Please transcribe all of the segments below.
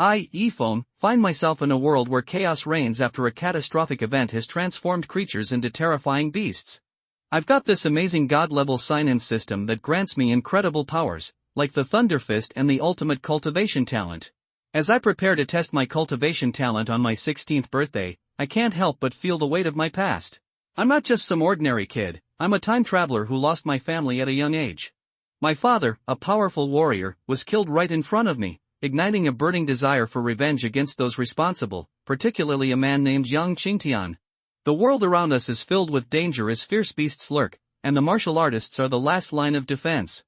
I, Yifeng, find myself in a world where chaos reigns after a catastrophic event has transformed creatures into terrifying beasts. I've got this amazing god-level sign-in system that grants me incredible powers, like the Thunder Fist and the ultimate cultivation talent. As I prepare to test my cultivation talent on my 16th birthday, I can't help but feel the weight of my past. I'm not just some ordinary kid, I'm a time traveler who lost my family at a young age. My father, a powerful warrior, was killed right in front of me, igniting a burning desire for revenge against those responsible, particularly a man named Yang Qingtian. The world around us is filled with danger as fierce beasts lurk, and the martial artists are the last line of defense.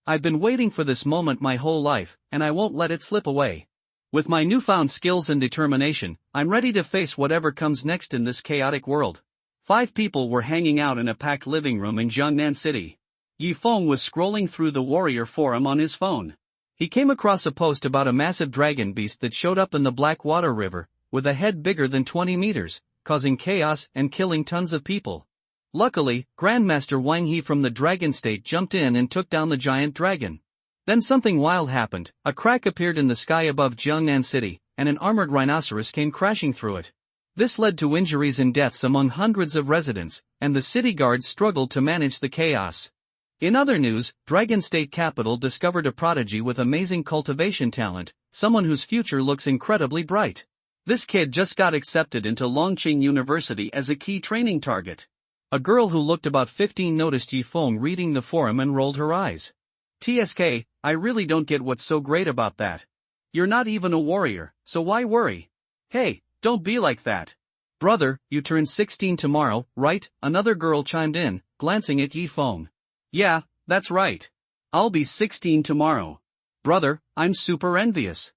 I've been waiting for this moment my whole life, and I won't let it slip away. With my newfound skills and determination, I'm ready to face whatever comes next in this chaotic world. 5 people were hanging out in a packed living room in Jiangnan City. Yifeng was scrolling through the warrior forum on his phone. He came across a post about a massive dragon beast that showed up in the Blackwater River, with a head bigger than 20 meters, causing chaos and killing tons of people. Luckily, Grandmaster Wang He from the Dragon State jumped in and took down the giant dragon. Then something wild happened. A crack appeared in the sky above Jiangnan City, and an armored rhinoceros came crashing through it. This led to injuries and deaths among hundreds of residents, and the city guards struggled to manage the chaos. In other news, Dragon State Capital discovered a prodigy with amazing cultivation talent, someone whose future looks incredibly bright. This kid just got accepted into Longqing University as a key training target. A girl who looked about 15 noticed Yifeng reading the forum and rolled her eyes. TSK, I really don't get what's so great about that. You're not even a warrior, so why worry? Hey, don't be like that. Brother, you turn 16 tomorrow, right? Another girl chimed in, glancing at Yifeng. Yeah, that's right. I'll be 16 tomorrow. Brother, I'm super envious.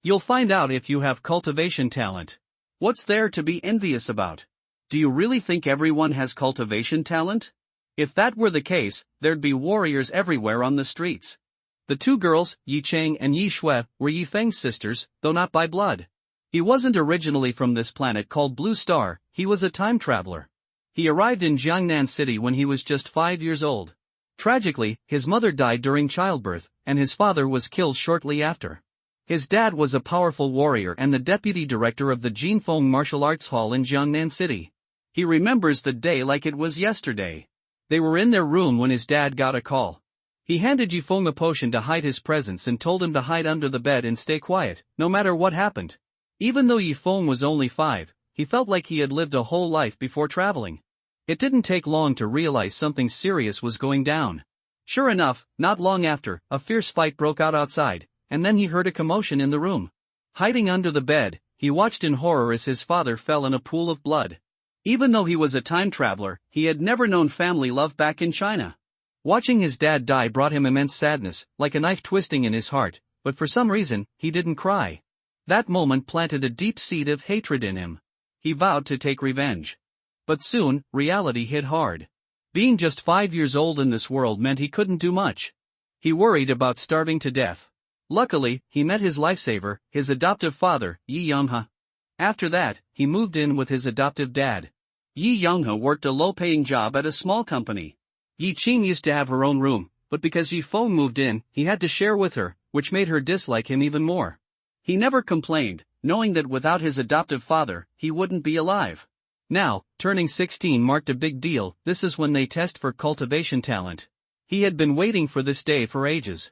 You'll find out if you have cultivation talent. What's there to be envious about? Do you really think everyone has cultivation talent? If that were the case, there'd be warriors everywhere on the streets. The 2 girls, Yi Cheng and Yi Shui, were Yifeng's sisters, though not by blood. He wasn't originally from this planet called Blue Star, he was a time traveler. He arrived in Jiangnan City when he was just 5 years old. Tragically, his mother died during childbirth, and his father was killed shortly after. His dad was a powerful warrior and the deputy director of the Jinfeng Martial Arts Hall in Jiangnan City. He remembers the day like it was yesterday. They were in their room when his dad got a call. He handed Yifeng a potion to hide his presence and told him to hide under the bed and stay quiet, no matter what happened. Even though Yifeng was only 5, he felt like he had lived a whole life before traveling. It didn't take long to realize something serious was going down. Sure enough, not long after, a fierce fight broke out outside, and then he heard a commotion in the room. Hiding under the bed, he watched in horror as his father fell in a pool of blood. Even though he was a time traveler, he had never known family love back in China. Watching his dad die brought him immense sadness, like a knife twisting in his heart, but for some reason, he didn't cry. That moment planted a deep seed of hatred in him. He vowed to take revenge. But soon, reality hit hard. Being just 5 years old in this world meant he couldn't do much. He worried about starving to death. Luckily, he met his lifesaver, his adoptive father, Yi Yonghe. After that, he moved in with his adoptive dad. Yi Yonghe worked a low-paying job at a small company. Yi Qing used to have her own room, but because Yifeng moved in, he had to share with her, which made her dislike him even more. He never complained, knowing that without his adoptive father, he wouldn't be alive. Now, turning 16 marked a big deal. This is when they test for cultivation talent. He had been waiting for this day for ages.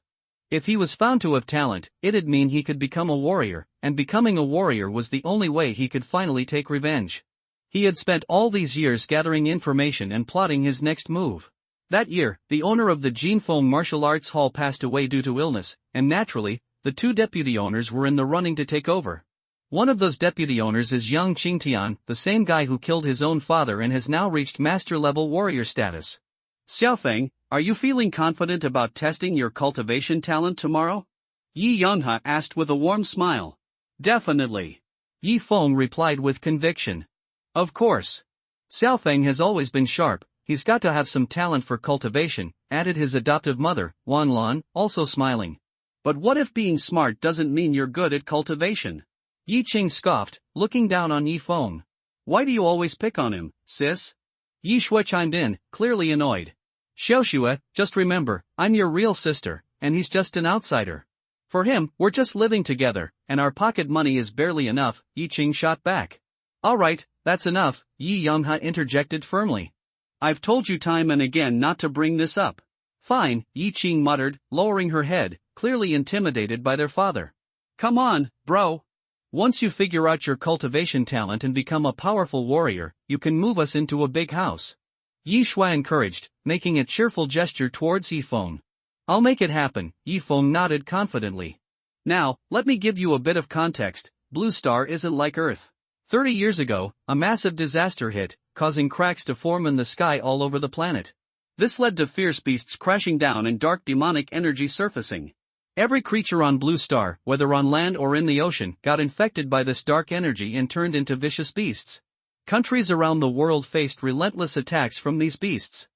If he was found to have talent, it'd mean he could become a warrior, and becoming a warrior was the only way he could finally take revenge. He had spent all these years gathering information and plotting his next move. That year, the owner of the Jinfeng Martial Arts Hall passed away due to illness, and naturally, the 2 deputy owners were in the running to take over. One of those deputy owners is Yang Qingtian, the same guy who killed his own father and has now reached master-level warrior status. Xiaofeng, are you feeling confident about testing your cultivation talent tomorrow? Yi Yonghe asked with a warm smile. Definitely. Yifeng replied with conviction. Of course. Xiaofeng has always been sharp, he's got to have some talent for cultivation, added his adoptive mother, Wanlan, also smiling. But what if being smart doesn't mean you're good at cultivation? Yi Qing scoffed, looking down on Yifeng. Why do you always pick on him, sis? Yi Shui chimed in, clearly annoyed. Xiaoxue, just remember, I'm your real sister, and he's just an outsider. For him, we're just living together, and our pocket money is barely enough, Yi Qing shot back. Alright, that's enough, Yi Yonghe interjected firmly. I've told you time and again not to bring this up. Fine, Yi Qing muttered, lowering her head, clearly intimidated by their father. Come on, bro. Once you figure out your cultivation talent and become a powerful warrior, you can move us into a big house. Yi Shui encouraged, making a cheerful gesture towards Yifeng. I'll make it happen, Yifeng nodded confidently. Now, let me give you a bit of context. Blue Star isn't like Earth. 30 years ago, a massive disaster hit, causing cracks to form in the sky all over the planet. This led to fierce beasts crashing down and dark demonic energy surfacing. Every creature on Blue Star, whether on land or in the ocean, got infected by this dark energy and turned into vicious beasts. Countries around the world faced relentless attacks from these beasts.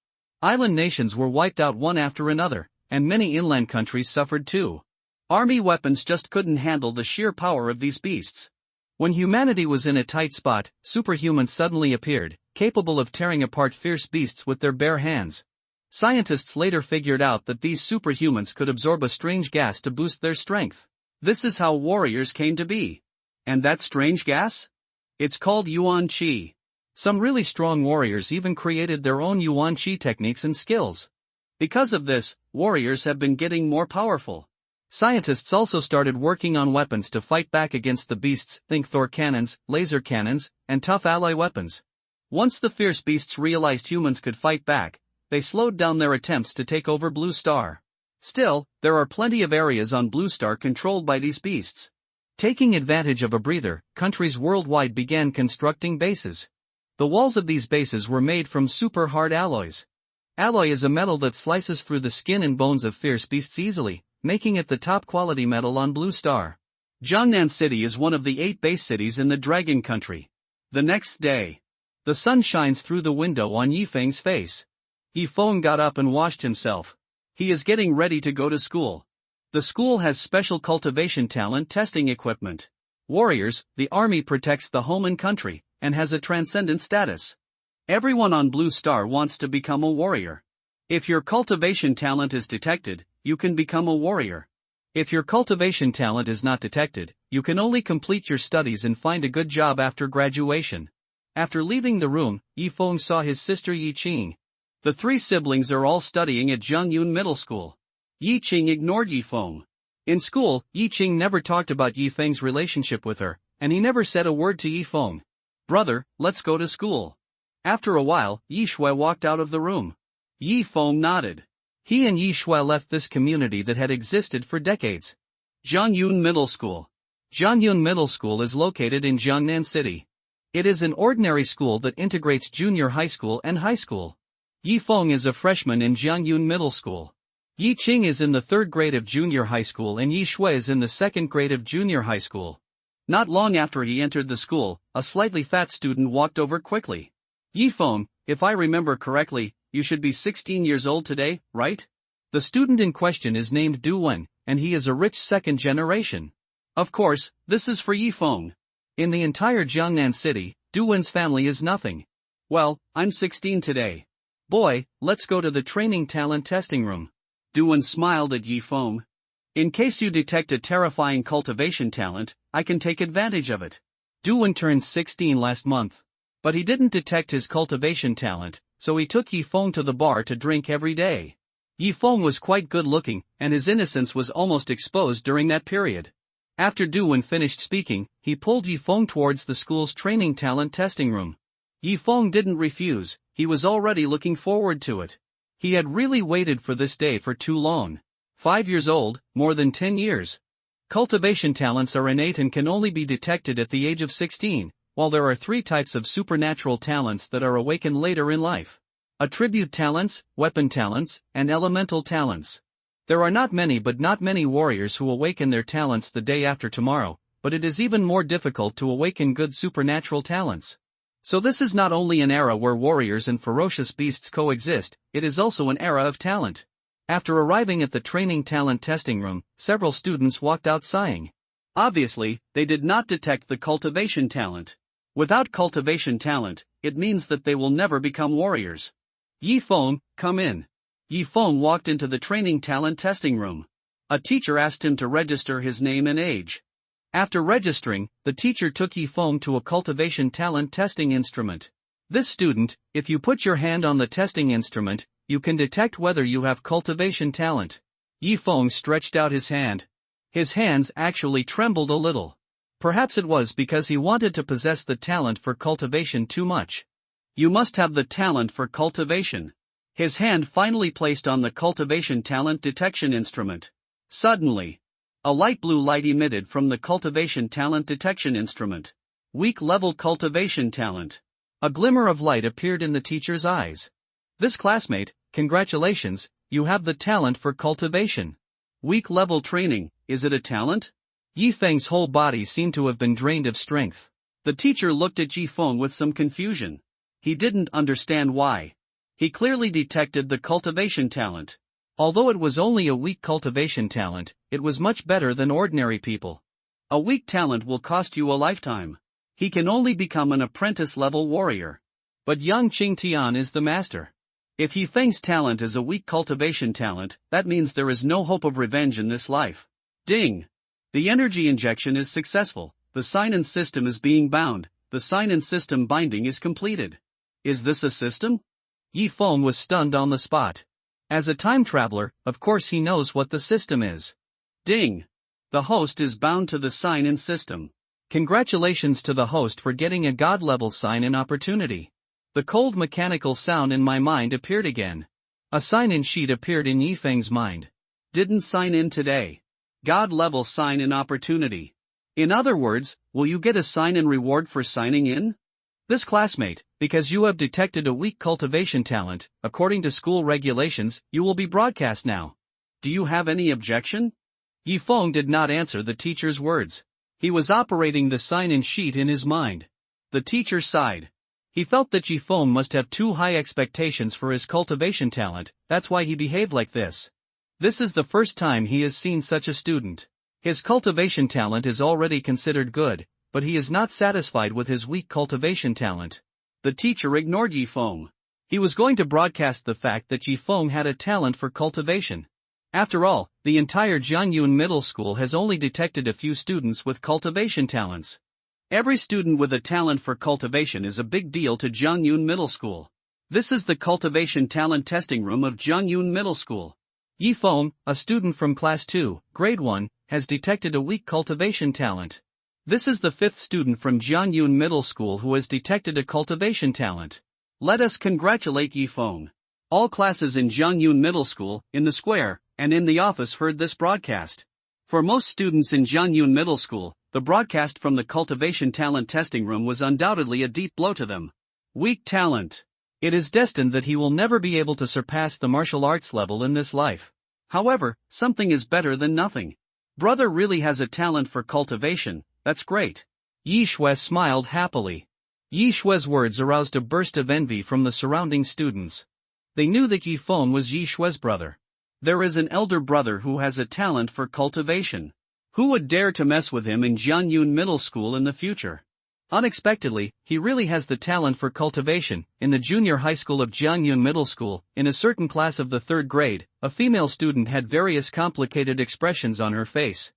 Island nations were wiped out one after another, and many inland countries suffered too. Army weapons just couldn't handle the sheer power of these beasts. When humanity was in a tight spot, superhumans suddenly appeared, capable of tearing apart fierce beasts with their bare hands. Scientists later figured out that these superhumans could absorb a strange gas to boost their strength. This is how warriors came to be. And that strange gas? It's called Yuan Qi. Some really strong warriors even created their own Yuan Qi techniques and skills. Because of this, warriors have been getting more powerful. Scientists also started working on weapons to fight back against the beasts, think Thor cannons, laser cannons, and tough ally weapons. Once the fierce beasts realized humans could fight back, they slowed down their attempts to take over Blue Star. Still, there are plenty of areas on Blue Star controlled by these beasts. Taking advantage of a breather, countries worldwide began constructing bases. The walls of these bases were made from super hard alloys. Alloy is a metal that slices through the skin and bones of fierce beasts easily, making it the top quality metal on Blue Star. Jiangnan City is one of the 8 base cities in the Dragon Country. The next day, the sun shines through the window on Yifeng's face. Yifeng got up and washed himself. He is getting ready to go to school. The school has special cultivation talent testing equipment. Warriors, the army protects the home and country, and has a transcendent status. Everyone on Blue Star wants to become a warrior. If your cultivation talent is detected, you can become a warrior. If your cultivation talent is not detected, you can only complete your studies and find a good job after graduation. After leaving the room, Yifeng saw his sister Yi Qing. The 3 siblings are all studying at Zhongyun Middle School. Yi Qing ignored Yifeng. In school, Yi Qing never talked about Yifeng's relationship with her, and he never said a word to Yifeng. Brother, let's go to school. After a while, Yi Shui walked out of the room. Yifeng nodded. He and Yi Shui left this community that had existed for decades. Zhongyun Middle School. Zhongyun Middle School is located in Jiangnan City. It is an ordinary school that integrates junior high school and high school. Yifeng is a freshman in Zhongyun Middle School. Yi Qing is in the 3rd grade of junior high school and Yi Shui is in the 2nd grade of junior high school. Not long after he entered the school, a slightly fat student walked over quickly. Yifeng, if I remember correctly, you should be 16 years old today, right? The student in question is named Du Wen, and he is a rich 2nd generation. Of course, this is for Yifeng. In the entire Jiangnan City, Du Wen's family is nothing. Well, I'm 16 today. Boy, let's go to the training talent testing room. Du Wen smiled at Yifeng. In case you detect a terrifying cultivation talent, I can take advantage of it. Du Wen turned 16 last month. But he didn't detect his cultivation talent, so he took Yifeng to the bar to drink every day. Yifeng was quite good looking, and his innocence was almost exposed during that period. After Du Wen finished speaking, he pulled Yifeng towards the school's training talent testing room. Yifeng didn't refuse, he was already looking forward to it. He had really waited for this day for too long. 5 years old, more than 10 years. Cultivation talents are innate and can only be detected at the age of 16, while there are 3 types of supernatural talents that are awakened later in life. Attribute talents, weapon talents, and elemental talents. There are not many warriors who awaken their talents the day after tomorrow, but it is even more difficult to awaken good supernatural talents. So this is not only an era where warriors and ferocious beasts coexist, it is also an era of talent. After arriving at the training talent testing room, several students walked out sighing. Obviously, they did not detect the cultivation talent. Without cultivation talent, it means that they will never become warriors. Yifeng, come in. Yifeng walked into the training talent testing room. A teacher asked him to register his name and age. After registering, the teacher took Yifeng to a cultivation talent testing instrument. This student, if you put your hand on the testing instrument, you can detect whether you have cultivation talent. Yifeng stretched out his hand. His hands actually trembled a little. Perhaps it was because he wanted to possess the talent for cultivation too much. You must have the talent for cultivation. His hand finally placed on the cultivation talent detection instrument. Suddenly, a light blue light emitted from the cultivation talent detection instrument. Weak level cultivation talent. A glimmer of light appeared in the teacher's eyes. This classmate, congratulations, you have the talent for cultivation. Weak level training, is it a talent? Yifeng's whole body seemed to have been drained of strength. The teacher looked at Yifeng with some confusion. He didn't understand why. He clearly detected the cultivation talent. Although it was only a weak cultivation talent, it was much better than ordinary people. A weak talent will cost you a lifetime. He can only become an apprentice-level warrior. But Yang Qingtian is the master. If Yifeng's talent is a weak cultivation talent, that means there is no hope of revenge in this life. Ding! The energy injection is successful, the sign-in system is being bound, the sign-in system binding is completed. Is this a system? Yifeng was stunned on the spot. As a time traveler, of course he knows what the system is. Ding! The host is bound to the sign-in system. Congratulations to the host for getting a god-level sign-in opportunity. The cold mechanical sound in my mind appeared again. A sign-in sheet appeared in Yifeng's mind. Didn't sign in today. God-level sign-in opportunity. In other words, will you get a sign-in reward for signing in? This classmate, because you have detected a weak cultivation talent, according to school regulations, you will be broadcast now. Do you have any objection? Yifeng did not answer the teacher's words. He was operating the sign-in sheet in his mind. The teacher sighed. He felt that Yifeng must have too high expectations for his cultivation talent, that's why he behaved like this. This is the first time he has seen such a student. His cultivation talent is already considered good, but he is not satisfied with his weak cultivation talent. The teacher ignored Yifeng. He was going to broadcast the fact that Yifeng had a talent for cultivation. After all, the entire Jiangyun Middle School has only detected a few students with cultivation talents. Every student with a talent for cultivation is a big deal to Jiangyun Middle School. This is the cultivation talent testing room of Jiangyun Middle School. Yifeng, a student from Class 2, Grade 1, has detected a weak cultivation talent. This is the fifth student from Jiangyun Middle School who has detected a cultivation talent. Let us congratulate Yifeng. All classes in Jiangyun Middle School, in the square, and in the office heard this broadcast. For most students in Jiangyun Middle School, the broadcast from the cultivation talent testing room was undoubtedly a deep blow to them. Weak talent. It is destined that he will never be able to surpass the martial arts level in this life. However, something is better than nothing. Brother really has a talent for cultivation, that's great. Yi Shui smiled happily. Yi Shui's words aroused a burst of envy from the surrounding students. They knew that Yifeng was Yi Shui's brother. There is an elder brother who has a talent for cultivation. Who would dare to mess with him in Jiangyun Middle School in the future? Unexpectedly, he really has the talent for cultivation. In the junior high school of Jiangyun Middle School, in a certain class of the 3rd grade, a female student had various complicated expressions on her face.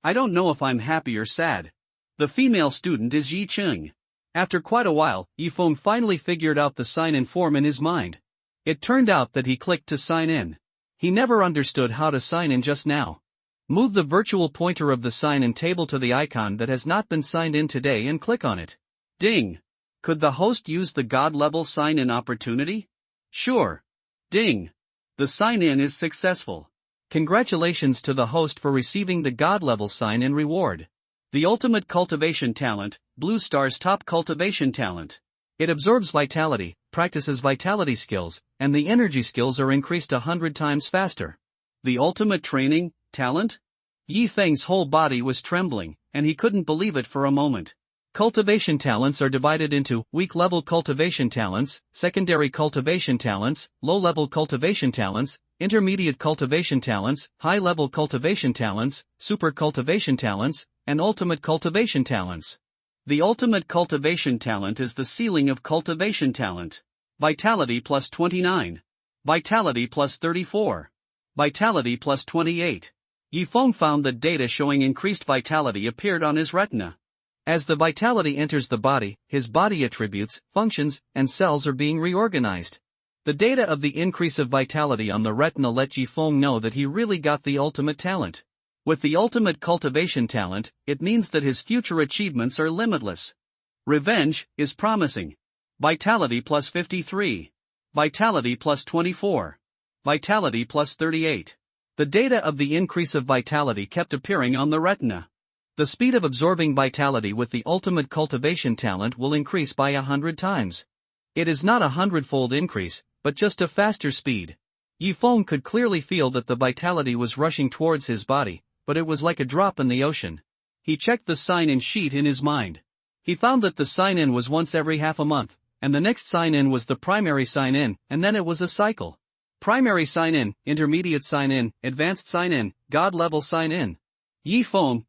I don't know if I'm happy or sad. The female student is Yi Cheng. After quite a while, Yifeng finally figured out the sign-in form in his mind. It turned out that he clicked to sign in. He never understood how to sign in just now. Move the virtual pointer of the sign-in table to the icon that has not been signed in today and click on it. Ding! Could the host use the God-level sign-in opportunity? Sure. Ding! The sign-in is successful. Congratulations to the host for receiving the God-level sign-in reward. The ultimate cultivation talent, Blue Star's top cultivation talent. It absorbs vitality, practices vitality skills, and the energy skills are increased 100 times faster. The ultimate training talent? Yifeng's whole body was trembling, and he couldn't believe it for a moment. Cultivation talents are divided into weak-level cultivation talents, secondary cultivation talents, low-level cultivation talents, intermediate cultivation talents, high-level cultivation talents, super cultivation talents, and ultimate cultivation talents. The ultimate cultivation talent is the ceiling of cultivation talent. Vitality plus 29. Vitality plus 34. Vitality plus 28. Yifeng found that data showing increased vitality appeared on his retina. As the vitality enters the body, his body attributes, functions, and cells are being reorganized. The data of the increase of vitality on the retina let Yifeng know that he really got the ultimate talent. With the ultimate cultivation talent, it means that his future achievements are limitless. Revenge is promising. Vitality plus 53. Vitality plus 24. Vitality plus 38. The data of the increase of vitality kept appearing on the retina. The speed of absorbing vitality with the ultimate cultivation talent will increase by 100 times. It is not a 100-fold increase, but just a faster speed. Yifeng could clearly feel that the vitality was rushing towards his body, but it was like a drop in the ocean. He checked the sign-in sheet in his mind. He found that the sign-in was once every half a month, and the next sign-in was the primary sign-in, and then it was a cycle. Primary sign-in, intermediate sign-in, advanced sign-in, god-level sign-in. Yifeng,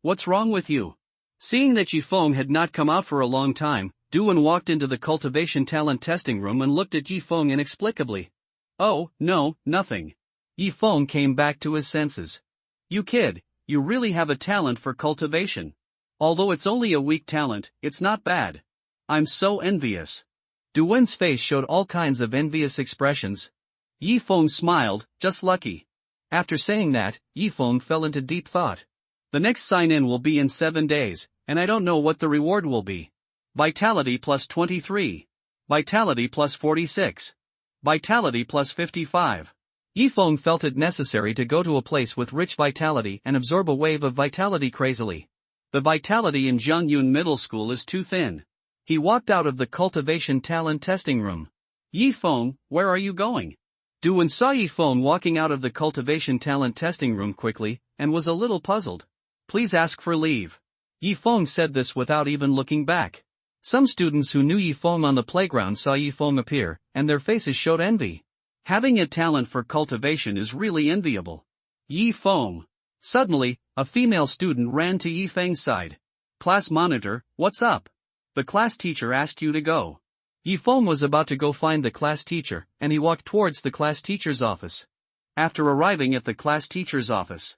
what's wrong with you? Seeing that Yifeng had not come out for a long time, Duan walked into the cultivation talent testing room and looked at Yifeng inexplicably. Oh, no, nothing. Yifeng came back to his senses. You kid, you really have a talent for cultivation. Although it's only a weak talent, it's not bad. I'm so envious. Duan's face showed all kinds of envious expressions. Yifeng smiled, just lucky. After saying that, Yifeng fell into deep thought. The next sign-in will be in 7 days, and I don't know what the reward will be. Vitality plus 23. Vitality plus 46. Vitality plus 55. Yifeng felt it necessary to go to a place with rich vitality and absorb a wave of vitality crazily. The vitality in Zhangyun Middle School is too thin. He walked out of the cultivation talent testing room. Yifeng, where are you going? Duan saw Yifeng walking out of the cultivation talent testing room quickly, and was a little puzzled. Please ask for leave. Yifeng said this without even looking back. Some students who knew Yifeng on the playground saw Yifeng appear, and their faces showed envy. Having a talent for cultivation is really enviable. Yifeng. Suddenly, a female student ran to Yifeng's side. Class monitor, what's up? The class teacher asked you to go. Yifeng was about to go find the class teacher, and he walked towards the class teacher's office. After arriving at the class teacher's office,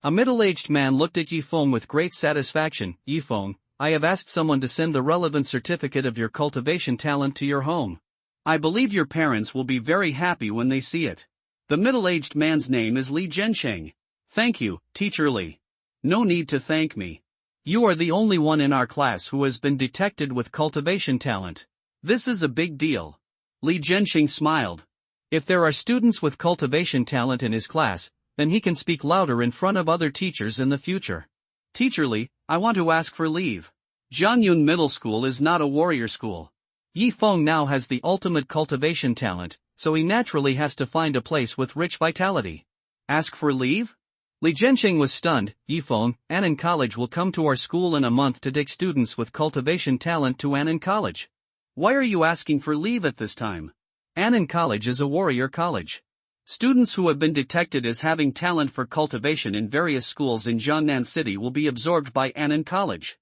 a middle-aged man looked at Yifeng with great satisfaction. Yifeng, I have asked someone to send the relevant certificate of your cultivation talent to your home. I believe your parents will be very happy when they see it. The middle-aged man's name is Li Zhensheng. Thank you, Teacher Li. No need to thank me. You are the only one in our class who has been detected with cultivation talent. This is a big deal. Li Zhensheng smiled. If there are students with cultivation talent in his class, then he can speak louder in front of other teachers in the future. Teacher Li, I want to ask for leave. Zhangyun Middle School is not a warrior school. Yifeng now has the ultimate cultivation talent, so he naturally has to find a place with rich vitality. Ask for leave? Li Zhensheng was stunned. Yifeng, Annan College will come to our school in a month to take students with cultivation talent to Annan College. Why are you asking for leave at this time? Annan College is a warrior college. Students who have been detected as having talent for cultivation in various schools in Jiangnan City will be absorbed by Annan College.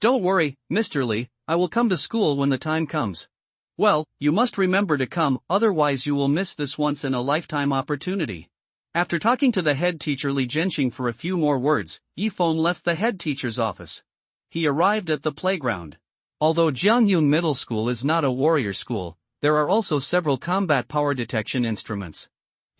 Don't worry, Mr. Li, I will come to school when the time comes. Well, you must remember to come, otherwise you will miss this once-in-a-lifetime opportunity. After talking to the head teacher Li Zhensheng for a few more words, Yifeng left the head teacher's office. He arrived at the playground. Although Zhangyun Middle School is not a warrior school, there are also several combat power detection instruments.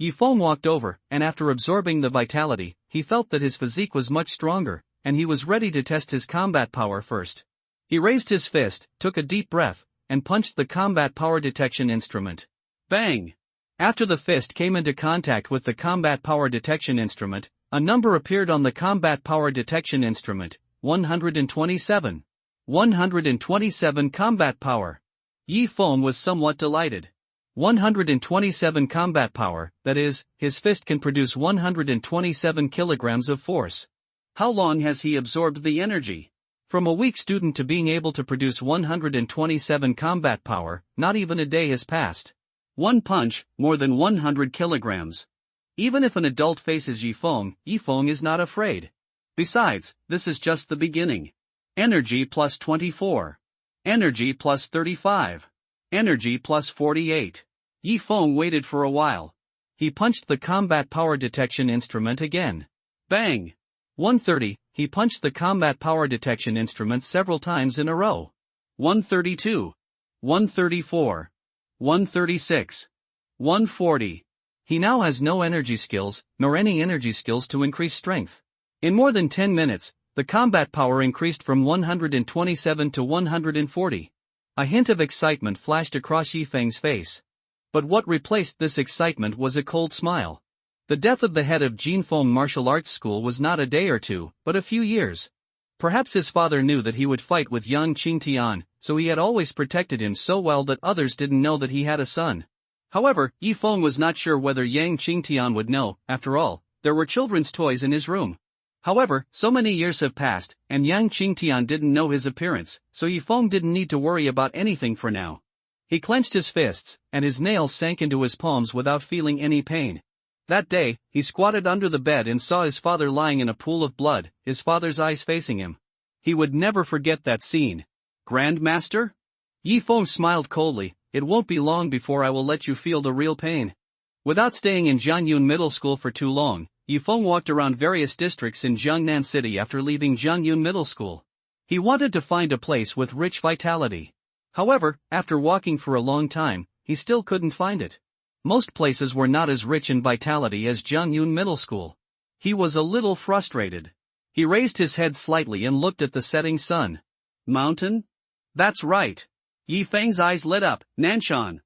Yifeng walked over, and after absorbing the vitality, he felt that his physique was much stronger, and he was ready to test his combat power first. He raised his fist, took a deep breath, and punched the combat power detection instrument. Bang! After the fist came into contact with the combat power detection instrument, a number appeared on the combat power detection instrument, 127. 127 combat power. Yifeng was somewhat delighted. 127 combat power, that is, his fist can produce 127 kilograms of force. How long has he absorbed the energy? From a weak student to being able to produce 127 combat power, not even a day has passed. One punch, more than 100 kilograms. Even if an adult faces Yifeng, Yifeng is not afraid. Besides, this is just the beginning. Energy plus 24. Energy plus 35. Energy plus 48. Yifeng waited for a while. He punched the combat power detection instrument again. Bang! 130, he punched the combat power detection instrument several times in a row. 132. 134. 136. 140. He now has no energy skills, nor any energy skills to increase strength. In more than 10 minutes, the combat power increased from 127 to 140. A hint of excitement flashed across Yifeng's face. But what replaced this excitement was a cold smile. The death of the head of Jinfeng Martial Arts School was not a day or two, but a few years. Perhaps his father knew that he would fight with young Qingtian, so he had always protected him so well that others didn't know that he had a son. However, Yifeng was not sure whether Yang Qingtian would know. After all, there were children's toys in his room. However, so many years have passed, and Yang Qingtian didn't know his appearance, so Yifeng didn't need to worry about anything for now. He clenched his fists, and his nails sank into his palms without feeling any pain. That day, he squatted under the bed and saw his father lying in a pool of blood, his father's eyes facing him. He would never forget that scene. Grandmaster? Yifeng smiled coldly. It won't be long before I will let you feel the real pain. Without staying in Jiangyun Middle School for too long, Yifeng walked around various districts in Jiangnan City after leaving Jiangyun Middle School. He wanted to find a place with rich vitality. However, after walking for a long time, he still couldn't find it. Most places were not as rich in vitality as Jiangyun Middle School. He was a little frustrated. He raised his head slightly and looked at the setting sun. Mountain? That's right. Yifeng's eyes lit up. Nanshan.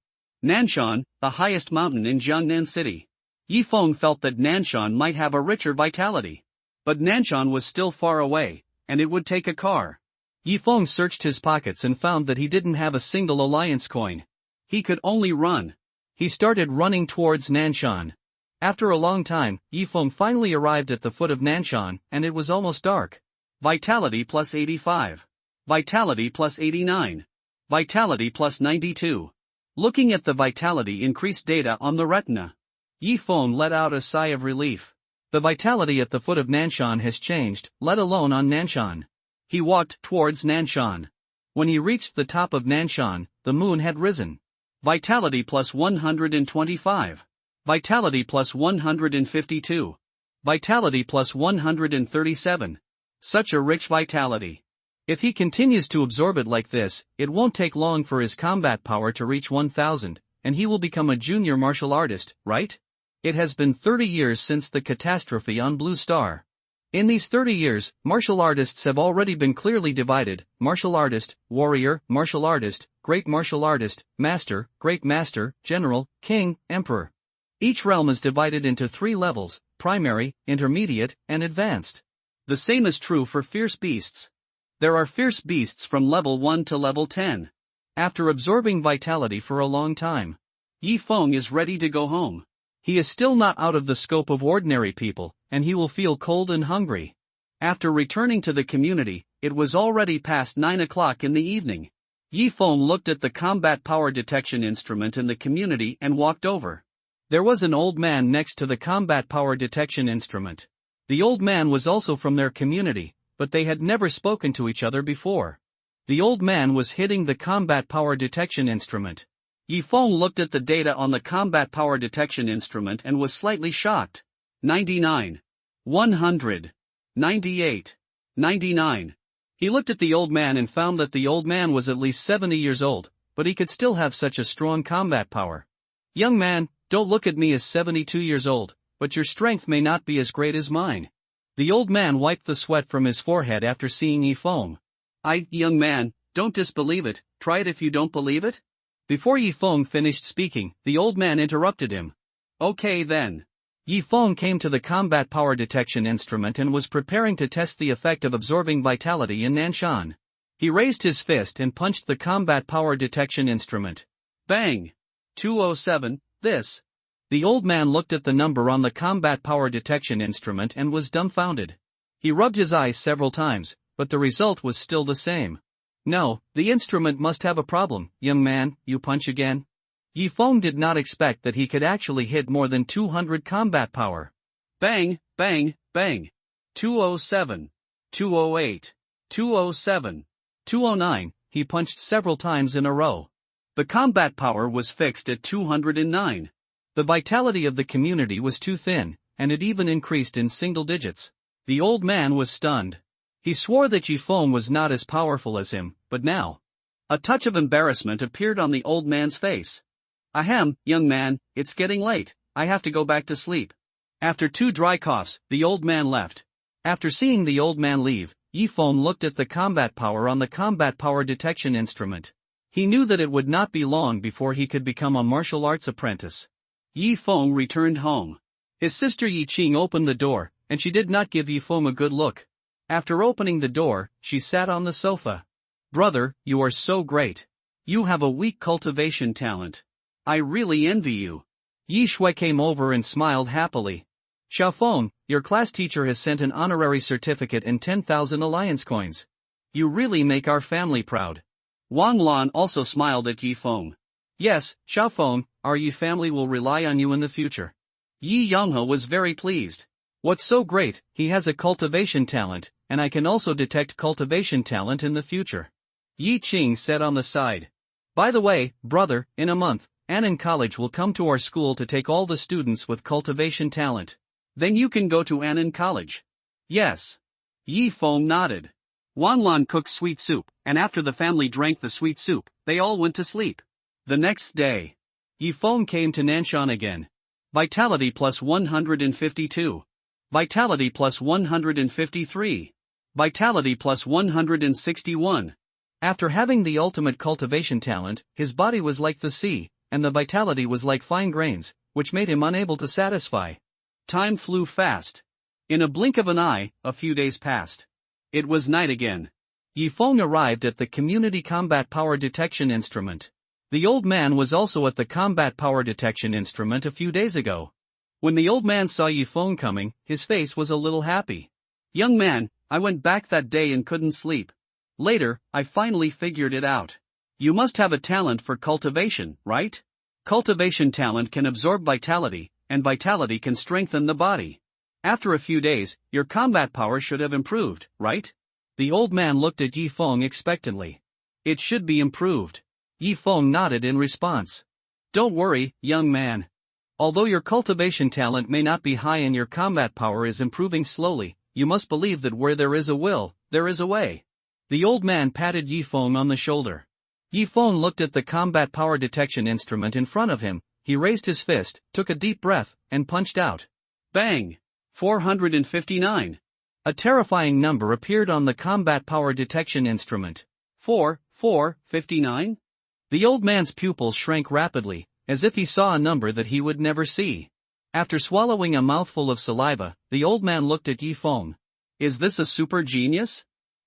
Nanshan, the highest mountain in Jiangnan City. Yifeng felt that Nanshan might have a richer vitality. But Nanshan was still far away, and it would take a car. Yifeng searched his pockets and found that he didn't have a single alliance coin. He could only run. He started running towards Nanshan. After a long time, Yifeng finally arrived at the foot of Nanshan, and it was almost dark. Vitality plus 85. Vitality plus 89. Vitality plus 92. Looking at the vitality increased data on the retina, Yifeng let out a sigh of relief. The vitality at the foot of Nanshan has changed, let alone on Nanshan. He walked towards Nanshan. When he reached the top of Nanshan, the moon had risen. Vitality plus 125. Vitality plus 152. Vitality plus 137. Such a rich vitality. If he continues to absorb it like this, it won't take long for his combat power to reach 1000, and he will become a junior martial artist, right? It has been 30 years since the catastrophe on Blue Star. In these 30 years, martial artists have already been clearly divided: martial artist, warrior, martial artist, great martial artist, master, great master, general, king, emperor. Each realm is divided into 3 levels: primary, intermediate, and advanced. The same is true for fierce beasts. There are fierce beasts from level 1 to level 10. After absorbing vitality for a long time, Yifeng is ready to go home. He is still not out of the scope of ordinary people, and he will feel cold and hungry. After returning to the community, it was already past 9 o'clock in the evening. Yifeng looked at the combat power detection instrument in the community and walked over. There was an old man next to the combat power detection instrument. The old man was also from their community, but they had never spoken to each other before. The old man was hitting the combat power detection instrument. Yifeng looked at the data on the combat power detection instrument and was slightly shocked. 99. 100. 98. 99. He looked at the old man and found that the old man was at least 70 years old, but he could still have such a strong combat power. Young man, don't look at me as 72 years old, but your strength may not be as great as mine. The old man wiped the sweat from his forehead after seeing Yifeng. Young man, don't disbelieve it, try it if you don't believe it? Before Yifeng finished speaking, the old man interrupted him. Okay then. Yifeng came to the combat power detection instrument and was preparing to test the effect of absorbing vitality in Nanshan. He raised his fist and punched the combat power detection instrument. Bang! 207, this. The old man looked at the number on the combat power detection instrument and was dumbfounded. He rubbed his eyes several times, but the result was still the same. No, the instrument must have a problem. Young man, you punch again? Yifeng did not expect that he could actually hit more than 200 combat power. Bang, bang, bang. 207. 208. 207. 209, he punched several times in a row. The combat power was fixed at 209. The vitality of the community was too thin, and it even increased in single digits. The old man was stunned. He swore that Yi Feng was not as powerful as him, but now. A touch of embarrassment appeared on the old man's face. Ahem, young man, it's getting late, I have to go back to sleep. After 2 dry coughs, the old man left. After seeing the old man leave, Yi Feng looked at the combat power on the combat power detection instrument. He knew that it would not be long before he could become a martial arts apprentice. Yi Feng returned home. His sister Yi Qing opened the door, and she did not give Yi Feng a good look. After opening the door, she sat on the sofa. Brother, you are so great. You have a weak cultivation talent. I really envy you. Yi Shui came over and smiled happily. Xiaofeng, your class teacher has sent an honorary certificate and 10,000 alliance coins. You really make our family proud. Wang Lan also smiled at Yi Feng. Yes, Xiaofeng, our Yi family will rely on you in the future. Yi Yonghe was very pleased. What's so great, he has a cultivation talent, and I can also detect cultivation talent in the future. Yi Qing said on the side. By the way, brother, in a month, Annan College will come to our school to take all the students with cultivation talent. Then you can go to Annan College. Yes. Yi Feng nodded. Wang Lan cooked sweet soup, and after the family drank the sweet soup, they all went to sleep. The next day, Yi Feng came to Nanshan again. Vitality plus 152. Vitality plus 153. Vitality plus 161. After having the ultimate cultivation talent, his body was like the sea, and the vitality was like fine grains, which made him unable to satisfy. Time flew fast. In a blink of an eye, a few days passed. It was night again. Yi Feng arrived at the community combat power detection instrument. The old man was also at the combat power detection instrument a few days ago. When the old man saw Yi Feng coming, his face was a little happy. Young man, I went back that day and couldn't sleep. Later, I finally figured it out. You must have a talent for cultivation, right? Cultivation talent can absorb vitality, and vitality can strengthen the body. After a few days, your combat power should have improved, right? The old man looked at Yi Feng expectantly. It should be improved. Yi Feng nodded in response. Don't worry, young man. Although your cultivation talent may not be high and your combat power is improving slowly, you must believe that where there is a will, there is a way. The old man patted Yi Feng on the shoulder. Yi Feng looked at the combat power detection instrument in front of him, he raised his fist, took a deep breath, and punched out. Bang! 459. A terrifying number appeared on the combat power detection instrument. 459? The old man's pupils shrank rapidly, as if he saw a number that he would never see. After swallowing a mouthful of saliva, the old man looked at Yi Feng. Is this a super genius?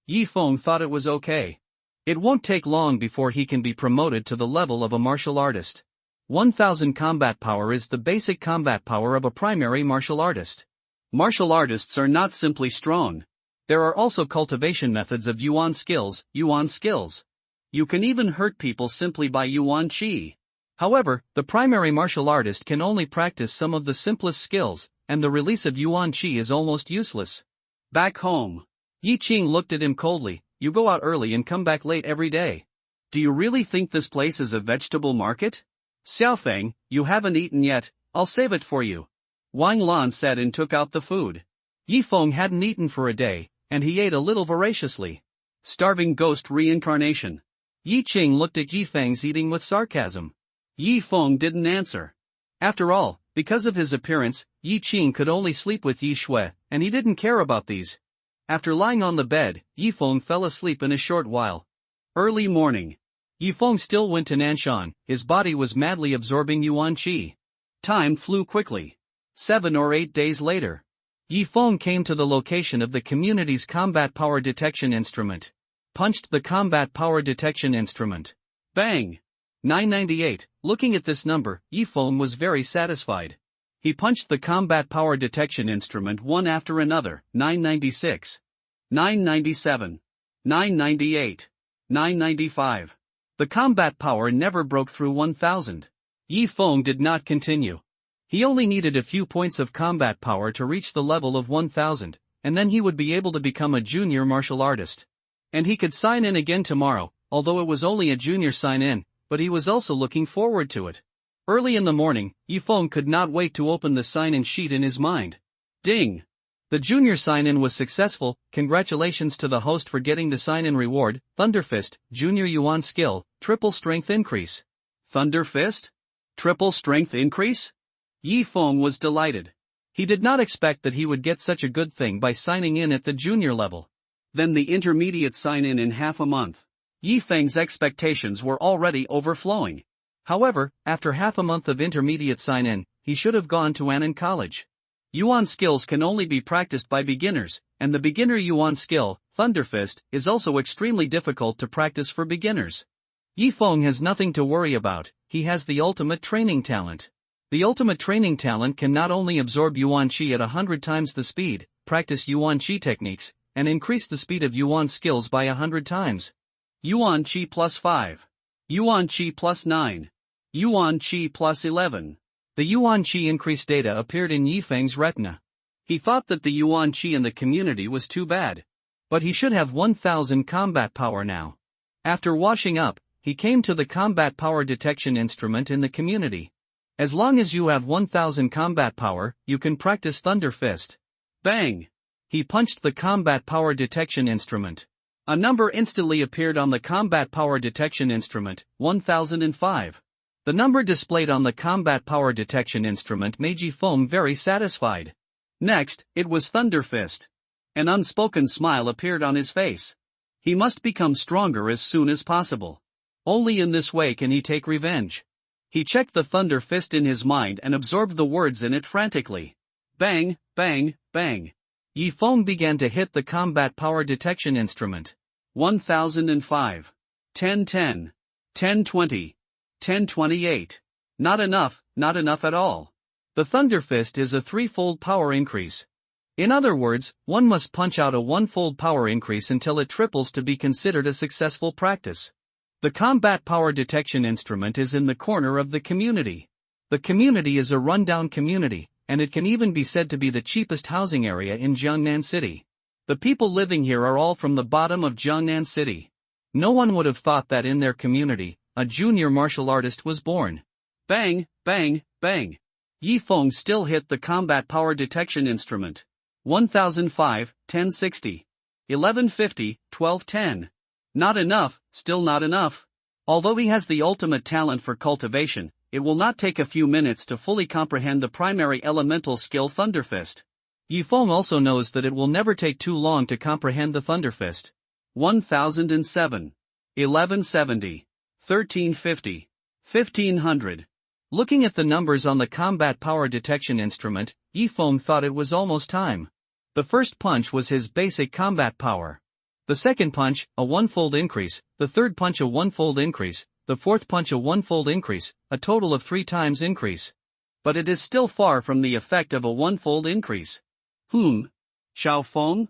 Yi Feng thought it was okay. It won't take long before he can be promoted to the level of a martial artist. 1000 combat power is the basic combat power of a primary martial artist. Martial artists are not simply strong. There are also cultivation methods of Yuan skills, You can even hurt people simply by Yuan Qi. However, the primary martial artist can only practice some of the simplest skills, and the release of Yuan Qi is almost useless. Back home. Yi Qing looked at him coldly. You go out early and come back late every day. Do you really think this place is a vegetable market? Xiaofeng, you haven't eaten yet, I'll save it for you. Wang Lan said and took out the food. Yi Feng hadn't eaten for a day, and he ate a little voraciously. Starving ghost reincarnation. Yi Qing looked at Yi Feng's eating with sarcasm. Yi Feng didn't answer. After all, because of his appearance, Yi Qing could only sleep with Yi Shui, and he didn't care about these. After lying on the bed, Yi Feng fell asleep in a short while. Early morning. Yi Feng still went to Nanshan, his body was madly absorbing Yuan Qi. Time flew quickly. 7 or 8 days later. Yi Feng came to the location of the community's combat power detection instrument. Punched the combat power detection instrument. Bang! 998. Looking at this number, Yi Feng was very satisfied. He punched the combat power detection instrument one after another. 996. 997. 998. 995. The combat power never broke through 1000. Yi Feng did not continue. He only needed a few points of combat power to reach the level of 1000, and then he would be able to become a junior martial artist. And he could sign in again tomorrow, although it was only a junior sign-in, but he was also looking forward to it. Early in the morning, Yi Feng could not wait to open the sign-in sheet in his mind. Ding! The junior sign-in was successful. Congratulations to the host for getting the sign-in reward, Thunderfist, Junior Yuan Skill, Triple Strength Increase. Thunderfist? Triple Strength Increase? Yi Feng was delighted. He did not expect that he would get such a good thing by signing in at the junior level. Then the intermediate sign-in in half a month. Yi Feng's expectations were already overflowing. However, after half a month of intermediate sign-in, he should have gone to Annan College. Yuan skills can only be practiced by beginners, and the beginner Yuan skill, Thunderfist, is also extremely difficult to practice for beginners. Yi Feng has nothing to worry about. He has the ultimate training talent. The ultimate training talent can not only absorb Yuan Qi at 100 times the speed, practice Yuan Qi techniques, and increase the speed of Yuan skills by 100 times. Yuan Qi plus 5. Yuan Qi plus 9. Yuan Qi plus 11. The Yuan Qi increase data appeared in Yi Feng's retina. He thought that the Yuan Qi in the community was too bad. But he should have 1000 combat power now. After washing up, he came to the combat power detection instrument in the community. As long as you have 1000 combat power, you can practice Thunder Fist. Bang! He punched the combat power detection instrument. A number instantly appeared on the combat power detection instrument, 1005. The number displayed on the combat power detection instrument made Yi Feng very satisfied. Next, it was Thunder Fist. An unspoken smile appeared on his face. He must become stronger as soon as possible. Only in this way can he take revenge. He checked the Thunder Fist in his mind and absorbed the words in it frantically. Bang, bang, bang. Yi Feng began to hit the combat power detection instrument. 1005. 1010. 1020. 1028. Not enough at all. The Thunder Fist is a threefold power increase. In other words, one must punch out a one-fold power increase until it triples to be considered a successful practice. The combat power detection instrument is in the corner of the community. The community is a rundown community, and it can even be said to be the cheapest housing area in Jiangnan City. The people living here are all from the bottom of Jiangnan City. No one would have thought that in their community, a junior martial artist was born. Bang, bang, bang. Yi Feng still hit the combat power detection instrument. 1005, 1060. 1150, 1210. Not enough, still not enough. Although he has the ultimate talent for cultivation, it will not take a few minutes to fully comprehend the primary elemental skill Thunderfist. Yi Feng also knows that it will never take too long to comprehend the Thunderfist. 1007. 1170. 1350. 1500. Looking at the numbers on the combat power detection instrument, Yi Feng thought it was almost time. The first punch was his basic combat power. The second punch, a one-fold increase, the third punch a one-fold increase, the fourth punch a one-fold increase, a total of 3 times increase. But it is still far from the effect of a one-fold increase. Xiao Feng?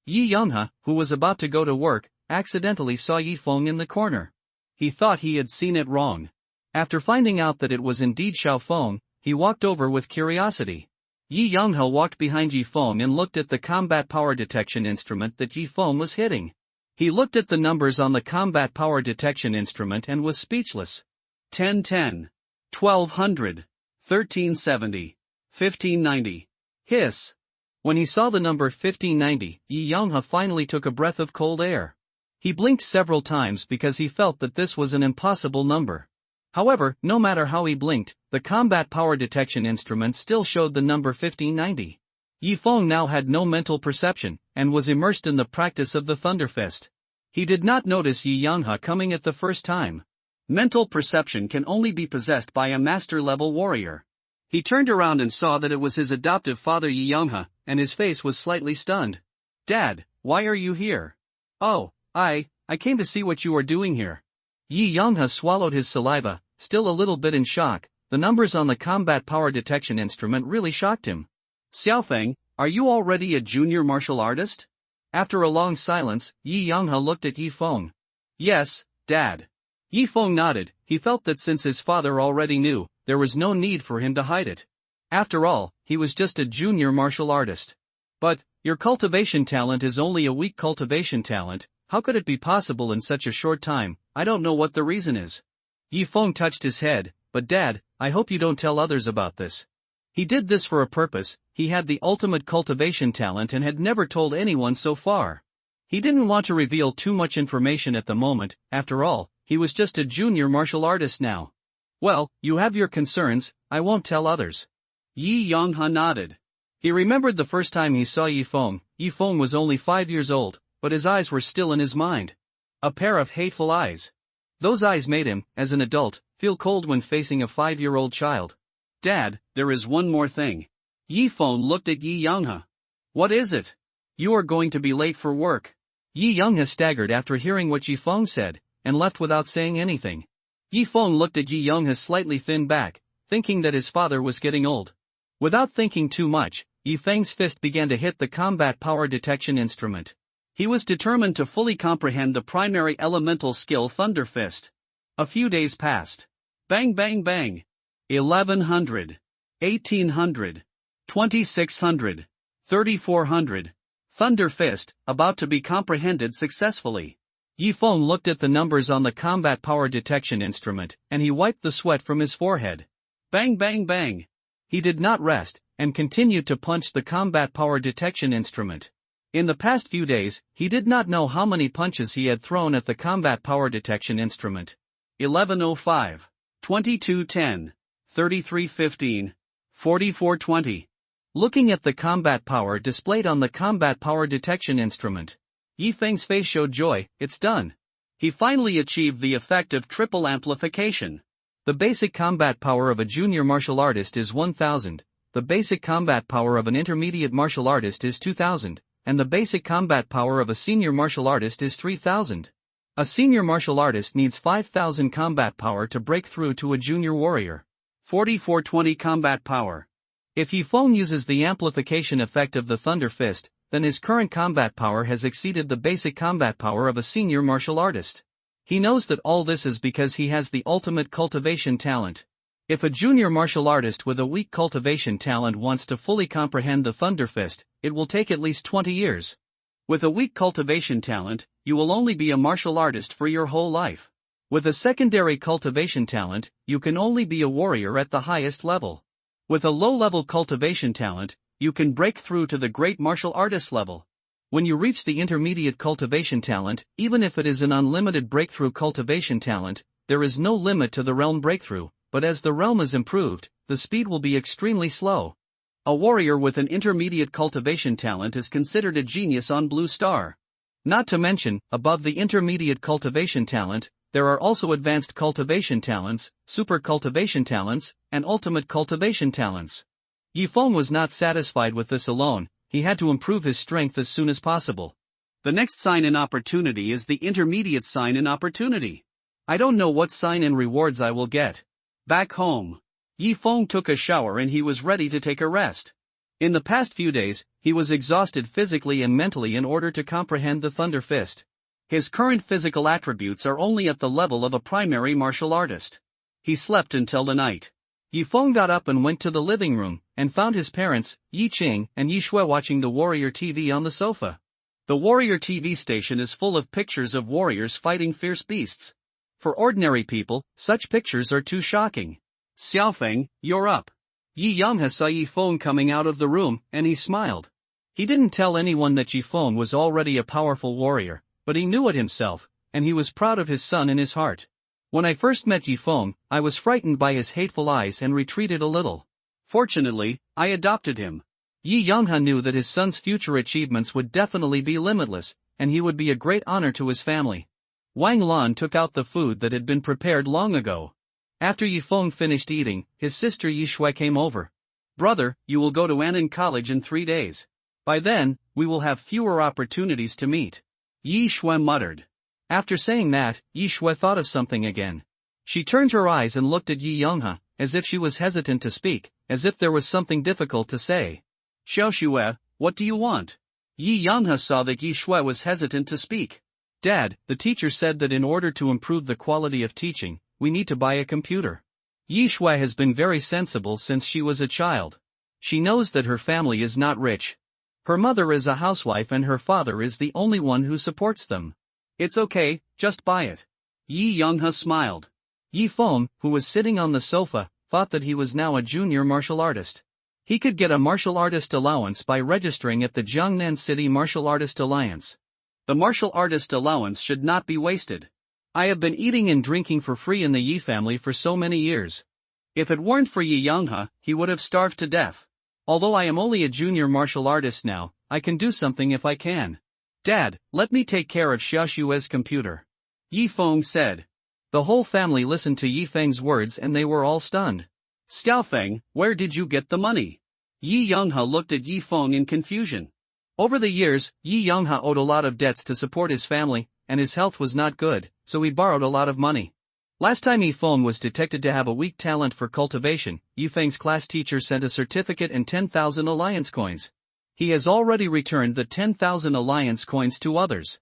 Yi Yonghe, who was about to go to work, accidentally saw Yi Feng in the corner. He thought he had seen it wrong. After finding out that it was indeed Xiao Feng, he walked over with curiosity. Yi Yonghe walked behind Yi Feng and looked at the combat power detection instrument that Yi Feng was hitting. He looked at the numbers on the combat power detection instrument and was speechless. 1010. 1200. 1370. 1590. Hiss. When he saw the number 1590, Yi Yonghe finally took a breath of cold air. He blinked several times because he felt that this was an impossible number. However, no matter how he blinked, the combat power detection instrument still showed the number 1590. Yi Feng now had no mental perception, and was immersed in the practice of the Thunderfist. He did not notice Yi Yonghe coming at the first time. Mental perception can only be possessed by a master-level warrior. He turned around and saw that it was his adoptive father Yi Yonghe, and his face was slightly stunned. "Dad, why are you here?" "Oh, I came to see what you are doing here." Yi Yonghe swallowed his saliva, still a little bit in shock. The numbers on the combat power detection instrument really shocked him. "Xiaofeng, are you already a junior martial artist?" After a long silence, Yi Yonghe looked at Yi Feng. "Yes, Dad." Yi Feng nodded. He felt that since his father already knew, there was no need for him to hide it. After all, he was just a junior martial artist. "But, your cultivation talent is only a weak cultivation talent. How could it be possible in such a short time? I don't know what the reason is." Yi Feng touched his head. "But Dad, I hope you don't tell others about this." He did this for a purpose. He had the ultimate cultivation talent and had never told anyone so far. He didn't want to reveal too much information at the moment. After all, he was just a junior martial artist now. Well, you have your concerns, I won't tell others. Yi Yongha nodded. He remembered the first time he saw Yi Feng. Yi Feng was only 5 years old, but his eyes were still in his mind. A pair of hateful eyes. Those eyes made him, as an adult, feel cold when facing a 5-year-old child. Dad, there is one more thing. Yi Feng looked at Yi Yongha. What is it? You are going to be late for work. Yi Yongha staggered after hearing what Yi Feng said, and left without saying anything. Yi Feng looked at Yi Yongha's slightly thin back, thinking that his father was getting old. Without thinking too much, Yi Feng's fist began to hit the combat power detection instrument. He was determined to fully comprehend the primary elemental skill Thunder Fist. A few days passed. Bang bang bang. 1100. 1800. 2600. 3400. Thunder Fist, about to be comprehended successfully. Yi Feng looked at the numbers on the combat power detection instrument, and he wiped the sweat from his forehead. Bang bang bang. He did not rest, and continued to punch the combat power detection instrument. In the past few days, he did not know how many punches he had thrown at the combat power detection instrument. 1105. 2210. 3315. 4420. Looking at the combat power displayed on the combat power detection instrument, Yi Feng's face showed joy. It's done. He finally achieved the effect of triple amplification. The basic combat power of a junior martial artist is 1000, the basic combat power of an intermediate martial artist is 2000, and the basic combat power of a senior martial artist is 3000. A senior martial artist needs 5000 combat power to break through to a junior warrior. 4420 combat power. If Yi Feng uses the amplification effect of the Thunder Fist, then his current combat power has exceeded the basic combat power of a senior martial artist. He knows that all this is because he has the ultimate cultivation talent. If a junior martial artist with a weak cultivation talent wants to fully comprehend the Thunder Fist, it will take at least 20 years. With a weak cultivation talent, you will only be a martial artist for your whole life. With a secondary cultivation talent, you can only be a warrior at the highest level. With a low-level cultivation talent, you can break through to the great martial artist level. When you reach the intermediate cultivation talent, even if it is an unlimited breakthrough cultivation talent, there is no limit to the realm breakthrough, but as the realm is improved, the speed will be extremely slow. A warrior with an intermediate cultivation talent is considered a genius on Blue Star. Not to mention, above the intermediate cultivation talent, there are also advanced cultivation talents, super cultivation talents, and ultimate cultivation talents. Yi Feng was not satisfied with this alone. He had to improve his strength as soon as possible. The next sign-in opportunity is the intermediate sign-in opportunity. I don't know what sign-in rewards I will get. Back home, Yi Feng took a shower and he was ready to take a rest. In the past few days, he was exhausted physically and mentally in order to comprehend the Thunder Fist. His current physical attributes are only at the level of a primary martial artist. He slept until the night. Yi Feng got up and went to the living room, and found his parents, Yi Qing and Yi Shui, watching the Warrior TV on the sofa. The Warrior TV station is full of pictures of warriors fighting fierce beasts. For ordinary people, such pictures are too shocking. Xiaofeng, you're up. Yi Yongha saw Yi Feng coming out of the room, and he smiled. He didn't tell anyone that Yi Feng was already a powerful warrior, but he knew it himself, and he was proud of his son in his heart. When I first met Yi Feng, I was frightened by his hateful eyes and retreated a little. Fortunately, I adopted him. Yi Yongha knew that his son's future achievements would definitely be limitless, and he would be a great honor to his family. Wang Lan took out the food that had been prepared long ago. After Yi Feng finished eating, his sister Yi Shui came over. Brother, you will go to Annan College in 3 days. By then, we will have fewer opportunities to meet. Yi Shui muttered. After saying that, Yi Shui thought of something again. She turned her eyes and looked at Yi Yongha, as if she was hesitant to speak, as if there was something difficult to say. Xiao Shui, what do you want? Yi Yongha saw that Yi Shui was hesitant to speak. Dad, the teacher said that in order to improve the quality of teaching, we need to buy a computer. Yi Shui has been very sensible since she was a child. She knows that her family is not rich. Her mother is a housewife and her father is the only one who supports them. It's okay, just buy it. Yi Yongha smiled. Yi Feng, who was sitting on the sofa, thought that he was now a junior martial artist. He could get a martial artist allowance by registering at the Jiangnan City Martial Artist Alliance. The martial artist allowance should not be wasted. I have been eating and drinking for free in the Yi family for so many years. If it weren't for Yi Yonghe, he would have starved to death. Although I am only a junior martial artist now, I can do something if I can. Dad, let me take care of Xia Xue's computer. Yi Feng said. The whole family listened to Yi Feng's words and they were all stunned. Xiaofeng, where did you get the money? Yi Yonghe looked at Yi Feng in confusion. Over the years, Yi Yonghe owed a lot of debts to support his family, and his health was not good, so he borrowed a lot of money. Last time Yi Feng was detected to have a weak talent for cultivation, Yi Feng's class teacher sent a certificate and 10,000 alliance coins. He has already returned the 10,000 alliance coins to others.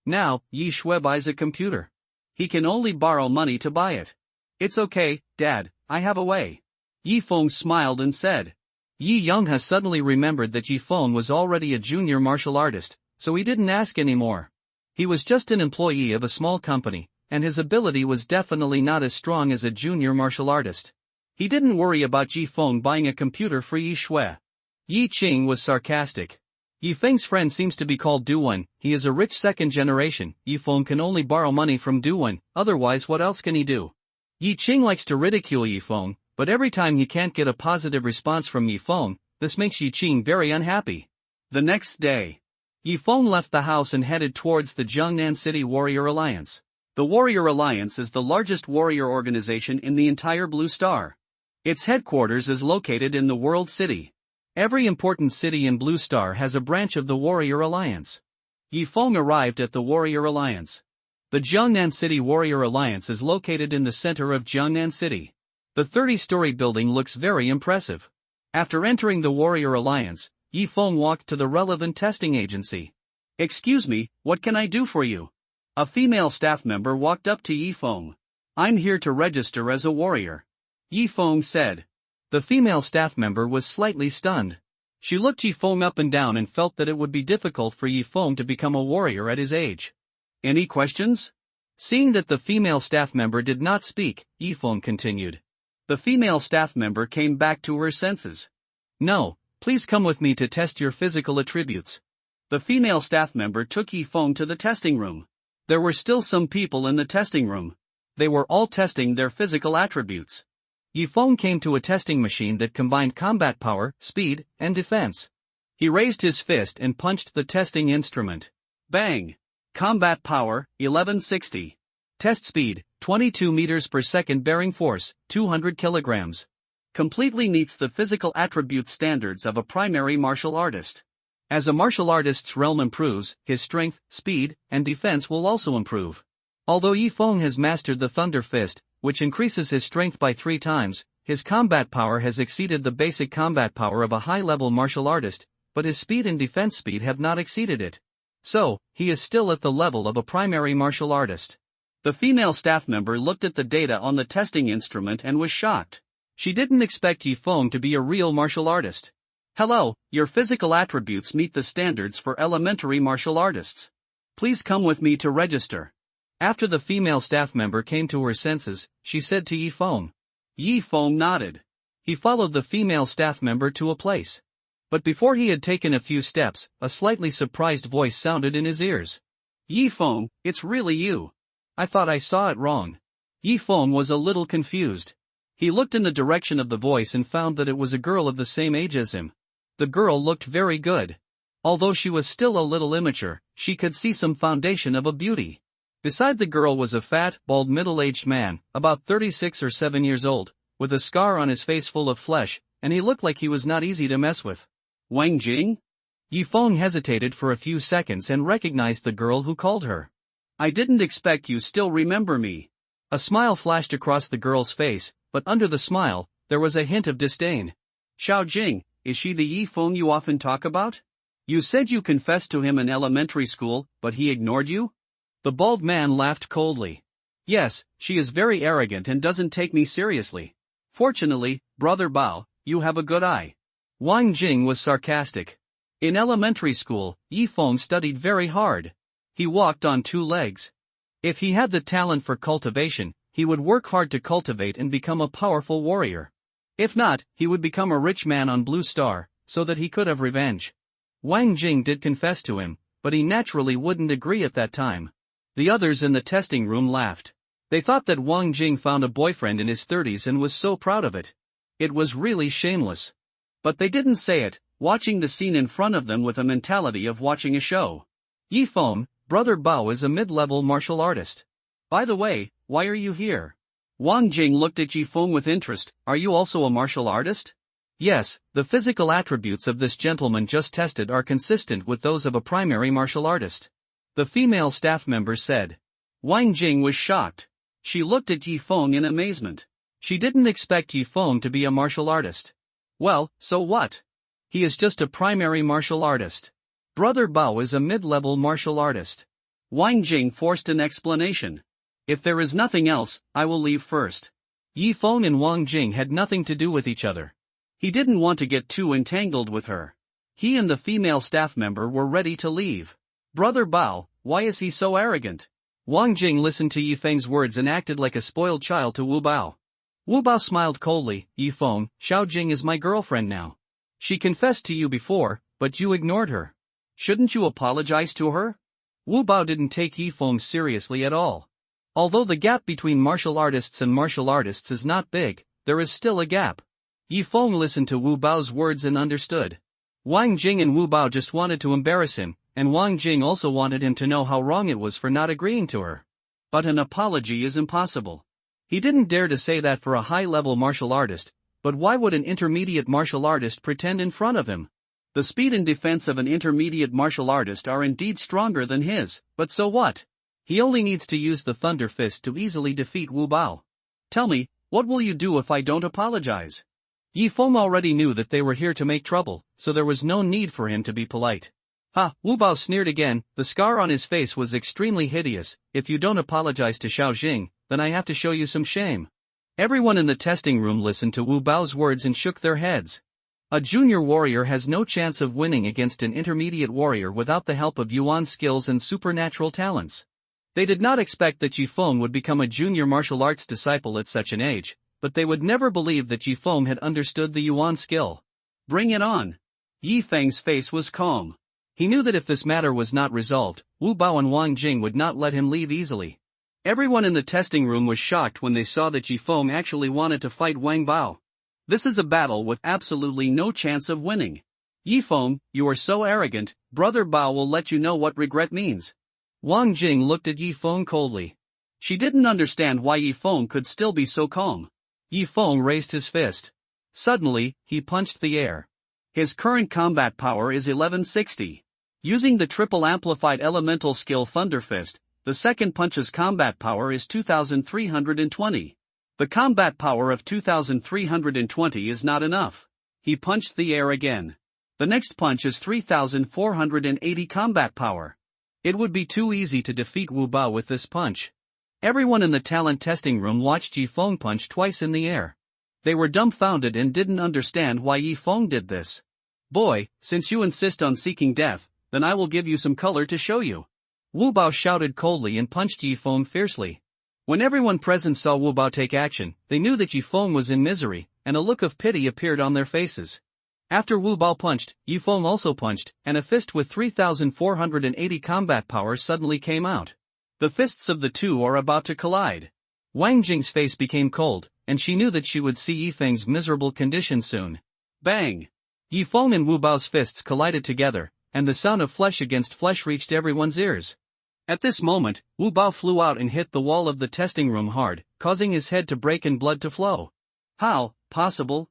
Now, Yi Xue buys a computer. He can only borrow money to buy it. It's okay, Dad, I have a way. Yi Feng smiled and said. Yi Yonghe suddenly remembered that Yi Feng was already a junior martial artist, so he didn't ask anymore. He was just an employee of a small company, and his ability was definitely not as strong as a junior martial artist. He didn't worry about Yi Feng buying a computer for Yi Xue. Yi Qing was sarcastic. Yi Feng's friend seems to be called Duwen, he is a rich second generation, Yi Feng can only borrow money from Duwen, otherwise what else can he do? Yi Qing likes to ridicule Yi Feng, but every time he can't get a positive response from Yi Feng, this makes Yi Qing very unhappy. The next day, Yi Feng left the house and headed towards the Jiangnan City Warrior Alliance. The Warrior Alliance is the largest warrior organization in the entire Blue Star. Its headquarters is located in the World City. Every important city in Blue Star has a branch of the Warrior Alliance. Yi Feng arrived at the Warrior Alliance. The Jiangnan City Warrior Alliance is located in the center of Jiangnan City. The 30-story building looks very impressive. After entering the Warrior Alliance, Yi Feng walked to the relevant testing agency. Excuse me, what can I do for you? A female staff member walked up to Yi Feng. I'm here to register as a warrior. Yi Feng said. The female staff member was slightly stunned. She looked Yi Feng up and down and felt that it would be difficult for Yi Feng to become a warrior at his age. Any questions? Seeing that the female staff member did not speak, Yi Feng continued. The female staff member came back to her senses. No, please come with me to test your physical attributes. The female staff member took Yi Feng to the testing room. There were still some people in the testing room. They were all testing their physical attributes. Yi Feng came to a testing machine that combined combat power, speed, and defense. He raised his fist and punched the testing instrument. Bang! Combat power, 1160. Test speed, 22 meters per second. Bearing force, 200 kilograms. Completely meets the physical attribute standards of a primary martial artist. As a martial artist's realm improves, his strength, speed, and defense will also improve. Although Yi Feng has mastered the Thunder Fist, which increases his strength by 3 times, his combat power has exceeded the basic combat power of a high-level martial artist, but his speed and defense speed have not exceeded it. So, he is still at the level of a primary martial artist. The female staff member looked at the data on the testing instrument and was shocked. She didn't expect Yi Feng to be a real martial artist. Hello, your physical attributes meet the standards for elementary martial artists. Please come with me to register. After the female staff member came to her senses, she said to Yi Feng. Yi Feng nodded. He followed the female staff member to a place. But before he had taken a few steps, a slightly surprised voice sounded in his ears. Yi Feng, it's really you. I thought I saw it wrong. Yi Feng was a little confused. He looked in the direction of the voice and found that it was a girl of the same age as him. The girl looked very good. Although she was still a little immature, she could see some foundation of a beauty. Beside the girl was a fat, bald middle-aged man, about 36 or 7 years old, with a scar on his face full of flesh, and he looked like he was not easy to mess with. Wang Jing? Yi Feng hesitated for a few seconds and recognized the girl who called her. I didn't expect you still remember me. A smile flashed across the girl's face, but under the smile, there was a hint of disdain. Xiao Jing, is she the Yi Feng you often talk about? You said you confessed to him in elementary school, but he ignored you? The bald man laughed coldly. Yes, she is very arrogant and doesn't take me seriously. Fortunately, Brother Bao, you have a good eye. Wang Jing was sarcastic. In elementary school, Yi Feng studied very hard. He walked on 2 legs. If he had the talent for cultivation, he would work hard to cultivate and become a powerful warrior. If not, he would become a rich man on Blue Star, so that he could have revenge. Wang Jing did confess to him, but he naturally wouldn't agree at that time. The others in the testing room laughed. They thought that Wang Jing found a boyfriend in his 30s and was so proud of it. It was really shameless. But they didn't say it, watching the scene in front of them with a mentality of watching a show. Yi Feng, brother Bao, is a mid-level martial artist. By the way, why are you here? Wang Jing looked at Yi Feng with interest. Are you also a martial artist? Yes, the physical attributes of this gentleman just tested are consistent with those of a primary martial artist. The female staff member said. Wang Jing was shocked. She looked at Yi Feng in amazement. She didn't expect Yi Feng to be a martial artist. Well, so what? He is just a primary martial artist. Brother Bao is a mid-level martial artist. Wang Jing forced an explanation. If there is nothing else, I will leave first. Yi Feng and Wang Jing had nothing to do with each other. He didn't want to get too entangled with her. He and the female staff member were ready to leave. Brother Bao, why is he so arrogant? Wang Jing listened to Yi Feng's words and acted like a spoiled child to Wu Bao. Wu Bao smiled coldly. Yi Feng, Xiao Jing is my girlfriend now. She confessed to you before, but you ignored her. Shouldn't you apologize to her? Wu Bao didn't take Yi Feng seriously at all. Although the gap between martial artists and martial artists is not big, there is still a gap. Yi Feng listened to Wu Bao's words and understood. Wang Jing and Wu Bao just wanted to embarrass him, and Wang Jing also wanted him to know how wrong it was for not agreeing to her. But an apology is impossible. He didn't dare to say that for a high-level martial artist, but why would an intermediate martial artist pretend in front of him? The speed and defense of an intermediate martial artist are indeed stronger than his, but so what? He only needs to use the Thunder Fist to easily defeat Wu Bao. Tell me, what will you do if I don't apologize? Yi Feng already knew that they were here to make trouble, so there was no need for him to be polite. Ha, Wu Bao sneered again. The scar on his face was extremely hideous. If you don't apologize to Xiao Jing, then I have to show you some shame. Everyone in the testing room listened to Wu Bao's words and shook their heads. A junior warrior has no chance of winning against an intermediate warrior without the help of Yuan skills and supernatural talents. They did not expect that Yi Feng would become a junior martial arts disciple at such an age, but they would never believe that Yi Feng had understood the Yuan skill. Bring it on. Yi Feng's face was calm. He knew that if this matter was not resolved, Wu Bao and Wang Jing would not let him leave easily. Everyone in the testing room was shocked when they saw that Yi Feng actually wanted to fight Wang Bao. This is a battle with absolutely no chance of winning. Yi Feng, you are so arrogant, Brother Bao will let you know what regret means. Wang Jing looked at Yi Feng coldly. She didn't understand why Yi Feng could still be so calm. Yi Feng raised his fist. Suddenly, he punched the air. His current combat power is 1160. Using the triple amplified elemental skill Thunder Fist, the second punch's combat power is 2320. The combat power of 2320 is not enough. He punched the air again. The next punch is 3480 combat power. It would be too easy to defeat Wu Bao with this punch. Everyone in the talent testing room watched Yi Feng punch twice in the air. They were dumbfounded and didn't understand why Yi Feng did this. Boy, since you insist on seeking death, then I will give you some color to show you. Wu Bao shouted coldly and punched Yi Feng fiercely. When everyone present saw Wu Bao take action, they knew that Yi Feng was in misery, and a look of pity appeared on their faces. After Wu Bao punched, Yi Feng also punched, and a fist with 3480 combat power suddenly came out. The fists of the two are about to collide. Wang Jing's face became cold, and she knew that she would see Yi Feng's miserable condition soon. Bang! Yi Feng and Wu Bao's fists collided together, and the sound of flesh against flesh reached everyone's ears. At this moment, Wu Bao flew out and hit the wall of the testing room hard, causing his head to break and blood to flow. How possible?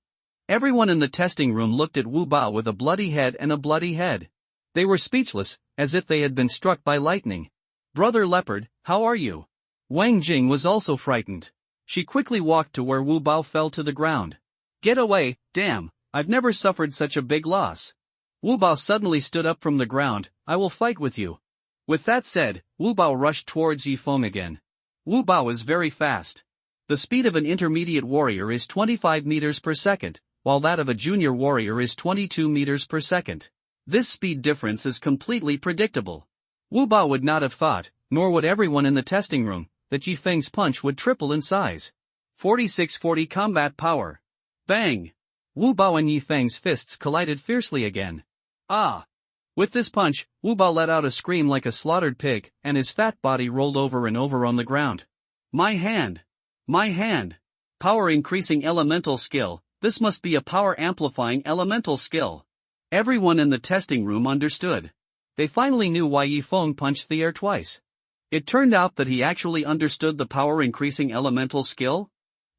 Everyone in the testing room looked at Wu Bao with a bloody head and a bloody head. They were speechless, as if they had been struck by lightning. Brother Leopard, how are you? Wang Jing was also frightened. She quickly walked to where Wu Bao fell to the ground. Get away, damn, I've never suffered such a big loss. Wu Bao suddenly stood up from the ground. I will fight with you. With that said, Wu Bao rushed towards Yi Feng again. Wu Bao is very fast. The speed of an intermediate warrior is 25 meters per second, while that of a junior warrior is 22 meters per second. This speed difference is completely predictable. Wu Bao would not have thought, nor would everyone in the testing room, that Yi Feng's punch would triple in size. 4640 combat power. Bang! Wu Bao and Yi Feng's fists collided fiercely again. Ah! With this punch, Wu Bao let out a scream like a slaughtered pig, and his fat body rolled over and over on the ground. My hand! My hand! Power increasing elemental skill, this must be a power amplifying elemental skill. Everyone in the testing room understood. They finally knew why Yi Feng punched the air twice. It turned out that he actually understood the power increasing elemental skill.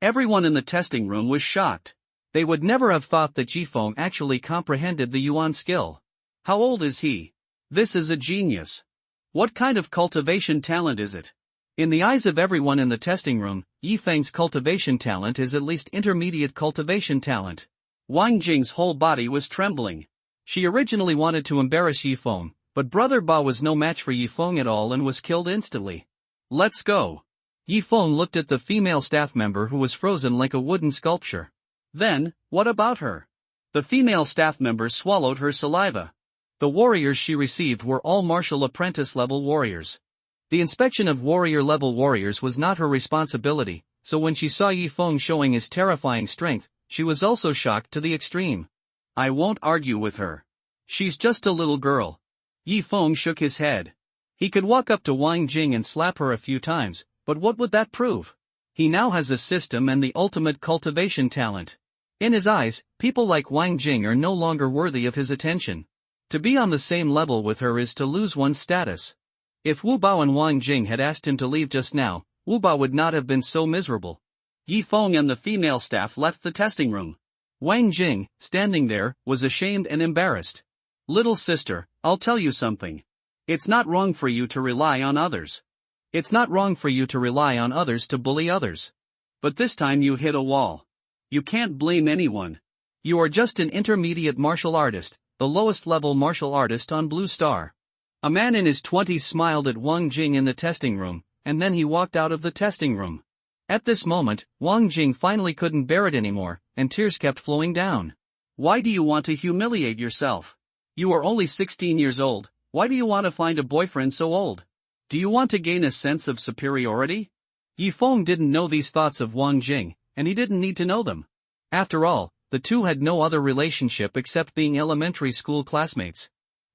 Everyone in the testing room was shocked. They would never have thought that Yi Feng actually comprehended the Yuan skill. How old is he? This is a genius. What kind of cultivation talent is it? In the eyes of everyone in the testing room, Yi Feng's cultivation talent is at least intermediate cultivation talent. Wang Jing's whole body was trembling. She originally wanted to embarrass Yi Feng, but Brother Ba was no match for Yi Feng at all and was killed instantly. Let's go. Yi Feng looked at the female staff member who was frozen like a wooden sculpture. Then, what about her? The female staff member swallowed her saliva. The warriors she received were all martial apprentice level warriors. The inspection of warrior level warriors was not her responsibility, so when she saw Yi Feng showing his terrifying strength, she was also shocked to the extreme. I won't argue with her. She's just a little girl. Yi Feng shook his head. He could walk up to Wang Jing and slap her a few times, but what would that prove? He now has a system and the ultimate cultivation talent. In his eyes, people like Wang Jing are no longer worthy of his attention. To be on the same level with her is to lose one's status. If Wu Bao and Wang Jing had asked him to leave just now, Wu Bao would not have been so miserable. Yi Feng and the female staff left the testing room. Wang Jing, standing there, was ashamed and embarrassed. Little sister, I'll tell you something. It's not wrong for you to rely on others. It's not wrong for you to rely on others to bully others. But this time you hit a wall. You can't blame anyone. You are just an intermediate martial artist, the lowest level martial artist on Blue Star. A man in his 20s smiled at Wang Jing in the testing room, and then he walked out of the testing room. At this moment, Wang Jing finally couldn't bear it anymore, and tears kept flowing down. Why do you want to humiliate yourself? You are only 16 years old, why do you want to find a boyfriend so old? Do you want to gain a sense of superiority? Yi Feng didn't know these thoughts of Wang Jing, and he didn't need to know them. After all, the two had no other relationship except being elementary school classmates.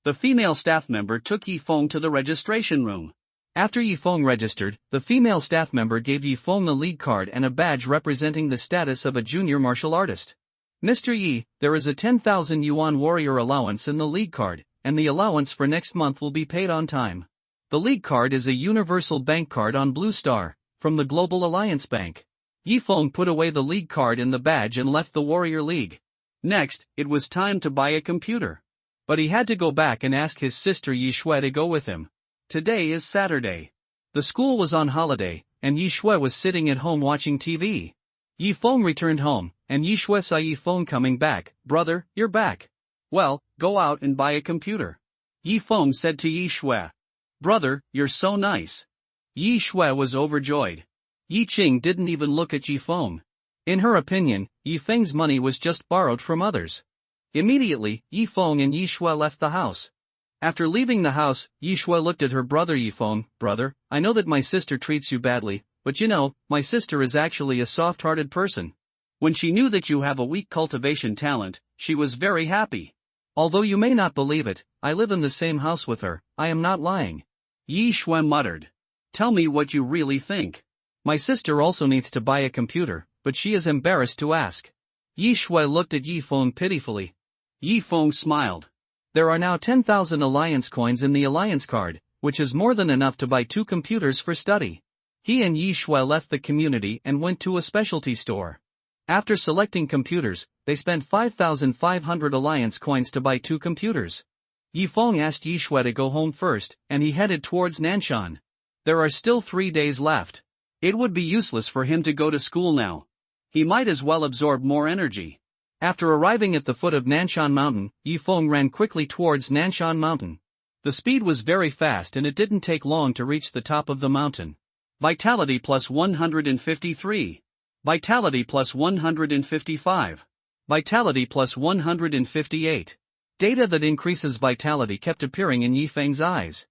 The female staff member took Yi Feng to the registration room. After Yi Feng registered, the female staff member gave Yi Feng the league card and a badge representing the status of a junior martial artist. Mr. Yi, there is a 10,000 yuan warrior allowance in the league card, and the allowance for next month will be paid on time. The league card is a universal bank card on Blue Star, from the Global Alliance Bank. Yi Feng put away the league card and the badge and left the Warrior League. Next, it was time to buy a computer. But he had to go back and ask his sister Yi Shui to go with him. Today is Saturday. The school was on holiday, and Yi Shui was sitting at home watching TV. Yi Feng returned home, and Yi Shui saw Yi Feng coming back. Brother, you're back. Well, go out and buy a computer. Yi Feng said to Yi Shui. Brother, you're so nice. Yi Shui was overjoyed. Yi Qing didn't even look at Yi Feng. In her opinion, Yi Feng's money was just borrowed from others. Immediately, Yi Feng and Yi Shui left the house. After leaving the house, Yi Shui looked at her brother Yi Feng. Brother, I know that my sister treats you badly, but you know, my sister is actually a soft-hearted person. When she knew that you have a weak cultivation talent, she was very happy. Although you may not believe it, I live in the same house with her, I am not lying. Yi Shui muttered. Tell me what you really think. My sister also needs to buy a computer, but she is embarrassed to ask. Yi Shui looked at Yi Feng pitifully. Yi Feng smiled. There are now 10,000 alliance coins in the alliance card, which is more than enough to buy 2 computers for study. He and Yi Shui left the community and went to a specialty store. After selecting computers, they spent 5,500 alliance coins to buy 2 computers. Yi Feng asked Yi Shui to go home first, and he headed towards Nanshan. There are still 3 days left. It would be useless for him to go to school now. He might as well absorb more energy. After arriving at the foot of Nanshan Mountain, Yi Feng ran quickly towards Nanshan Mountain. The speed was very fast and it didn't take long to reach the top of the mountain. Vitality plus 153. Vitality plus 155. Vitality plus 158. Data that increases vitality kept appearing in Yi Feng's eyes.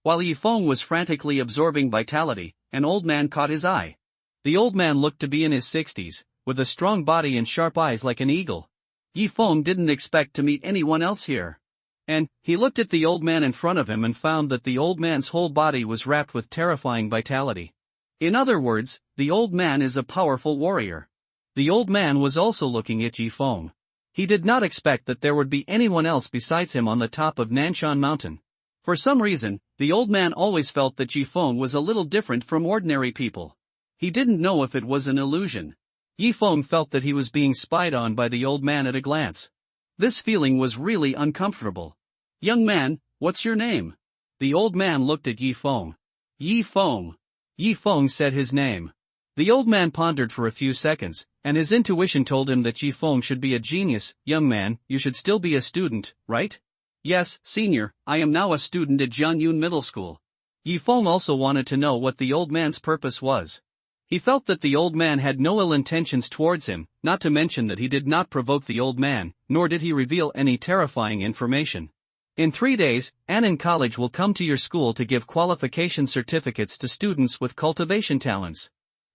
While Yi Feng was frantically absorbing vitality, an old man caught his eye. The old man looked to be in his 60s, with a strong body and sharp eyes like an eagle. Yi Feng didn't expect to meet anyone else here. And, he looked at the old man in front of him and found that the old man's whole body was wrapped with terrifying vitality. In other words, the old man is a powerful warrior. The old man was also looking at Yi Feng. He did not expect that there would be anyone else besides him on the top of Nanshan Mountain. For some reason, the old man always felt that Yi Feng was a little different from ordinary people. He didn't know if it was an illusion. Yi Feng felt that he was being spied on by the old man at a glance. This feeling was really uncomfortable. "Young man, what's your name?" The old man looked at Yi Feng. "Yi Feng." Yi Feng said his name. The old man pondered for a few seconds, and his intuition told him that Yi Feng should be a genius. "Young man, you should still be a student, right?" "Yes, senior, I am now a student at Jiangyun Middle School." Yi Feng also wanted to know what the old man's purpose was. He felt that the old man had no ill intentions towards him, not to mention that he did not provoke the old man, nor did he reveal any terrifying information. "In 3 days, Annan College will come to your school to give qualification certificates to students with cultivation talents.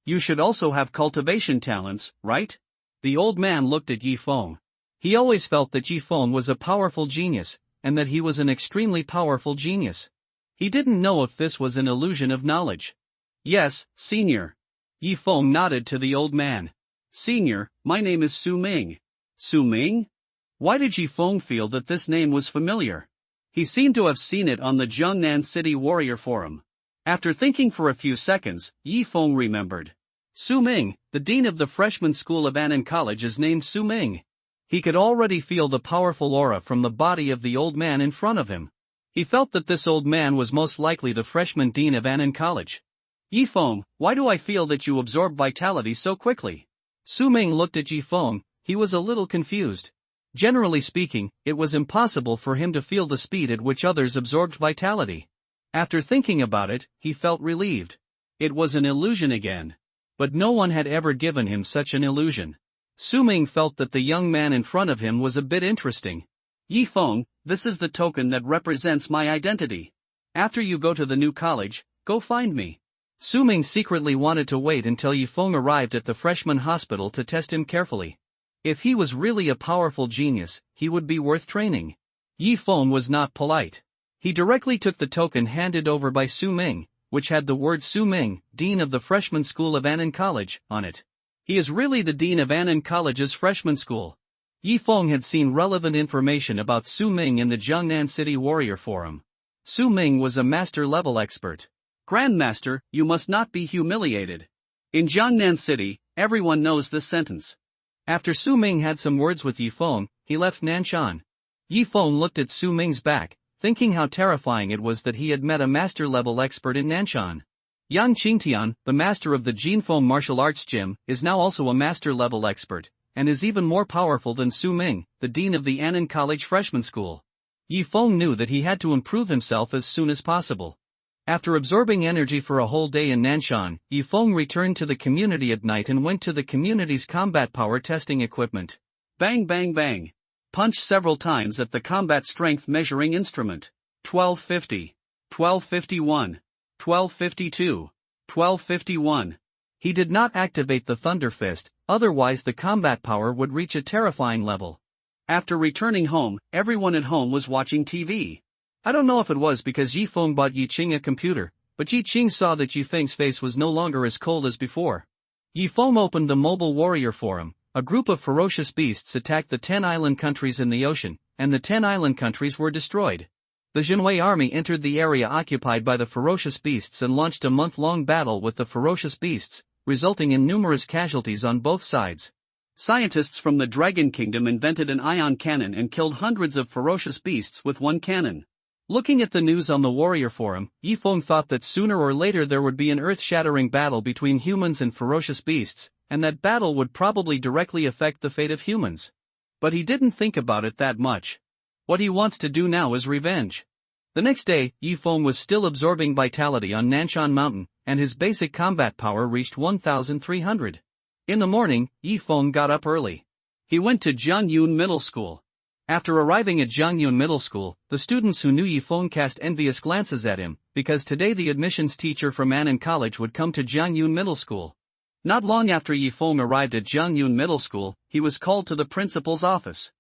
You should also have cultivation talents, right?" The old man looked at Yi Feng. He always felt that Yi Feng was a powerful genius, and that he was an extremely powerful genius. He didn't know if this was an illusion of knowledge. "Yes, senior." Yi Feng nodded to the old man. "Senior, my name is Su Ming." Su Ming? Why did Yi Feng feel that this name was familiar? He seemed to have seen it on the Jiangnan City Warrior Forum. After thinking for a few seconds, Yi Feng remembered. Su Ming, the dean of the freshman school of Annan College, is named Su Ming. He could already feel the powerful aura from the body of the old man in front of him. He felt that this old man was most likely the freshman dean of Annan College. "Yi Feng, why do I feel that you absorb vitality so quickly?" Su Ming looked at Yi Feng. He was a little confused. Generally speaking, it was impossible for him to feel the speed at which others absorbed vitality. After thinking about it, he felt relieved. It was an illusion again. But no one had ever given him such an illusion. Su Ming felt that the young man in front of him was a bit interesting. "Yi Feng, this is the token that represents my identity. After you go to the new college, go find me." Su Ming secretly wanted to wait until Yi Feng arrived at the freshman hospital to test him carefully. If he was really a powerful genius, he would be worth training. Yi Feng was not polite. He directly took the token handed over by Su Ming, which had the word Su Ming, Dean of the Freshman School of Annan College, on it. He is really the Dean of Annan College's freshman school. Yi Feng had seen relevant information about Su Ming in the Jiangnan City Warrior Forum. Su Ming was a master-level expert. "Grandmaster, you must not be humiliated." In Jiangnan City, everyone knows this sentence. After Su Ming had some words with Yi Feng, he left Nanshan. Yi Feng looked at Su Ming's back, thinking how terrifying it was that he had met a master-level expert in Nanshan. Yang Qingtian, the master of the Jinfeng martial arts gym, is now also a master-level expert, and is even more powerful than Su Ming, the dean of the Annan College freshman school. Yi Feng knew that he had to improve himself as soon as possible. After absorbing energy for a whole day in Nanshan, Yi Feng returned to the community at night and went to the community's combat power testing equipment. Bang bang bang. Punch several times at the combat strength measuring instrument. 1250. 1251. 1252. 1251. He did not activate the Thunder Fist, otherwise the combat power would reach a terrifying level. After returning home, everyone at home was watching TV. I don't know if it was because Yi Feng bought Yi Qing a computer, but Yi Qing saw that Yi Feng's face was no longer as cold as before. Yi Feng opened the Mobile Warrior Forum. A group of ferocious beasts attacked the 10 island countries in the ocean, and the 10 island countries were destroyed. The Jinwei army entered the area occupied by the ferocious beasts and launched a month-long battle with the ferocious beasts, resulting in numerous casualties on both sides. Scientists from the Dragon Kingdom invented an ion cannon and killed hundreds of ferocious beasts with one cannon. Looking at the news on the Warrior Forum, Yi Feng thought that sooner or later there would be an earth-shattering battle between humans and ferocious beasts, and that battle would probably directly affect the fate of humans. But he didn't think about it that much. What he wants to do now is revenge. The next day, Yi Feng was still absorbing vitality on Nanshan Mountain, and his basic combat power reached 1,300. In the morning, Yi Feng got up early. He went to Jiangyun Middle School. After arriving at Jiangyun Middle School, the students who knew Yi Feng cast envious glances at him, because today the admissions teacher from Annan College would come to Jiangyun Middle School. Not long after Yifeng arrived at Jiangyun Middle School, he was called to the principal's office.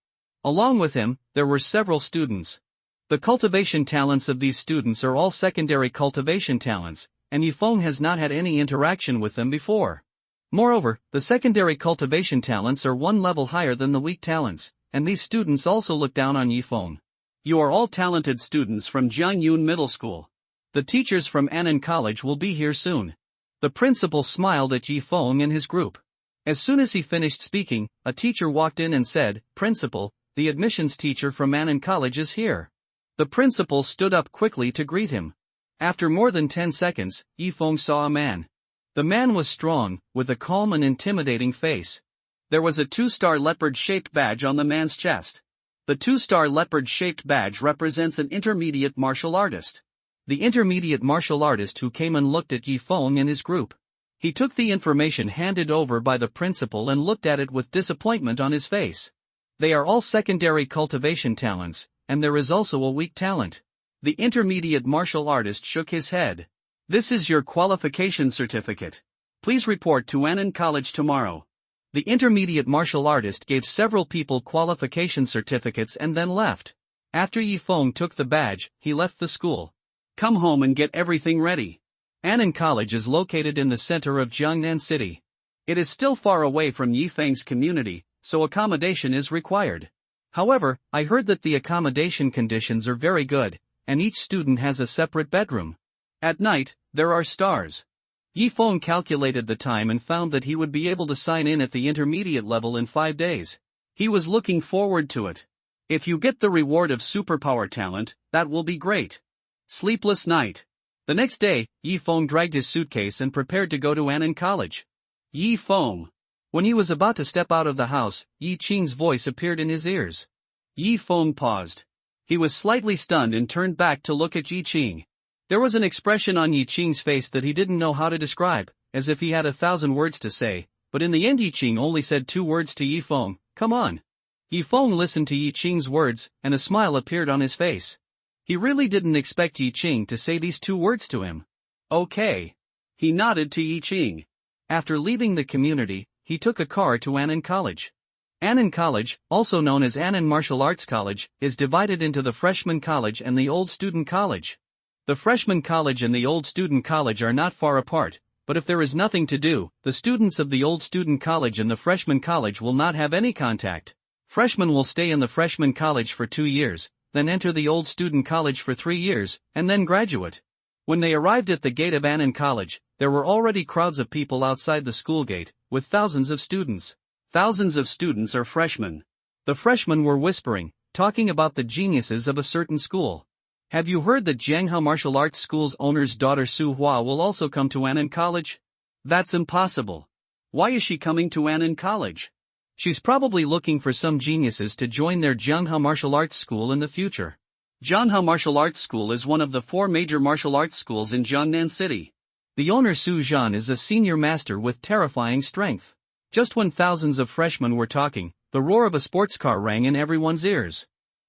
Along with him, there were several students. The cultivation talents of these students are all secondary cultivation talents, and Yifeng has not had any interaction with them before. Moreover, the secondary cultivation talents are one level higher than the weak talents, and these students also look down on Yifeng. You are all talented students from Jiangyun Middle School. The teachers from Annan College will be here soon. The principal smiled at Yifeng and his group. As soon as he finished speaking, a teacher walked in and said, "Principal, the admissions teacher from Annan College is here." The principal stood up quickly to greet him. After more than 10 seconds, Yifeng saw a man. The man was strong, with a calm and intimidating face. There was a 2-star leopard-shaped badge on the man's chest. The 2-star leopard-shaped badge represents an intermediate martial artist. The intermediate martial artist who came and looked at Yifeng and his group. He took the information handed over by the principal and looked at it with disappointment on his face. They are all secondary cultivation talents, and there is also a weak talent. The intermediate martial artist shook his head. "This is your qualification certificate. Please report to Annan College tomorrow." The intermediate martial artist gave several people qualification certificates and then left. After Yifeng took the badge, he left the school. "Come home and get everything ready." Annan College is located in the center of Jiangnan City. It is still far away from Yifeng's community, so accommodation is required. However, I heard that the accommodation conditions are very good, and each student has a separate bedroom. At night, there are stars. Yifeng calculated the time and found that he would be able to sign in at the intermediate level in 5 days. He was looking forward to it. If you get the reward of superpower talent, that will be great. Sleepless night. The next day, Yifeng dragged his suitcase and prepared to go to Annan College. Yifeng. When he was about to step out of the house, Yi Qing's voice appeared in his ears. Yifeng paused. He was slightly stunned and turned back to look at Yi Qing. There was an expression on Yi Qing's face that he didn't know how to describe, as if he had 1,000 words to say, but in the end Yi Qing only said 2 words to Yifeng, "Come on." Yifeng listened to Yi Qing's words, and a smile appeared on his face. He really didn't expect Yi Qing to say these 2 words to him. "Okay." He nodded to Yi Qing. After leaving the community, he took a car to Annan College. Annan College, also known as Annan Martial Arts College, is divided into the Freshman College and the Old Student College. The Freshman College and the Old Student College are not far apart, but if there is nothing to do, the students of the Old Student College and the Freshman College will not have any contact. Freshmen will stay in the Freshman College for 2 years, then enter the Old Student College for 3 years, and then graduate. When they arrived at the gate of Annan College, there were already crowds of people outside the school gate, with thousands of students. Thousands of students are freshmen. The freshmen were whispering, talking about the geniuses of a certain school. "Have you heard that Jianghao Martial Arts School's owner's daughter Su Hua will also come to Annan College?" "That's impossible. Why is she coming to Annan College?" "She's probably looking for some geniuses to join their Jianghao Martial Arts School in the future." Jianghao Martial Arts School is one of the 4 major martial arts schools in Jiangnan City. The owner Su Zhan is a senior master with terrifying strength. Just when thousands of freshmen were talking, the roar of a sports car rang in everyone's ears.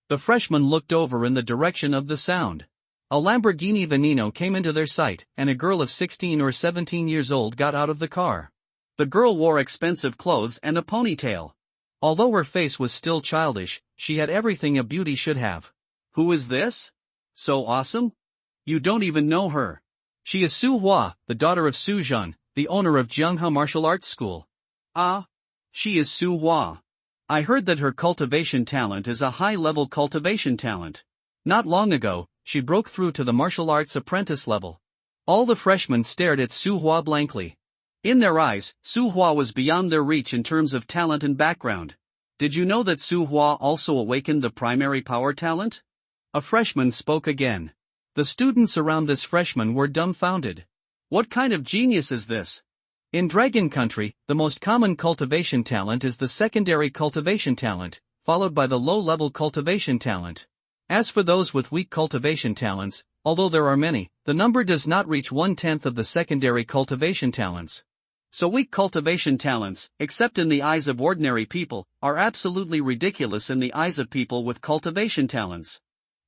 The freshmen looked over in the direction of the sound. A Lamborghini Veneno came into their sight, and a girl of 16 or 17 years old got out of the car. The girl wore expensive clothes and a ponytail. Although her face was still childish, she had everything a beauty should have. "Who is this? So awesome? You don't even know her." "She is Su Hua, the daughter of Su Zhan, the owner of Jianghao Martial Arts School." "Ah, she is Su Hua. I heard that her cultivation talent is a high-level cultivation talent. Not long ago, she broke through to the martial arts apprentice level." All the freshmen stared at Su Hua blankly. In their eyes, Su Hua was beyond their reach in terms of talent and background. "Did you know that Su Hua also awakened the primary power talent?" A freshman spoke again. The students around this freshman were dumbfounded. What kind of genius is this? In Dragon Country, the most common cultivation talent is the secondary cultivation talent, followed by the low-level cultivation talent. As for those with weak cultivation talents, although there are many, the number does not reach 1/10 of the secondary cultivation talents. So weak cultivation talents, except in the eyes of ordinary people, are absolutely ridiculous in the eyes of people with cultivation talents.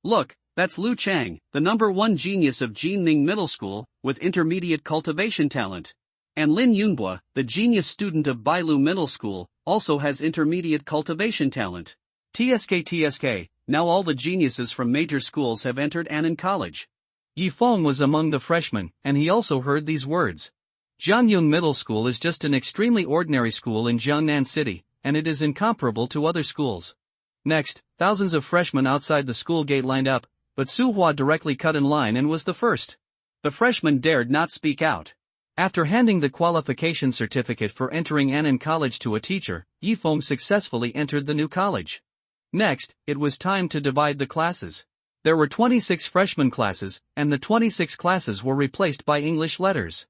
Look, that's Lu Chang, the #1 genius of Jianning Middle School, with intermediate cultivation talent. And Lin Yunhua, the genius student of Bailu Middle School, also has intermediate cultivation talent. TSK, now all the geniuses from major schools have entered Annan College. Yifeng was among the freshmen, and he also heard these words. Jianyun Middle School is just an extremely ordinary school in Jiangnan City, and it is incomparable to other schools. Next, thousands of freshmen outside the school gate lined up, but Su Hua directly cut in line and was the first. The freshman dared not speak out. After handing the qualification certificate for entering Annan College to a teacher, Yifeng successfully entered the new college. Next, it was time to divide the classes. There were 26 freshman classes, and the 26 classes were replaced by English letters.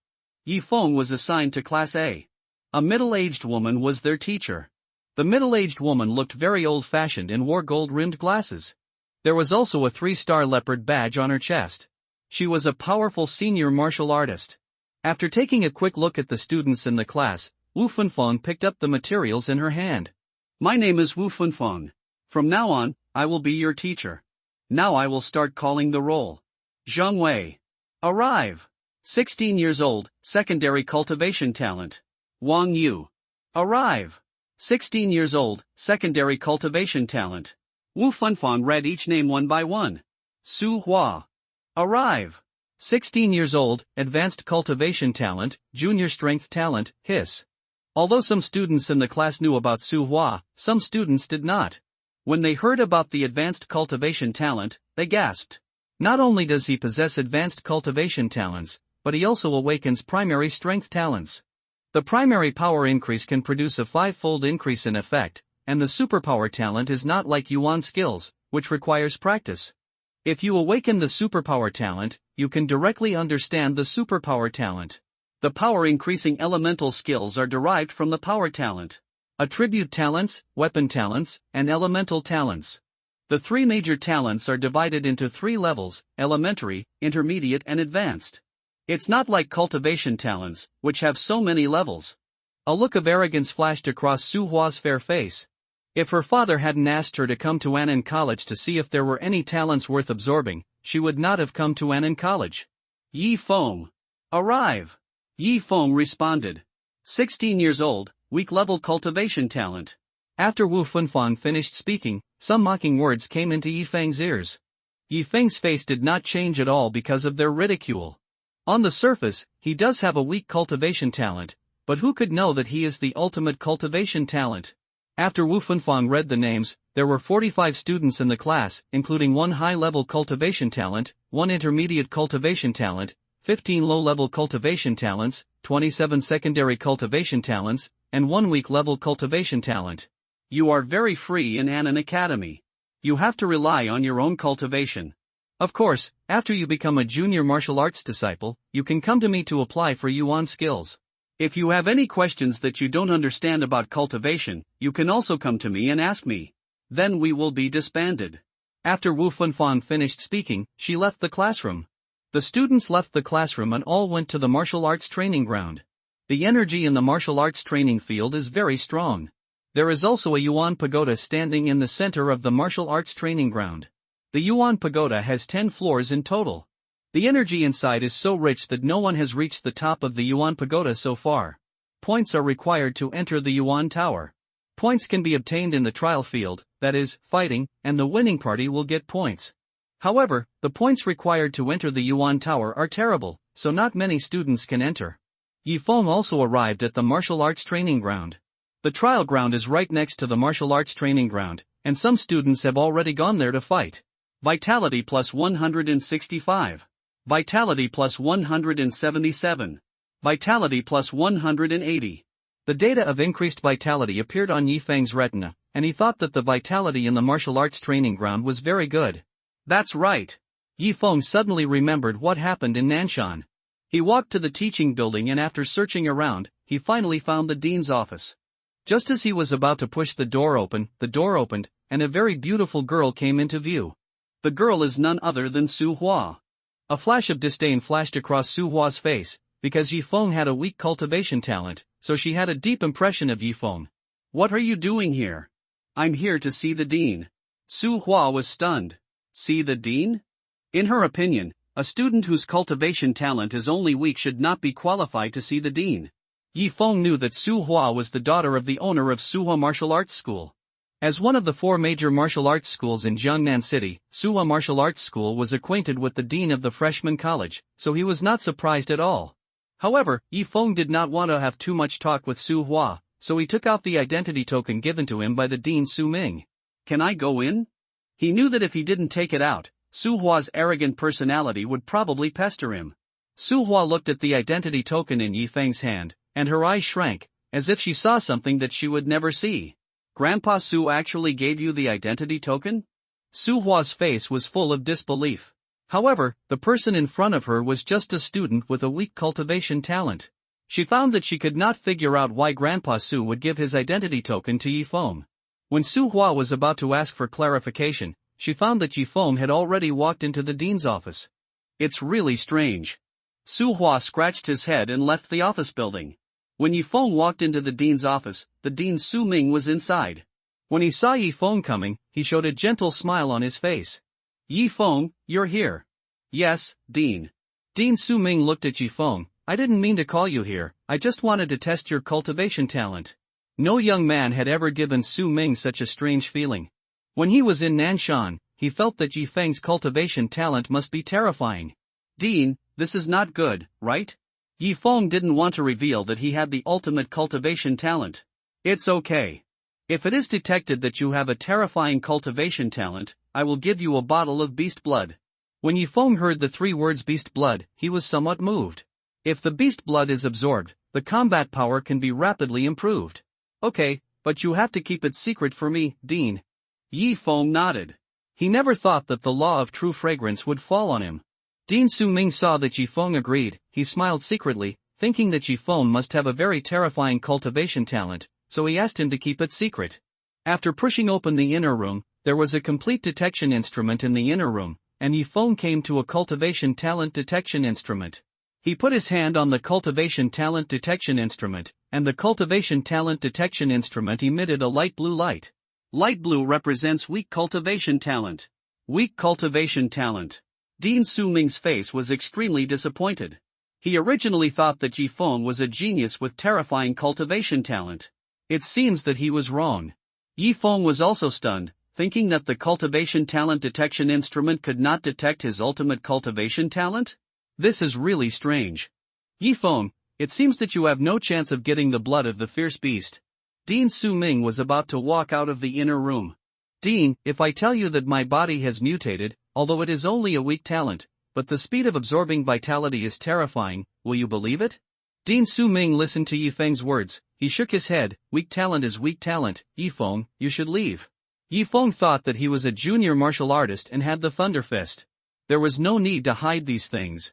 Yifeng was assigned to Class A. A middle-aged woman was their teacher. The middle-aged woman looked very old-fashioned and wore gold-rimmed glasses. There was also a 3-star leopard badge on her chest. She was a powerful senior martial artist. After taking a quick look at the students in the class, Wu Funfeng picked up the materials in her hand. My name is Wu Funfeng. From now on, I will be your teacher. Now I will start calling the roll. Zhang Wei. Arrive. 16 years old, secondary cultivation talent. Wang Yu. Arrive. 16 years old, secondary cultivation talent. Wu Funfeng read each name one by one. Su Hua. Arrive. 16 years old, advanced cultivation talent, junior strength talent, hiss. Although some students in the class knew about Su Hua, some students did not. When they heard about the advanced cultivation talent, they gasped. Not only does he possess advanced cultivation talents, but he also awakens primary strength talents. The primary power increase can produce a 5-fold increase in effect, and the superpower talent is not like Yuan skills, which requires practice. If you awaken the superpower talent, you can directly understand the superpower talent. The power-increasing elemental skills are derived from the power talent. Attribute talents, weapon talents, and elemental talents. The 3 major talents are divided into 3 levels: elementary, intermediate and advanced. It's not like cultivation talents, which have so many levels. A look of arrogance flashed across Su Hua's fair face. If her father hadn't asked her to come to Annan College to see if there were any talents worth absorbing, she would not have come to Annan College. Yifeng. Arrive. Yifeng responded. 16 years old, weak-level cultivation talent. After Wu Funfeng finished speaking, some mocking words came into Yifeng's ears. Yifeng's face did not change at all because of their ridicule. On the surface, he does have a weak cultivation talent, but who could know that he is the ultimate cultivation talent? After Wu Funfeng read the names, there were 45 students in the class, including 1 high-level cultivation talent, 1 intermediate cultivation talent, 15 low-level cultivation talents, 27 secondary cultivation talents, and 1 weak-level cultivation talent. You are very free in Annan Academy. You have to rely on your own cultivation. Of course, after you become a junior martial arts disciple, you can come to me to apply for Yuan skills. If you have any questions that you don't understand about cultivation, you can also come to me and ask me. Then we will be disbanded. After Wu Funfeng finished speaking, she left the classroom. The students left the classroom and all went to the martial arts training ground. The energy in the martial arts training field is very strong. There is also a Yuan pagoda standing in the center of the martial arts training ground. The Yuan pagoda has 10 floors in total. The energy inside is so rich that no one has reached the top of the Yuan pagoda so far. Points are required to enter the Yuan tower. Points can be obtained in the trial field, that is, fighting, and the winning party will get points. However, the points required to enter the Yuan tower are terrible, so not many students can enter. Yifeng also arrived at the martial arts training ground. The trial ground is right next to the martial arts training ground, and some students have already gone there to fight. Vitality plus 165. Vitality plus 177. Vitality plus 180. The data of increased vitality appeared on Yifeng's retina, and he thought that the vitality in the martial arts training ground was very good. That's right. Yifeng suddenly remembered what happened in Nanshan. He walked to the teaching building and after searching around, he finally found the dean's office. Just as he was about to push the door opened, and a very beautiful girl came into view. The girl is none other than Su Hua. A flash of disdain flashed across Su Hua's face, because Yifeng had a weak cultivation talent, so she had a deep impression of Yifeng. What are you doing here? I'm here to see the dean. Su Hua was stunned. See the dean? In her opinion, A student whose cultivation talent is only weak should not be qualified to see the dean. Yi Feng knew that Su Hua was the daughter of the owner of Suhua Martial Arts School. As one of the 4 major martial arts schools in Jiangnan City, Suhua Martial Arts School was acquainted with the dean of the freshman college, so he was not surprised at all. However, Yi Feng did not want to have too much talk with Su Hua, so he took out the identity token given to him by the dean Su Ming. "Can I go in?" He knew that if he didn't take it out, Su Hua's arrogant personality would probably pester him. Su Hua looked at the identity token in Yi Feng's hand, and her eyes shrank, as if she saw something that she would never see. "Grandpa Su actually gave you the identity token?" Su Hua's face was full of disbelief. However, the person in front of her was just a student with a weak cultivation talent. She found that she could not figure out why Grandpa Su would give his identity token to Yi Feng. When Su Hua was about to ask for clarification, she found that Yi Feng had already walked into the dean's office. "It's really strange." Su Hua scratched his head and left the office building. When Yi Feng walked into the dean's office, the dean Su Ming was inside. When he saw Yi Feng coming, he showed a gentle smile on his face. "Yi Feng, you're here." "Yes, Dean." Dean Su Ming looked at Yi Feng. "I didn't mean to call you here, I just wanted to test your cultivation talent." No young man had ever given Su Ming such a strange feeling. When he was in Nanshan, he felt that Yi Feng's cultivation talent must be terrifying. "Dean, this is not good, right?" Yi Feng didn't want to reveal that he had the ultimate cultivation talent. "It's okay. If it is detected that you have a terrifying cultivation talent, I will give you a bottle of beast blood." When Yi Feng heard the 3 words beast blood, he was somewhat moved. If the beast blood is absorbed, the combat power can be rapidly improved. "Okay, but you have to keep it secret for me, Dean." Yi Feng nodded. He never thought that the law of true fragrance would fall on him. Dean Su Ming saw that Yi Feng agreed. He smiled secretly, thinking that Yi Feng must have a very terrifying cultivation talent, so he asked him to keep it secret. After pushing open the inner room, there was a complete detection instrument in the inner room, and Yi Feng came to a cultivation talent detection instrument. He put his hand on the cultivation talent detection instrument, and the cultivation talent detection instrument emitted a light blue light. Light blue represents weak cultivation talent. Weak cultivation talent. Dean Su Ming's face was extremely disappointed. He originally thought that Yi Feng was a genius with terrifying cultivation talent. It seems that he was wrong. Yi Feng was also stunned, thinking that the cultivation talent detection instrument could not detect his ultimate cultivation talent? This is really strange. "Yi Feng, it seems that you have no chance of getting the blood of the fierce beast." Dean Su Ming was about to walk out of the inner room. "Dean, if I tell you that my body has mutated, although it is only a weak talent, but the speed of absorbing vitality is terrifying, will you believe it?" Dean Su Ming listened to Yi Feng's words. He shook his head. "Weak talent is weak talent, Yi Feng, you should leave." Yi Feng thought that he was a junior martial artist and had the Thunder Fist. There was no need to hide these things.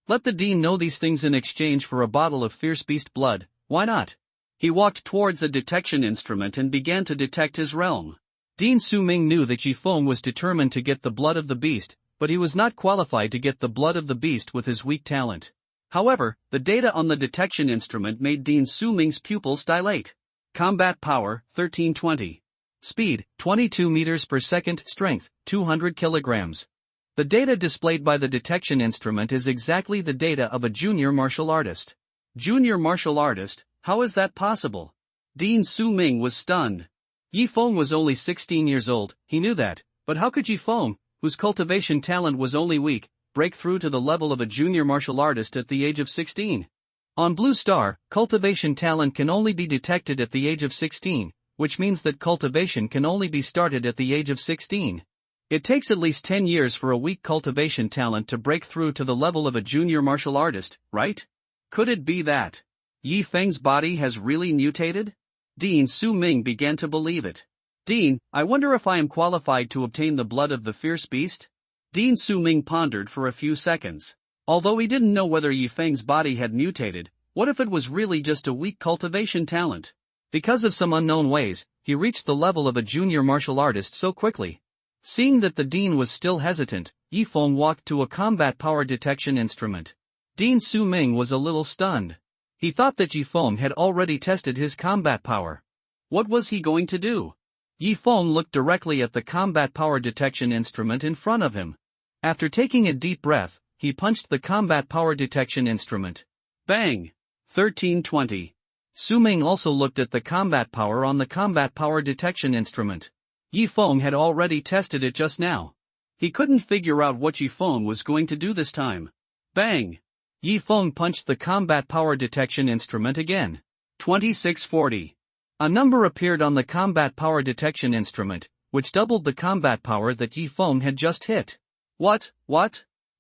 Let the dean know these things in exchange for a bottle of fierce beast blood, why not? He walked towards a detection instrument and began to detect his realm. Dean Su Ming knew that Yi Feng was determined to get the blood of the beast, but he was not qualified to get the blood of the beast with his weak talent. However, the data on the detection instrument made Dean Su Ming's pupils dilate. Combat power, 1320. Speed, 22 meters per second. Strength, 200 kilograms. The data displayed by the detection instrument is exactly the data of a junior martial artist. Junior martial artist, how is that possible? Dean Su Ming was stunned. Yi Feng was only 16 years old, he knew that, but how could Yi Feng, whose cultivation talent was only weak, break through to the level of a junior martial artist at the age of 16? On Blue Star, cultivation talent can only be detected at the age of 16, which means that cultivation can only be started at the age of 16. It takes at least 10 years for a weak cultivation talent to break through to the level of a junior martial artist, right? Could it be that Yi Feng's body has really mutated? Dean Su Ming began to believe it. "Dean, I wonder if I am qualified to obtain the blood of the fierce beast?" Dean Su Ming pondered for a few seconds. Although he didn't know whether Yi Feng's body had mutated, what if it was really just a weak cultivation talent? Because of some unknown ways, he reached the level of a junior martial artist so quickly. Seeing that the dean was still hesitant, Yi Feng walked to a combat power detection instrument. Dean Su Ming was a little stunned. He thought that Yi Feng had already tested his combat power. What was he going to do? Yi Feng looked directly at the combat power detection instrument in front of him. After taking a deep breath, he punched the combat power detection instrument. Bang! 1320. Su Ming also looked at the combat power on the combat power detection instrument. Yi Feng had already tested it just now. He couldn't figure out what Yi Feng was going to do this time. Bang! Yi Feng punched the combat power detection instrument again. 2640. A number appeared on the combat power detection instrument, which doubled the combat power that Yi Feng had just hit. What?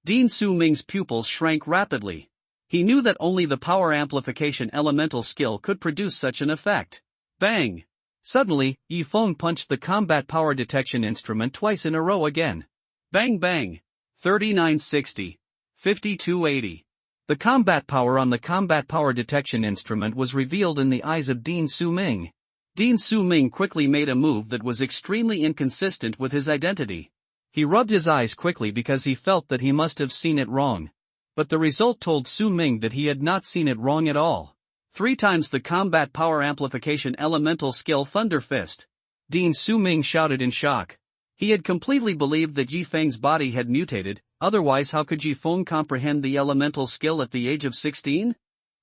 Dean Su Ming's pupils shrank rapidly. He knew that only the power amplification elemental skill could produce such an effect. Bang! Suddenly, Yi Feng punched the combat power detection instrument twice in a row again. Bang bang! 3960. 5280. The combat power on the combat power detection instrument was revealed in the eyes of Dean Su Ming. Dean Su Ming quickly made a move that was extremely inconsistent with his identity. He rubbed his eyes quickly because he felt that he must have seen it wrong. But the result told Su Ming that he had not seen it wrong at all. 3 times the combat power amplification elemental skill Thunder Fist. Dean Su Ming shouted in shock. He had completely believed that Yi Feng's body had mutated, otherwise how could Yi Feng comprehend the elemental skill at the age of 16?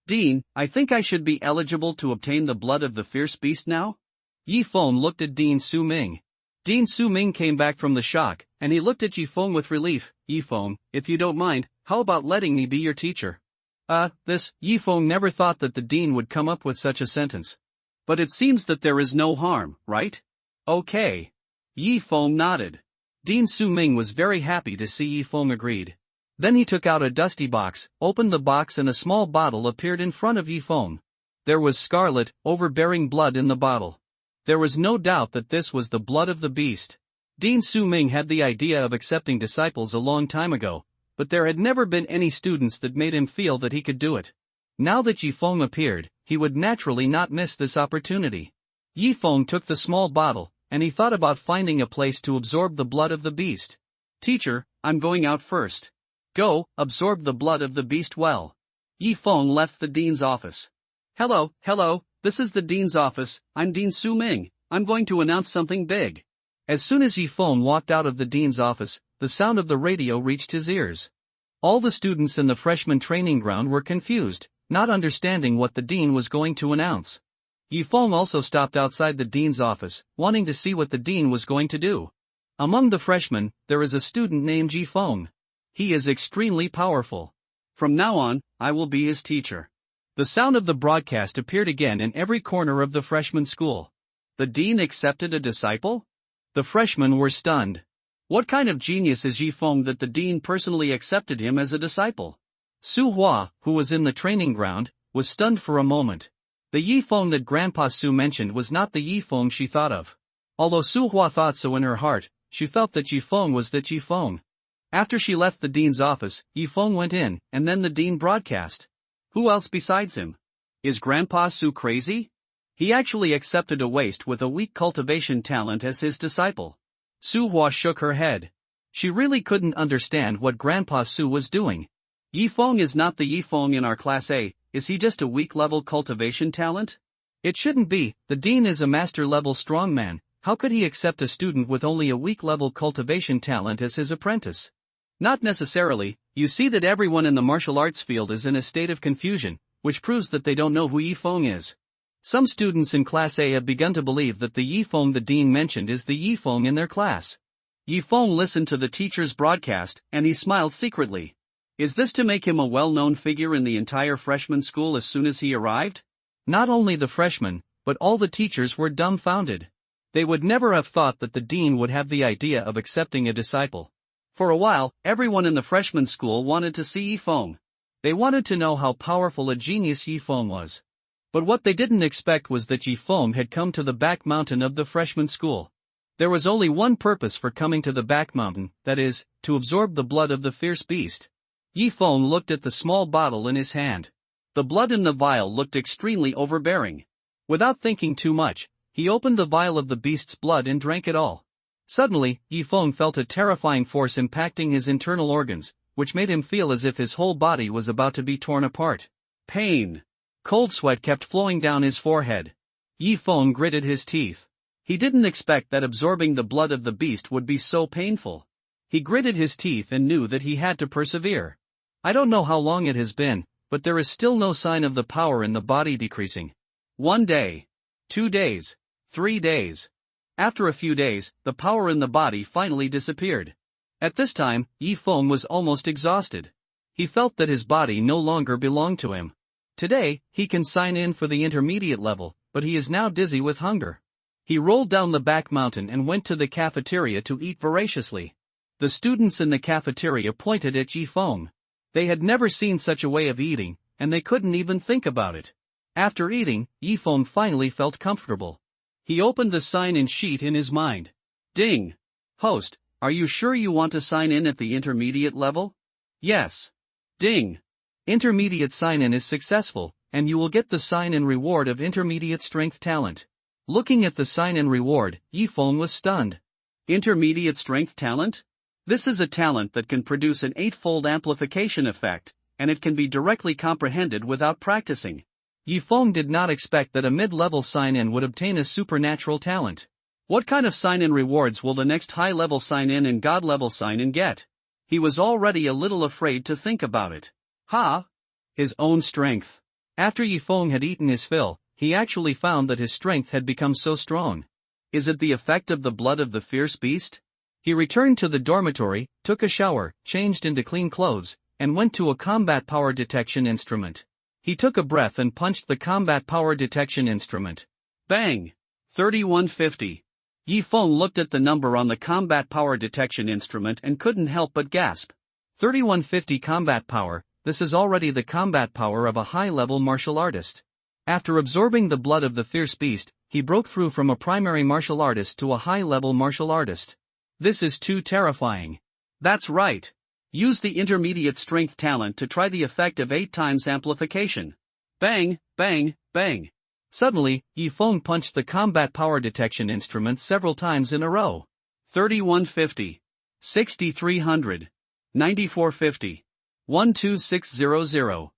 Dean, I think I should be eligible to obtain the blood of the fierce beast now? Yi Feng looked at Dean Su Ming. Dean Su Ming came back from the shock, and he looked at Yi Feng with relief. Yi Feng, if you don't mind, how about letting me be your teacher? Yi Feng never thought that the dean would come up with such a sentence. But it seems that there is no harm, right? Okay. Yi Feng nodded. Dean Su Ming was very happy to see Yi Feng agreed. Then he took out a dusty box, opened the box, and a small bottle appeared in front of Yi Feng. There was scarlet, overbearing blood in the bottle. There was no doubt that this was the blood of the beast. Dean Su Ming had the idea of accepting disciples a long time ago, but there had never been any students that made him feel that he could do it. Now that Yi Feng appeared, he would naturally not miss this opportunity. Yi Feng took the small bottle, and he thought about finding a place to absorb the blood of the beast. Teacher, I'm going out first. Go, absorb the blood of the beast well. Yi Feng left the dean's office. Hello, this is the dean's office, I'm Dean Su Ming, I'm going to announce something big. As soon as Yi Feng walked out of the dean's office, the sound of the radio reached his ears. All the students in the freshman training ground were confused, not understanding what the dean was going to announce. Yi Feng also stopped outside the dean's office, wanting to see what the dean was going to do. Among the freshmen, there is a student named Yi Feng. He is extremely powerful. From now on, I will be his teacher. The sound of the broadcast appeared again in every corner of the freshman school. The dean accepted a disciple? The freshmen were stunned. What kind of genius is Yi Feng that the dean personally accepted him as a disciple? Su Hua, who was in the training ground, was stunned for a moment. The Yi Feng that Grandpa Su mentioned was not the Yi Feng she thought of. Although Su Hua thought so in her heart, she felt that Yi Feng was that Yi Feng. After she left the dean's office, Yi Feng went in, and then the dean broadcast. Who else besides him? Is Grandpa Su crazy? He actually accepted a waste with a weak cultivation talent as his disciple. Su Hua shook her head. She really couldn't understand what Grandpa Su was doing. Yi Feng is not the Yi Feng in our class A, is he just a weak-level cultivation talent? It shouldn't be, the dean is a master-level strongman, how could he accept a student with only a weak-level cultivation talent as his apprentice? Not necessarily, you see that everyone in the martial arts field is in a state of confusion, which proves that they don't know who Yi Feng is. Some students in Class A have begun to believe that the Yi Feng the dean mentioned is the Yi Feng in their class. Yi Feng listened to the teacher's broadcast, and he smiled secretly. Is this to make him a well-known figure in the entire freshman school as soon as he arrived? Not only the freshmen, but all the teachers were dumbfounded. They would never have thought that the dean would have the idea of accepting a disciple. For a while, everyone in the freshman school wanted to see Yi Feng. They wanted to know how powerful a genius Yi Feng was. But what they didn't expect was that Yi Feng had come to the back mountain of the freshman school. There was only one purpose for coming to the back mountain, that is, to absorb the blood of the fierce beast. Yi Feng looked at the small bottle in his hand. The blood in the vial looked extremely overbearing. Without thinking too much, he opened the vial of the beast's blood and drank it all. Suddenly, Yi Feng felt a terrifying force impacting his internal organs, which made him feel as if his whole body was about to be torn apart. Pain. Cold sweat kept flowing down his forehead. Yi Feng gritted his teeth. He didn't expect that absorbing the blood of the beast would be so painful. He gritted his teeth and knew that he had to persevere. I don't know how long it has been, but there is still no sign of the power in the body decreasing. 1 day. 2 days. 3 days. After a few days, the power in the body finally disappeared. At this time, Yifeng was almost exhausted. He felt that his body no longer belonged to him. Today, he can sign in for the intermediate level, but he is now dizzy with hunger. He rolled down the back mountain and went to the cafeteria to eat voraciously. The students in the cafeteria pointed at Yifeng. They had never seen such a way of eating, and they couldn't even think about it. After eating, Yifeng finally felt comfortable. He opened the sign-in sheet in his mind. Ding! Host, are you sure you want to sign in at the intermediate level? Yes. Ding! Intermediate sign-in is successful, and you will get the sign-in reward of intermediate strength talent. Looking at the sign-in reward, Yifeng was stunned. Intermediate strength talent? This is a talent that can produce an 8-fold amplification effect, and it can be directly comprehended without practicing. Yifeng did not expect that a mid-level sign-in would obtain a supernatural talent. What kind of sign-in rewards will the next high-level sign-in and god-level sign-in get? He was already a little afraid to think about it. His own strength. After Yifeng had eaten his fill, he actually found that his strength had become so strong. Is it the effect of the blood of the fierce beast? He returned to the dormitory, took a shower, changed into clean clothes, and went to a combat power detection instrument. He took a breath and punched the combat power detection instrument. Bang! 3150. Yifeng looked at the number on the combat power detection instrument and couldn't help but gasp. 3150 combat power, this is already the combat power of a high-level martial artist. After absorbing the blood of the fierce beast, he broke through from a primary martial artist to a high-level martial artist. This is too terrifying. That's right. Use the intermediate strength talent to try the effect of 8 times amplification. Bang, bang, bang. Suddenly, Yifeng punched the combat power detection instrument several times in a row. 3150. 6300. 9450. 12600.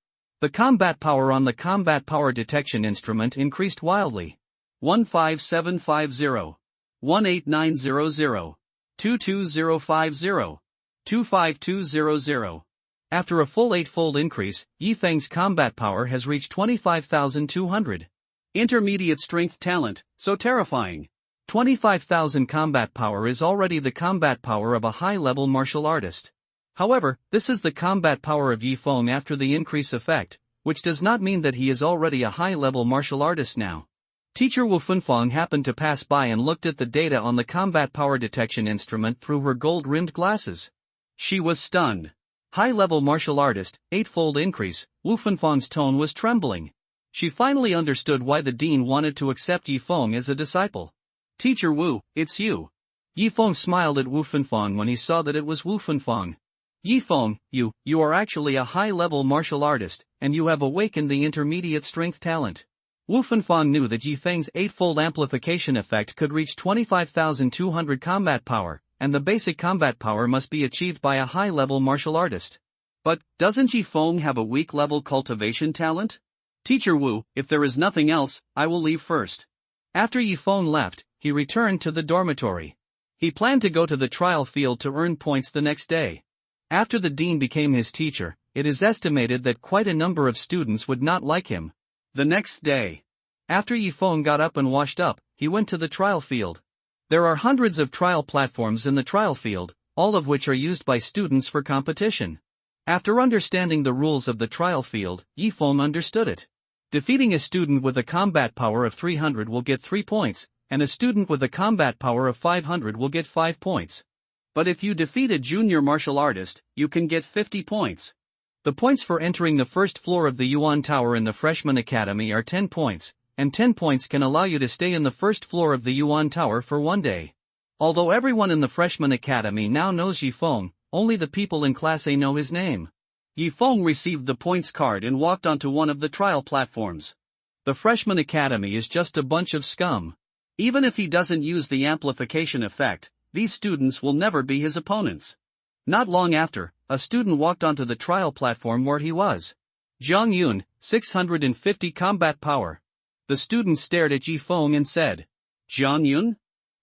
The combat power on the combat power detection instrument increased wildly. 15750. 18900. 22050. 25200. After a full 8-fold increase, Yifeng's combat power has reached 25,200. Intermediate strength talent, so terrifying. 25,000 combat power is already the combat power of a high-level martial artist. However, this is the combat power of Yifeng after the increase effect, which does not mean that he is already a high-level martial artist now. Teacher Wu Funfang happened to pass by and looked at the data on the combat power detection instrument through her gold-rimmed glasses. She was stunned. High-level martial artist, 8-fold increase. Wu Funfang's tone was trembling. She finally understood why the dean wanted to accept Yifeng as a disciple. Teacher Wu, it's you. Yifeng smiled at Wu Funfang when he saw that it was Wu Funfang. Yifeng, you are actually a high-level martial artist, and you have awakened the intermediate strength talent. Wu Funfang knew that Yifeng's 8-fold amplification effect could reach 25,200 combat power, and the basic combat power must be achieved by a high-level martial artist. But, doesn't Yifeng have a weak-level cultivation talent? Teacher Wu, if there is nothing else, I will leave first. After Yifeng left, he returned to the dormitory. He planned to go to the trial field to earn points the next day. After the dean became his teacher, it is estimated that quite a number of students would not like him. The next day, after Yifeng got up and washed up, he went to the trial field. There are hundreds of trial platforms in the trial field, all of which are used by students for competition. After understanding the rules of the trial field, Yifeng understood it. Defeating a student with a combat power of 300 will get 3 points, and a student with a combat power of 500 will get 5 points. But if you defeat a junior martial artist, you can get 50 points. The points for entering the first floor of the Yuan Tower in the Freshman Academy are 10 points, and 10 points can allow you to stay in the first floor of the Yuan Tower for 1 day. Although everyone in the Freshman Academy now knows Yifeng, only the people in Class A know his name. Yifeng received the points card and walked onto one of the trial platforms. The Freshman Academy is just a bunch of scum. Even if he doesn't use the amplification effect, these students will never be his opponents. Not long after, a student walked onto the trial platform where he was. Zhang Yun, 650 combat power. The student stared at Yifeng and said, Zhang Yun?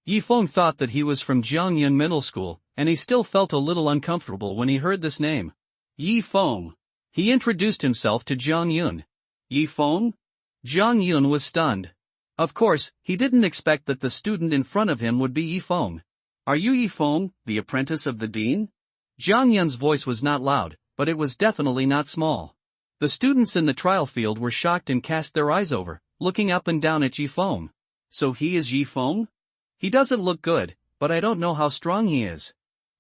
Yifeng thought that he was from Zhang Yun Middle School, and he still felt a little uncomfortable when he heard this name. Yi Feng. He introduced himself to Jiang Yun. Yi Feng? Jiang Yun was stunned. Of course, he didn't expect that the student in front of him would be Yi Feng. Are you Yi Feng, the apprentice of the dean? Jiang Yun's voice was not loud, but it was definitely not small. The students in the trial field were shocked and cast their eyes over, looking up and down at Yi Feng. So he is Yi Feng? He doesn't look good, but I don't know how strong he is.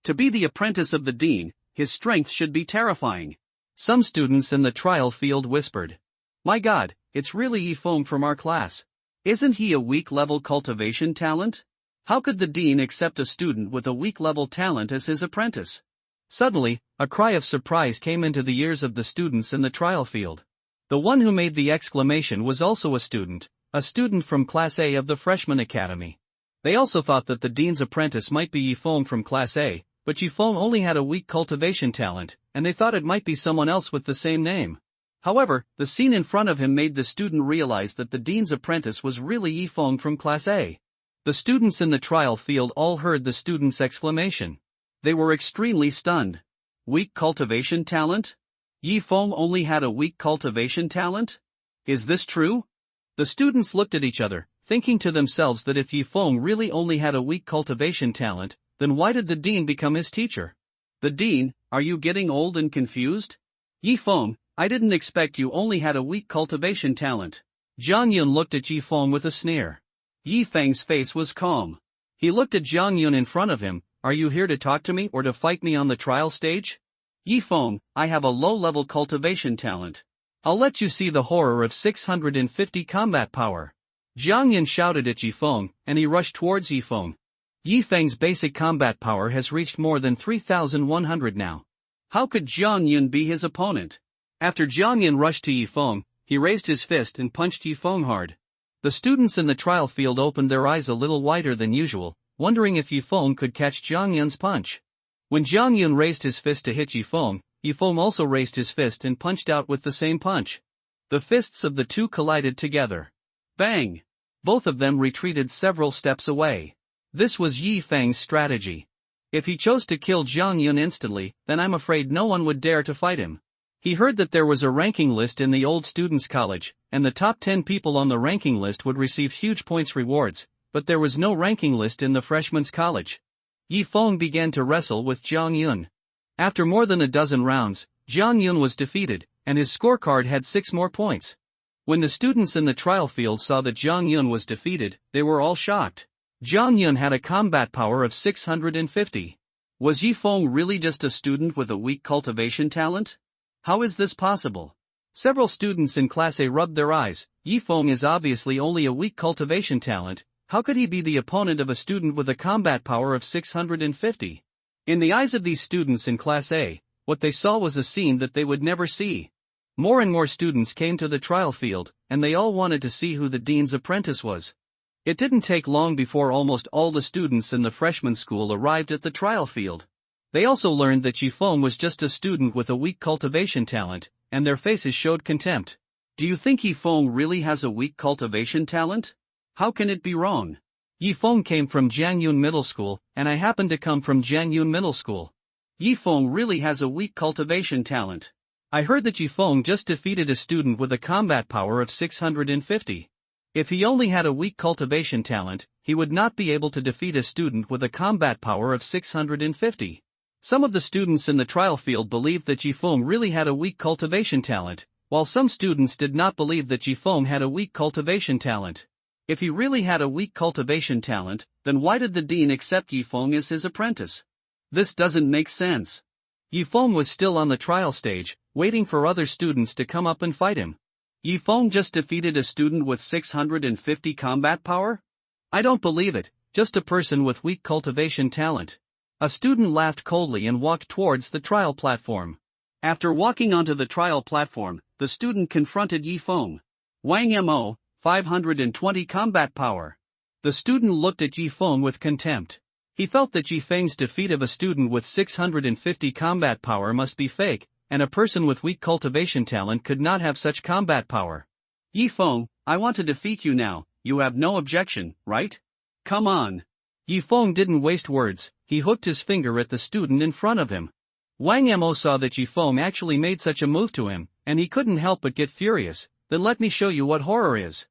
To be the apprentice of the dean, his strength should be terrifying. Some students in the trial field whispered. My God, it's really Yi Feng from our class. Isn't he a weak-level cultivation talent? How could the dean accept a student with a weak-level talent as his apprentice? Suddenly, a cry of surprise came into the ears of the students in the trial field. The one who made the exclamation was also a student from Class A of the Freshman Academy. They also thought that the dean's apprentice might be Yi Feng from Class A, but Yi Feng only had a weak cultivation talent, and they thought it might be someone else with the same name. However, the scene in front of him made the student realize that the dean's apprentice was really Yi Feng from Class A. The students in the trial field all heard the student's exclamation. They were extremely stunned. Weak cultivation talent? Yi Feng only had a weak cultivation talent? Is this true? The students looked at each other, thinking to themselves that if Yi Feng really only had a weak cultivation talent, then why did the dean become his teacher? The dean, are you getting old and confused? Yi Feng, I didn't expect you only had a weak cultivation talent. Jiang Yun looked at Yi Feng with a sneer. Yi Feng's face was calm. He looked at Jiang Yun in front of him. Are you here to talk to me or to fight me on the trial stage? Yi Feng, I have a low-level cultivation talent. I'll let you see the horror of 650 combat power. Jiang Yun shouted at Yi Feng, and he rushed towards Yi Feng. Yi Feng's basic combat power has reached more than 3,100 now. How could Jiang Yun be his opponent? After Jiang Yun rushed to Yi Feng, he raised his fist and punched Yi Feng hard. The students in the trial field opened their eyes a little wider than usual, wondering if Yi Feng could catch Jiang Yun's punch. When Jiang Yun raised his fist to hit Yi Feng also raised his fist and punched out with the same punch. The fists of the two collided together. Bang! Both of them retreated several steps away. This was Yi Feng's strategy. If he chose to kill Jiang Yun instantly, then I'm afraid no one would dare to fight him. He heard that there was a ranking list in the old students' college, and the top 10 people on the ranking list would receive huge points rewards, but there was no ranking list in the freshman's college. Yi Feng began to wrestle with Jiang Yun. After more than a dozen rounds, Jiang Yun was defeated, and his scorecard had 6 more points. When the students in the trial field saw that Jiang Yun was defeated, they were all shocked. Jiang Yun had a combat power of 650. Was Yi Feng really just a student with a weak cultivation talent? How is this possible? Several students in Class A rubbed their eyes. Yi Feng is obviously only a weak cultivation talent. How could he be the opponent of a student with a combat power of 650? In the eyes of these students in Class A, what they saw was a scene that they would never see. More and more students came to the trial field, and they all wanted to see who the dean's apprentice was. It didn't take long before almost all the students in the freshman school arrived at the trial field. They also learned that Yi Feng was just a student with a weak cultivation talent, and their faces showed contempt. Do you think Yi Feng really has a weak cultivation talent? How can it be wrong? Yi Feng came from Jiangyun Middle School, and I happen to come from Jiangyun Middle School. Yi Feng really has a weak cultivation talent. I heard that Yi Feng just defeated a student with a combat power of 650. If he only had a weak cultivation talent, he would not be able to defeat a student with a combat power of 650. Some of the students in the trial field believed that Yi Feng really had a weak cultivation talent, while some students did not believe that Yi Feng had a weak cultivation talent. If he really had a weak cultivation talent, then why did the dean accept Yi Feng as his apprentice? This doesn't make sense. Yi Feng was still on the trial stage, waiting for other students to come up and fight him. Yi Feng just defeated a student with 650 combat power? I don't believe it, just a person with weak cultivation talent. A student laughed coldly and walked towards the trial platform. After walking onto the trial platform, the student confronted Yi Feng. Wang Mo, 520 combat power. The student looked at Yi Feng with contempt. He felt that Yi Feng's defeat of a student with 650 combat power must be fake, and a person with weak cultivation talent could not have such combat power. Yi Feng, I want to defeat you now, you have no objection, right? Come on. Yi Feng didn't waste words, he hooked his finger at the student in front of him. Wang Mo saw that Yifeng actually made such a move to him, and he couldn't help but get furious. Then let me show you what horror is.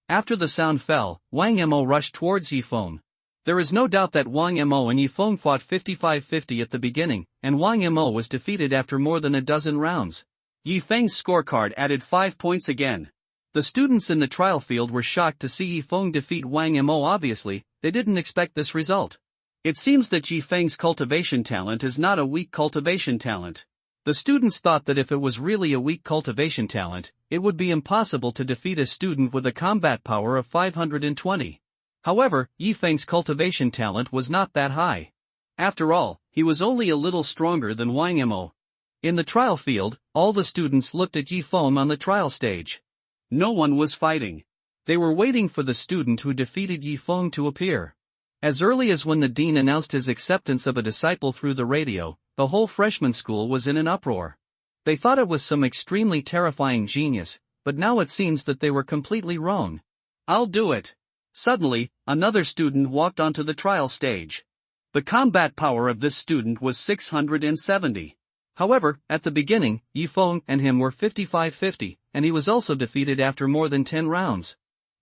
After the sound fell, Wang Mo rushed towards Yifeng. There is no doubt that Wang Mo and Yifeng fought 55-50 at the beginning, and Wang Mo was defeated after more than a dozen rounds. Yifeng's scorecard added 5 points again. The students in the trial field were shocked to see Yifeng defeat Wang Mo. Obviously, they didn't expect this result. It seems that Yifeng's cultivation talent is not a weak cultivation talent. The students thought that if it was really a weak cultivation talent, it would be impossible to defeat a student with a combat power of 520. However, Yifeng's cultivation talent was not that high. After all, he was only a little stronger than Wang Mo. In the trial field, all the students looked at Yifeng on the trial stage. No one was fighting. They were waiting for the student who defeated Yifeng to appear. As early as when the dean announced his acceptance of a disciple through the radio, the whole freshman school was in an uproar. They thought it was some extremely terrifying genius, but now it seems that they were completely wrong. I'll do it. Suddenly, another student walked onto the trial stage. The combat power of this student was 670. However, at the beginning, Yifeng and him were 55-50, and he was also defeated after more than 10 rounds.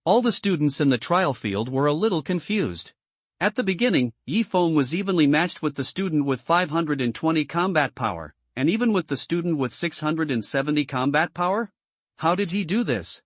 All the students in the trial field were a little confused. At the beginning, Yifeng was evenly matched with the student with 520 combat power, and even with the student with 670 combat power? How did he do this?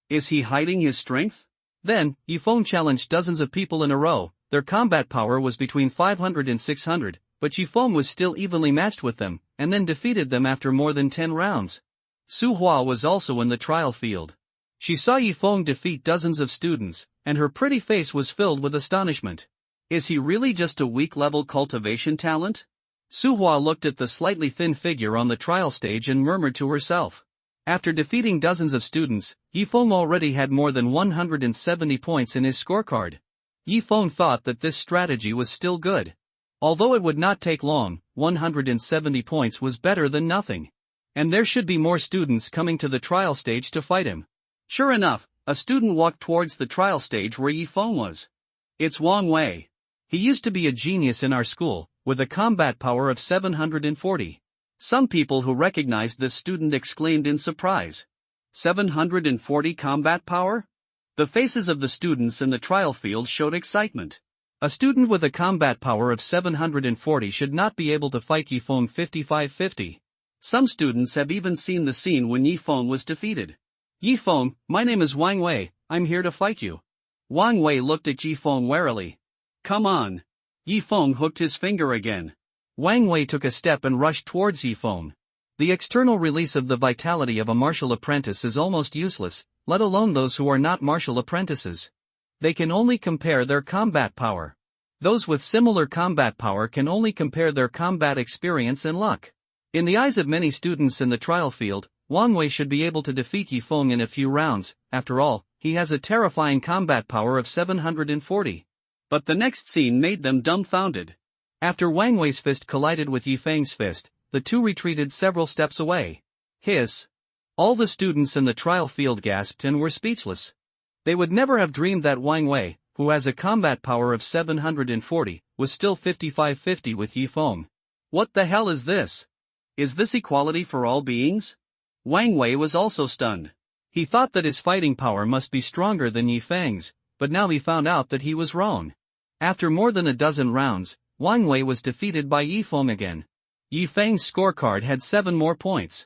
Is he hiding his strength? Then, Yifeng challenged dozens of people in a row. Their combat power was between 500 and 600, but Yifeng was still evenly matched with them, and then defeated them after more than 10 rounds. Su Hua was also in the trial field. She saw Yifeng defeat dozens of students, and her pretty face was filled with astonishment. Is he really just a weak-level cultivation talent? Su Hua looked at the slightly thin figure on the trial stage and murmured to herself. After defeating dozens of students, Yifeng already had more than 170 points in his scorecard. Yifeng thought that this strategy was still good. Although it would not take long, 170 points was better than nothing. And there should be more students coming to the trial stage to fight him. Sure enough, a student walked towards the trial stage where Yifeng was. It's Wang Wei. He used to be a genius in our school, with a combat power of 740. Some people who recognized this student exclaimed in surprise. 740 combat power? The faces of the students in the trial field showed excitement. A student with a combat power of 740 should not be able to fight Yifeng 55-50. Some students have even seen the scene when Yifeng was defeated. Yifeng, my name is Wang Wei, I'm here to fight you. Wang Wei looked at Yifeng warily. Come on. Yifeng hooked his finger again. Wang Wei took a step and rushed towards Yifeng. The external release of the vitality of a martial apprentice is almost useless, let alone those who are not martial apprentices. They can only compare their combat power. Those with similar combat power can only compare their combat experience and luck. In the eyes of many students in the trial field, Wang Wei should be able to defeat Yifeng in a few rounds. After all, he has a terrifying combat power of 740. But the next scene made them dumbfounded. After Wang Wei's fist collided with Yifeng's fist, the two retreated several steps away. Hiss! All the students in the trial field gasped and were speechless. They would never have dreamed that Wang Wei, who has a combat power of 740, was still 55-50 with Yifeng. What the hell is this? Is this equality for all beings? Wang Wei was also stunned. He thought that his fighting power must be stronger than Yifeng's, but now he found out that he was wrong. After more than a dozen rounds, Wang Wei was defeated by Yifeng again. Yifeng's scorecard had 7 more points.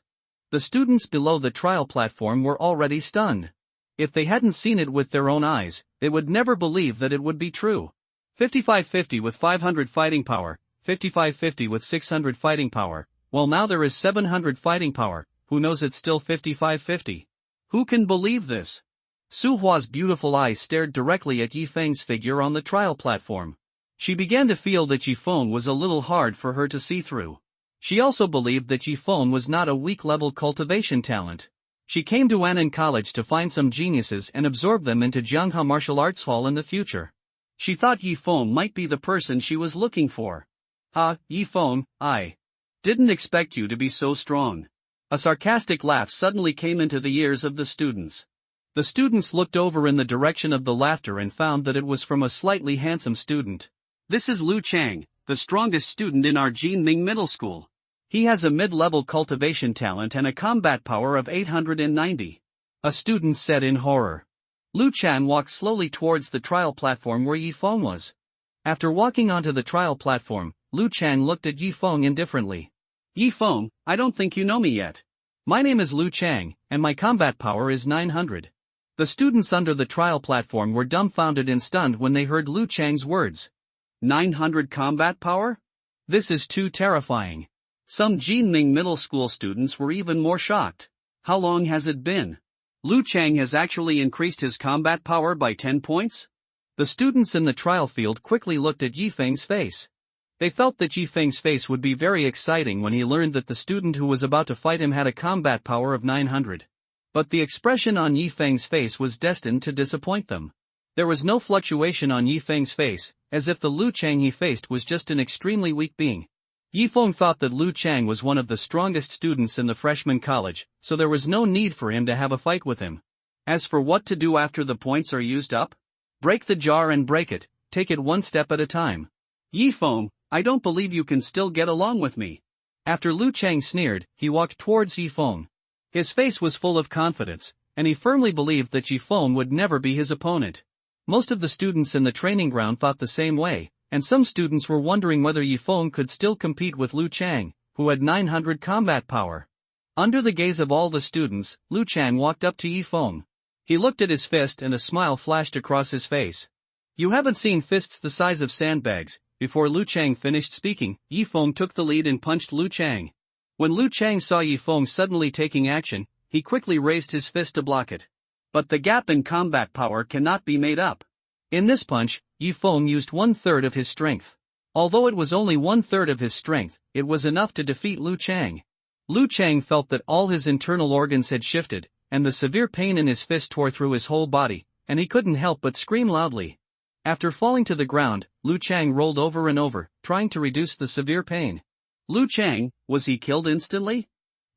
The students below the trial platform were already stunned. If they hadn't seen it with their own eyes, they would never believe that it would be true. 55-50 with 500 fighting power, 55-50 with 600 fighting power, well now there is 700 fighting power, who knows it's still 55-50. Who can believe this? Su Hua's beautiful eyes stared directly at Yifeng's figure on the trial platform. She began to feel that Yifeng was a little hard for her to see through. She also believed that Yifeng was not a weak-level cultivation talent. She came to Annan College to find some geniuses and absorb them into Jiangha Martial Arts Hall in the future. She thought Yifeng might be the person she was looking for. Yifeng, I didn't expect you to be so strong. A sarcastic laugh suddenly came into the ears of the students. The students looked over in the direction of the laughter and found that it was from a slightly handsome student. This is Lu Chang, the strongest student in our Jinming Middle School. He has a mid-level cultivation talent and a combat power of 890. A student said in horror. Lu Chan walked slowly towards the trial platform where Yi Feng was. After walking onto the trial platform, Lu Chan looked at Yi Feng indifferently. Yi Feng, I don't think you know me yet. My name is Lu Chang, and my combat power is 900. The students under the trial platform were dumbfounded and stunned when they heard Lu Chang's words. 900 combat power? This is too terrifying. Some Jinming middle school students were even more shocked. How long has it been? Lu Chang has actually increased his combat power by 10 points? The students in the trial field quickly looked at Yi Feng's face. They felt that Yi Feng's face would be very exciting when he learned that the student who was about to fight him had a combat power of 900. But the expression on Yi Feng's face was destined to disappoint them. There was no fluctuation on Yi Feng's face, as if the Lu Chang he faced was just an extremely weak being. Yi Feng thought that Lu Chang was one of the strongest students in the freshman college, so there was no need for him to have a fight with him. As for what to do after the points are used up? Break the jar and break it, take it one step at a time. Yi Feng, I don't believe you can still get along with me. After Lu Chang sneered, he walked towards Yi Feng. His face was full of confidence, and he firmly believed that Yi Feng would never be his opponent. Most of the students in the training ground thought the same way, and some students were wondering whether Yi Feng could still compete with Lu Chang, who had 900 combat power. Under the gaze of all the students, Lu Chang walked up to Yi Feng. He looked at his fist and a smile flashed across his face. You haven't seen fists the size of sandbags. Before Lu Chang finished speaking, Yi Feng took the lead and punched Lu Chang. When Lu Chang saw Yi Feng suddenly taking action, he quickly raised his fist to block it. But the gap in combat power cannot be made up. In this punch, Yi Feng used 1/3 of his strength. Although it was only 1/3 of his strength, it was enough to defeat Lu Chang. Lu Chang felt that all his internal organs had shifted, and the severe pain in his fist tore through his whole body, and he couldn't help but scream loudly. After falling to the ground, Lu Chang rolled over and over, trying to reduce the severe pain. Lu Chang, was he killed instantly?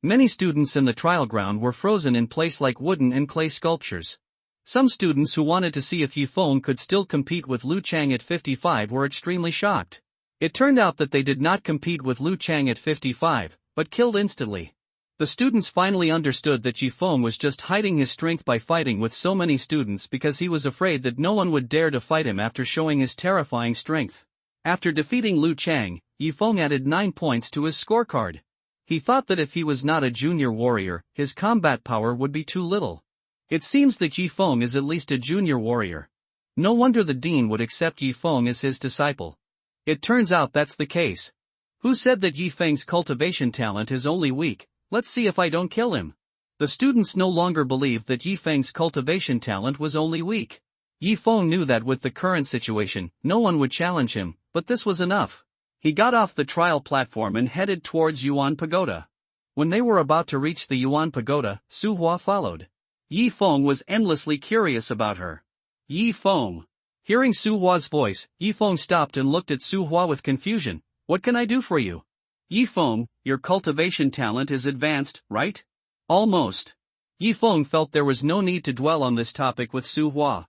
Many students in the trial ground were frozen in place like wooden and clay sculptures. Some students who wanted to see if Yi Feng could still compete with Lu Chang at 55 were extremely shocked. It turned out that they did not compete with Lu Chang at 55, but killed instantly. The students finally understood that Yi Feng was just hiding his strength by fighting with so many students because he was afraid that no one would dare to fight him after showing his terrifying strength. After defeating Lu Chang, Yi Feng added 9 points to his scorecard. He thought that if he was not a junior warrior, his combat power would be too little. It seems that Yi Feng is at least a junior warrior. No wonder the dean would accept Yi Feng as his disciple. It turns out that's the case. Who said that Yi Feng's cultivation talent is only weak? Let's see if I don't kill him. The students no longer believed that Yi Feng's cultivation talent was only weak. Yi Feng knew that with the current situation, no one would challenge him, but this was enough. He got off the trial platform and headed towards Yuan Pagoda. When they were about to reach the Yuan Pagoda, Su Hua followed. Yi Feng was endlessly curious about her. Yi Feng. Hearing Su Hua's voice, Yi Feng stopped and looked at Su Hua with confusion. What can I do for you? Yi Feng, your cultivation talent is advanced, right? Almost. Yi Feng felt there was no need to dwell on this topic with Su Hua.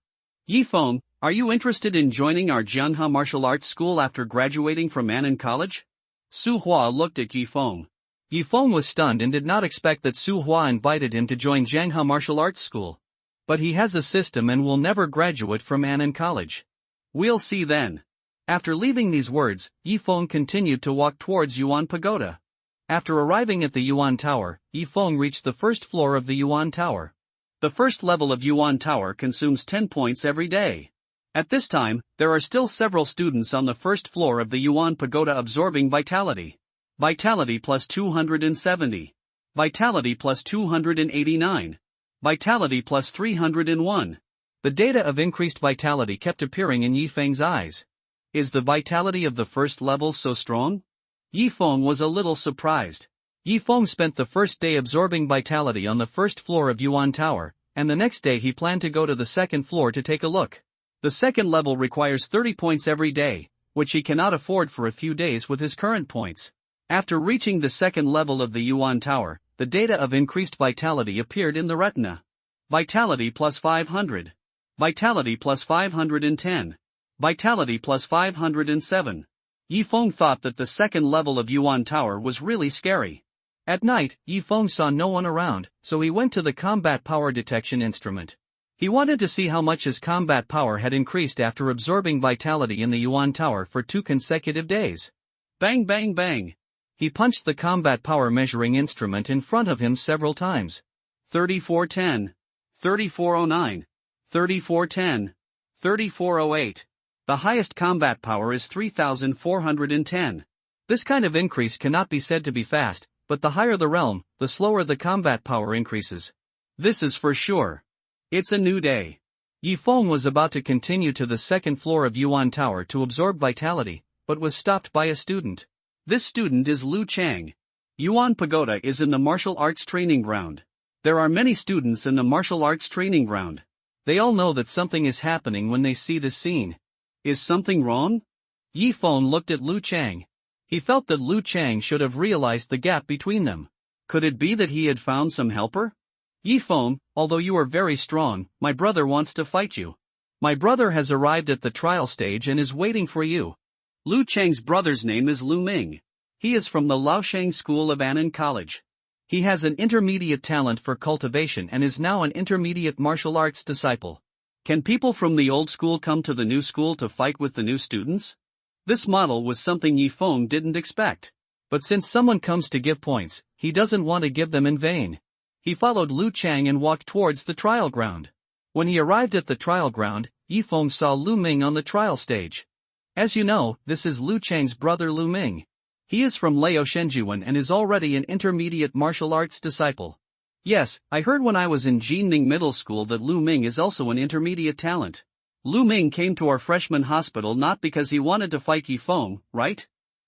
Yi Feng, are you interested in joining our Jianhe martial arts school after graduating from Annan College? Su Hua looked at Yi Feng. Yi Feng was stunned and did not expect that Su Hua invited him to join Jianhe martial arts school. But he has a system and will never graduate from Annan College. We'll see then. After leaving these words, Yi Feng continued to walk towards Yuan Pagoda. After arriving at the Yuan Tower, Yi Feng reached the first floor of the Yuan Tower. The first level of Yuan Tower consumes 10 points every day. At this time, there are still several students on the first floor of the Yuan Pagoda absorbing vitality. Vitality plus 270. Vitality plus 289. Vitality plus 301. The data of increased vitality kept appearing in Yi Feng's eyes. Is the vitality of the first level so strong? Yi Feng was a little surprised. Yi Feng spent the first day absorbing vitality on the first floor of Yuan Tower, and the next day he planned to go to the second floor to take a look. The second level requires 30 points every day, which he cannot afford for a few days with his current points. After reaching the second level of the Yuan Tower, the data of increased vitality appeared in the retina. Vitality plus 500. Vitality plus 510. Vitality plus 507. Yifeng thought that the second level of Yuan Tower was really scary. At night, Yifeng saw no one around, so he went to the combat power detection instrument. He wanted to see how much his combat power had increased after absorbing vitality in the Yuan Tower for 2 consecutive days. Bang bang bang. He punched the combat power measuring instrument in front of him several times. 3410. 3409. 3410. 3408. The highest combat power is 3410. This kind of increase cannot be said to be fast, but the higher the realm, the slower the combat power increases. This is for sure. It's a new day. Yifeng was about to continue to the second floor of Yuan Tower to absorb vitality, but was stopped by a student. This student is Lu Chang. Yuan Pagoda is in the martial arts training ground. There are many students in the martial arts training ground. They all know that something is happening when they see this scene. Is something wrong? Yifeng looked at Lu Chang. He felt that Lu Chang should have realized the gap between them. Could it be that he had found some helper? Yifeng, although you are very strong, my brother wants to fight you. My brother has arrived at the trial stage and is waiting for you. Lu Chang's brother's name is Lu Ming. He is from the Laosheng School of Annan College. He has an intermediate talent for cultivation and is now an intermediate martial arts disciple. Can people from the old school come to the new school to fight with the new students? This model was something Yifeng didn't expect. But since someone comes to give points, he doesn't want to give them in vain. He followed Lu Chang and walked towards the trial ground. When he arrived at the trial ground, Yifeng saw Lu Ming on the trial stage. As you know, this is Lu Chang's brother Lu Ming. He is from Laoshenjuan and is already an intermediate martial arts disciple. Yes, I heard when I was in Jinning Middle School that Lu Ming is also an intermediate talent. Lu Ming came to our freshman hospital not because he wanted to fight Yifeng, right?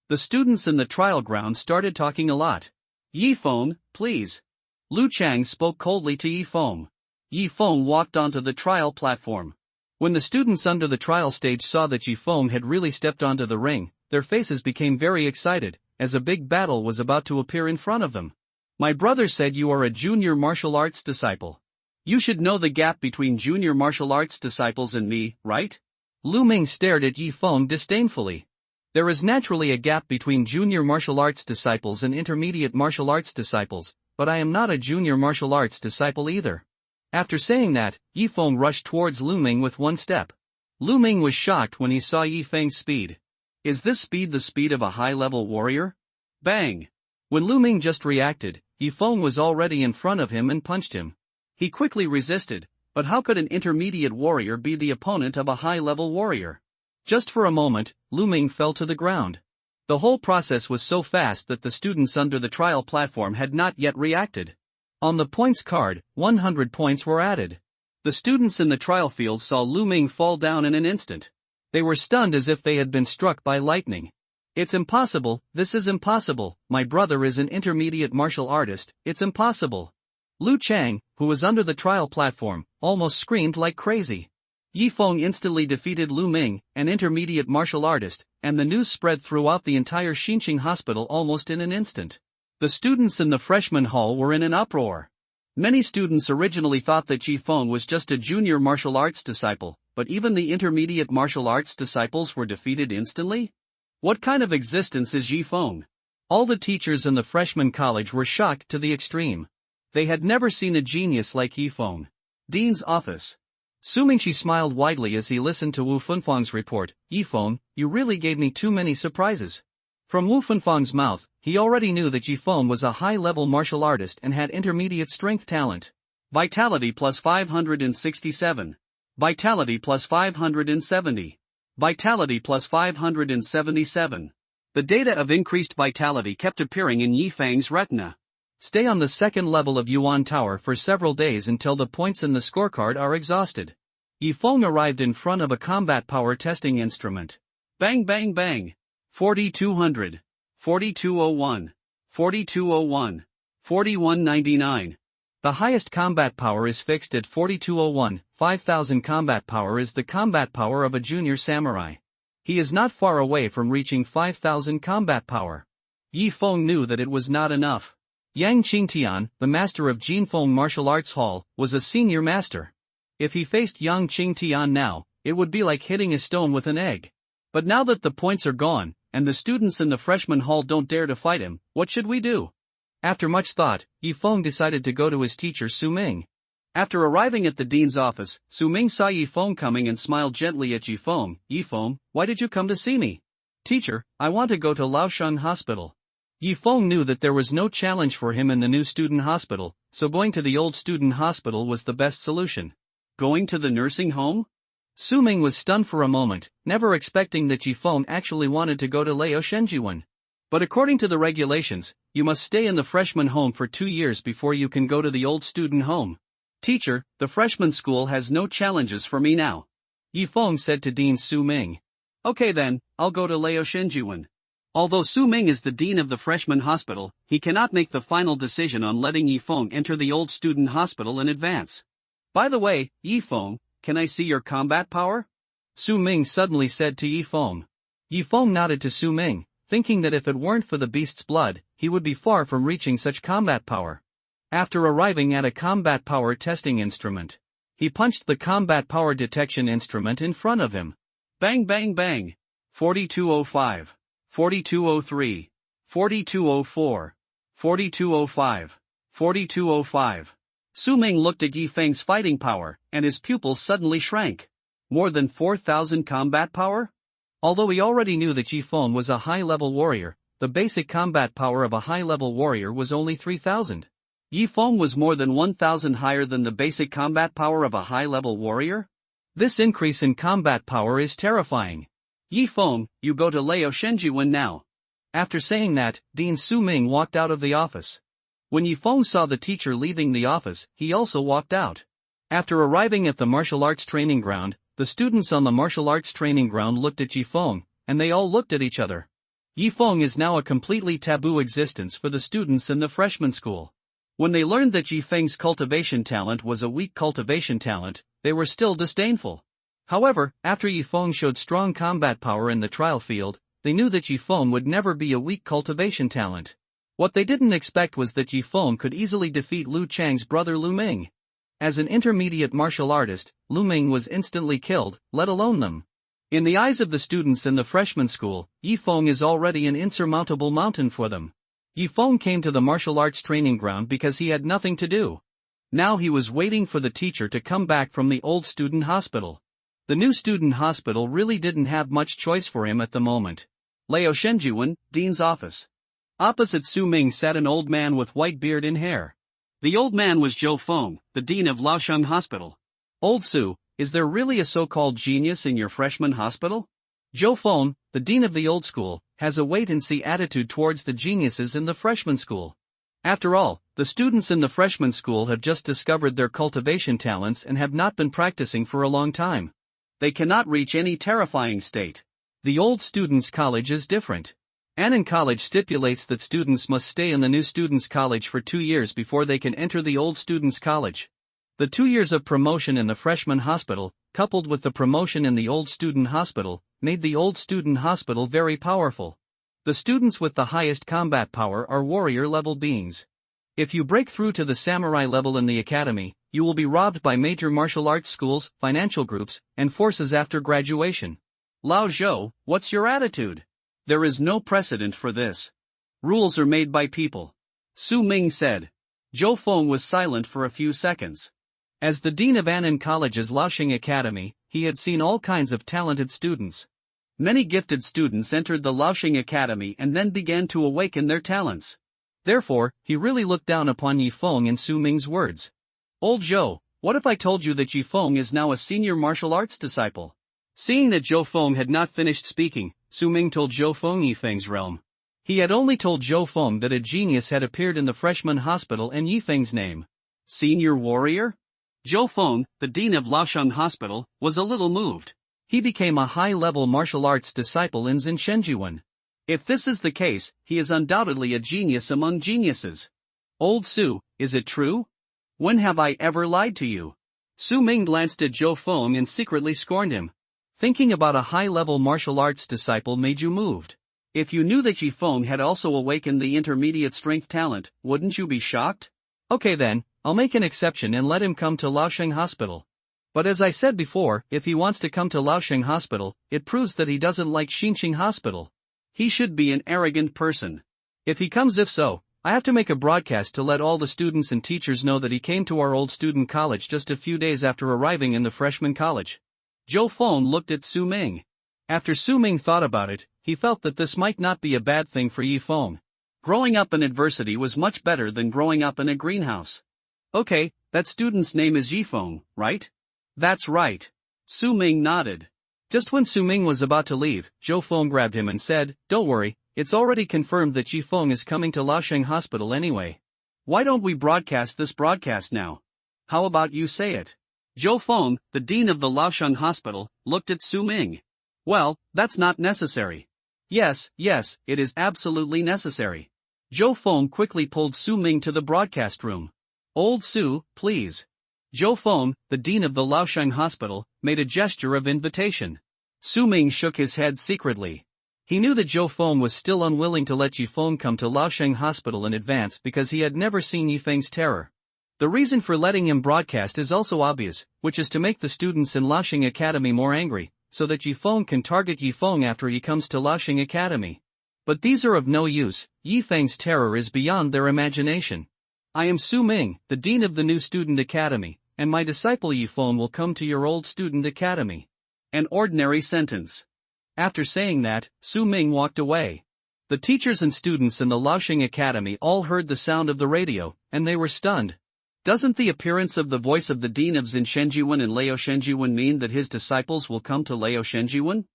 The students in the trial ground started talking a lot. Yifeng, please. Lu Chang spoke coldly to Yifeng. Yifeng walked onto the trial platform. When the students under the trial stage saw that Yifeng had really stepped onto the ring, their faces became very excited, as a big battle was about to appear in front of them. My brother said you are a junior martial arts disciple. You should know the gap between junior martial arts disciples and me, right? Lu Ming stared at Yifeng disdainfully. There is naturally a gap between junior martial arts disciples and intermediate martial arts disciples, but I am not a junior martial arts disciple either. After saying that, Yifeng rushed towards Lu Ming with one step. Lu Ming was shocked when he saw Yifeng's speed. Is this speed the speed of a high-level warrior? Bang! When Lu Ming just reacted, Yifeng was already in front of him and punched him. He quickly resisted, but how could an intermediate warrior be the opponent of a high-level warrior? Just for a moment, Lu Ming fell to the ground. The whole process was so fast that the students under the trial platform had not yet reacted. On the points card, 100 points were added. The students in the trial field saw Lu Ming fall down in an instant. They were stunned as if they had been struck by lightning. It's impossible, this is impossible, my brother is an intermediate martial artist, it's impossible. Lu Chang, who was under the trial platform, almost screamed like crazy. Yifeng instantly defeated Lu Ming, an intermediate martial artist, and the news spread throughout the entire Xinqing hospital almost in an instant. The students in the freshman hall were in an uproar. Many students originally thought that Yifeng was just a junior martial arts disciple, but even the intermediate martial arts disciples were defeated instantly? What kind of existence is Yifeng? All the teachers in the freshman college were shocked to the extreme. They had never seen a genius like Yifeng. Dean's office. Su Mingqi smiled widely as he listened to Wu Funfang's report. Yifeng, you really gave me too many surprises. From Wu Funfang's mouth, he already knew that Yifeng was a high-level martial artist and had intermediate strength talent. Vitality plus 567. Vitality plus 570. Vitality plus 577. The data of increased vitality kept appearing in Yifeng's retina. Stay on the second level of Yuan Tower for several days until the points in the scorecard are exhausted. Yifeng arrived in front of a combat power testing instrument. Bang bang bang. 4200. 4201. 4201. 4199. The highest combat power is fixed at 4201, 5000 combat power is the combat power of a junior samurai. He is not far away from reaching 5000 combat power. Yifeng knew that it was not enough. Yang Qingtian, the master of Jinfeng Martial Arts Hall, was a senior master. If he faced Yang Qingtian now, it would be like hitting a stone with an egg. But now that the points are gone, and the students in the freshman hall don't dare to fight him. What should we do? After much thought, Yifeng decided to go to his teacher Su Ming. After arriving at the dean's office, Su Ming saw Yifeng coming and smiled gently at Yifeng. Yifeng, why did you come to see me? Teacher, I want to go to Laosheng Hospital. Yifeng knew that there was no challenge for him in the new student hospital, so going to the old student hospital was the best solution. Going to the nursing home? Su Ming was stunned for a moment, never expecting that Yifeng actually wanted to go to Laoshengjiwen. But according to the regulations, you must stay in the freshman home for 2 years before you can go to the old student home. Teacher, the freshman school has no challenges for me now. Yifeng said to Dean Su Ming. Okay then, I'll go to Laoshengjiwen. Although Su Ming is the dean of the freshman hospital, he cannot make the final decision on letting Yifeng enter the old student hospital in advance. By the way, Yifeng, can I see your combat power? Su Ming suddenly said to Yifeng. Yifeng nodded to Su Ming, thinking that if it weren't for the beast's blood, he would be far from reaching such combat power. After arriving at a combat power testing instrument, he punched the combat power detection instrument in front of him. Bang bang bang. 4205. 4203, 4204, 4205, 4205. Su Ming looked at Yifeng's fighting power, and his pupils suddenly shrank. More than 4,000 combat power? Although he already knew that Yifeng was a high-level warrior, the basic combat power of a high-level warrior was only 3,000. Yifeng was more than 1,000 higher than the basic combat power of a high-level warrior? This increase in combat power is terrifying. Yifeng, you go to Laoshengjiwen now. After saying that, Dean Su Ming walked out of the office. When Yifeng saw the teacher leaving the office, he also walked out. After arriving at the martial arts training ground, the students on the martial arts training ground looked at Yifeng, and they all looked at each other. Yifeng is now a completely taboo existence for the students in the freshman school. When they learned that Yifeng's cultivation talent was a weak cultivation talent, they were still disdainful. However, after Yifeng showed strong combat power in the trial field, they knew that Yifeng would never be a weak cultivation talent. What they didn't expect was that Yifeng could easily defeat Lu Chang's brother Lu Ming. As an intermediate martial artist, Lu Ming was instantly killed, let alone them. In the eyes of the students in the freshman school, Yifeng is already an insurmountable mountain for them. Yifeng came to the martial arts training ground because he had nothing to do. Now he was waiting for the teacher to come back from the old student hospital. The new student hospital really didn't have much choice for him at the moment. Laoshengjiwen, Dean's office. Opposite Su Ming sat an old man with white beard and hair. The old man was Zhou Feng, the dean of Laosheng Hospital. Old Su, is there really a so-called genius in your freshman hospital? Zhou Feng, the dean of the old school, has a wait-and-see attitude towards the geniuses in the freshman school. After all, the students in the freshman school have just discovered their cultivation talents and have not been practicing for a long time. They cannot reach any terrifying state. The old students' college is different. Annan College stipulates that students must stay in the new students' college for 2 years before they can enter the old students' college. The 2 years of promotion in the freshman hospital, coupled with the promotion in the old student hospital, made the old student hospital very powerful. The students with the highest combat power are warrior-level beings. If you break through to the samurai level in the academy, you will be robbed by major martial arts schools, financial groups, and forces after graduation. Lao Zhou, what's your attitude? There is no precedent for this. Rules are made by people. Su Ming said. Zhou Feng was silent for a few seconds. As the dean of Annan College's Laosheng Academy, he had seen all kinds of talented students. Many gifted students entered the Laosheng Academy and then began to awaken their talents. Therefore, he really looked down upon Yifeng in Su Ming's words. Old Zhou, what if I told you that Yifeng is now a senior martial arts disciple? Seeing that Zhou Feng had not finished speaking, Su Ming told Zhou Feng Yifeng's realm. He had only told Zhou Feng that a genius had appeared in the freshman hospital and Yifeng's name. Senior warrior? Zhou Feng, the dean of Laosheng Hospital, was a little moved. He became a high-level martial arts disciple in Zhenshengjiwen. If this is the case, he is undoubtedly a genius among geniuses. Old Su, is it true? When have I ever lied to you? Su Ming glanced at Zhou Feng and secretly scorned him. Thinking about a high-level martial arts disciple made you moved. If you knew that Yifeng had also awakened the intermediate strength talent, wouldn't you be shocked? Okay then, I'll make an exception and let him come to Laosheng Hospital. But as I said before, if he wants to come to Laosheng Hospital, it proves that he doesn't like Xinqing Hospital. He should be an arrogant person. If so, I have to make a broadcast to let all the students and teachers know that he came to our old student college just a few days after arriving in the freshman college. Zhou Feng looked at Su Ming. After Su Ming thought about it, he felt that this might not be a bad thing for Yi Feng. Growing up in adversity was much better than growing up in a greenhouse. Okay, that student's name is Yi Feng, right? That's right. Su Ming nodded. Just when Su Ming was about to leave, Zhou Feng grabbed him and said, "Don't worry, it's already confirmed that Yi Feng is coming to Laosheng Hospital anyway. Why don't we broadcast this broadcast now? How about you say it?" Zhou Feng, the dean of the Laosheng Hospital, looked at Su Ming. "Well, that's not necessary." Yes, it is absolutely necessary." Zhou Feng quickly pulled Su Ming to the broadcast room. "Old Su, please." Zhou Feng, the dean of the Laosheng Hospital, made a gesture of invitation. Su Ming shook his head secretly. He knew that Zhou Feng was still unwilling to let Yi Feng come to Laosheng Hospital in advance because he had never seen Yi Feng's terror. The reason for letting him broadcast is also obvious, which is to make the students in Laosheng Academy more angry, so that Yi Feng can target Yi Feng after he comes to Laosheng Academy. But these are of no use. Yi Feng's terror is beyond their imagination. "I am Su Ming, the dean of the new student academy, and my disciple Yi Feng will come to your old student academy." An ordinary sentence. After saying that, Su Ming walked away. The teachers and students in the Laosheng Academy all heard the sound of the radio, and they were stunned. Doesn't the appearance of the voice of the dean of Xinshenjiwen and Laoshenjiwen mean that his disciples will come to Laoshenjiwen?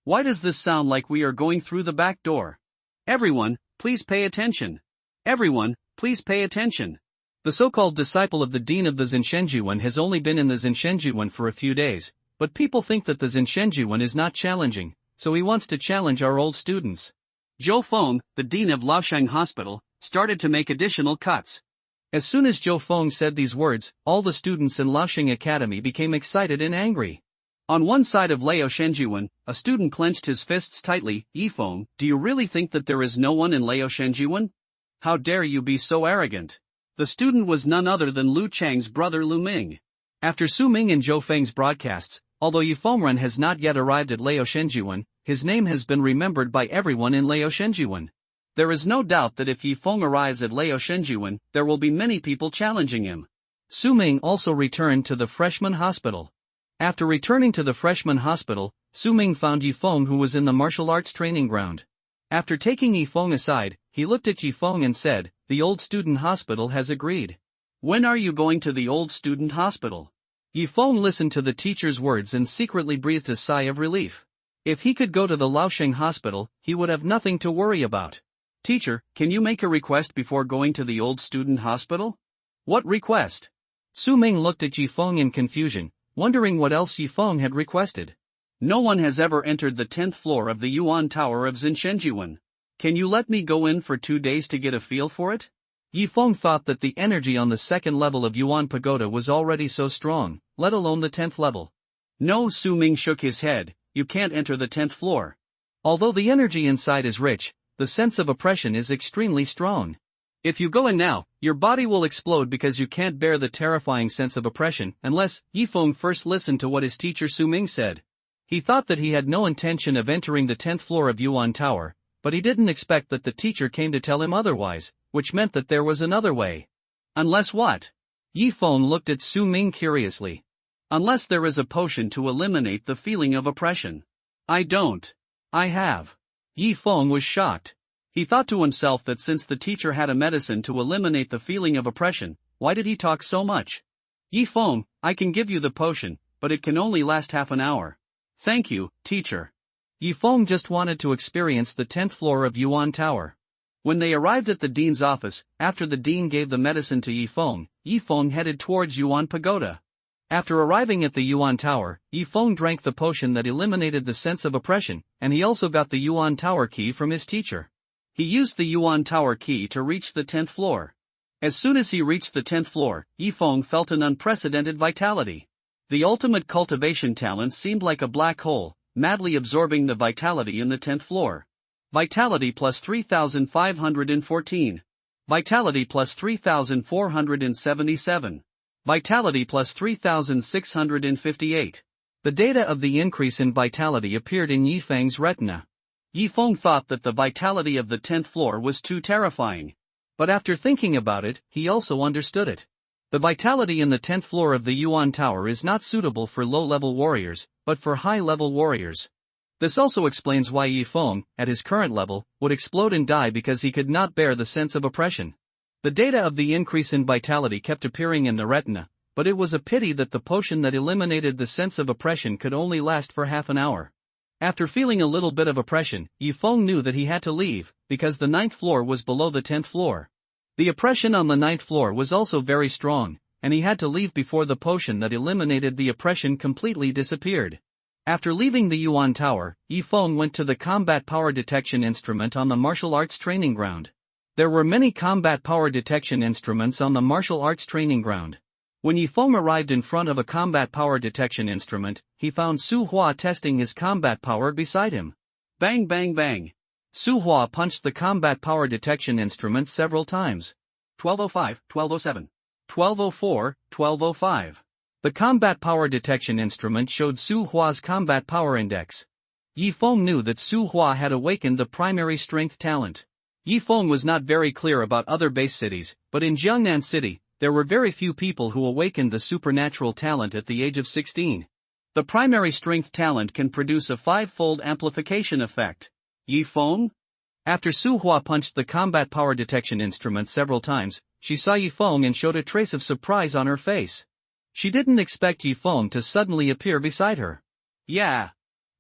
Why does this sound like we are going through the back door? Everyone, please pay attention. Everyone, please pay attention. The so-called disciple of the dean of the Xinshenjiwen has only been in the Xinshenjiwen for a few days, but people think that the Xinshenjiwen is not challenging, so he wants to challenge our old students. Zhou Feng, the dean of Laosheng Hospital, started to make additional cuts. As soon as Zhou Feng said these words, all the students in Laosheng Academy became excited and angry. On one side of Laoshenjiwen, a student clenched his fists tightly. "Yi Feng, do you really think that there is no one in Laoshenjiwen? How dare you be so arrogant?" The student was none other than Lu Chang's brother Lu Ming. After Su Ming and Zhou Feng's broadcasts, although Yi Fengren has not yet arrived at Laoshenjiwen, his name has been remembered by everyone in Laoshenjiwen. There is no doubt that if Yi Feng arrives at Laoshenjiwen, there will be many people challenging him. Su Ming also returned to the freshman hospital. After returning to the freshman hospital, Su Ming found Yi Feng, who was in the martial arts training ground. After taking Yi Feng aside, he looked at Yi Feng and said, "The old student hospital has agreed. When are you going to the old student hospital?" Yi Feng listened to the teacher's words and secretly breathed a sigh of relief. If he could go to the Laosheng hospital, he would have nothing to worry about. "Teacher, can you make a request before going to the old student hospital?" "What request?" Su Ming looked at Yi Feng in confusion, wondering what else Yi Feng had requested. "No one has ever entered the 10th floor of the Yuan Tower of Xinshenjiwen. Can you let me go in for 2 days to get a feel for it?" Yi Feng thought that the energy on the second level of Yuan Pagoda was already so strong, let alone the 10th level. "No," Su Ming shook his head, "you can't enter the 10th floor. Although the energy inside is rich, the sense of oppression is extremely strong. If you go in now, your body will explode because you can't bear the terrifying sense of oppression unless." Yi Feng first listened to what his teacher Su Ming said. He thought that he had no intention of entering the 10th floor of Yuan Tower, but he didn't expect that the teacher came to tell him otherwise, which meant that there was another way. "Unless what?" Yi Feng looked at Su Ming curiously. "Unless there is a potion to eliminate the feeling of oppression." "I don't. I have." Yi Feng was shocked. He thought to himself that since the teacher had a medicine to eliminate the feeling of oppression, why did he talk so much? "Yi Feng, I can give you the potion, but it can only last half an hour." "Thank you, teacher." Yi Feng just wanted to experience the 10th floor of Yuan Tower. When they arrived at the dean's office, after the dean gave the medicine to Yi Feng headed towards Yuan Pagoda. After arriving at the Yuan Tower, Yi Feng drank the potion that eliminated the sense of oppression, and he also got the Yuan Tower key from his teacher. He used the Yuan Tower key to reach the 10th floor. As soon as he reached the 10th floor, Yi Feng felt an unprecedented vitality. The ultimate cultivation talent seemed like a black hole, madly absorbing the vitality in the 10th floor. Vitality plus 3,514. Vitality plus 3,477. Vitality plus 3,658. The data of the increase in vitality appeared in Yi Feng's retina. Yifeng thought that the vitality of the 10th floor was too terrifying. But after thinking about it, he also understood it. The vitality in the 10th floor of the Yuan Tower is not suitable for low-level warriors, but for high-level warriors. This also explains why Yifeng, at his current level, would explode and die because he could not bear the sense of oppression. The data of the increase in vitality kept appearing in the retina, but it was a pity that the potion that eliminated the sense of oppression could only last for half an hour. After feeling a little bit of oppression, Yifeng knew that he had to leave, because the 9th floor was below the 10th floor. The oppression on the 9th floor was also very strong, and he had to leave before the potion that eliminated the oppression completely disappeared. After leaving the Yuan Tower, Yifeng went to the combat power detection instrument on the martial arts training ground. There were many combat power detection instruments on the martial arts training ground. When Yifeng arrived in front of a combat power detection instrument, he found Su Hua testing his combat power beside him. Bang bang bang. Su Hua punched the combat power detection instrument several times. 1205, 1207. 1204, 1205. The combat power detection instrument showed Su Hua's combat power index. Yifeng knew that Su Hua had awakened the primary strength talent. Yifeng was not very clear about other base cities, but in Jiangnan City, there were very few people who awakened the supernatural talent at the age of 16. The primary strength talent can produce a 5-fold amplification effect. Yifeng? After Su Hua punched the combat power detection instrument several times, she saw Yifeng and showed a trace of surprise on her face. She didn't expect Yifeng to suddenly appear beside her. Yeah.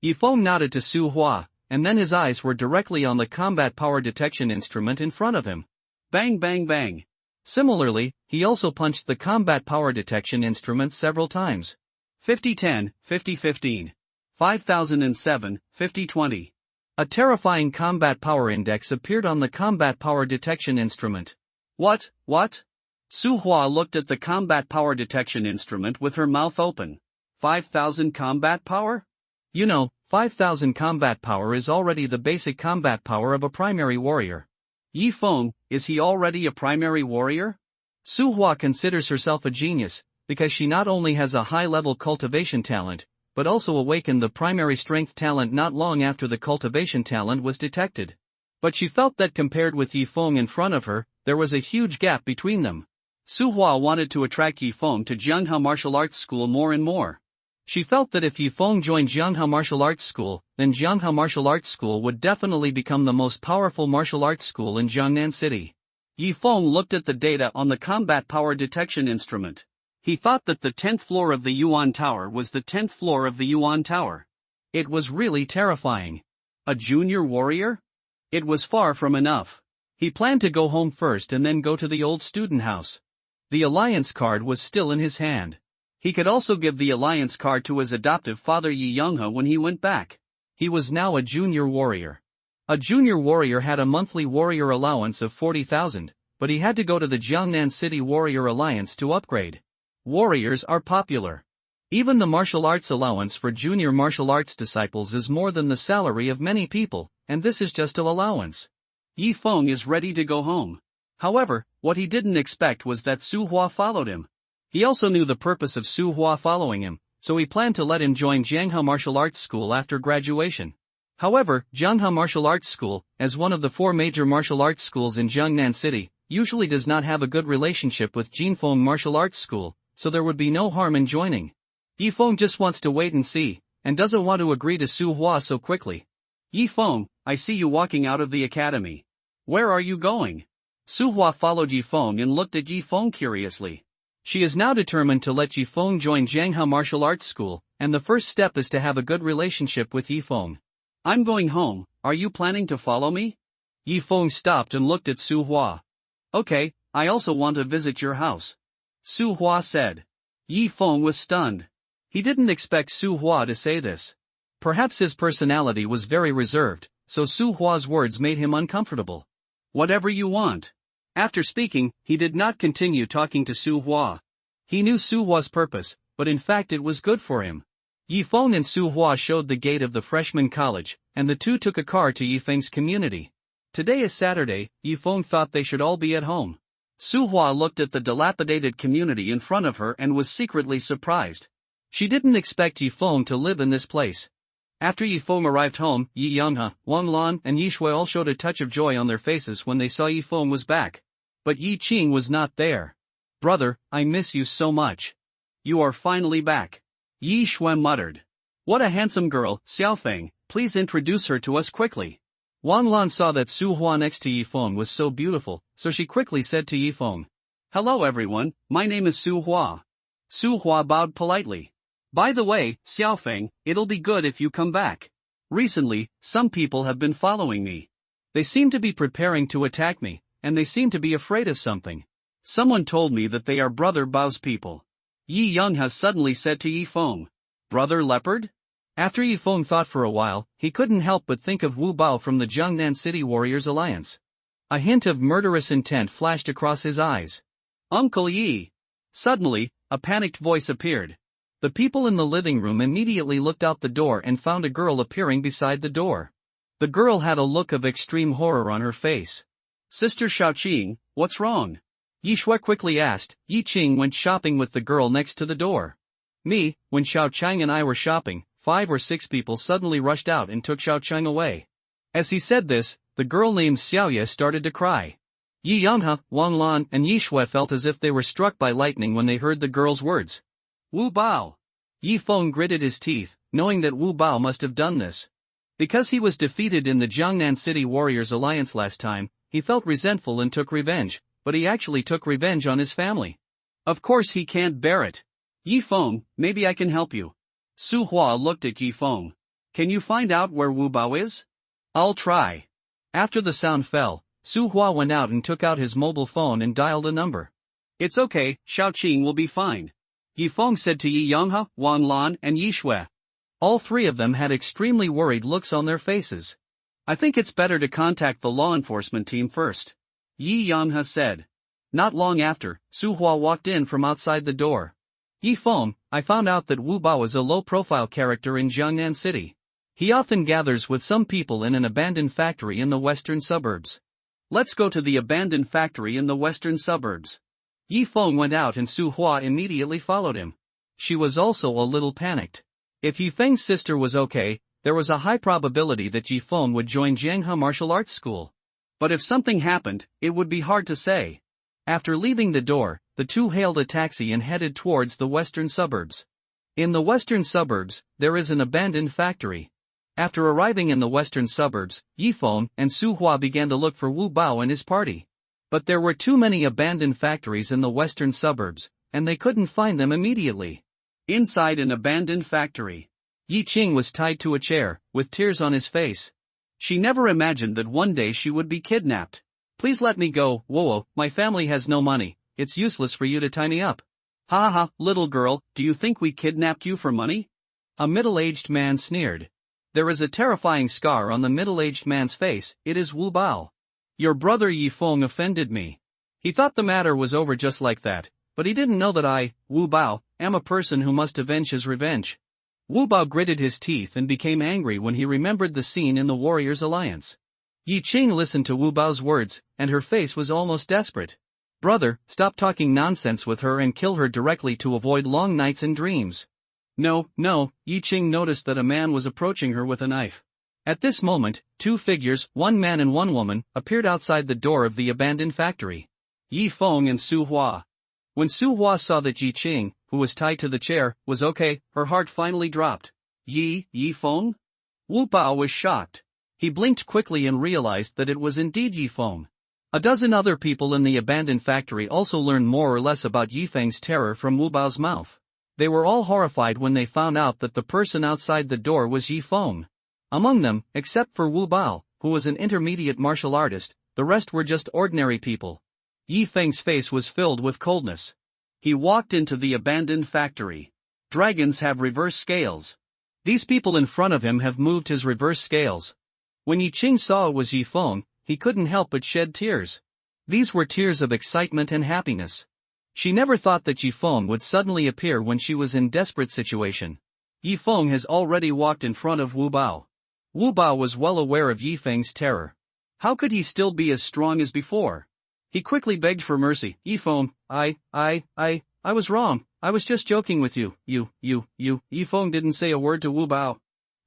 Yifeng nodded to Su Hua, and then his eyes were directly on the combat power detection instrument in front of him. Bang bang bang. Similarly, he also punched the combat power detection instrument several times. 5010, 5015. 5007, 5020. A terrifying combat power index appeared on the combat power detection instrument. What? Su Hua looked at the combat power detection instrument with her mouth open. 5,000 combat power? 5,000 combat power is already the basic combat power of a primary warrior. Yifeng, is he already a primary warrior? Su Hua considers herself a genius, because she not only has a high-level cultivation talent, but also awakened the primary strength talent not long after the cultivation talent was detected. But she felt that compared with Yifeng in front of her, there was a huge gap between them. Su Hua wanted to attract Yifeng to Jianghe Martial Arts School more and more. She felt that if Yifeng joined Jianghe Martial Arts School, then Jianghe Martial Arts School would definitely become the most powerful martial arts school in Jiangnan City. Yifeng looked at the data on the combat power detection instrument. He thought that the 10th floor of the Yuan Tower was the 10th floor of the Yuan Tower. It was really terrifying. A junior warrior? It was far from enough. He planned to go home first and then go to the old student house. The alliance card was still in his hand. He could also give the alliance card to his adoptive father Yi Younghe when he went back. He was now a junior warrior. A junior warrior had a monthly warrior allowance of 40,000, but he had to go to the Jiangnan City Warrior Alliance to upgrade. Warriors are popular. Even the martial arts allowance for junior martial arts disciples is more than the salary of many people, and this is just an allowance. Yifeng is ready to go home. However, what he didn't expect was that Su Hua followed him. He also knew the purpose of Su Hua following him, so he planned to let him join Jianghe Martial Arts School after graduation. However, Jianghe Martial Arts School, as one of the 4 major martial arts schools in Jiangnan City, usually does not have a good relationship with Jinfeng Martial Arts School, so there would be no harm in joining. Yifeng just wants to wait and see, and doesn't want to agree to Su Hua so quickly. Yifeng, I see you walking out of the academy. Where are you going? Su Hua followed Yifeng and looked at Yifeng curiously. She is now determined to let Yifeng join Jianghe Martial Arts School, and the first step is to have a good relationship with Yifeng. I'm going home, are you planning to follow me? Yifeng stopped and looked at Su Hua. Okay, I also want to visit your house. Su Hua said. Yifeng was stunned. He didn't expect Su Hua to say this. Perhaps his personality was very reserved, so Su Hua's words made him uncomfortable. Whatever you want. After speaking, he did not continue talking to Su Hua. He knew Su Hua's purpose, but in fact it was good for him. Yifeng and Su Hua showed the gate of the freshman college, and the two took a car to Yifeng's community. Today is Saturday, Yifeng thought they should all be at home. Su Hua looked at the dilapidated community in front of her and was secretly surprised. She didn't expect Yifeng to live in this place. After Yi Feng arrived home, Yi Yonghe, Wang Lan, and Yi Shui all showed a touch of joy on their faces when they saw Yi Feng was back. But Yi Qing was not there. "Brother, I miss you so much. You are finally back," Yi Shui muttered. "What a handsome girl, Xiaofeng, please introduce her to us quickly." Wang Lan saw that Su Hua next to Yi Feng was so beautiful, so she quickly said to Yi Feng, "Hello everyone, my name is Su Hua." Su Hua bowed politely. "By the way, Xiaofeng, it'll be good if you come back. Recently, some people have been following me. They seem to be preparing to attack me, and they seem to be afraid of something. Someone told me that they are Brother Bao's people." Yi Yonghe suddenly said to Yi Feng, "Brother Leopard?" After Yi Feng thought for a while, he couldn't help but think of Wu Bao from the Jiangnan City Warriors Alliance. A hint of murderous intent flashed across his eyes. "Uncle Yi!" Suddenly, a panicked voice appeared. The people in the living room immediately looked out the door and found a girl appearing beside the door. The girl had a look of extreme horror on her face. "Sister Xiaoqing, what's wrong?" Yi Shui quickly asked. Yi Qing went shopping with the girl next to the door. "Me, when Xiaoqiang and I were shopping, 5 or 6 people suddenly rushed out and took Xiaoqiang away." As he said this, the girl named Xiaoye started to cry. Yi Yonghe, Wang Lan, and Yi Shui felt as if they were struck by lightning when they heard the girl's words. "Wu Bao!" Yi Feng gritted his teeth, knowing that Wu Bao must have done this. Because he was defeated in the Jiangnan City Warriors Alliance last time, he felt resentful and took revenge, but he actually took revenge on his family. Of course he can't bear it. "Yi Feng, maybe I can help you." Su Hua looked at Yi Feng. "Can you find out where Wu Bao is?" "I'll try." After the sound fell, Su Hua went out and took out his mobile phone and dialed a number. "It's okay, Xiaoqing will be fine," Yi Feng said to Yi Yonghe, Wang Lan, and Yi Shui. All 3 of them had extremely worried looks on their faces. "I think it's better to contact the law enforcement team first," Yi Yonghe said. Not long after, Su Hua walked in from outside the door. "Yi Feng, I found out that Wu Bao is a low-profile character in Jiangnan City. He often gathers with some people in an abandoned factory in the western suburbs. Let's go to the abandoned factory in the western suburbs." Yi Feng went out and Su Hua immediately followed him. She was also a little panicked. If Yi Feng's sister was okay, there was a high probability that Yi Feng would join Jianghe Martial Arts School. But if something happened, it would be hard to say. After leaving the door, the 2 hailed a taxi and headed towards the western suburbs. In the western suburbs, there is an abandoned factory. After arriving in the western suburbs, Yi Feng and Su Hua began to look for Wu Bao and his party. But there were too many abandoned factories in the western suburbs, and they couldn't find them immediately. Inside an abandoned factory, Yi Qing was tied to a chair, with tears on his face. She never imagined that one day she would be kidnapped. "Please let me go, Wo, my family has no money, it's useless for you to tie me up." "Ha ha, little girl, do you think we kidnapped you for money?" A middle-aged man sneered. There is a terrifying scar on the middle-aged man's face. It is Wu Bao. "Your brother Yi Feng offended me. He thought the matter was over just like that, but he didn't know that I, Wu Bao, am a person who must avenge his revenge." Wu Bao gritted his teeth and became angry when he remembered the scene in the Warriors Alliance. Yi Qing listened to Wu Bao's words, and her face was almost desperate. "Brother, stop talking nonsense with her and kill her directly to avoid long nights and dreams." No, Yi Qing noticed that a man was approaching her with a knife. At this moment, 2 figures, 1 man and 1 woman, appeared outside the door of the abandoned factory. Yi Feng and Su Hua. When Su Hua saw that Yi Qing, who was tied to the chair, was okay, her heart finally dropped. Yi Feng? Wu Bao was shocked. He blinked quickly and realized that it was indeed Yi Feng. A dozen other people in the abandoned factory also learned more or less about Yi Feng's terror from Wu Bao's mouth. They were all horrified when they found out that the person outside the door was Yi Feng. Among them, except for Wu Bao, who was an intermediate martial artist, the rest were just ordinary people. Yi Feng's face was filled with coldness. He walked into the abandoned factory. Dragons have reverse scales. These people in front of him have moved his reverse scales. When Yi Qing saw it was Yi Feng, he couldn't help but shed tears. These were tears of excitement and happiness. She never thought that Yi Feng would suddenly appear when she was in desperate situation. Yi Feng has already walked in front of Wu Bao. Wu Bao was well aware of Yi Feng's terror. How could he still be as strong as before? He quickly begged for mercy. "Yi Feng, I was wrong, I was just joking with you. You." Yi Feng didn't say a word to Wu Bao.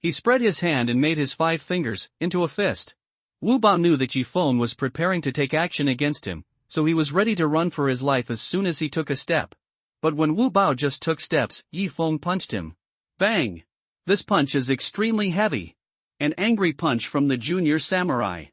He spread his hand and made his 5 fingers into a fist. Wu Bao knew that Yi Feng was preparing to take action against him, so he was ready to run for his life as soon as he took a step. But when Wu Bao just took steps, Yi Feng punched him. Bang! This punch is extremely heavy. An angry punch from the junior samurai.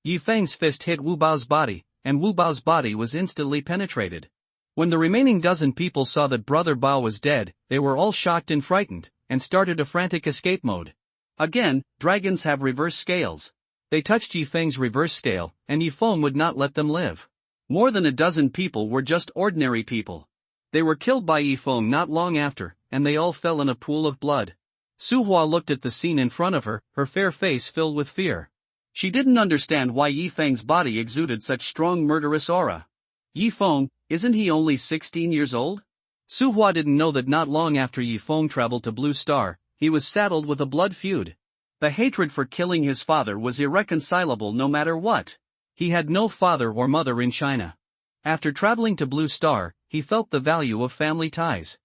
Yi Feng's fist hit Wu Bao's body, and Wu Bao's body was instantly penetrated. When the remaining dozen people saw that Brother Bao was dead, they were all shocked and frightened, and started a frantic escape mode. Again, dragons have reverse scales. They touched Yi Feng's reverse scale, and Yi Feng would not let them live. More than a dozen people were just ordinary people. They were killed by Yi Feng not long after, and they all fell in a pool of blood. Su Hua looked at the scene in front of her, her fair face filled with fear. She didn't understand why Yi Feng's body exuded such strong murderous aura. Yi Feng, isn't he only 16 years old? Su Hua didn't know that not long after Yi Feng traveled to Blue Star, he was saddled with a blood feud. The hatred for killing his father was irreconcilable no matter what. He had no father or mother in China. After traveling to Blue Star, he felt the value of family ties.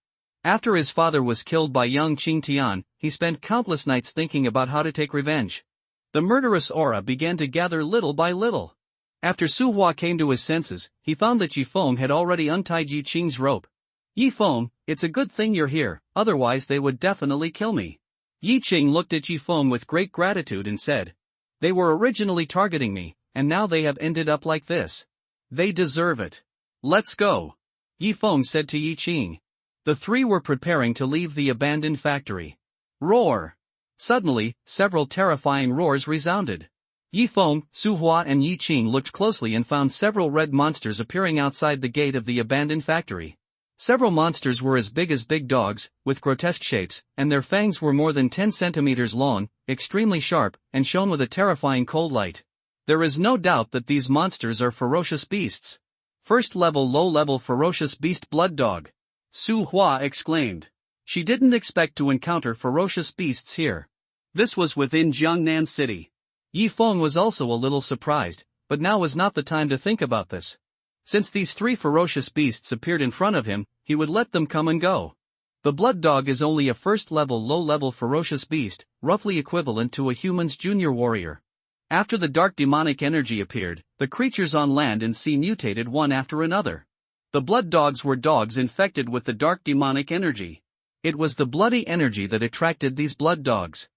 After his father was killed by young Qing Tian, he spent countless nights thinking about how to take revenge. The murderous aura began to gather little by little. After Su Hua came to his senses, he found that Yi Feng had already untied Yi Qing's rope. Yi Feng, it's a good thing you're here, otherwise they would definitely kill me. Yi Qing looked at Yi Feng with great gratitude and said, "They were originally targeting me, and now they have ended up like this. They deserve it. Let's go," Yi Feng said to Yi Qing. The 3 were preparing to leave the abandoned factory. Roar! Suddenly, several terrifying roars resounded. Yi Feng, Su Hua and Yi Qing looked closely and found several red monsters appearing outside the gate of the abandoned factory. Several monsters were as big as big dogs, with grotesque shapes, and their fangs were more than 10 centimeters long, extremely sharp, and shone with a terrifying cold light. There is no doubt that these monsters are ferocious beasts. First level low-level ferocious beast blood dog. Su Hua exclaimed. She didn't expect to encounter ferocious beasts here. This was within Jiangnan City. Yi Feng was also a little surprised, but now was not the time to think about this. Since these 3 ferocious beasts appeared in front of him, he would let them come and go. The blood dog is only a first-level low-level ferocious beast, roughly equivalent to a human's junior warrior. After the dark demonic energy appeared, the creatures on land and sea mutated one after another. The blood dogs were dogs infected with the dark demonic energy. It was the bloody energy that attracted these blood dogs.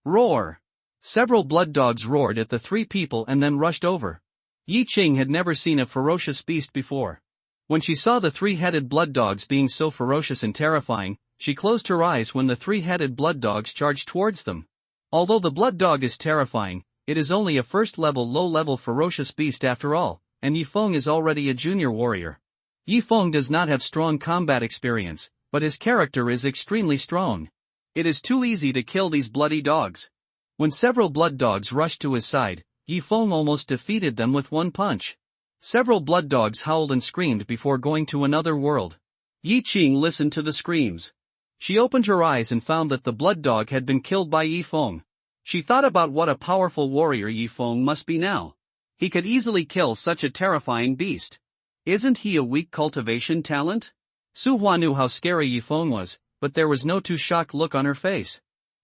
Roar! Several blood dogs roared at the 3 people and then rushed over. Yi Qing had never seen a ferocious beast before. When she saw the 3-headed blood dogs being so ferocious and terrifying, she closed her eyes when the 3-headed blood dogs charged towards them. Although the blood dog is terrifying, it is only a first-level low-level ferocious beast after all, and Yi Feng is already a junior warrior. Yi Feng does not have strong combat experience, but his character is extremely strong. It is too easy to kill these bloody dogs. When several blood dogs rushed to his side, Yi Feng almost defeated them with one punch. Several blood dogs howled and screamed before going to another world. Yi Qing listened to the screams. She opened her eyes and found that the blood dog had been killed by Yi Feng. She thought about what a powerful warrior Yi Feng must be now. He could easily kill such a terrifying beast. Isn't he a weak cultivation talent? Su Hua knew how scary Yi Feng was, but there was no too shocked look on her face.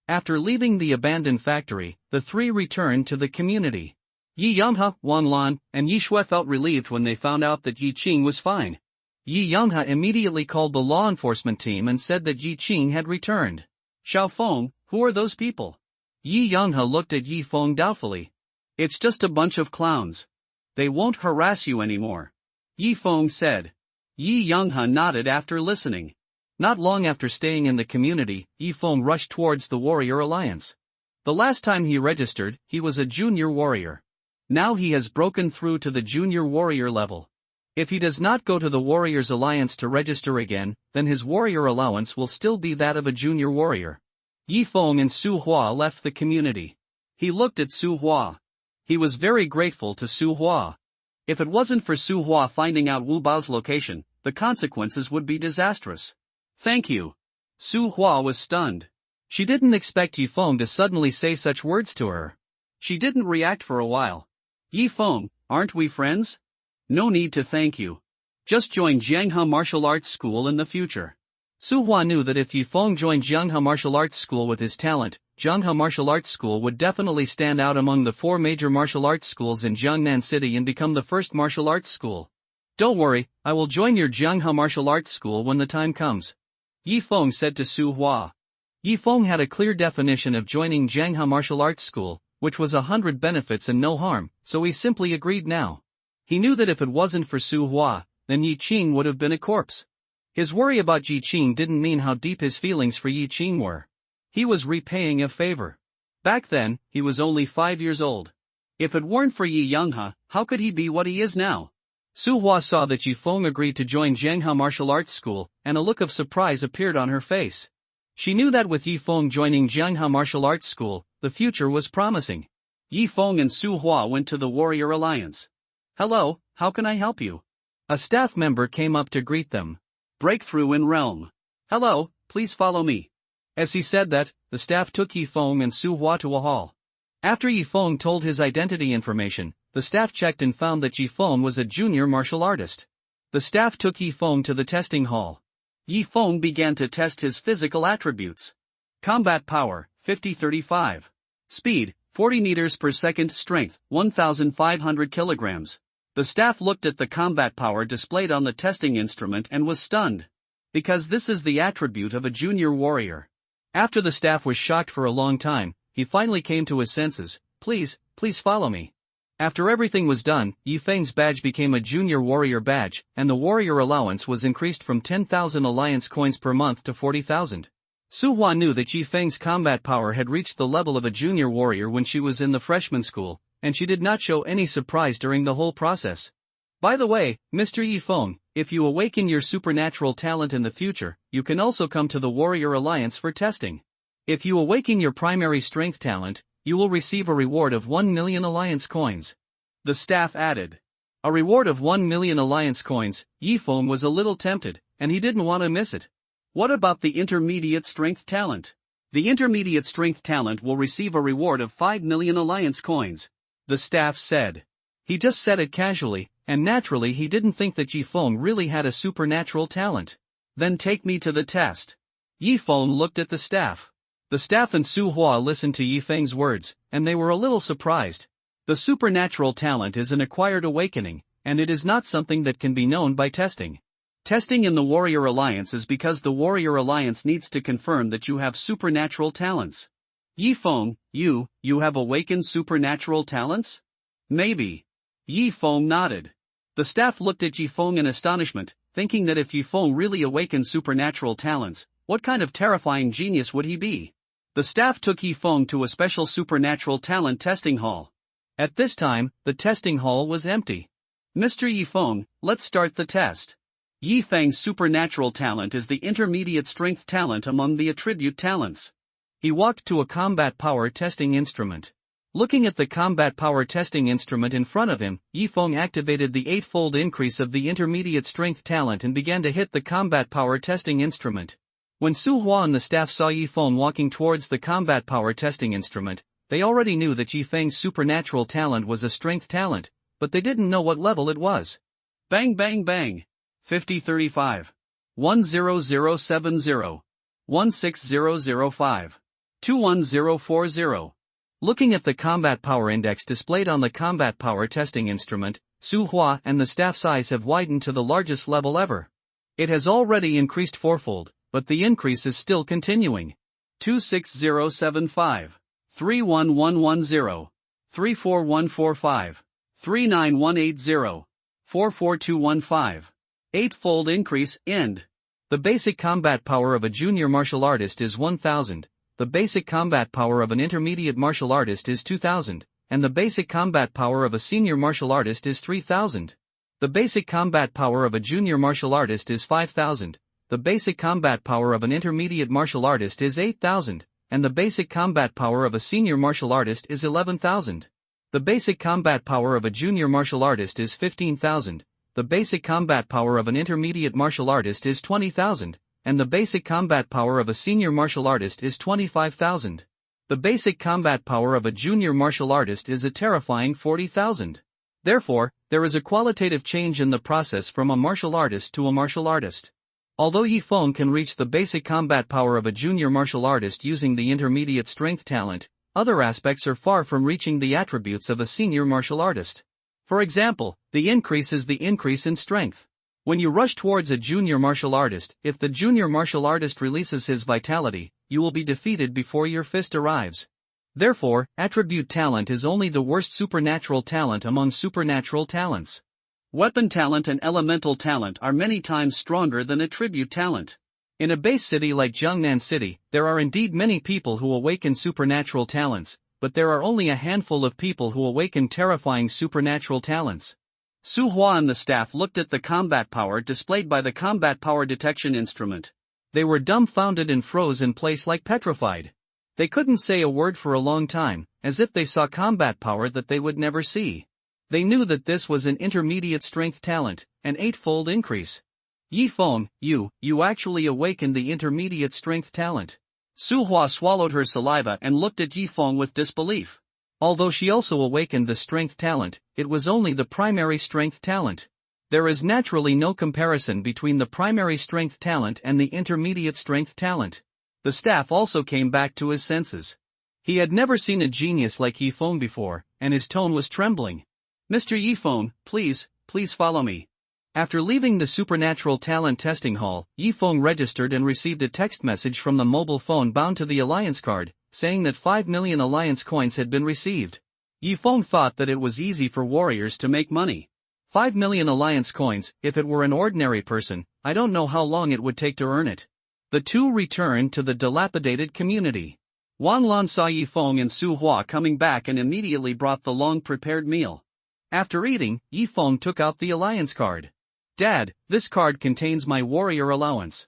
After leaving the abandoned factory, the 3 returned to the community. Yi Yanghe, Wan Lan, and Yi Shui felt relieved when they found out that Yi Qing was fine. Yi Yanghe immediately called the law enforcement team and said that Yi Qing had returned. Xiao Feng, who are those people? Yi Yanghe looked at Yi Feng doubtfully. It's just a bunch of clowns. They won't harass you anymore, Yi Feng said. Yi Yanghe nodded after listening. Not long after staying in the community, Yi Feng rushed towards the Warrior Alliance. The last time he registered, he was a junior warrior. Now he has broken through to the junior warrior level. If he does not go to the Warriors Alliance to register again, then his warrior allowance will still be that of a junior warrior. Yi Feng and Su Hua left the community. He looked at Su Hua. He was very grateful to Su Hua. If it wasn't for Su Hua finding out Wu Bao's location, the consequences would be disastrous. Thank you. Su Hua was stunned. She didn't expect Yi Feng to suddenly say such words to her. She didn't react for a while. Yi Feng, aren't we friends? No need to thank you. Just join Jianghe Martial Arts School in the future. Su Hua knew that if Yifeng joined Jianghe Martial Arts School with his talent, Jianghe Martial Arts School would definitely stand out among the 4 major martial arts schools in Jiangnan City and become the first martial arts school. Don't worry, I will join your Jianghe Martial Arts School when the time comes. Yifeng said to Su Hua. Yifeng had a clear definition of joining Jianghe Martial Arts School, which was 100 benefits and no harm, so he simply agreed now. He knew that if it wasn't for Su Hua, then Yi Qing would have been a corpse. His worry about Yi Qing didn't mean how deep his feelings for Yi Qing were. He was repaying a favor. Back then, he was only 5 years old. If it weren't for Yi Yanghe, how could he be what he is now? Su Hua saw that Yifeng agreed to join Jianghe Martial Arts School, and a look of surprise appeared on her face. She knew that with Yifeng joining Jianghe Martial Arts School, the future was promising. Yifeng and Su Hua went to the Warrior Alliance. Hello, how can I help you? A staff member came up to greet them. Breakthrough in realm. Hello, please follow me. As he said that, the staff took Yifeng and Su Hua to a hall. After Yifeng told his identity information, the staff checked and found that Yifeng was a junior martial artist. The staff took Yifeng to the testing hall. Yifeng began to test his physical attributes. Combat power, 50-35. Speed, 40 meters per second. Strength, 1,500 kilograms. The staff looked at the combat power displayed on the testing instrument and was stunned. Because this is the attribute of a junior warrior. After the staff was shocked for a long time, he finally came to his senses. Please follow me. After everything was done, Yifeng's badge became a junior warrior badge, and the warrior allowance was increased from 10,000 alliance coins per month to 40,000. Su Hua knew that Yifeng's combat power had reached the level of a junior warrior when she was in the freshman school, and she did not show any surprise during the whole process. By the way, Mr. Yifeng, if you awaken your supernatural talent in the future, you can also come to the Warrior Alliance for testing. If you awaken your primary strength talent, you will receive a reward of 1 million alliance coins. The staff added. A reward of 1 million alliance coins. Yifeng was a little tempted, and he didn't want to miss it. What about the intermediate strength talent? The intermediate strength talent will receive a reward of 5 million alliance coins. The staff said. He just said it casually, and naturally he didn't think that Yifeng really had a supernatural talent. Then take me to the test. Yifeng looked at the staff. The staff and Su Hua listened to Yifeng's words, and they were a little surprised. The supernatural talent is an acquired awakening, and it is not something that can be known by testing. Testing in the Warrior Alliance is because the Warrior Alliance needs to confirm that you have supernatural talents. Yifeng, you have awakened supernatural talents? Maybe. Yifeng nodded. The staff looked at Yifeng in astonishment, thinking that if Yifeng really awakened supernatural talents, what kind of terrifying genius would he be? The staff took Yifeng to a special supernatural talent testing hall. At this time, the testing hall was empty. Mr. Yifeng, let's start the test. Yifeng's supernatural talent is the intermediate strength talent among the attribute talents. He walked to a combat power testing instrument. Looking at the combat power testing instrument in front of him, Yifeng activated the 8-fold increase of the intermediate strength talent and began to hit the combat power testing instrument. When Su Hua and the staff saw Yifeng walking towards the combat power testing instrument, they already knew that Yifeng's supernatural talent was a strength talent, but they didn't know what level it was. Bang bang bang. 50-35. 10070. 16005. 21040. Looking at the combat power index displayed on the combat power testing instrument, Su Hua and the staff's eyes have widened to the largest level ever. It has already increased 4-fold, but the increase is still continuing. 26075. 31110. 34145. 39180. 44215. 8-fold increase. End. The basic combat power of a junior martial artist is 1000, the basic combat power of an intermediate martial artist is 2000, and the basic combat power of a senior martial artist is 3000. The basic combat power of a junior martial artist is 5000, the basic combat power of an intermediate martial artist is 8000, and the basic combat power of a senior martial artist is 11,000. The basic combat power of a junior martial artist is 15,000, the basic combat power of an intermediate martial artist is 20,000, and the basic combat power of a senior martial artist is 25,000. The basic combat power of a junior martial artist is a terrifying 40,000. Therefore, there is a qualitative change in the process from a martial artist to a martial artist. Although Yi Feng can reach the basic combat power of a junior martial artist using the intermediate strength talent, other aspects are far from reaching the attributes of a senior martial artist. For example, the increase is the increase in strength. When you rush towards a junior martial artist, if the junior martial artist releases his vitality, you will be defeated before your fist arrives. Therefore, attribute talent is only the worst supernatural talent among supernatural talents. Weapon talent and elemental talent are many times stronger than attribute talent. In a base city like Jiangnan City, there are indeed many people who awaken supernatural talents, but there are only a handful of people who awaken terrifying supernatural talents. Su Hua and the staff looked at the combat power displayed by the combat power detection instrument. They were dumbfounded and froze in place like petrified. They couldn't say a word for a long time, as if they saw combat power that they would never see. They knew that this was an intermediate strength talent, an 8-fold increase. Yi Feng, you actually awakened the intermediate strength talent. Su Hua swallowed her saliva and looked at Yi Feng with disbelief. Although she also awakened the strength talent, it was only the primary strength talent. There is naturally no comparison between the primary strength talent and the intermediate strength talent. The staff also came back to his senses. He had never seen a genius like Yi Feng before, and his tone was trembling. Mr. Yi Feng, please follow me. After leaving the supernatural talent testing hall, Yi Feng registered and received a text message from the mobile phone bound to the alliance card, saying that 5 million alliance coins had been received. Yi Feng thought that it was easy for warriors to make money. 5 million alliance coins, if it were an ordinary person, I don't know how long it would take to earn it. The two returned to the dilapidated community. Wan Lan saw Yi Feng and Su Hua coming back and immediately brought the long-prepared meal. After eating, Yi Feng took out the alliance card. Dad, this card contains my warrior allowance.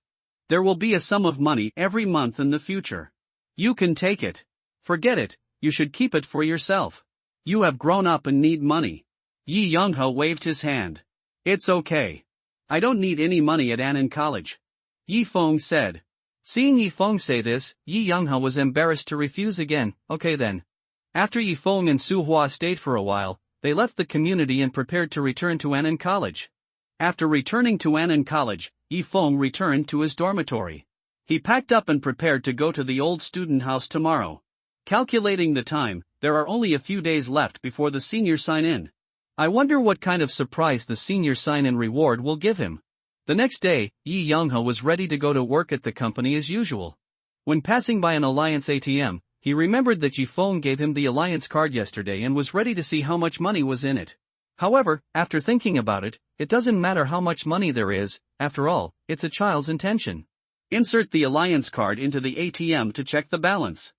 There will be a sum of money every month in the future. You can take it. Forget it, you should keep it for yourself. You have grown up and need money. Yi Youngho waved his hand. It's okay. I don't need any money at Annan College. Yi Feng said. Seeing Yi Feng say this, Yi Youngho was embarrassed to refuse again. Okay then. After Yi Feng and Su Hua stayed for a while, they left the community and prepared to return to Annan College. After returning to Annan College, Yi Feng returned to his dormitory. He packed up and prepared to go to the old student house tomorrow. Calculating the time, there are only a few days left before the senior sign-in. I wonder what kind of surprise the senior sign-in reward will give him. The next day, Yi Youngho was ready to go to work at the company as usual. When passing by an Alliance ATM, he remembered that Yi Feng gave him the Alliance card yesterday and was ready to see how much money was in it. However, after thinking about it, it doesn't matter how much money there is, after all, it's a child's intention. Insert the Alliance card into the ATM to check the balance.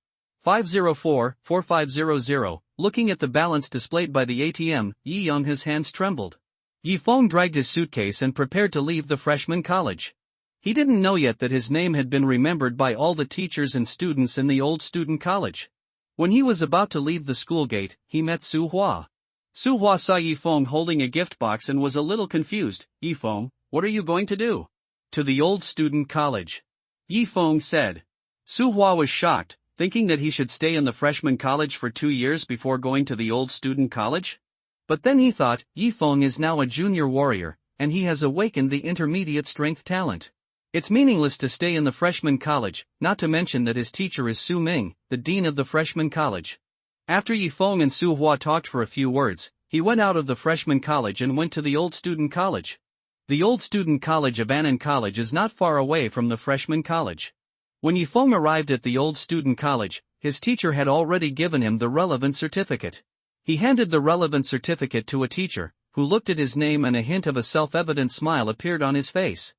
504-4500, looking at the balance displayed by the ATM, Yi Youngho's hands trembled. Yi Feng dragged his suitcase and prepared to leave the freshman college. He didn't know yet that his name had been remembered by all the teachers and students in the old student college. When he was about to leave the school gate, he met Su Hua. Su Hua saw Yi Feng holding a gift box and was a little confused. Yi Feng, what are you going to do? To the old student college. Yi Feng said. Su Hua was shocked, thinking that he should stay in the freshman college for 2 years before going to the old student college. But then he thought, Yi Feng is now a junior warrior, and he has awakened the intermediate strength talent. It's meaningless to stay in the freshman college, not to mention that his teacher is Su Ming, the dean of the freshman college. After Yi Feng and Su Hua talked for a few words, he went out of the freshman college and went to the old student college. The old student college of Annan College is not far away from the freshman college. When Yi Feng arrived at the old student college, his teacher had already given him the relevant certificate. He handed the relevant certificate to a teacher, who looked at his name and a hint of a self-evident smile appeared on his face.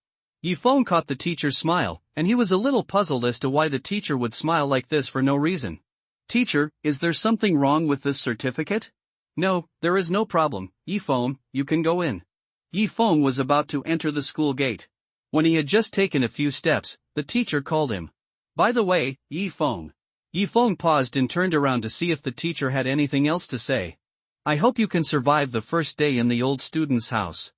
Yi Feng caught the teacher's smile, and he was a little puzzled as to why the teacher would smile like this for no reason. Teacher, is there something wrong with this certificate? No, there is no problem, Yi Feng, you can go in. Yi Feng was about to enter the school gate. When he had just taken a few steps, the teacher called him. By the way, Yi Feng. Yi Feng paused and turned around to see if the teacher had anything else to say. I hope you can survive the first day in the old student's house.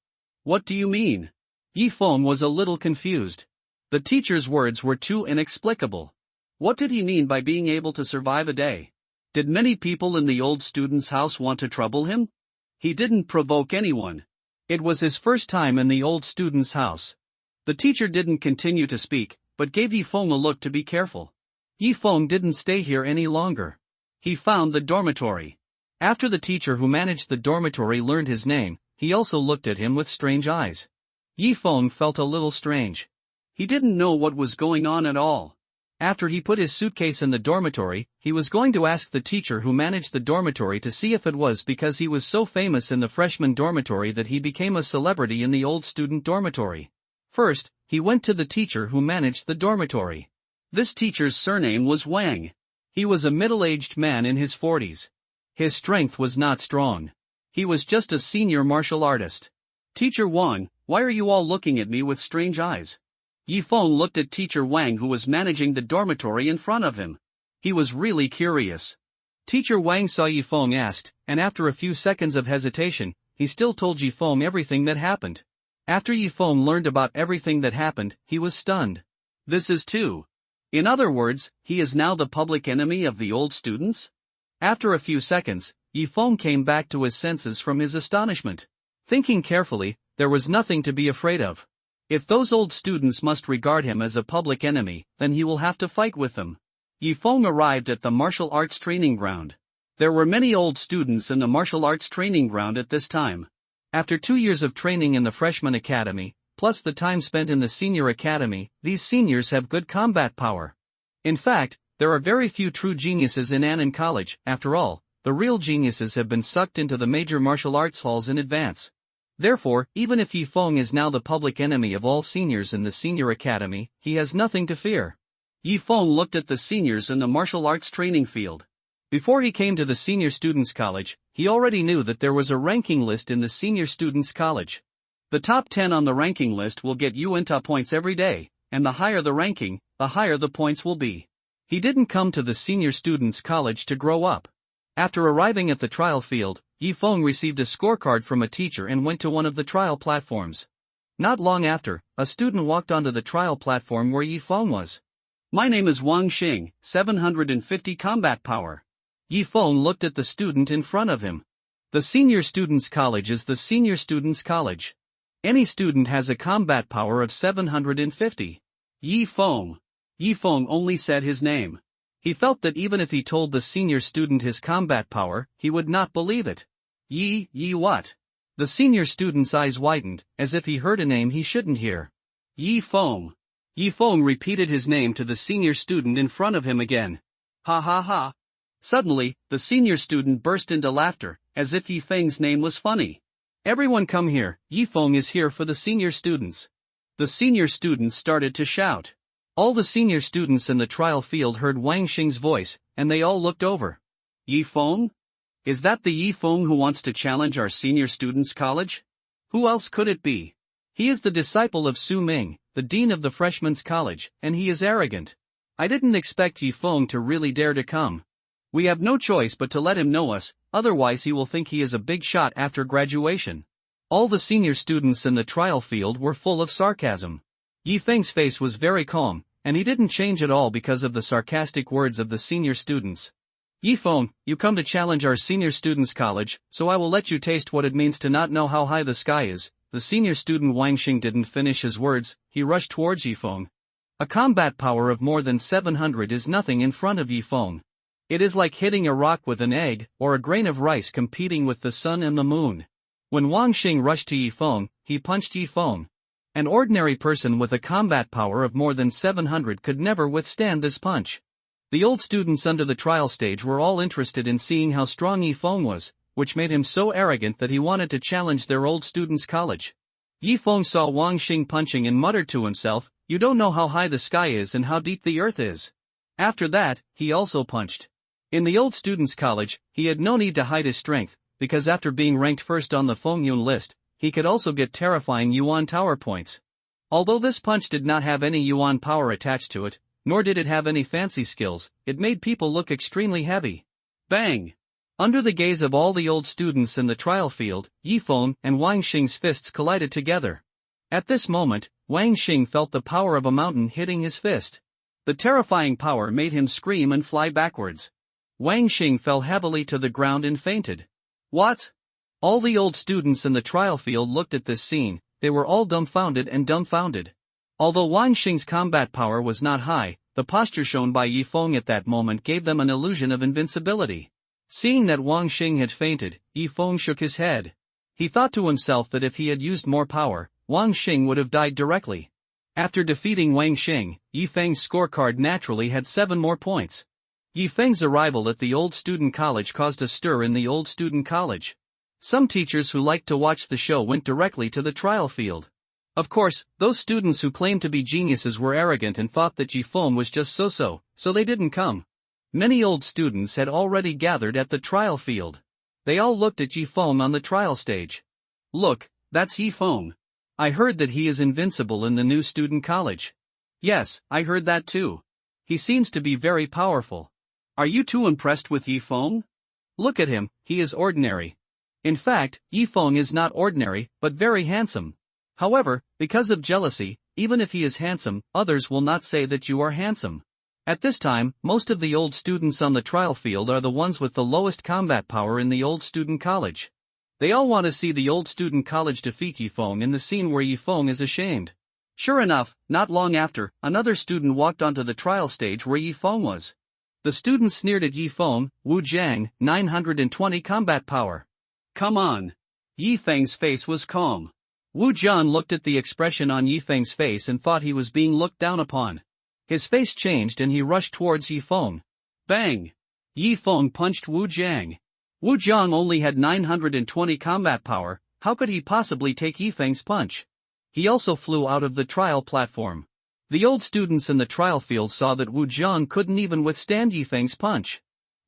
What do you mean? Yi Feng was a little confused. The teacher's words were too inexplicable. What did he mean by being able to survive a day? Did many people in the old student's house want to trouble him? He didn't provoke anyone. It was his first time in the old student's house. The teacher didn't continue to speak, but gave Yifeng a look to be careful. Yifeng didn't stay here any longer. He found the dormitory. After the teacher who managed the dormitory learned his name, he also looked at him with strange eyes. Yifeng felt a little strange. He didn't know what was going on at all. After he put his suitcase in the dormitory, he was going to ask the teacher who managed the dormitory to see if it was because he was so famous in the freshman dormitory that he became a celebrity in the old student dormitory. First, he went to the teacher who managed the dormitory. This teacher's surname was Wang. He was a middle-aged man in his 40s. His strength was not strong. He was just a senior martial artist. "Teacher Wang, why are you all looking at me with strange eyes?" Yifeng looked at Teacher Wang who was managing the dormitory in front of him. He was really curious. Teacher Wang saw Yifeng asked, and after a few seconds of hesitation, he still told Yifeng everything that happened. After Yifeng learned about everything that happened, he was stunned. This is too. In other words, he is now the public enemy of the old students? After a few seconds, Yifeng came back to his senses from his astonishment. Thinking carefully, there was nothing to be afraid of. If those old students must regard him as a public enemy, then he will have to fight with them. Yifeng arrived at the martial arts training ground. There were many old students in the martial arts training ground at this time. After 2 years of training in the freshman academy, plus the time spent in the senior academy, these seniors have good combat power. In fact, there are very few true geniuses in Annan College. After all, the real geniuses have been sucked into the major martial arts halls in advance. Therefore, even if Yifeng is now the public enemy of all seniors in the senior academy, he has nothing to fear. Yifeng looked at the seniors in the martial arts training field. Before he came to the senior students' college, he already knew that there was a ranking list in the senior students' college. The top 10 on the ranking list will get UNTA points every day, and the higher the ranking, the higher the points will be. He didn't come to the senior students' college to grow up. After arriving at the trial field, Yifeng received a scorecard from a teacher and went to one of the trial platforms. Not long after, a student walked onto the trial platform where Yifeng was. "My name is Wang Xing, 750 combat power." Yifeng looked at the student in front of him. The senior students' college is the senior students' college. Any student has a combat power of 750. Yifeng. Yifeng only said his name. He felt that even if he told the senior student his combat power, he would not believe it. Yi what? The senior student's eyes widened, as if he heard a name he shouldn't hear. Yifeng. Yifeng repeated his name to the senior student in front of him again. Ha ha ha. Suddenly, the senior student burst into laughter, as if Yifeng's name was funny. "Everyone come here, Yifeng is here for the senior students." The senior students started to shout. All the senior students in the trial field heard Wang Xing's voice, and they all looked over. "Yifeng? Is that the Yifeng who wants to challenge our senior students' college? Who else could it be? He is the disciple of Su Ming, the dean of the freshmen's college, and he is arrogant. I didn't expect Yifeng to really dare to come. We have no choice but to let him know us, otherwise he will think he is a big shot after graduation." All the senior students in the trial field were full of sarcasm. Yifeng's face was very calm, and he didn't change at all because of the sarcastic words of the senior students. "Yifeng, you come to challenge our senior students' college, so I will let you taste what it means to not know how high the sky is." The senior student Wang Xing didn't finish his words, he rushed towards Yifeng. A combat power of more than 700 is nothing in front of Yifeng. It is like hitting a rock with an egg, or a grain of rice competing with the sun and the moon. When Wang Xing rushed to Yifeng, he punched Yifeng. An ordinary person with a combat power of more than 700 could never withstand this punch. The old students under the trial stage were all interested in seeing how strong Yifeng was, which made him so arrogant that he wanted to challenge their old students' college. Yifeng saw Wang Xing punching and muttered to himself, "You don't know how high the sky is and how deep the earth is." After that, he also punched. In the old students' college, he had no need to hide his strength, because after being ranked first on the Fengyun list, he could also get terrifying Yuan Tower points. Although this punch did not have any Yuan power attached to it, nor did it have any fancy skills, it made people look extremely heavy. Bang! Under the gaze of all the old students in the trial field, Yifeng and Wang Xing's fists collided together. At this moment, Wang Xing felt the power of a mountain hitting his fist. The terrifying power made him scream and fly backwards. Wang Xing fell heavily to the ground and fainted. What? All the old students in the trial field looked at this scene, they were all dumbfounded and dumbfounded. Although Wang Xing's combat power was not high, the posture shown by Yi Feng at that moment gave them an illusion of invincibility. Seeing that Wang Xing had fainted, Yi Feng shook his head. He thought to himself that if he had used more power, Wang Xing would have died directly. After defeating Wang Xing, Yi Feng's scorecard naturally had 7 more points. Yi Feng's arrival at the old student college caused a stir in the old student college. Some teachers who liked to watch the show went directly to the trial field. Of course, those students who claimed to be geniuses were arrogant and thought that Yi Feng was just so they didn't come. Many old students had already gathered at the trial field. They all looked at Yi Feng on the trial stage. "Look, that's Yi Feng. I heard that he is invincible in the new student college." "Yes, I heard that too. He seems to be very powerful." "Are you too impressed with Yi Feng?" "Look at him, he is ordinary." In fact, Yi Feng is not ordinary, but very handsome. However, because of jealousy, even if he is handsome, others will not say that you are handsome. At this time, most of the old students on the trial field are the ones with the lowest combat power in the old student college. They all want to see the old student college defeat Yi Feng in the scene where Yi Feng is ashamed. Sure enough, not long after, another student walked onto the trial stage where Yi Feng was. The student sneered at Yi Feng. "Wu Jiang, 920 combat power. Come on." Yi Feng's face was calm. Wu Jian looked at the expression on Yi Feng's face and thought he was being looked down upon. His face changed and he rushed towards Yi Feng. Bang! Yi Feng punched Wu Jiang. Wu Jiang only had 920 combat power, how could he possibly take Yi Feng's punch? He also flew out of the trial platform. The old students in the trial field saw that Wu Jiang couldn't even withstand Yi Feng's punch.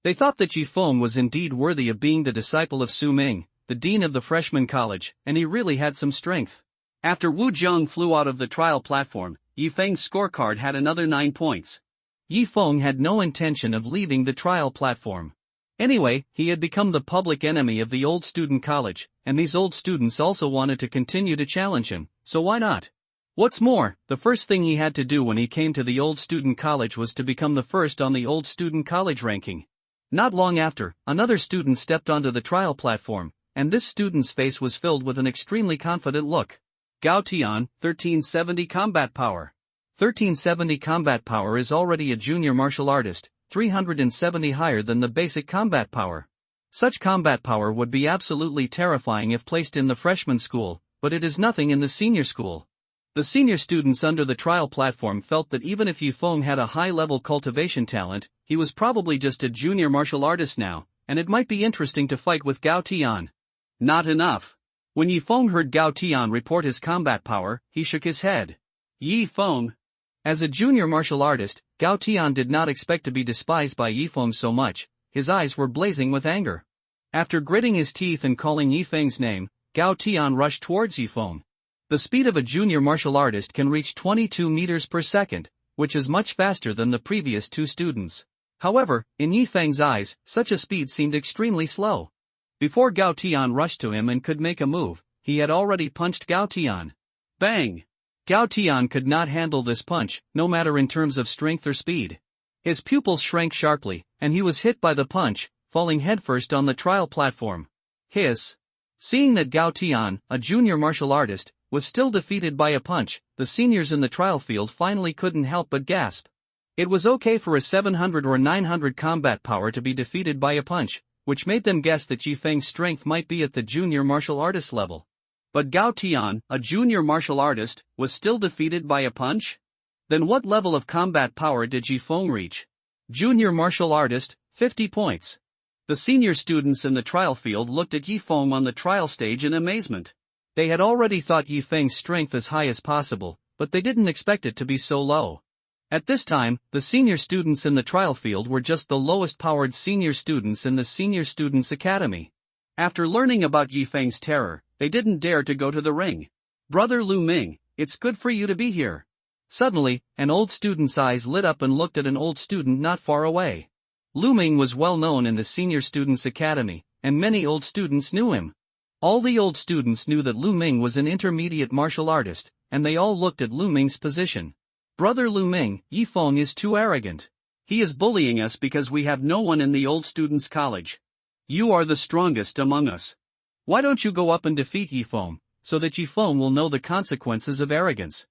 They thought that Yi Feng was indeed worthy of being the disciple of Su Ming, the dean of the freshman college, and he really had some strength. After Wu Jiang flew out of the trial platform, Yi Feng's scorecard had another 9 points. Yi Feng had no intention of leaving the trial platform. Anyway, he had become the public enemy of the old student college, and these old students also wanted to continue to challenge him, so why not? What's more, the first thing he had to do when he came to the old student college was to become the first on the old student college ranking. Not long after, another student stepped onto the trial platform, and this student's face was filled with an extremely confident look. Gao Tian, 1370 combat power. 1370 combat power is already a junior martial artist, 370 higher than the basic combat power. Such combat power would be absolutely terrifying if placed in the freshman school, but it is nothing in the senior school. The senior students under the trial platform felt that even if Yi Feng had a high-level cultivation talent, he was probably just a junior martial artist now, and it might be interesting to fight with Gao Tian. Not enough. When Yi Feng heard Gao Tian report his combat power, he shook his head. Yi Feng. As a junior martial artist, Gao Tian did not expect to be despised by Yi Feng so much. His eyes were blazing with anger. After gritting his teeth and calling Yi Feng's name, Gao Tian rushed towards Yi Feng. The speed of a junior martial artist can reach 22 meters per second, which is much faster than the previous 2 students. However, in Yi Feng's eyes, such a speed seemed extremely slow. Before Gao Tian rushed to him and could make a move, he had already punched Gao Tian. Bang! Gao Tian could not handle this punch, no matter in terms of strength or speed. His pupils shrank sharply, and he was hit by the punch, falling headfirst on the trial platform. Hiss! Seeing that Gao Tian, a junior martial artist, was still defeated by a punch, the seniors in the trial field finally couldn't help but gasp. It was okay for a 700 or 900 combat power to be defeated by a punch, which made them guess that Yi Feng's strength might be at the junior martial artist level. But Gao Tian, a junior martial artist, was still defeated by a punch? Then what level of combat power did Yi Feng reach? Junior martial artist, 50 points. The senior students in the trial field looked at Yi Feng on the trial stage in amazement. They had already thought Yi Feng's strength as high as possible, but they didn't expect it to be so low. At this time, the senior students in the trial field were just the lowest powered senior students in the Senior Students Academy. After learning about Yi Feng's terror, they didn't dare to go to the ring. "Brother Lu Ming, it's good for you to be here." Suddenly, an old student's eyes lit up and looked at an old student not far away. Lu Ming was well known in the Senior Students Academy, and many old students knew him. All the old students knew that Lu Ming was an intermediate martial artist, and they all looked at Lu Ming's position. "Brother Lu Ming, Yi Feng is too arrogant. He is bullying us because we have no one in the old students' college. You are the strongest among us. Why don't you go up and defeat Yi Feng, so that Yi Feng will know the consequences of arrogance?"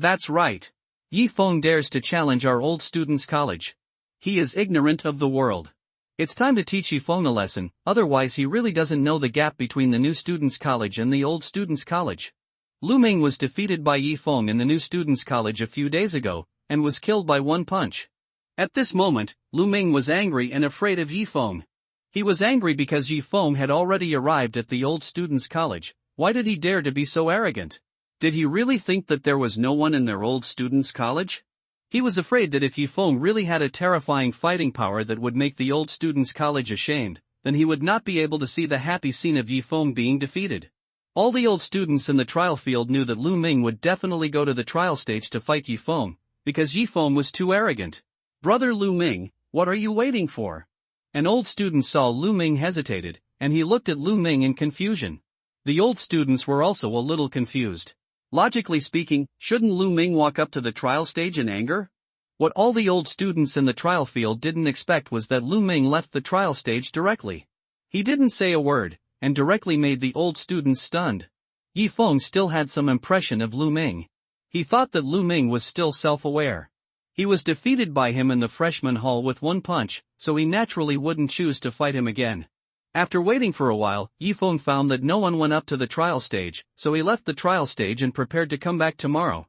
That's right. Yi Feng dares to challenge our old students' college. He is ignorant of the world. It's time to teach Yi Feng a lesson, otherwise he really doesn't know the gap between the new students' college and the old students' college. Lu Ming was defeated by Yi Feng in the new students' college a few days ago, and was killed by one punch. At this moment, Lu Ming was angry and afraid of Yi Feng. He was angry because Yi Feng had already arrived at the old students' college. Why did he dare to be so arrogant? Did he really think that there was no one in their old students' college? He was afraid that if Yi Feng really had a terrifying fighting power that would make the old students' college ashamed, then he would not be able to see the happy scene of Yi Feng being defeated. All the old students in the trial field knew that Lu Ming would definitely go to the trial stage to fight Yi Feng, because Yi Feng was too arrogant. Brother Lu Ming, what are you waiting for? An old student saw Lu Ming hesitated, and he looked at Lu Ming in confusion. The old students were also a little confused. Logically speaking, shouldn't Lu Ming walk up to the trial stage in anger? What all the old students in the trial field didn't expect was that Lu Ming left the trial stage directly. He didn't say a word, and directly made the old students stunned. Yi Feng still had some impression of Lu Ming. He thought that Lu Ming was still self-aware. He was defeated by him in the freshman hall with one punch, so he naturally wouldn't choose to fight him again. After waiting for a while, Yi Feng found that no one went up to the trial stage, so he left the trial stage and prepared to come back tomorrow.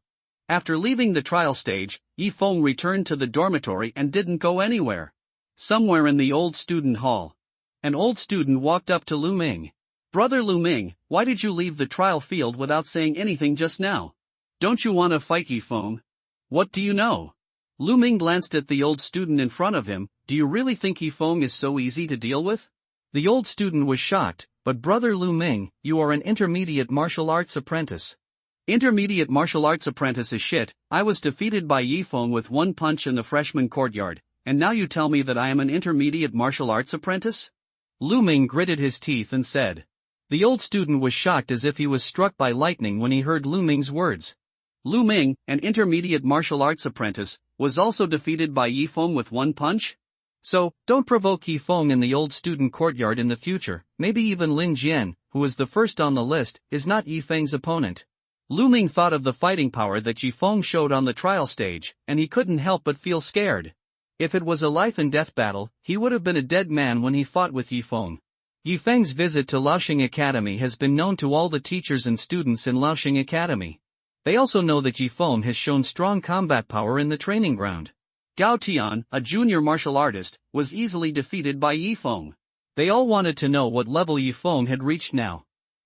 After leaving the trial stage, Yi Feng returned to the dormitory and didn't go anywhere. Somewhere in the old student hall, an old student walked up to Lu Ming. Brother Lu Ming, why did you leave the trial field without saying anything just now? Don't you want to fight Yi Feng? What do you know? Lu Ming glanced at the old student in front of him. Do you really think Yi Feng is so easy to deal with? The old student was shocked, but Brother Lu Ming, you are an intermediate martial arts apprentice. Intermediate martial arts apprentice is shit. I was defeated by Yi Feng with one punch in the freshman courtyard, and now you tell me that I am an intermediate martial arts apprentice? Lu Ming gritted his teeth and said. The old student was shocked as if he was struck by lightning when he heard Lu Ming's words. Lu Ming, an intermediate martial arts apprentice, was also defeated by Yi Feng with one punch? So, don't provoke Yi Feng in the old student courtyard in the future. Maybe even Lin Jian, who is the first on the list, is not Yi Feng's opponent. Lu Ming thought of the fighting power that Yi Feng showed on the trial stage, and he couldn't help but feel scared. If it was a life-and-death battle, he would have been a dead man when he fought with Yi Feng. Yi Feng's visit to Laoxing Academy has been known to all the teachers and students in Laoxing Academy. They also know that Yi Feng has shown strong combat power in the training ground. Gao Tian, a junior martial artist, was easily defeated by Yi Feng. They all wanted to know what level Yi Feng had reached now.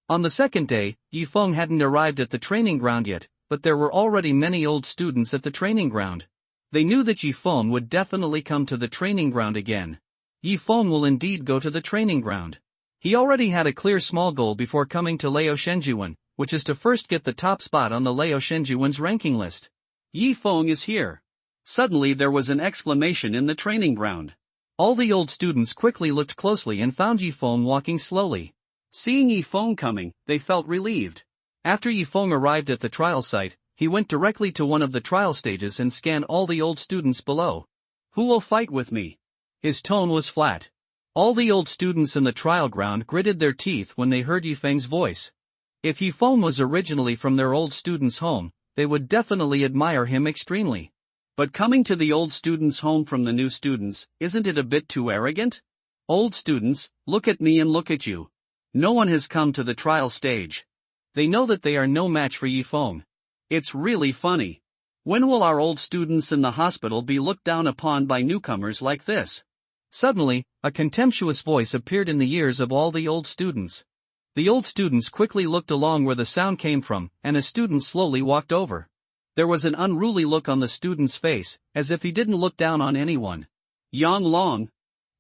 On the second day, Yi Feng hadn't arrived at the training ground yet, but there were already many old students at the training ground. They knew that Yi Feng would definitely come to the training ground again. Yi Feng will indeed go to the training ground. He already had a clear small goal before coming to Lao Shenjuan, which is to first get the top spot on the Lao Shenjuan's ranking list. Yi Feng is here. Suddenly there was an exclamation in the training ground. All the old students quickly looked closely and found Yi Feng walking slowly. Seeing Yi Feng coming, they felt relieved. After Yi Feng arrived at the trial site, he went directly to one of the trial stages and scanned all the old students below. Who will fight with me? His tone was flat. All the old students in the trial ground gritted their teeth when they heard Yi Feng's voice. If Yi Feng was originally from their old students' home, they would definitely admire him extremely. But coming to the old students' home from the new students, isn't it a bit too arrogant? Old students, look at me and look at you. No one has come to the trial stage. They know that they are no match for Yi Feng. It's really funny. When will our old students in the hospital be looked down upon by newcomers like this? Suddenly, a contemptuous voice appeared in the ears of all the old students. The old students quickly looked along where the sound came from, and a student slowly walked over. There was an unruly look on the student's face, as if he didn't look down on anyone. Yan Long.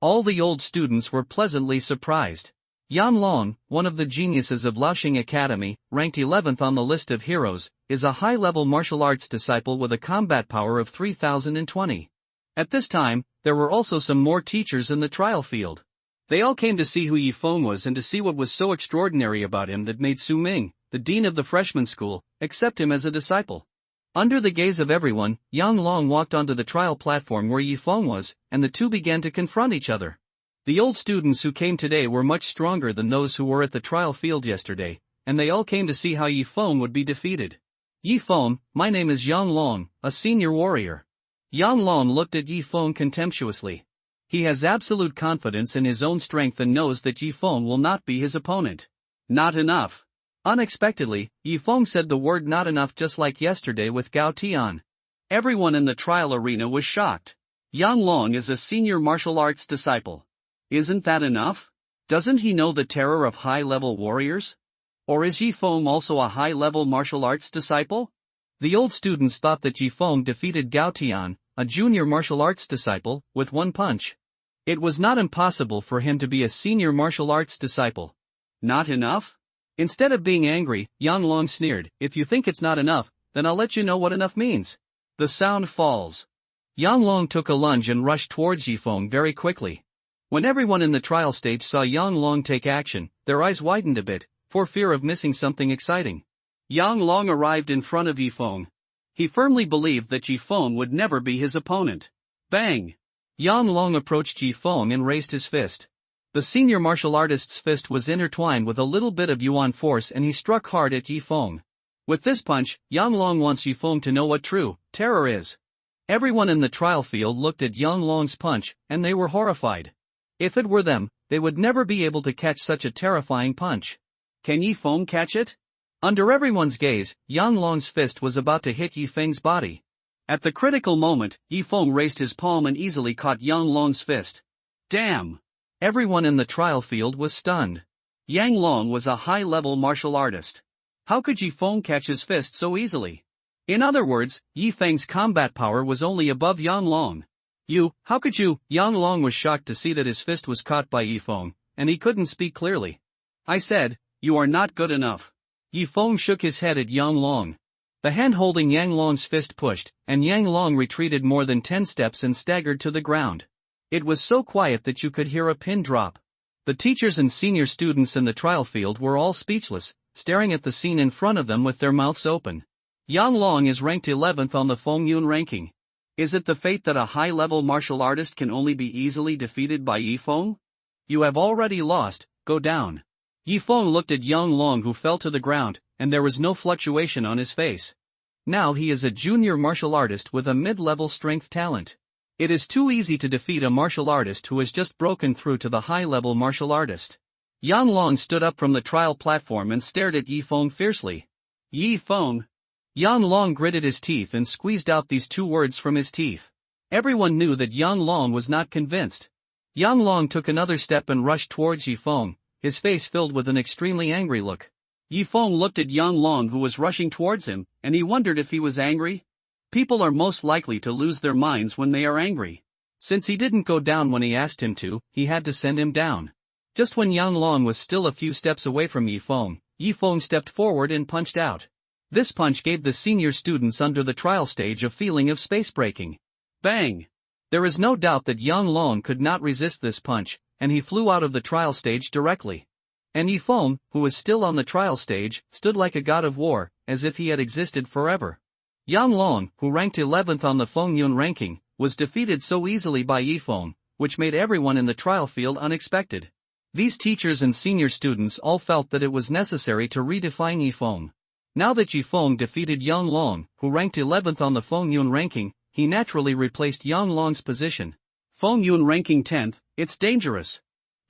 All the old students were pleasantly surprised. Yan Long, one of the geniuses of Laoxing Academy, ranked 11th on the list of heroes, is a high-level martial arts disciple with a combat power of 3020. At this time, there were also some more teachers in the trial field. They all came to see who Yi Feng was and to see what was so extraordinary about him that made Su Ming, the dean of the freshman school, accept him as a disciple. Under the gaze of everyone, Yang Long walked onto the trial platform where Yi Feng was, and the two began to confront each other. The old students who came today were much stronger than those who were at the trial field yesterday, and they all came to see how Yi Feng would be defeated. Yifeng, my name is Yang Long, a senior warrior. Yang Long looked at Yifeng contemptuously. He has absolute confidence in his own strength and knows that Yifeng will not be his opponent. Not enough. Unexpectedly, Yifeng said the word not enough just like yesterday with Gao Tian. Everyone in the trial arena was shocked. Yang Long is a senior martial arts disciple. Isn't that enough? Doesn't he know the terror of high-level warriors? Or is Yifeng also a high-level martial arts disciple? The old students thought that Yifeng defeated Gao Tian, a junior martial arts disciple, with one punch. It was not impossible for him to be a senior martial arts disciple. Not enough? Instead of being angry, Yang Long sneered, if you think it's not enough, then I'll let you know what enough means. The sound falls. Yang Long took a lunge and rushed towards Yifeng very quickly. When everyone in the trial stage saw Yang Long take action, their eyes widened a bit, for fear of missing something exciting. Yang Long arrived in front of Yifeng. He firmly believed that Yifeng would never be his opponent. Bang! Yang Long approached Yifeng and raised his fist. The senior martial artist's fist was intertwined with a little bit of yuan force and he struck hard at Yifeng. With this punch, Yang Long wants Yifeng to know what true terror is. Everyone in the trial field looked at Yang Long's punch, and they were horrified. If it were them, they would never be able to catch such a terrifying punch. Can Yifeng catch it? Under everyone's gaze, Yang Long's fist was about to hit Yifeng's body. At the critical moment, Yifeng raised his palm and easily caught Yang Long's fist. Damn! Everyone in the trial field was stunned. Yang Long was a high-level martial artist. How could Yifeng catch his fist so easily? In other words, Yifeng's combat power was only above Yang Long. How could you? Yang Long was shocked to see that his fist was caught by Yifeng, and he couldn't speak clearly. I said, you are not good enough. Yifeng shook his head at Yang Long. The hand holding Yang Long's fist pushed, and Yang Long retreated more than 10 steps and staggered to the ground. It was so quiet that you could hear a pin drop. The teachers and senior students in the trial field were all speechless, staring at the scene in front of them with their mouths open. Yang Long is ranked 11th on the Fengyun ranking. Is it the fate that a high-level martial artist can only be easily defeated by Yifeng? You have already lost, go down. Yifeng looked at Yang Long who fell to the ground, and there was no fluctuation on his face. Now he is a junior martial artist with a mid-level strength talent. It is too easy to defeat a martial artist who has just broken through to the high-level martial artist. Yang Long stood up from the trial platform and stared at Yifeng fiercely. Yifeng! Yang Long gritted his teeth and squeezed out these 2 words from his teeth. Everyone knew that Yang Long was not convinced. Yang Long took another step and rushed towards Yifeng, his face filled with an extremely angry look. Yifeng looked at Yang Long who was rushing towards him, and he wondered if he was angry. People are most likely to lose their minds when they are angry. Since he didn't go down when he asked him to, he had to send him down. Just when Yang Long was still a few steps away from Yifeng, Yifeng stepped forward and punched out. This punch gave the senior students under the trial stage a feeling of space breaking. Bang! There is no doubt that Yang Long could not resist this punch, and he flew out of the trial stage directly. And Yifeng, who was still on the trial stage, stood like a god of war, as if he had existed forever. Yang Long, who ranked 11th on the Fengyun ranking, was defeated so easily by Yifeng, which made everyone in the trial field unexpected. These teachers and senior students all felt that it was necessary to redefine Yifeng. Now that Yifeng defeated Yang Long, who ranked 11th on the Fengyun ranking, he naturally replaced Yang Long's position. Fengyun ranking 10th, it's dangerous.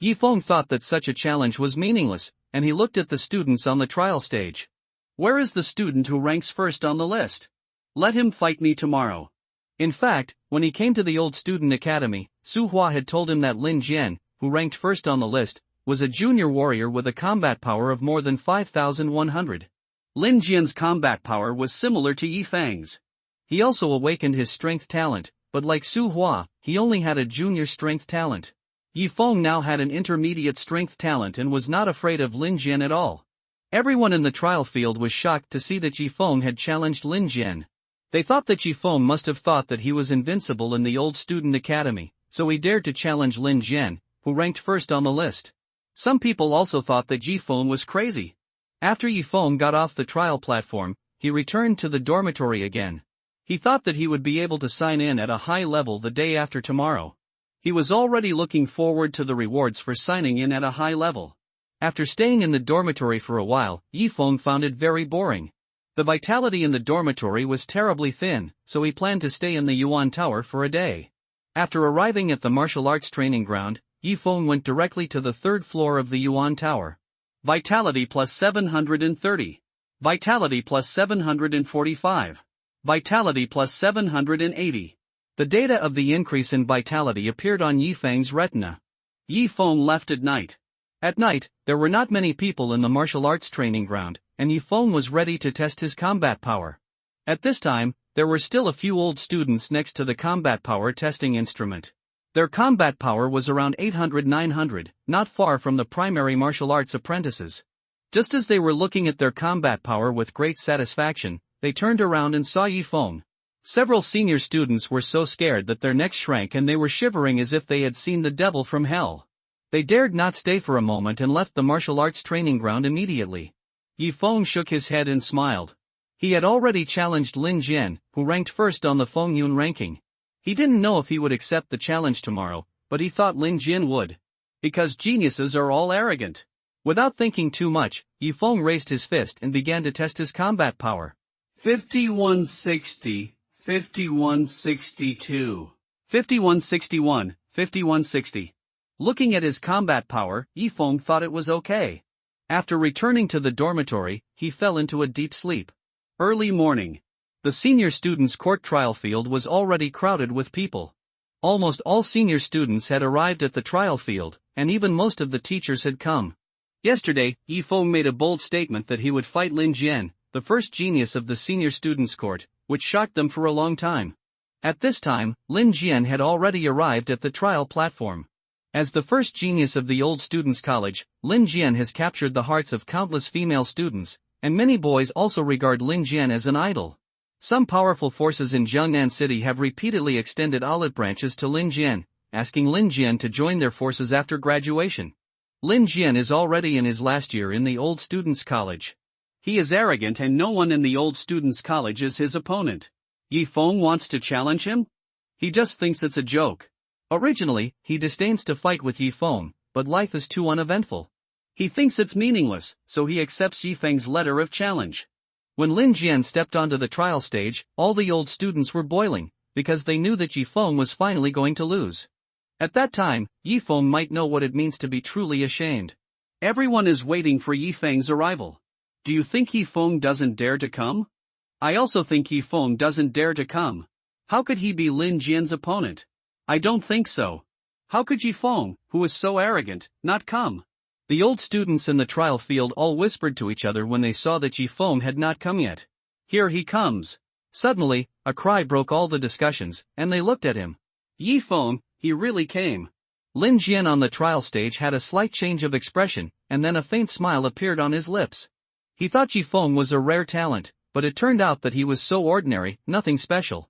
Yifeng thought that such a challenge was meaningless, and he looked at the students on the trial stage. Where is the student who ranks first on the list? Let him fight me tomorrow. In fact, when he came to the old student academy, Su Hua had told him that Lin Jian, who ranked first on the list, was a junior warrior with a combat power of more than 5,100. Lin Jian's combat power was similar to Yifeng's. He also awakened his strength talent, but like Su Hua, he only had a junior strength talent. Yifeng now had an intermediate strength talent and was not afraid of Lin Jian at all. Everyone in the trial field was shocked to see that Yifeng had challenged Lin Jian. They thought that Yifeng must have thought that he was invincible in the old student academy, so he dared to challenge Lin Jian, who ranked first on the list. Some people also thought that Yifeng was crazy. After Yifeng got off the trial platform, he returned to the dormitory again. He thought that he would be able to sign in at a high level the day after tomorrow. He was already looking forward to the rewards for signing in at a high level. After staying in the dormitory for a while, Yifeng found it very boring. The vitality in the dormitory was terribly thin, so he planned to stay in the Yuan Tower for a day. After arriving at the martial arts training ground, Yifeng went directly to the third floor of the Yuan Tower. Vitality plus 730. Vitality plus 745. Vitality plus 780. The data of the increase in vitality appeared on Yifeng's retina. Yifeng left at night. At night, there were not many people in the martial arts training ground, and Yifeng was ready to test his combat power. At this time, there were still a few old students next to the combat power testing instrument. Their combat power was around 800-900, not far from the primary martial arts apprentices. Just as they were looking at their combat power with great satisfaction, they turned around and saw Yifeng. Several senior students were so scared that their necks shrank and they were shivering as if they had seen the devil from hell. They dared not stay for a moment and left the martial arts training ground immediately. Yifeng shook his head and smiled. He had already challenged Lin Jian, who ranked first on the Fengyun ranking. He didn't know if he would accept the challenge tomorrow, but he thought Lin Jian would. Because geniuses are all arrogant. Without thinking too much, Yifeng raised his fist and began to test his combat power. 5160, 5162, 5161, 5160. Looking at his combat power, Yifeng thought it was okay. After returning to the dormitory, he fell into a deep sleep. Early morning. The senior students' court trial field was already crowded with people. Almost all senior students had arrived at the trial field, and even most of the teachers had come. Yesterday, Yifeng made a bold statement that he would fight Lin Jian, the first genius of the senior students' court, which shocked them for a long time. At this time, Lin Jian had already arrived at the trial platform. As the first genius of the old students' college, Lin Jian has captured the hearts of countless female students, and many boys also regard Lin Jian as an idol. Some powerful forces in Jiangnan City have repeatedly extended olive branches to Lin Jian, asking Lin Jian to join their forces after graduation. Lin Jian is already in his last year in the old students' college. He is arrogant and no one in the old students' college is his opponent. Yifeng wants to challenge him? He just thinks it's a joke. Originally, he disdains to fight with Yifeng, but life is too uneventful. He thinks it's meaningless, so he accepts Yifeng's letter of challenge. When Lin Jian stepped onto the trial stage, all the old students were boiling, because they knew that Yifeng was finally going to lose. At that time, Yifeng might know what it means to be truly ashamed. Everyone is waiting for Yifeng's arrival. Do you think Yifeng doesn't dare to come? I also think Yifeng doesn't dare to come. How could he be Lin Jian's opponent? I don't think so. How could Yifeng, who is so arrogant, not come? The old students in the trial field all whispered to each other when they saw that Yifeng had not come yet. Here he comes. Suddenly, a cry broke all the discussions, and they looked at him. Yifeng, he really came. Lin Jian on the trial stage had a slight change of expression, and then a faint smile appeared on his lips. He thought Yifeng was a rare talent, but it turned out that he was so ordinary, nothing special.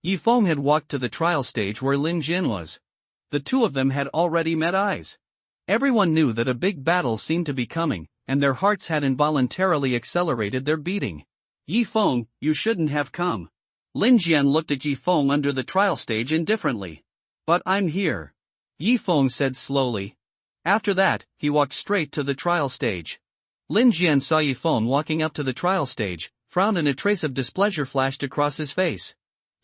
Yifeng had walked to the trial stage where Lin Jian was. The two of them had already met eyes. Everyone knew that a big battle seemed to be coming, and their hearts had involuntarily accelerated their beating. Yifeng, you shouldn't have come. Lin Jian looked at Yifeng under the trial stage indifferently. But I'm here. Yifeng said slowly. After that, he walked straight to the trial stage. Lin Jian saw Yifeng walking up to the trial stage, frowned and a trace of displeasure flashed across his face.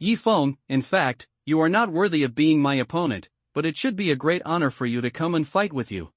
Yifeng, in fact, you are not worthy of being my opponent, but it should be a great honor for you to come and fight with you.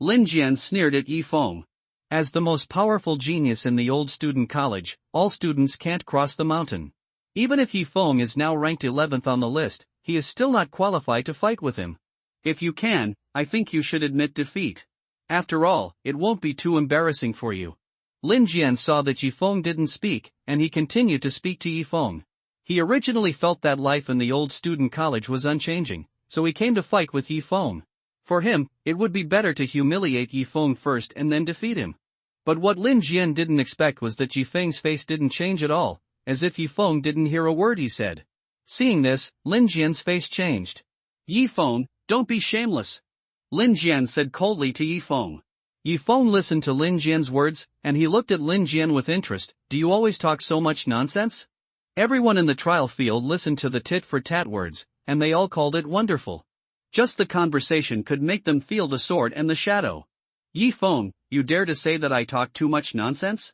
Lin Jian sneered at Yifeng. As the most powerful genius in the old student college, all students can't cross the mountain. Even if Yifeng is now ranked 11th on the list, he is still not qualified to fight with him. If you can, I think you should admit defeat. After all, it won't be too embarrassing for you. Lin Jian saw that Yifeng didn't speak, and he continued to speak to Yifeng. He originally felt that life in the old student college was unchanging, so he came to fight with Yifeng. For him, it would be better to humiliate Yifeng first and then defeat him. But what Lin Jian didn't expect was that Yifeng's face didn't change at all, as if Yifeng didn't hear a word he said. Seeing this, Lin Jian's face changed. Yifeng, don't be shameless. Lin Jian said coldly to Yifeng. Yifeng listened to Lin Jian's words, and he looked at Lin Jian with interest. Do you always talk so much nonsense? Everyone in the trial field listened to the tit-for-tat words, and they all called it wonderful. Just the conversation could make them feel the sword and the shadow. Yifeng, you dare to say that I talk too much nonsense?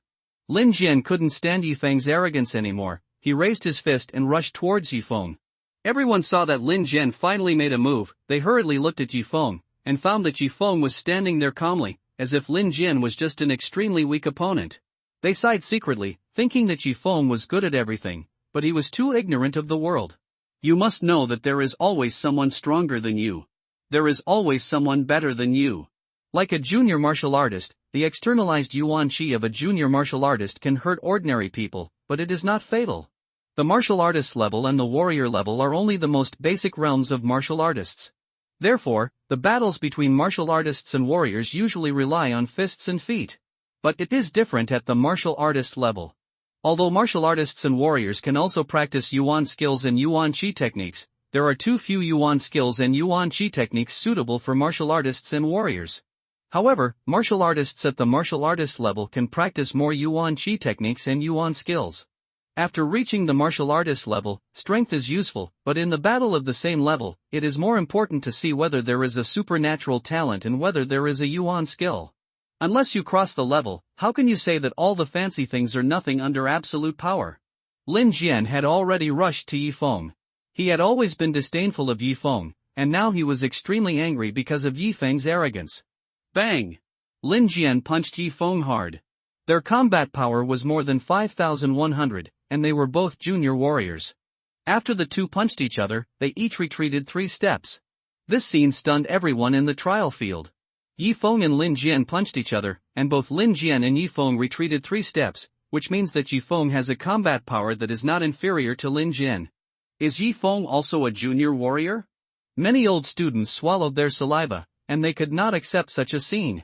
Lin Jian couldn't stand Yifeng's arrogance anymore. He raised his fist and rushed towards Yifeng. Everyone saw that Lin Jian finally made a move. They hurriedly looked at Yifeng, and found that Yifeng was standing there calmly, as if Lin Jian was just an extremely weak opponent. They sighed secretly, thinking that Yifeng was good at everything, but he was too ignorant of the world. You must know that there is always someone stronger than you. There is always someone better than you. Like a junior martial artist, the externalized yuan qi of a junior martial artist can hurt ordinary people, but it is not fatal. The martial artist level and the warrior level are only the most basic realms of martial artists. Therefore, the battles between martial artists and warriors usually rely on fists and feet. But it is different at the martial artist level. Although martial artists and warriors can also practice yuan skills and yuan qi techniques, there are too few yuan skills and yuan qi techniques suitable for martial artists and warriors. However, martial artists at the martial artist level can practice more yuan qi techniques and yuan skills. After reaching the martial artist level, strength is useful, but in the battle of the same level, it is more important to see whether there is a supernatural talent and whether there is a yuan skill. Unless you cross the level, how can you say that all the fancy things are nothing under absolute power? Lin Jian had already rushed to Yifeng. He had always been disdainful of Yifeng, and now he was extremely angry because of Yifeng's arrogance. Bang! Lin Jian punched Yifeng hard. Their combat power was more than 5,100, and they were both junior warriors. After the two punched each other, they each retreated 3 steps. This scene stunned everyone in the trial field. Yifeng and Lin Jian punched each other, and both Lin Jian and Yifeng retreated 3 steps, which means that Yifeng has a combat power that is not inferior to Lin Jian. Is Yifeng also a junior warrior? Many old students swallowed their saliva, and they could not accept such a scene.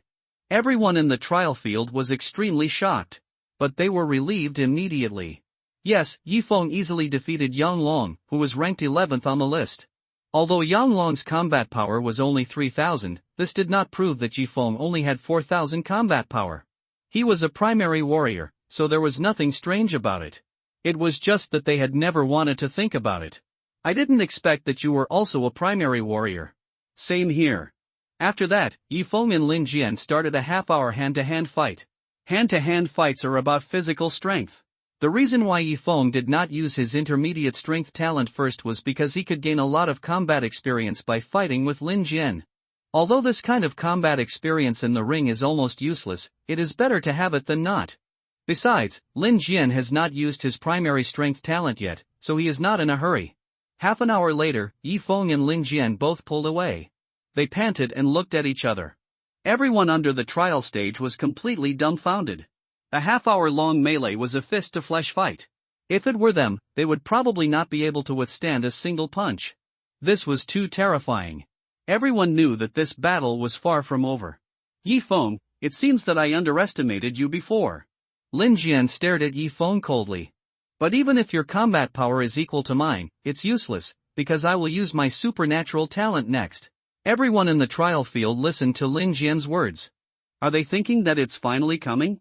Everyone in the trial field was extremely shocked. But they were relieved immediately. Yes, Yifeng easily defeated Yang Long, who was ranked 11th on the list. Although Yang Long's combat power was only 3,000, this did not prove that Yifeng only had 4,000 combat power. He was a primary warrior, so there was nothing strange about it. It was just that they had never wanted to think about it. I didn't expect that you were also a primary warrior. Same here. After that, Yifeng and Lin Jian started a half-hour hand-to-hand fight. Hand-to-hand fights are about physical strength. The reason why Yifeng did not use his intermediate strength talent first was because he could gain a lot of combat experience by fighting with Lin Jian. Although this kind of combat experience in the ring is almost useless, it is better to have it than not. Besides, Lin Jian has not used his primary strength talent yet, so he is not in a hurry. Half an hour later, Yifeng and Lin Jian both pulled away. They panted and looked at each other. Everyone under the trial stage was completely dumbfounded. A half-hour-long melee was a fist-to-flesh fight. If it were them, they would probably not be able to withstand a single punch. This was too terrifying. Everyone knew that this battle was far from over. Yifeng, it seems that I underestimated you before. Lin Jian stared at Yifeng coldly. But even if your combat power is equal to mine, it's useless, because I will use my supernatural talent next. Everyone in the trial field listened to Lin Jian's words. Are they thinking that it's finally coming?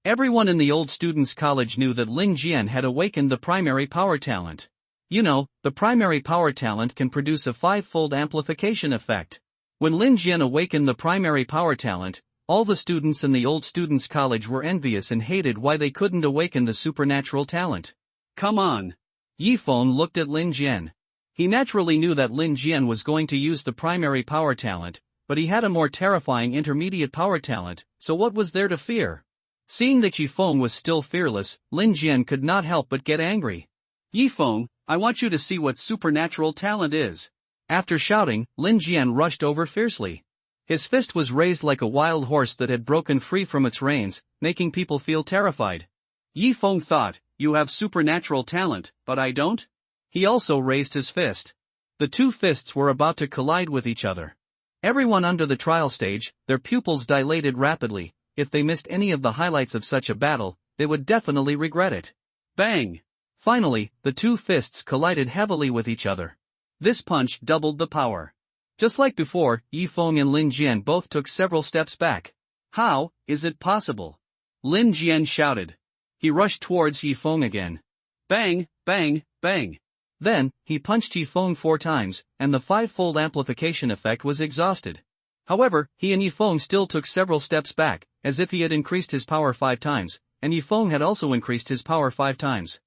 Everyone in the old students' college knew that Lin Jian had awakened the primary power talent. You know, the primary power talent can produce a 5-fold amplification effect. When Lin Jian awakened the primary power talent, all the students in the old students' college were envious and hated why they couldn't awaken the supernatural talent. Come on. Yifeng looked at Lin Jian. He naturally knew that Lin Jian was going to use the primary power talent, but he had a more terrifying intermediate power talent, so what was there to fear? Seeing that Yifeng was still fearless, Lin Jian could not help but get angry. Yifeng, I want you to see what supernatural talent is. After shouting, Lin Jian rushed over fiercely. His fist was raised like a wild horse that had broken free from its reins, making people feel terrified. Yifeng thought, you have supernatural talent, but I don't? He also raised his fist. The two fists were about to collide with each other. Everyone under the trial stage, their pupils dilated rapidly. If they missed any of the highlights of such a battle, they would definitely regret it. Bang! Finally, the two fists collided heavily with each other. This punch doubled the power. Just like before, Yifeng and Lin Jian both took several steps back. How is it possible? Lin Jian shouted. He rushed towards Yifeng again. Bang, bang, bang. Then, he punched Yifeng 4 times, and the 5-fold amplification effect was exhausted. However, he and Yifeng still took several steps back, as if he had increased his power 5 times, and Yifeng had also increased his power 5 times.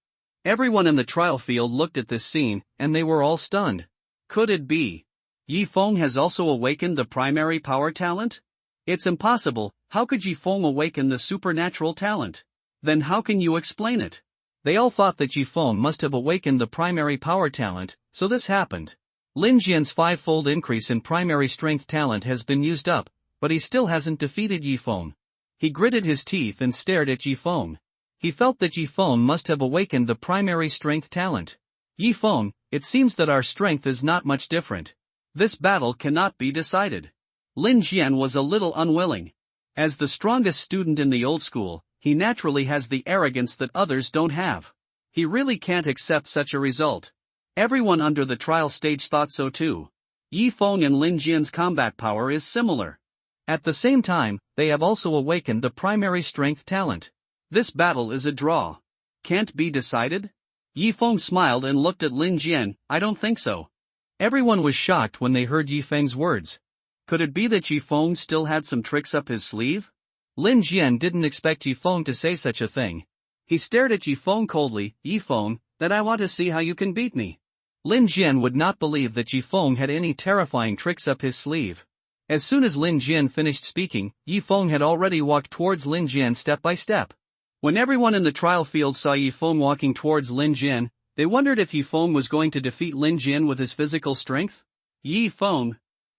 Everyone in the trial field looked at this scene, and they were all stunned. Could it be? Yifeng has also awakened the primary power talent? It's impossible. How could Yifeng awaken the supernatural talent? Then how can you explain it? They all thought that Yifeng must have awakened the primary power talent, so this happened. Lin Jian's 5-fold increase in primary strength talent has been used up, but he still hasn't defeated Yifeng. He gritted his teeth and stared at Yifeng. He felt that Yifeng must have awakened the primary strength talent. Yifeng, it seems that our strength is not much different. This battle cannot be decided. Lin Jian was a little unwilling. As the strongest student in the old school, he naturally has the arrogance that others don't have. He really can't accept such a result. Everyone under the trial stage thought so too. Yifeng and Lin Jian's combat power is similar. At the same time, they have also awakened the primary strength talent. This battle is a draw. Can't be decided? Yifeng smiled and looked at Lin Jian. I don't think so. Everyone was shocked when they heard Yifeng's words. Could it be that Yifeng still had some tricks up his sleeve? Lin Jian didn't expect Yifeng to say such a thing. He stared at Yifeng coldly. Yifeng, that I want to see how you can beat me. Lin Jian would not believe that Yifeng had any terrifying tricks up his sleeve. As soon as Lin Jian finished speaking, Yifeng had already walked towards Lin Jian step by step. When everyone in the trial field saw Yifeng walking towards Lin Jian, they wondered if Yifeng was going to defeat Lin Jian with his physical strength. Yifeng,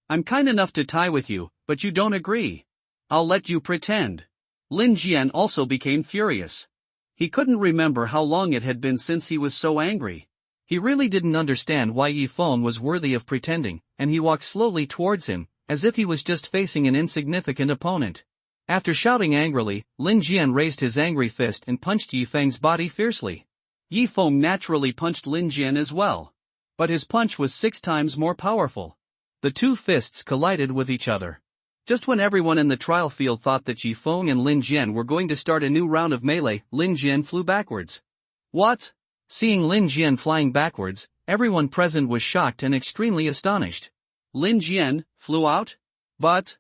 I'm kind enough to tie with you, but you don't agree. I'll let you pretend. Lin Jian also became furious. He couldn't remember how long it had been since he was so angry. He really didn't understand why Yifeng was worthy of pretending, and he walked slowly towards him, as if he was just facing an insignificant opponent. After shouting angrily, Lin Jian raised his angry fist and punched Yifeng's body fiercely. Yifeng naturally punched Lin Jian as well. But his punch was 6 times more powerful. The two fists collided with each other. Just when everyone in the trial field thought that Yifeng and Lin Jian were going to start a new round of melee, Lin Jian flew backwards. What? Seeing Lin Jian flying backwards, everyone present was shocked and extremely astonished. Lin Jian flew out? But,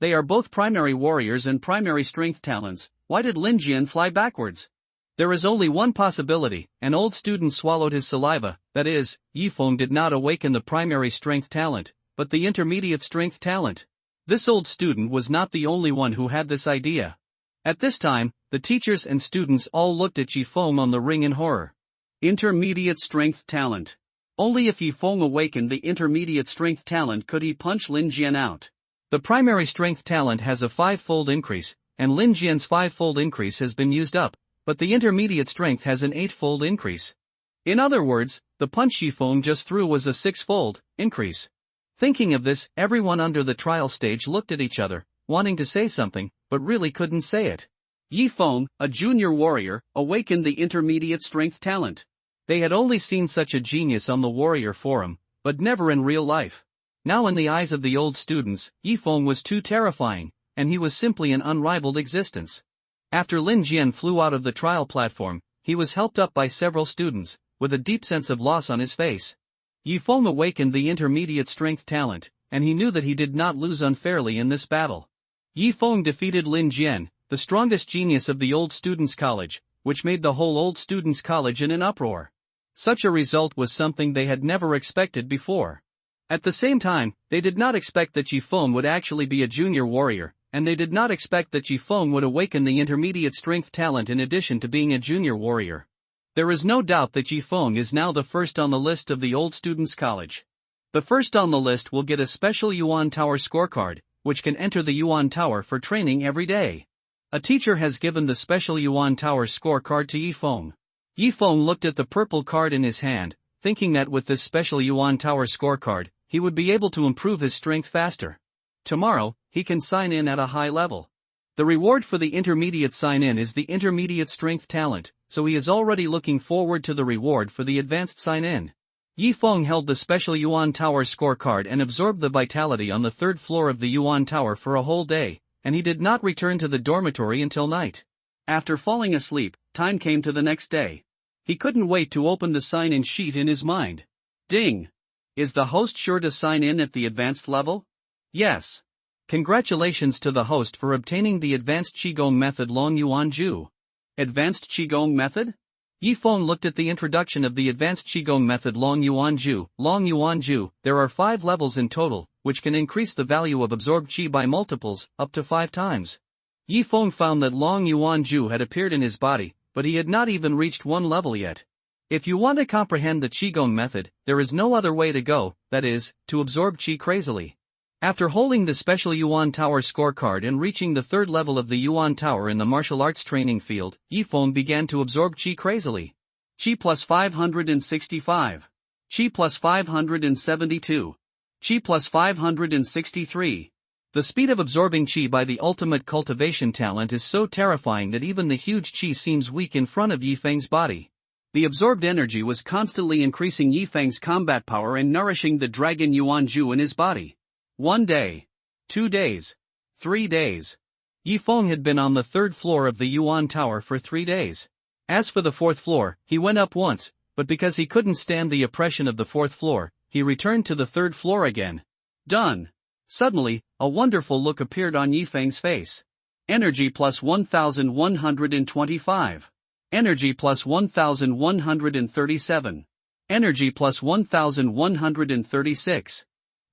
they are both primary warriors and primary strength talents. Why did Lin Jian fly backwards? There is only one possibility. An old student swallowed his saliva, that is, Yifeng did not awaken the primary strength talent, but the intermediate strength talent. This old student was not the only one who had this idea. At this time, the teachers and students all looked at Yifeng on the ring in horror. Intermediate strength talent. Only if Yifeng awakened the intermediate strength talent could he punch Lin Jian out. The primary strength talent has a 5-fold increase, and Lin Jian's 5-fold increase has been used up, but the intermediate strength has an 8-fold increase. In other words, the punch Yifeng just threw was a 6-fold increase. Thinking of this, everyone under the trial stage looked at each other, wanting to say something, but really couldn't say it. Yifeng, a junior warrior, awakened the intermediate strength talent. They had only seen such a genius on the warrior forum, but never in real life. Now in the eyes of the old students, Yifeng was too terrifying, and he was simply an unrivaled existence. After Lin Jian flew out of the trial platform, he was helped up by several students, with a deep sense of loss on his face. Yifeng awakened the intermediate strength talent, and he knew that he did not lose unfairly in this battle. Yifeng defeated Lin Jian, the strongest genius of the old students' college, which made the whole old students' college in an uproar. Such a result was something they had never expected before. At the same time, they did not expect that Yifeng would actually be a junior warrior, and they did not expect that Yifeng would awaken the intermediate strength talent in addition to being a junior warrior. There is no doubt that Yifeng is now the first on the list of the old students' college. The first on the list will get a special Yuan Tower scorecard, which can enter the Yuan Tower for training every day. A teacher has given the special Yuan Tower scorecard to Yifeng. Yifeng looked at the purple card in his hand, thinking that with this special Yuan Tower scorecard, he would be able to improve his strength faster. Tomorrow, he can sign in at a high level. The reward for the intermediate sign-in is the intermediate strength talent, so he is already looking forward to the reward for the advanced sign-in. Yifeng held the special Yuan Tower scorecard and absorbed the vitality on the 3rd floor of the Yuan Tower for a whole day, and he did not return to the dormitory until night. After falling asleep, time came to the next day. He couldn't wait to open the sign-in sheet in his mind. Ding! Is the host sure to sign in at the advanced level? Yes. Congratulations to the host for obtaining the advanced Qigong method Long Yuan Ju. Advanced Qigong method? Yi Feng looked at the introduction of the advanced Qigong method Long Yuan Ju. Long Yuan Ju, there are 5 levels in total, which can increase the value of absorbed qi by multiples, up to 5 times. Yi Feng found that Long Yuan Ju had appeared in his body, but he had not even reached 1 level yet. If you want to comprehend the Qigong method, there is no other way to go, that is, to absorb qi crazily. After holding the special Yuan Tower scorecard and reaching the 3rd level of the Yuan Tower in the martial arts training field, Yi Feng began to absorb qi crazily. Qi plus 565. Qi plus 572. Qi plus 563. The speed of absorbing qi by the ultimate cultivation talent is so terrifying that even the huge qi seems weak in front of Yi Feng's body. The absorbed energy was constantly increasing Yi Feng's combat power and nourishing the dragon Yuan Ju in his body. 1 day. 2 days. 3 days. Yi Feng had been on the 3rd floor of the Yuan Tower for 3 days. As for the 4th floor, he went up once, but because he couldn't stand the oppression of the 4th floor, he returned to the 3rd floor again. Done. Suddenly, a wonderful look appeared on Yi Feng's face. Energy plus 1125. Energy plus 1137. Energy plus 1136.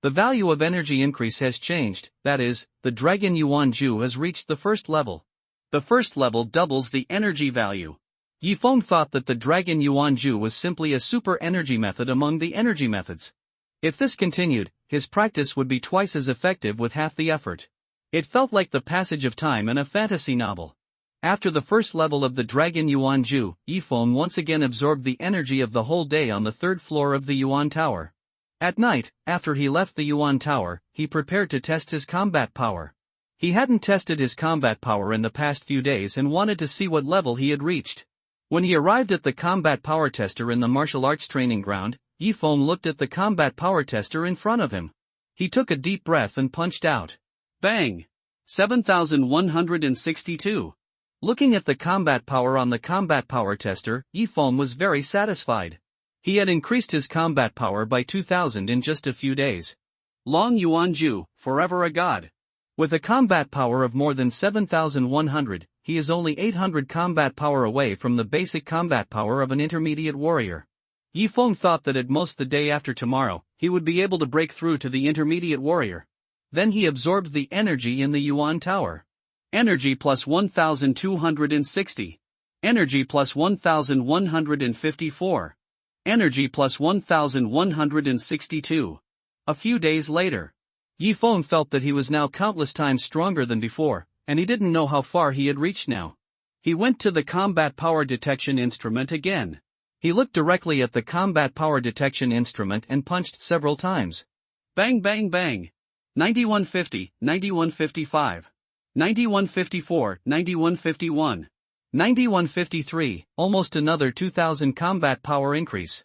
The value of energy increase has changed, that is, the Dragon Yuan Ju has reached the 1st level. The 1st level doubles the energy value. Yi Feng thought that the Dragon Yuan Ju was simply a super energy method among the energy methods. If this continued, his practice would be twice as effective with half the effort. It felt like the passage of time in a fantasy novel. After the 1st level of the Dragon Yuan Ju, Yi Feng once again absorbed the energy of the whole day on the 3rd floor of the Yuan Tower. At night, after he left the Yuan Tower, he prepared to test his combat power. He hadn't tested his combat power in the past few days and wanted to see what level he had reached. When he arrived at the combat power tester in the martial arts training ground, Yi Feng looked at the combat power tester in front of him. He took a deep breath and punched out. Bang! 7,162. Looking at the combat power on the combat power tester, Yi Feng was very satisfied. He had increased his combat power by 2,000 in just a few days. Long Yuan Ju, forever a god. With a combat power of more than 7,100, he is only 800 combat power away from the basic combat power of an intermediate warrior. Yi Feng thought that at most the day after tomorrow, he would be able to break through to the intermediate warrior. Then he absorbed the energy in the Yuan Tower. Energy plus 1,260. Energy plus 1,154. Energy plus 1,162. A few days later, Yi Feng felt that he was now countless times stronger than before, and he didn't know how far he had reached now. He went to the combat power detection instrument again. He looked directly at the combat power detection instrument and punched several times. Bang bang bang. 9150, 9155. 9154, 9151. 9153, almost another 2,000 combat power increase.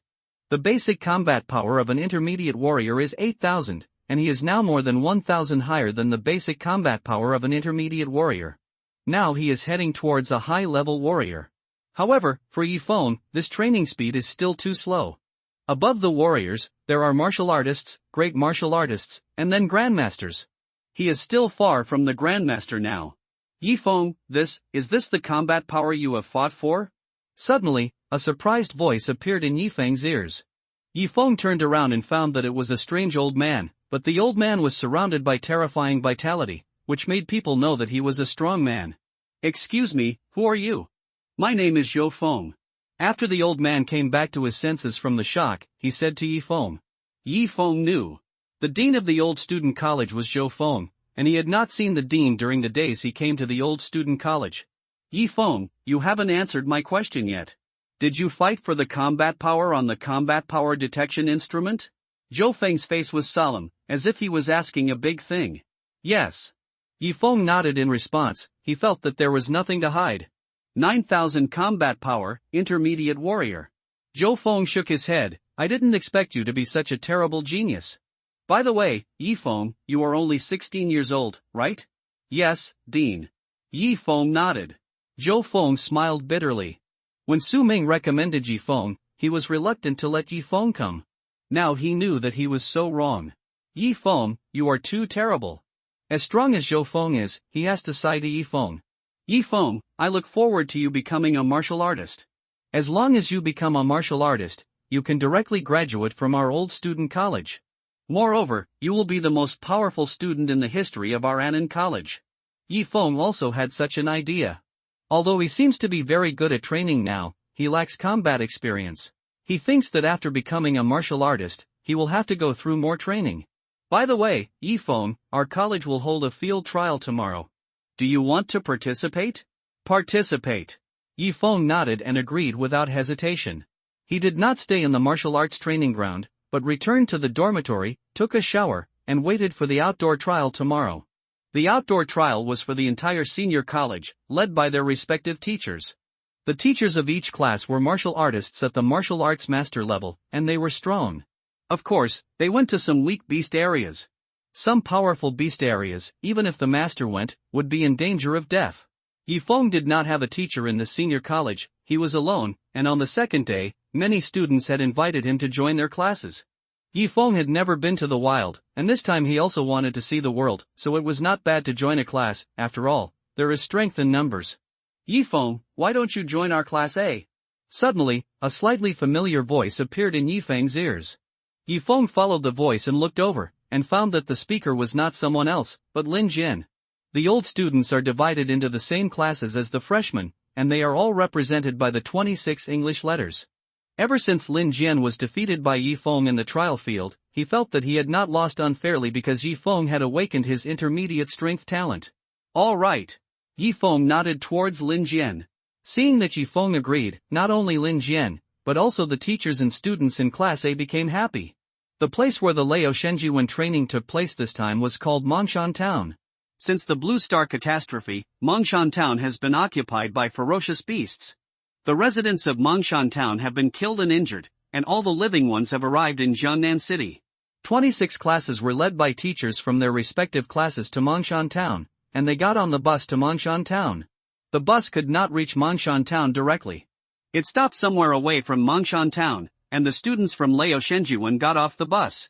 The basic combat power of an intermediate warrior is 8,000, and he is now more than 1,000 higher than the basic combat power of an intermediate warrior. Now he is heading towards a high-level warrior. However, for Yi Feng, this training speed is still too slow. Above the warriors, there are martial artists, great martial artists, and then grandmasters. He is still far from the grandmaster now. Yi Feng, is this the combat power you have fought for? Suddenly, a surprised voice appeared in Yi Feng's ears. Yi Feng turned around and found that it was a strange old man, but the old man was surrounded by terrifying vitality, which made people know that he was a strong man. Excuse me, who are you? My name is Zhou Feng. After the old man came back to his senses from the shock, he said to Yi Feng. Yi Feng knew. The dean of the old student college was Zhou Feng, and he had not seen the dean during the days he came to the old student college. Yi Feng, you haven't answered my question yet. Did you fight for the combat power on the combat power detection instrument? Zhou Feng's face was solemn, as if he was asking a big thing. Yes. Yi Feng nodded in response. He felt that there was nothing to hide. 9,000 combat power, intermediate warrior. Zhou Feng shook his head. I didn't expect you to be such a terrible genius. By the way, Yi Feng, you are only 16 years old, right? Yes, Dean. Yi Feng nodded. Zhou Feng smiled bitterly. When Su Ming recommended Yi Feng, he was reluctant to let Yi Feng come. Now he knew that he was so wrong. Yi Feng, you are too terrible. As strong as Zhou Feng is, he has to sigh to Yi Feng. Yifeng, I look forward to you becoming a martial artist. As long as you become a martial artist, you can directly graduate from our old student college. Moreover, you will be the most powerful student in the history of our Anin college. Yifeng also had such an idea. Although he seems to be very good at training now, he lacks combat experience. He thinks that after becoming a martial artist, he will have to go through more training. By the way, Yifeng, our college will hold a field trial tomorrow. Do you want to participate? Participate. Yifeng nodded and agreed without hesitation. He did not stay in the martial arts training ground, but returned to the dormitory, took a shower, and waited for the outdoor trial tomorrow. The outdoor trial was for the entire senior college, led by their respective teachers. The teachers of each class were martial artists at the martial arts master level, and they were strong. Of course, they went to some weak beast areas. Some powerful beast areas, even if the master went, would be in danger of death. Yifeng did not have a teacher in the senior college, he was alone, and on the second day, many students had invited him to join their classes. Yifeng had never been to the wild, and this time he also wanted to see the world, so it was not bad to join a class. After all, there is strength in numbers. Yifeng, why don't you join our class A? Suddenly, a slightly familiar voice appeared in Yifeng's ears. Yifeng followed the voice and looked over, and found that the speaker was not someone else, but Lin Jian. The old students are divided into the same classes as the freshmen, and they are all represented by the 26 English letters. Ever since Lin Jian was defeated by Yifeng in the trial field, he felt that he had not lost unfairly because Yifeng had awakened his intermediate strength talent. All right. Yifeng nodded towards Lin Jian. Seeing that Yifeng agreed, not only Lin Jian, but also the teachers and students in Class A became happy. The place where the Lao Shenjiwen training took place this time was called Mongshan Town. Since the Blue Star catastrophe, Mongshan Town has been occupied by ferocious beasts. The residents of Mongshan Town have been killed and injured, and all the living ones have arrived in Jiangnan City. 26 classes were led by teachers from their respective classes to Mongshan Town, and they got on the bus to Mongshan Town. The bus could not reach Mongshan Town directly. It stopped somewhere away from Mongshan Town, and the students from Lao Shenjiwen got off the bus.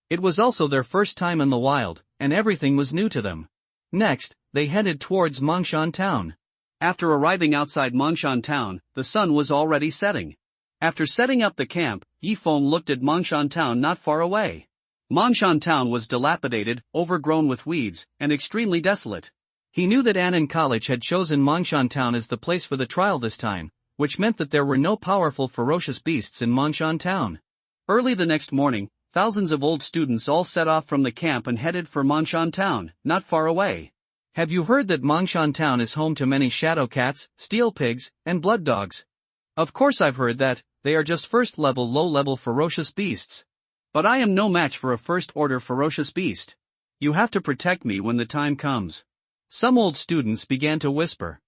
It was also their first time in the wild, and everything was new to them. Next, they headed towards Mongshan Town. After arriving outside Mongshan Town, the sun was already setting. After setting up the camp, Yifeng looked at Mongshan Town not far away. Mongshan Town was dilapidated, overgrown with weeds, and extremely desolate. He knew that Anin College had chosen Mongshan Town as the place for the trial this time, which meant that there were no powerful ferocious beasts in Mongshan Town. Early the next morning, thousands of old students all set off from the camp and headed for Mongshan Town, not far away. Have you heard that Mongshan Town is home to many shadow cats, steel pigs, and blood dogs? Of course I've heard that. They are just first-level low-level ferocious beasts. But I am no match for a first-order ferocious beast. You have to protect me when the time comes. Some old students began to whisper.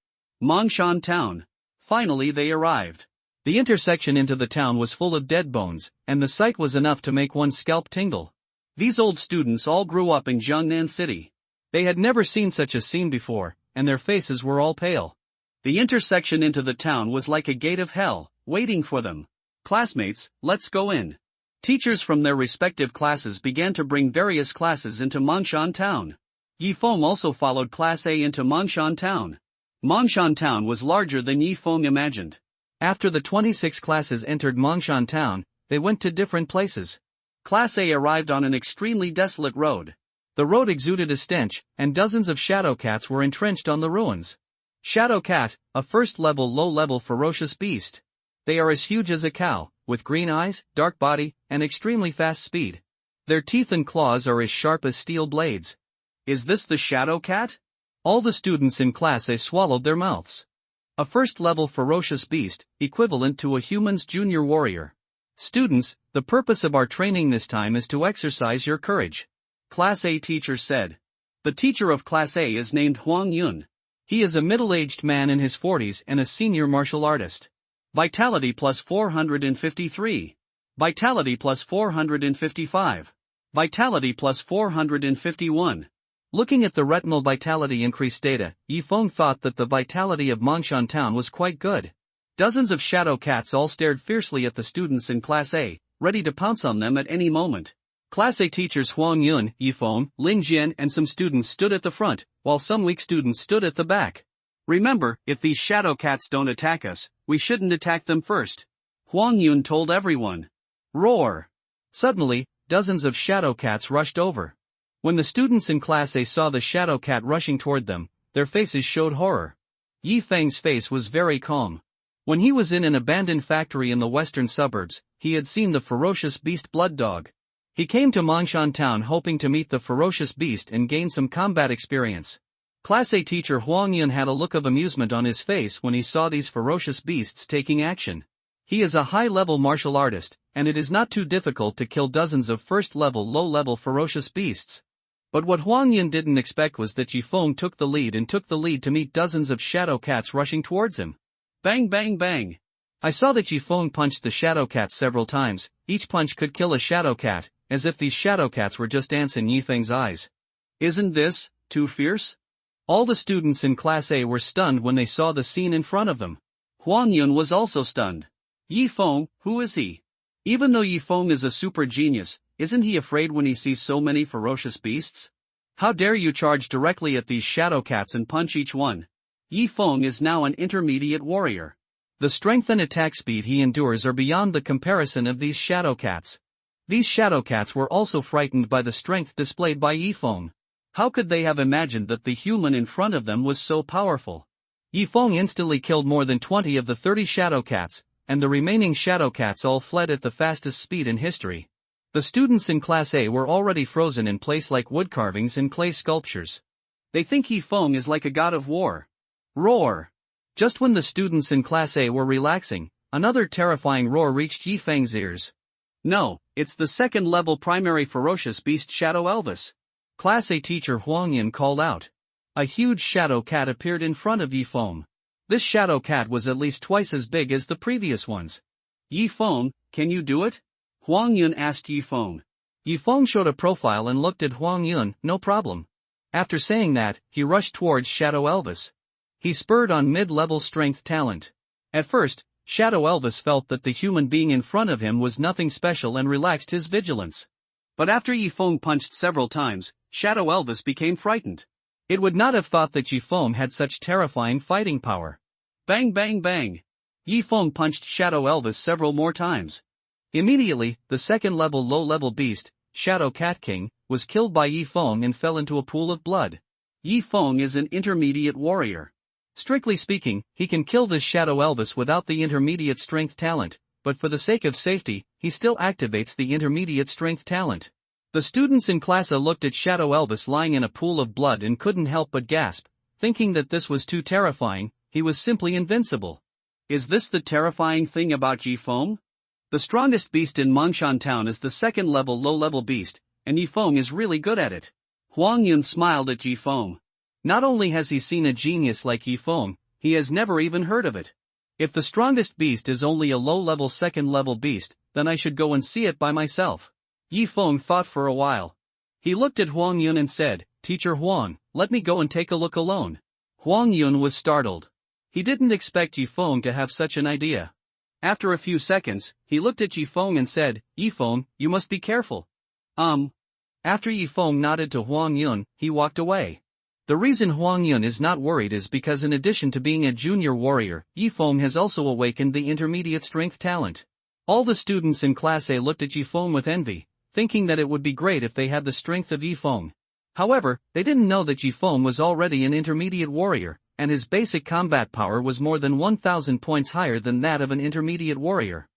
Mongshan Town. Finally they arrived. The intersection into the town was full of dead bones, and the sight was enough to make one's scalp tingle. These old students all grew up in Jiangnan City. They had never seen such a scene before, and their faces were all pale. The intersection into the town was like a gate of hell, waiting for them. Classmates, let's go in. Teachers from their respective classes began to bring various classes into Mongshan Town. Yifeng also followed Class A into Mongshan Town. Mongshan Town was larger than Yifeng imagined. After the 26 classes entered Mongshan Town, they went to different places. Class A arrived on an extremely desolate road. The road exuded a stench, and dozens of shadow cats were entrenched on the ruins. Shadow cat, a first-level low-level ferocious beast. They are as huge as a cow, with green eyes, dark body, and extremely fast speed. Their teeth and claws are as sharp as steel blades. Is this the shadow cat? All the students in Class A swallowed their mouths. A first-level ferocious beast, equivalent to a human's junior warrior. Students, the purpose of our training this time is to exercise your courage. Class A teacher said. The teacher of Class A is named Huang Yun. He is a middle-aged man in his 40s and a senior martial artist. Vitality plus 453. Vitality plus 455. Vitality plus 451. Looking at the retinal vitality increase data, Yifeng thought that the vitality of Mongshan Town was quite good. Dozens of shadow cats all stared fiercely at the students in Class A, ready to pounce on them at any moment. Class A teachers Huang Yun, Yifeng, Lin Jian and some students stood at the front, while some weak students stood at the back. Remember, if these shadow cats don't attack us, we shouldn't attack them first. Huang Yun told everyone. Roar! Suddenly, dozens of shadow cats rushed over. When the students in Class A saw the shadow cat rushing toward them, their faces showed horror. Yi Feng's face was very calm. When he was in an abandoned factory in the western suburbs, he had seen the ferocious beast Blood Dog. He came to Mongshan Town hoping to meet the ferocious beast and gain some combat experience. Class A teacher Huang Yun had a look of amusement on his face when he saw these ferocious beasts taking action. He is a high-level martial artist, and it is not too difficult to kill dozens of first-level low-level ferocious beasts. But what Huang Yun didn't expect was that Yifeng took the lead to meet dozens of shadow cats rushing towards him. Bang bang bang! I saw that Yifeng punched the shadow cat several times. Each punch could kill a shadow cat, as if these shadow cats were just ants in Yifeng's eyes. Isn't this too fierce? All the students in Class A were stunned when they saw the scene in front of them. Huang Yun was also stunned. Yifeng, who is he? Even though Yifeng is a super genius, isn't he afraid when he sees so many ferocious beasts? How dare you charge directly at these shadow cats and punch each one? Yifeng is now an intermediate warrior. The strength and attack speed he endures are beyond the comparison of these shadow cats. These shadow cats were also frightened by the strength displayed by Yifeng. How could they have imagined that the human in front of them was so powerful? Yifeng instantly killed more than 20 of the 30 shadow cats, and the remaining shadow cats all fled at the fastest speed in history. The students in Class A were already frozen in place like wood carvings and clay sculptures. They think Yifeng is like a god of war. Roar! Just when the students in Class A were relaxing, another terrifying roar reached Yifeng's ears. No, it's the second-level primary ferocious beast Shadow Elvis. Class A teacher Huang Yin called out. A huge shadow cat appeared in front of Yifeng. This shadow cat was at least twice as big as the previous ones. Yifeng, can you do it? Huang Yun asked Yifeng. Yifeng showed a profile and looked at Huang Yun. No problem. After saying that, he rushed towards Shadow Elvis. He spurred on mid-level strength talent. At first, Shadow Elvis felt that the human being in front of him was nothing special and relaxed his vigilance. But after Yifeng punched several times, Shadow Elvis became frightened. It would not have thought that Yifeng had such terrifying fighting power. Bang bang bang! Yifeng punched Shadow Elvis several more times. Immediately, the second-level low-level beast, Shadow Cat King, was killed by Yifeng and fell into a pool of blood. Yifeng is an intermediate warrior. Strictly speaking, he can kill this Shadow Elvis without the intermediate strength talent, but for the sake of safety, he still activates the intermediate strength talent. The students in Class A looked at Shadow Elvis lying in a pool of blood and couldn't help but gasp, thinking that this was too terrifying. He was simply invincible. Is this the terrifying thing about Yifeng? The strongest beast in Mongshan Town is the second-level low-level beast, and Yifeng is really good at it. Huang Yun smiled at Yifeng. Not only has he seen a genius like Yifeng, he has never even heard of it. If the strongest beast is only a low-level second-level beast, then I should go and see it by myself. Yifeng thought for a while. He looked at Huang Yun and said, Teacher Huang, let me go and take a look alone. Huang Yun was startled. He didn't expect Yifeng to have such an idea. After a few seconds, he looked at Yifeng and said, Yifeng, you must be careful. After Yifeng nodded to Huang Yun, he walked away. The reason Huang Yun is not worried is because in addition to being a junior warrior, Yifeng has also awakened the intermediate strength talent. All the students in Class A looked at Yifeng with envy, thinking that it would be great if they had the strength of Yifeng. However, they didn't know that Yifeng was already an intermediate warrior, and his basic combat power was more than 1,000 points higher than that of an intermediate warrior.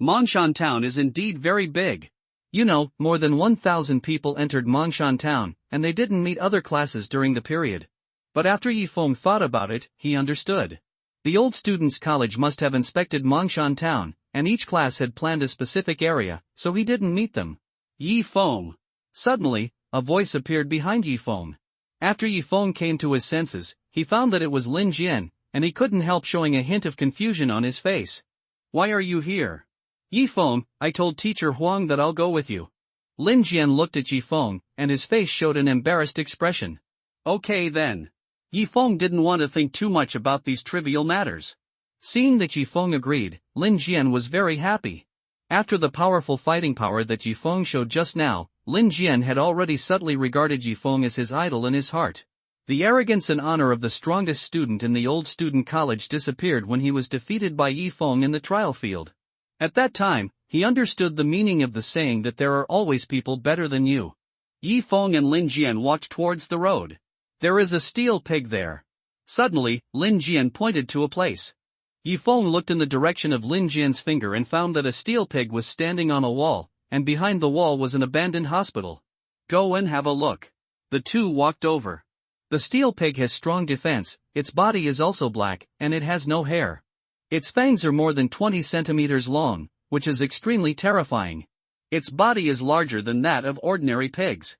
Mongshan Town is indeed very big. You know, more than 1,000 people entered Mongshan Town, and they didn't meet other classes during the period. But after Yifeng thought about it, he understood. The old students' college must have inspected Mongshan Town, and each class had planned a specific area, so he didn't meet them. Yifeng. Suddenly, a voice appeared behind Yifeng. After Yifeng came to his senses, he found that it was Lin Jian, and he couldn't help showing a hint of confusion on his face. Why are you here? Yifeng, I told Teacher Huang that I'll go with you. Lin Jian looked at Yifeng, and his face showed an embarrassed expression. Okay then. Yifeng didn't want to think too much about these trivial matters. Seeing that Yifeng agreed, Lin Jian was very happy. After the powerful fighting power that Yifeng showed just now, Lin Jian had already subtly regarded Yifeng as his idol in his heart. The arrogance and honor of the strongest student in the old student college disappeared when he was defeated by Yi Feng in the trial field. At that time, he understood the meaning of the saying that there are always people better than you. Yi Feng and Lin Jian walked towards the road. There is a steel pig there. Suddenly, Lin Jian pointed to a place. Yi Feng looked in the direction of Lin Jian's finger and found that a steel pig was standing on a wall, and behind the wall was an abandoned hospital. Go and have a look. The two walked over. The steel pig has strong defense, its body is also black, and it has no hair. Its fangs are more than 20 centimeters long, which is extremely terrifying. Its body is larger than that of ordinary pigs.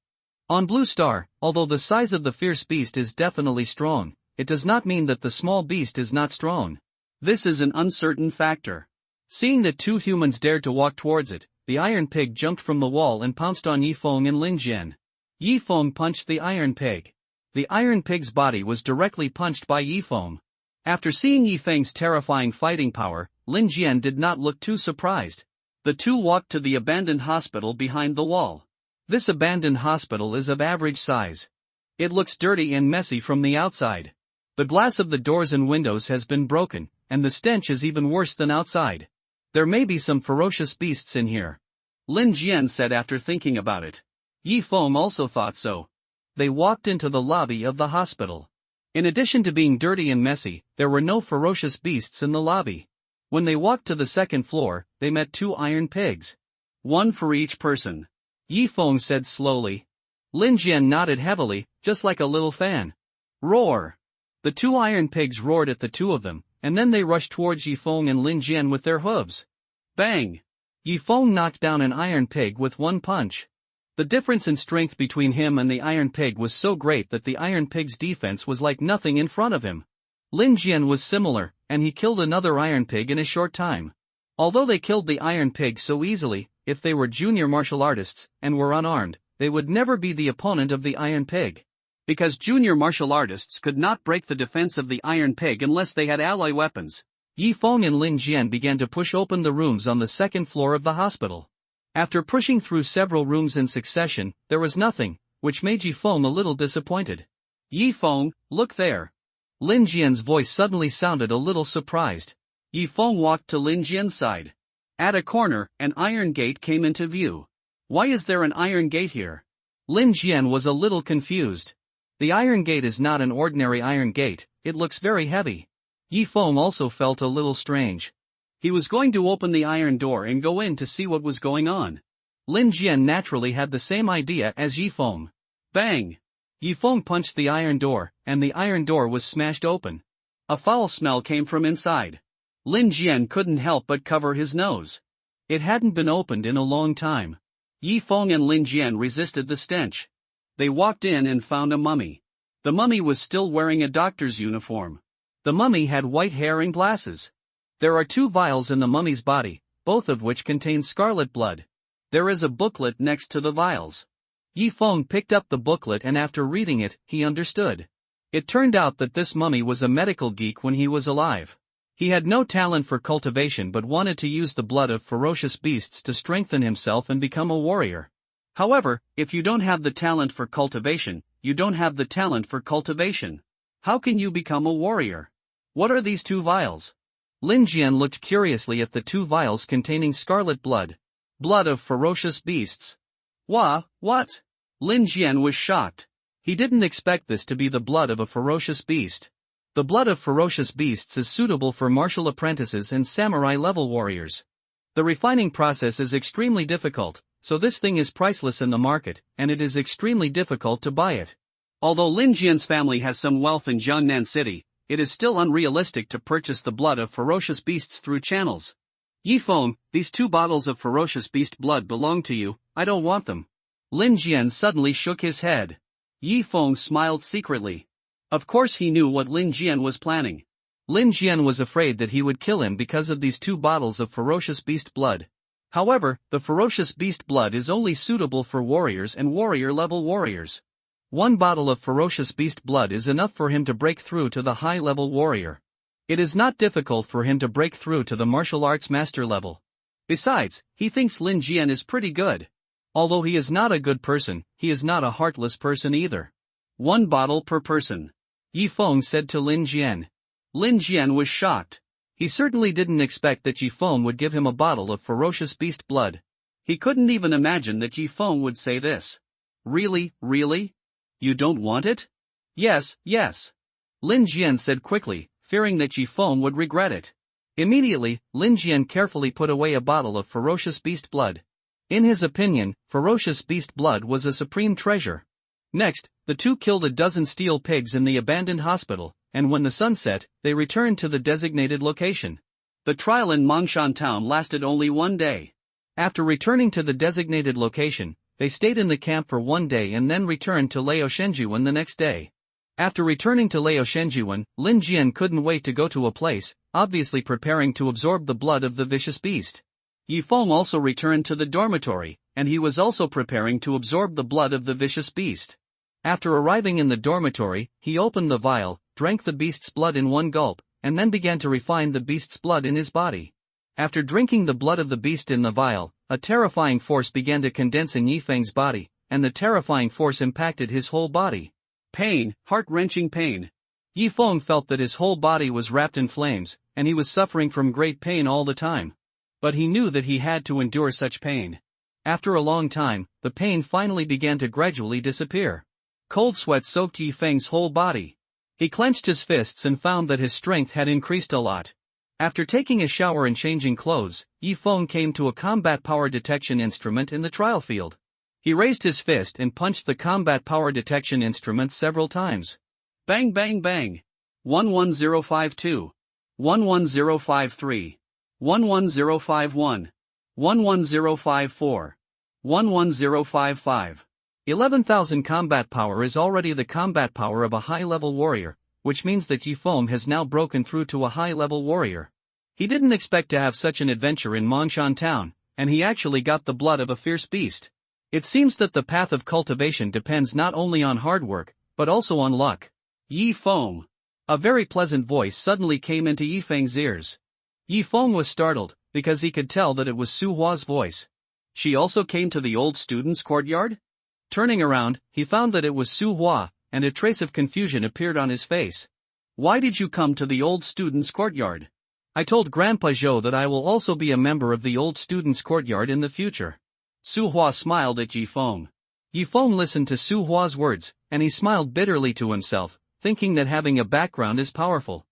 On Blue Star, although the size of the fierce beast is definitely strong, it does not mean that the small beast is not strong. This is an uncertain factor. Seeing that two humans dared to walk towards it, the iron pig jumped from the wall and pounced on Yi Feng and Lin Jian. Yi Feng punched the iron pig. The iron pig's body was directly punched by Yi Feng. After seeing Yi Feng's terrifying fighting power, Lin Jian did not look too surprised. The two walked to the abandoned hospital behind the wall. This abandoned hospital is of average size. It looks dirty and messy from the outside. The glass of the doors and windows has been broken, and the stench is even worse than outside. There may be some ferocious beasts in here. Lin Jian said after thinking about it. Yi Feng also thought so. They walked into the lobby of the hospital. In addition to being dirty and messy, there were no ferocious beasts in the lobby. When they walked to the second floor, they met two iron pigs. One for each person. Yi Feng said slowly. Lin Jian nodded heavily, just like a little fan. Roar! The two iron pigs roared at the two of them, and then they rushed towards Yi Feng and Lin Jian with their hooves. Bang! Yi Feng knocked down an iron pig with one punch. The difference in strength between him and the iron pig was so great that the iron pig's defense was like nothing in front of him. Lin Jian was similar, and he killed another iron pig in a short time. Although they killed the iron pig so easily, if they were junior martial artists, and were unarmed, they would never be the opponent of the iron pig. Because junior martial artists could not break the defense of the iron pig unless they had alloy weapons. Yi Feng and Lin Jian began to push open the rooms on the second floor of the hospital. After pushing through several rooms in succession, there was nothing, which made Yi Feng a little disappointed. Yi Feng, look there. Lin Jian's voice suddenly sounded a little surprised. Yi Feng walked to Lin Jian's side. At a corner, an iron gate came into view. Why is there an iron gate here? Lin Jian was a little confused. The iron gate is not an ordinary iron gate, it looks very heavy. Yi Feng also felt a little strange. He was going to open the iron door and go in to see what was going on. Lin Jian naturally had the same idea as Yi Feng. Bang! Yi Feng punched the iron door, and the iron door was smashed open. A foul smell came from inside. Lin Jian couldn't help but cover his nose. It hadn't been opened in a long time. Yi Feng and Lin Jian resisted the stench. They walked in and found a mummy. The mummy was still wearing a doctor's uniform. The mummy had white hair and glasses. There are two vials in the mummy's body, both of which contain scarlet blood. There is a booklet next to the vials. Yi Feng picked up the booklet and after reading it, he understood. It turned out that this mummy was a medical geek when he was alive. He had no talent for cultivation but wanted to use the blood of ferocious beasts to strengthen himself and become a warrior. However, if you don't have the talent for cultivation, you don't have the talent for cultivation. How can you become a warrior? What are these two vials? Lin Jian looked curiously at the two vials containing scarlet blood. Blood of ferocious beasts. What? Lin Jian was shocked. He didn't expect this to be the blood of a ferocious beast. The blood of ferocious beasts is suitable for martial apprentices and samurai-level warriors. The refining process is extremely difficult, so this thing is priceless in the market, and it is extremely difficult to buy it. Although Lin Jian's family has some wealth in Jiangnan City, it is still unrealistic to purchase the blood of ferocious beasts through channels. Yi Feng, these two bottles of ferocious beast blood belong to you, I don't want them. Lin Jian suddenly shook his head. Yi Feng smiled secretly. Of course he knew what Lin Jian was planning. Lin Jian was afraid that he would kill him because of these two bottles of ferocious beast blood. However, the ferocious beast blood is only suitable for warriors and warrior-level warriors. One bottle of ferocious beast blood is enough for him to break through to the high-level warrior. It is not difficult for him to break through to the martial arts master level. Besides, he thinks Lin Jian is pretty good. Although he is not a good person, he is not a heartless person either. 1 bottle per person, Yi Feng said to Lin Jian. Lin Jian was shocked. He certainly didn't expect that Yi Feng would give him a bottle of ferocious beast blood. He couldn't even imagine that Yi Feng would say this. Really, really? You don't want it? Yes, yes. Lin Jian said quickly, fearing that Yi Feng would regret it. Immediately, Lin Jian carefully put away a bottle of ferocious beast blood. In his opinion, ferocious beast blood was a supreme treasure. Next, the two killed a dozen steel pigs in the abandoned hospital, and when the sun set, they returned to the designated location. The trial in Mongshan town lasted only 1 day. After returning to the designated location, they stayed in the camp for 1 day and then returned to Laoshenjuan the next day. After returning to Laoshenjuan, Lin Jian couldn't wait to go to a place, obviously preparing to absorb the blood of the vicious beast. Yi Feng also returned to the dormitory, and he was also preparing to absorb the blood of the vicious beast. After arriving in the dormitory, he opened the vial, drank the beast's blood in 1 gulp, and then began to refine the beast's blood in his body. After drinking the blood of the beast in the vial, a terrifying force began to condense in Yi Feng's body, and the terrifying force impacted his whole body. Pain, heart-wrenching pain. Yi Feng felt that his whole body was wrapped in flames, and he was suffering from great pain all the time. But he knew that he had to endure such pain. After a long time, the pain finally began to gradually disappear. Cold sweat soaked Yi Feng's whole body. He clenched his fists and found that his strength had increased a lot. After taking a shower and changing clothes, Yi Feng came to a combat power detection instrument in the trial field. He raised his fist and punched the combat power detection instrument several times. Bang bang bang. 11052. 11053. 11051. 11054. 11055. 11,000 combat power is already the combat power of a high-level warrior, which means that Yi Feng has now broken through to a high-level warrior. He didn't expect to have such an adventure in Mongshan town, and he actually got the blood of a fierce beast. It seems that the path of cultivation depends not only on hard work, but also on luck. Yi Feng. A very pleasant voice suddenly came into Yi Feng's ears. Yi Feng was startled, because he could tell that it was Su Hua's voice. She also came to the old student's courtyard? Turning around, he found that it was Su Hua, and a trace of confusion appeared on his face. Why did you come to the old student's courtyard? I told Grandpa Zhou that I will also be a member of the old student's courtyard in the future. Su Hua smiled at Yi Feng. Yi Feng listened to Su Hua's words, and he smiled bitterly to himself, thinking that having a background is powerful.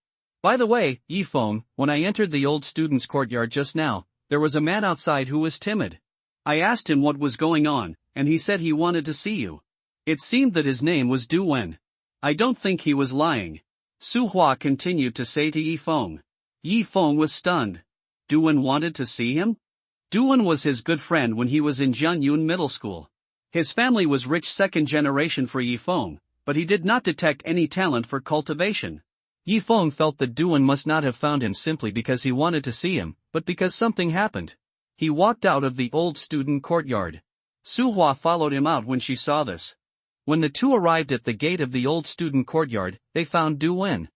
By the way, Yi Feng, when I entered the old student's courtyard just now, there was a man outside who was timid. I asked him what was going on, and he said he wanted to see you. It seemed that his name was Du Wen. I don't think he was lying. Su Hua continued to say to Yi Feng. Yi Feng was stunned. Du Wen wanted to see him? Du Wen was his good friend when he was in Jianyun Middle School. His family was rich second generation for Yi Feng, but he did not detect any talent for cultivation. Yi Feng felt that Du Wen must not have found him simply because he wanted to see him, but because something happened. He walked out of the old student courtyard. Su Hua followed him out when she saw this. When the two arrived at the gate of the old student courtyard, they found Du Wen.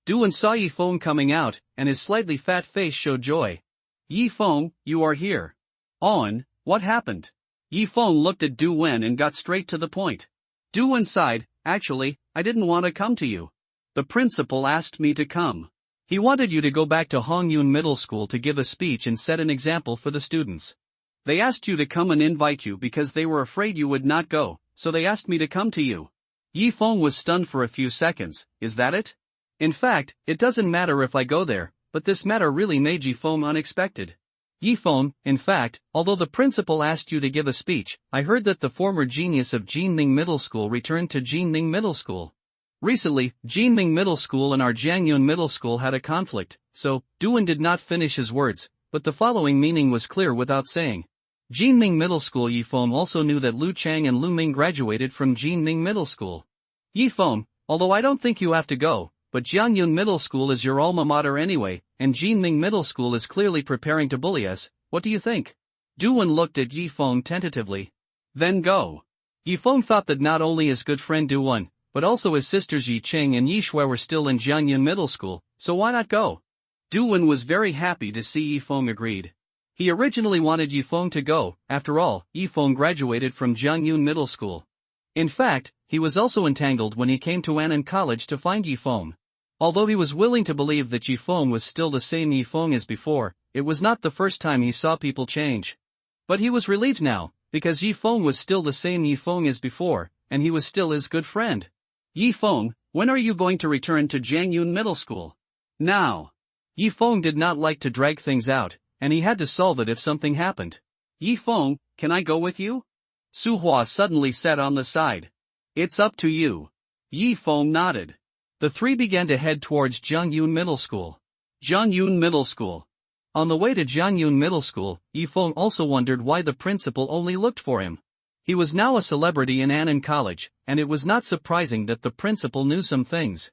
Du Wen saw Yi Feng coming out, and his slightly fat face showed joy. Yi Feng, you are here. On, what happened? Yi Feng looked at Du Wen and got straight to the point. Du Wen sighed, actually, I didn't want to come to you. The principal asked me to come. He wanted you to go back to Hongyun Middle School to give a speech and set an example for the students. They asked you to come and invite you because they were afraid you would not go, so they asked me to come to you. Yi Feng was stunned for a few seconds. Is that it? In fact, it doesn't matter if I go there, but this matter really made Yi Feng unexpected. Yi Feng, in fact, although the principal asked you to give a speech, I heard that the former genius of Jinming Middle School returned to Jinming Middle School. Recently, Jinming Middle School and our Jiangyun Middle School had a conflict, so, Du Wen did not finish his words, but the following meaning was clear without saying. Jinming Middle School. Yi Feng also knew that Lu Chang and Lu Ming graduated from Jinming Middle School. Yi Feng, although I don't think you have to go, but Jiangyun Middle School is your alma mater anyway, and Jinming Middle School is clearly preparing to bully us, what do you think? Du Wen looked at Yi Feng tentatively. Then go. Yi Feng thought that not only his good friend Du Wen, but also his sisters Yi Cheng and Yi Shui were still in Jiangyun Middle School, so why not go? Du Wen was very happy to see Yi Feng agreed. He originally wanted Yi Feng to go, after all, Yi Feng graduated from Jiangyun Middle School. In fact, he was also entangled when he came to Annan College to find Yifeng. Although he was willing to believe that Yifeng was still the same Yifeng as before, it was not the first time he saw people change. But he was relieved now, because Yifeng was still the same Yifeng as before, and he was still his good friend. Yifeng, when are you going to return to Jiangyun Middle School? Now. Yifeng did not like to drag things out, and he had to solve it if something happened. Yifeng, can I go with you? Su Hua suddenly sat on the side. It's up to you. Yifeng nodded. The three began to head towards Jiangyun Middle School. Jiangyun Middle School. On the way to Jiangyun Middle School, Yifeng also wondered why the principal only looked for him. He was now a celebrity in Annan College, and it was not surprising that the principal knew some things.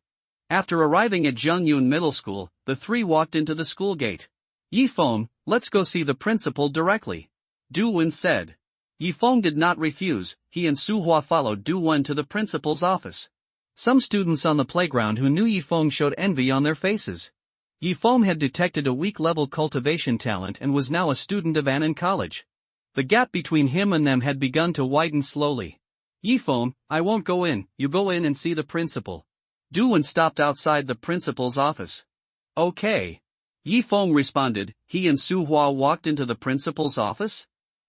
After arriving at Jiangyun Middle School, the three walked into the school gate. Yifeng, let's go see the principal directly. Du Wen said. Yifeng did not refuse. He and Su Hua followed Du Wen to the principal's office. Some students on the playground who knew Yifeng showed envy on their faces. Yifeng had detected a weak-level cultivation talent and was now a student of Annan College. The gap between him and them had begun to widen slowly. Yifeng, I won't go in, you go in and see the principal. Du Wen stopped outside the principal's office. Okay. Yifeng responded. He and Su Hua walked into the principal's office.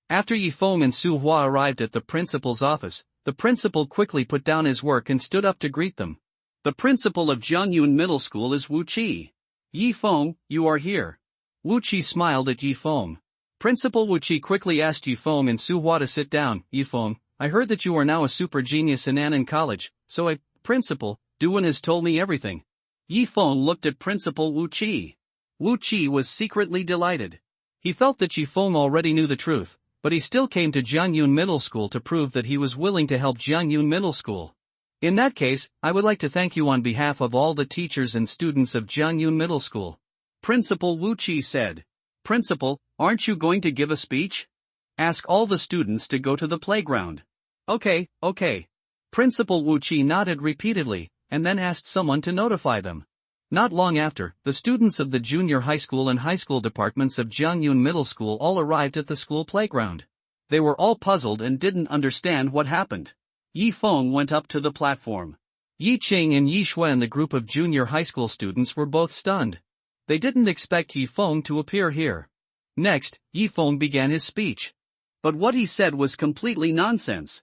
After Yifeng and Su Hua arrived at the principal's office, the principal quickly put down his work and stood up to greet them. The principal of Jiangyun Middle School is Wu Qi. Yifeng, you are here. Wu Qi smiled at Yifeng. Principal Wu Qi quickly asked Yifeng and Su Hua to sit down. Yifeng, I heard that you are now a super genius in Annan College, so Principal, Du Wen has told me everything. Yifeng looked at Principal Wu Qi. Wu Qi was secretly delighted. He felt that Yifeng already knew the truth, but he still came to Jiangyun Middle School to prove that he was willing to help Jiangyun Middle School. In that case, I would like to thank you on behalf of all the teachers and students of Jiangyun Middle School. Principal Wu Qi said. Principal, aren't you going to give a speech? Ask all the students to go to the playground. Okay. Principal Wu Qi nodded repeatedly, and then asked someone to notify them. Not long after, the students of the junior high school and high school departments of Jiangyun Middle School all arrived at the school playground. They were all puzzled and didn't understand what happened. Yifeng went up to the platform. Yi Qing and Yi Shui and the group of junior high school students were both stunned. They didn't expect Yifeng to appear here. Next, Yifeng began his speech. But what he said was completely nonsense.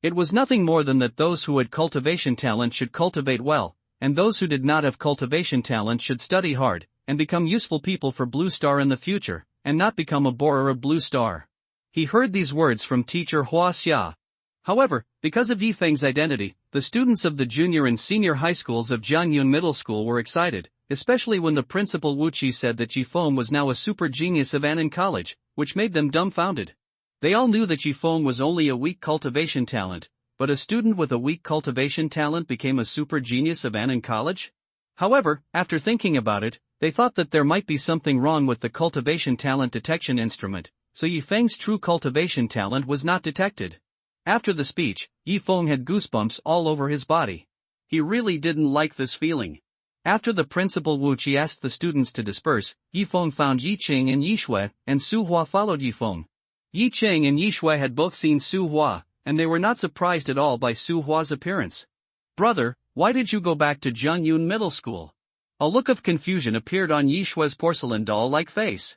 It was nothing more than that those who had cultivation talent should cultivate well, and those who did not have cultivation talent should study hard, and become useful people for Blue Star in the future, and not become a borer of Blue Star. He heard these words from teacher Hua Xia. However, because of Yifeng's identity, the students of the junior and senior high schools of Jiangyun Middle School were excited, especially when the principal Wu Qi said that Yifeng was now a super genius of Annan College, which made them dumbfounded. They all knew that Yifeng was only a weak cultivation talent, but a student with a weak cultivation talent became a super genius of Annan College? However, after thinking about it, they thought that there might be something wrong with the cultivation talent detection instrument, so Yifeng's true cultivation talent was not detected. After the speech, Yifeng had goosebumps all over his body. He really didn't like this feeling. After the principal Wu Qi asked the students to disperse, Yifeng found Yi Qing and Yi Shui, and Su Hua followed Yifeng. Yi Qing and Yi Shui had both seen Su Hua, and they were not surprised at all by Su Hua's appearance. Brother, why did you go back to Jiangyun Middle School? A look of confusion appeared on Yi Shui's porcelain doll-like face.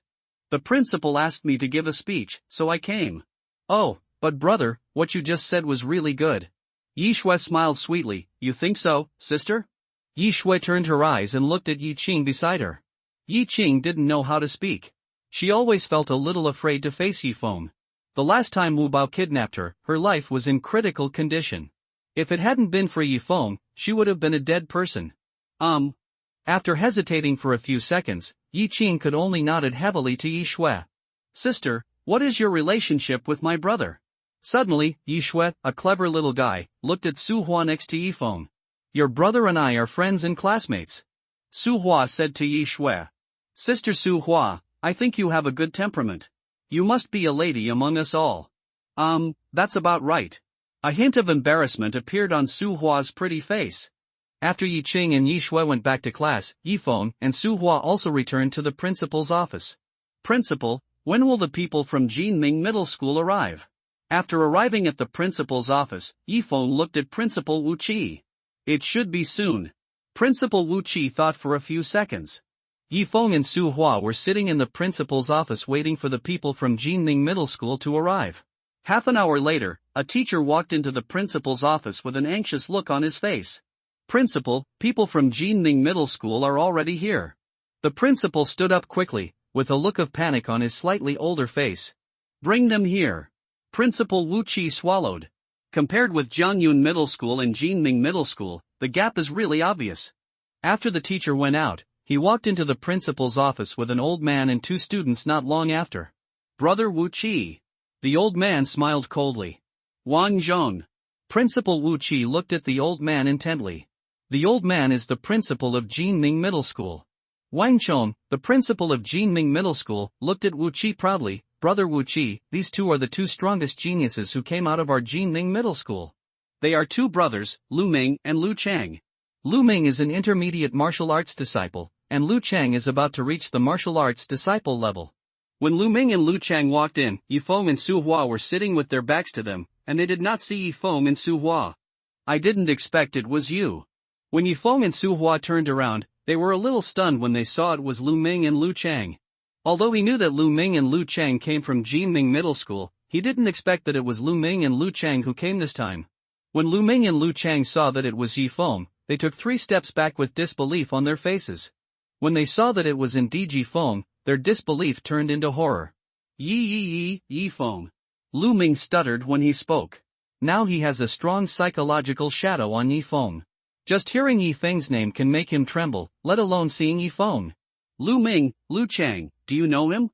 The principal asked me to give a speech, so I came. Oh, but brother, what you just said was really good. Yi Shui smiled sweetly. You think so, sister? Yi Shui turned her eyes and looked at Yi Qing beside her. Yi Qing didn't know how to speak. She always felt a little afraid to face Yifeng. The last time Wu Bao kidnapped her, her life was in critical condition. If it hadn't been for Yifeng, she would have been a dead person. After hesitating for a few seconds, Yi Qing could only nodded heavily to Yi Shui. Sister, what is your relationship with my brother? Suddenly, Yi Shui, a clever little guy, looked at Su Hua next to Yifeng. Your brother and I are friends and classmates. Su Hua said to Yi Shui. Sister Su Hua, I think you have a good temperament. You must be a lady among us all. That's about right. A hint of embarrassment appeared on Su Hua's pretty face. After Yi Qing and Yi Shui went back to class, Yifeng and Su Hua also returned to the principal's office. Principal, when will the people from Jinming Middle School arrive? After arriving at the principal's office, Yifeng looked at Principal Wu Qi. It should be soon. Principal Wu Qi thought for a few seconds. Yifeng and Su Hua were sitting in the principal's office waiting for the people from Jinning Middle School to arrive. Half an hour later, a teacher walked into the principal's office with an anxious look on his face. Principal, people from Jinning Middle School are already here. The principal stood up quickly, with a look of panic on his slightly older face. Bring them here. Principal Wu Qi swallowed. Compared with Jiangyun Middle School and Jinning Middle School, the gap is really obvious. After the teacher went out, he walked into the principal's office with an old man and 2 students not long after. Brother Wu Qi. The old man smiled coldly. Wang Zhong. Principal Wu Qi looked at the old man intently. The old man is the principal of Jinning Middle School. Wang Chong, the principal of Jinning Middle School, looked at Wu Qi proudly. Brother Wu Qi, these 2 are the 2 strongest geniuses who came out of our Jinning Middle School. They are 2 brothers, Lu Ming and Lu Chang. Lu Ming is an intermediate martial arts disciple, and Lu Chang is about to reach the martial arts disciple level. When Lu Ming and Lu Chang walked in, Yifeng and Su Hua were sitting with their backs to them, and they did not see Yifeng and Su Hua. I didn't expect it was you. When Yifeng and Su Hua turned around, they were a little stunned when they saw it was Lu Ming and Lu Chang. Although he knew that Lu Ming and Lu Chang came from Jinning Middle School, he didn't expect that it was Lu Ming and Lu Chang who came this time. When Lu Ming and Lu Chang saw that it was Yifeng, they took 3 steps back with disbelief on their faces. When they saw that it was indeed Yifeng, their disbelief turned into horror. Yifeng. Lu Ming stuttered when he spoke. Now he has a strong psychological shadow on Yifeng. Just hearing Yifeng's name can make him tremble, let alone seeing Yifeng. Lu Ming, Lu Chang, do you know him?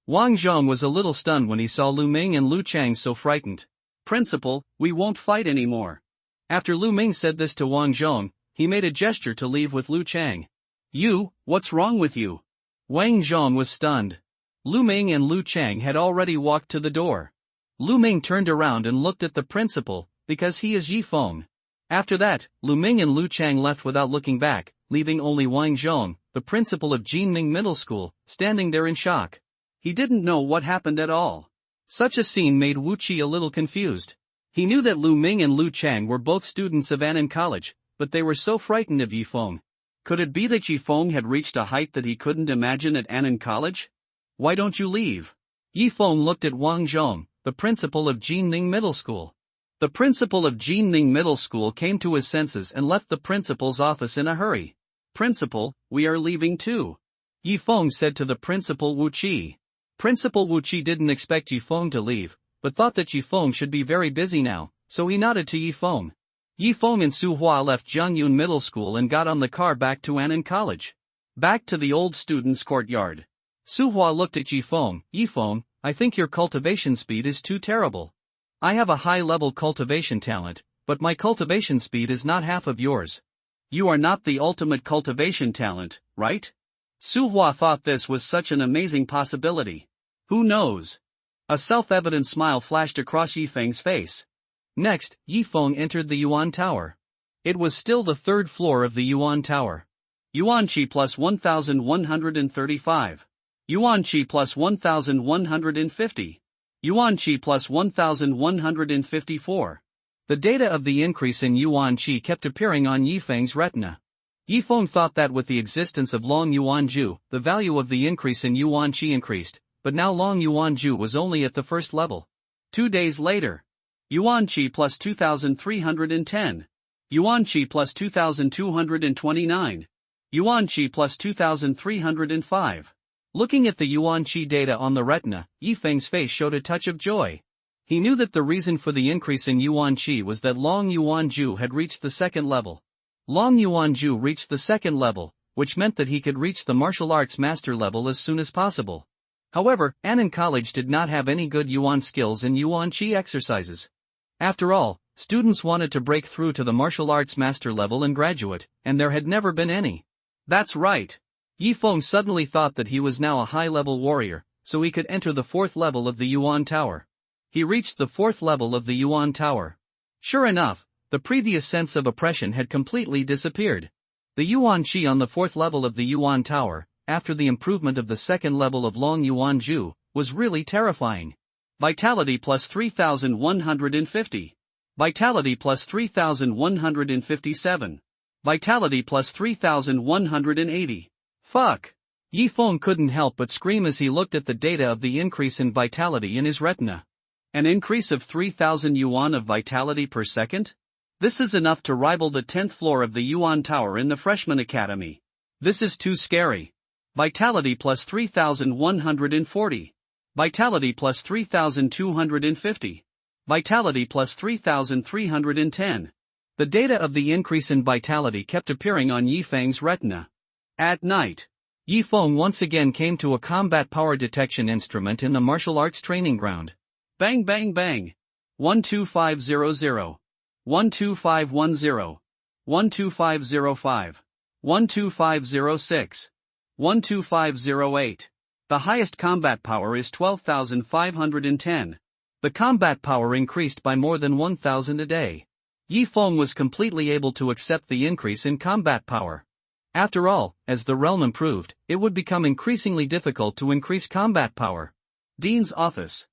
Wang Zhong was a little stunned when he saw Lu Ming and Lu Chang so frightened. Principal, we won't fight anymore. After Lu Ming said this to Wang Zhong, he made a gesture to leave with Lu Chang. You, what's wrong with you? Wang Zhong was stunned. Lu Ming and Lu Chang had already walked to the door. Lu Ming turned around and looked at the principal, because he is Yifeng. After that, Lu Ming and Lu Chang left without looking back, leaving only Wang Zhong, the principal of Jinning Middle School, standing there in shock. He didn't know what happened at all. Such a scene made Wu Qi a little confused. He knew that Lu Ming and Lu Chang were both students of Annan College, but they were so frightened of Yifeng. Could it be that Yifeng had reached a height that he couldn't imagine at Annan College? Why don't you leave? Yifeng looked at Wang Zhong, the principal of Jinning Middle School. The principal of Jinning Middle School came to his senses and left the principal's office in a hurry. Principal, we are leaving too. Yifeng said to the principal Wu Qi. Principal Wu Qi didn't expect Yifeng to leave, but thought that Yifeng should be very busy now, so he nodded to Yifeng. Yifeng and Su Hua left Jiangyun Middle School and got on the car back to Annan College. Back to the old students' courtyard. Su Hua looked at Yifeng. Yifeng, I think your cultivation speed is too terrible. I have a high-level cultivation talent, but my cultivation speed is not half of yours. You are not the ultimate cultivation talent, right? Su Hua thought this was such an amazing possibility. Who knows? A self-evident smile flashed across Yifeng's face. Next, Yifeng entered the Yuan Tower. It was still the 3rd floor of the Yuan Tower. Yuan Qi plus 1,135. Yuan Qi plus 1,150. Yuan Qi plus 1,154. The data of the increase in Yuan Qi kept appearing on Yifeng's retina. Yifeng thought that with the existence of Long Yuan Ju, the value of the increase in Yuan Qi increased, but now Long Yuan Ju was only at the 1st level. 2 days later. Yuan Qi plus 2,310. Yuan Qi plus 2,229. Yuan Qi plus 2,305. Looking at the Yuan Qi data on the retina, Yifeng's face showed a touch of joy. He knew that the reason for the increase in Yuan Qi was that Long Yuan Ju had reached the 2nd level. Long Yuan Ju reached the 2nd level, which meant that he could reach the martial arts master level as soon as possible. However, Annan College did not have any good Yuan skills in Yuan Qi exercises. After all, students wanted to break through to the martial arts master level and graduate, and there had never been any. That's right. Yifeng suddenly thought that he was now a high-level warrior, so he could enter the 4th level of the Yuan Tower. He reached the 4th level of the Yuan Tower. Sure enough, the previous sense of oppression had completely disappeared. The Yuan Qi on the 4th level of the Yuan Tower, after the improvement of the 2nd level of Long Yuan Ju, was really terrifying. Vitality plus 3150. Vitality plus 3157. Vitality plus 3180. Fuck. Yi Feng couldn't help but scream as he looked at the data of the increase in vitality in his retina. An increase of 3,000 yuan of vitality per second? This is enough to rival the 10th floor of the Yuan Tower in the Freshman Academy. This is too scary. Vitality plus 3,140. Vitality plus 3,250. Vitality plus 3,310. The data of the increase in vitality kept appearing on Yi Feng's retina. At night, Yi Feng once again came to a combat power detection instrument in the martial arts training ground. Bang bang bang. 12500. 12510. 12505. 12506. 12508. The highest combat power is 12,510. The combat power increased by more than 1,000 a day. Yi Feng was completely able to accept the increase in combat power. After all, as the realm improved, it would become increasingly difficult to increase combat power. Dean's office.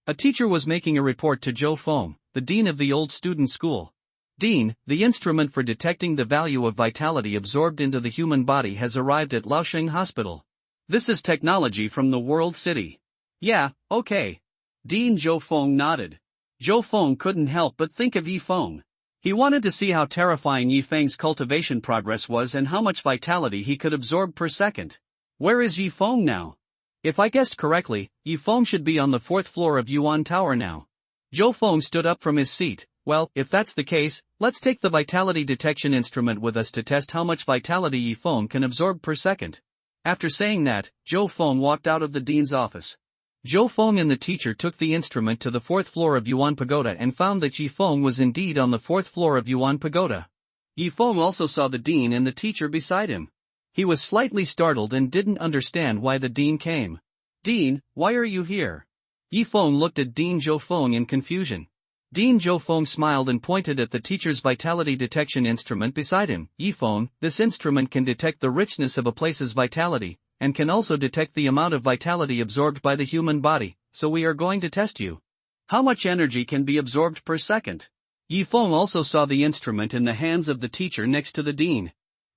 A teacher was making a report to Zhou Feng, the dean of the old student school. Dean, the instrument for detecting the value of vitality absorbed into the human body has arrived at Laosheng Hospital. This is technology from the World City. Yeah, okay. Dean Zhou Feng nodded. Zhou Feng couldn't help but think of Yi Feng. He wanted to see how terrifying Yi Feng's cultivation progress was and how much vitality he could absorb per second. Where is Yi Feng now? If I guessed correctly, Yi Feng should be on the 4th floor of Yuan Tower now. Zhou Feng stood up from his seat. Well, if that's the case, let's take the vitality detection instrument with us to test how much vitality Yi Feng can absorb per second. After saying that, Zhou Feng walked out of the dean's office. Zhou Feng and the teacher took the instrument to the 4th floor of Yuan Pagoda and found that Yi Feng was indeed on the 4th floor of Yuan Pagoda. Yi Feng also saw the dean and the teacher beside him. He was slightly startled and didn't understand why the dean came. Dean, why are you here? Yi Feng looked at Dean Zhou Feng in confusion. Dean Zhou Feng smiled and pointed at the teacher's vitality detection instrument beside him. Yi Feng, this instrument can detect the richness of a place's vitality, and can also detect the amount of vitality absorbed by the human body, so we are going to test you. How much energy can be absorbed per second? Yi Feng also saw the instrument in the hands of the teacher next to the dean.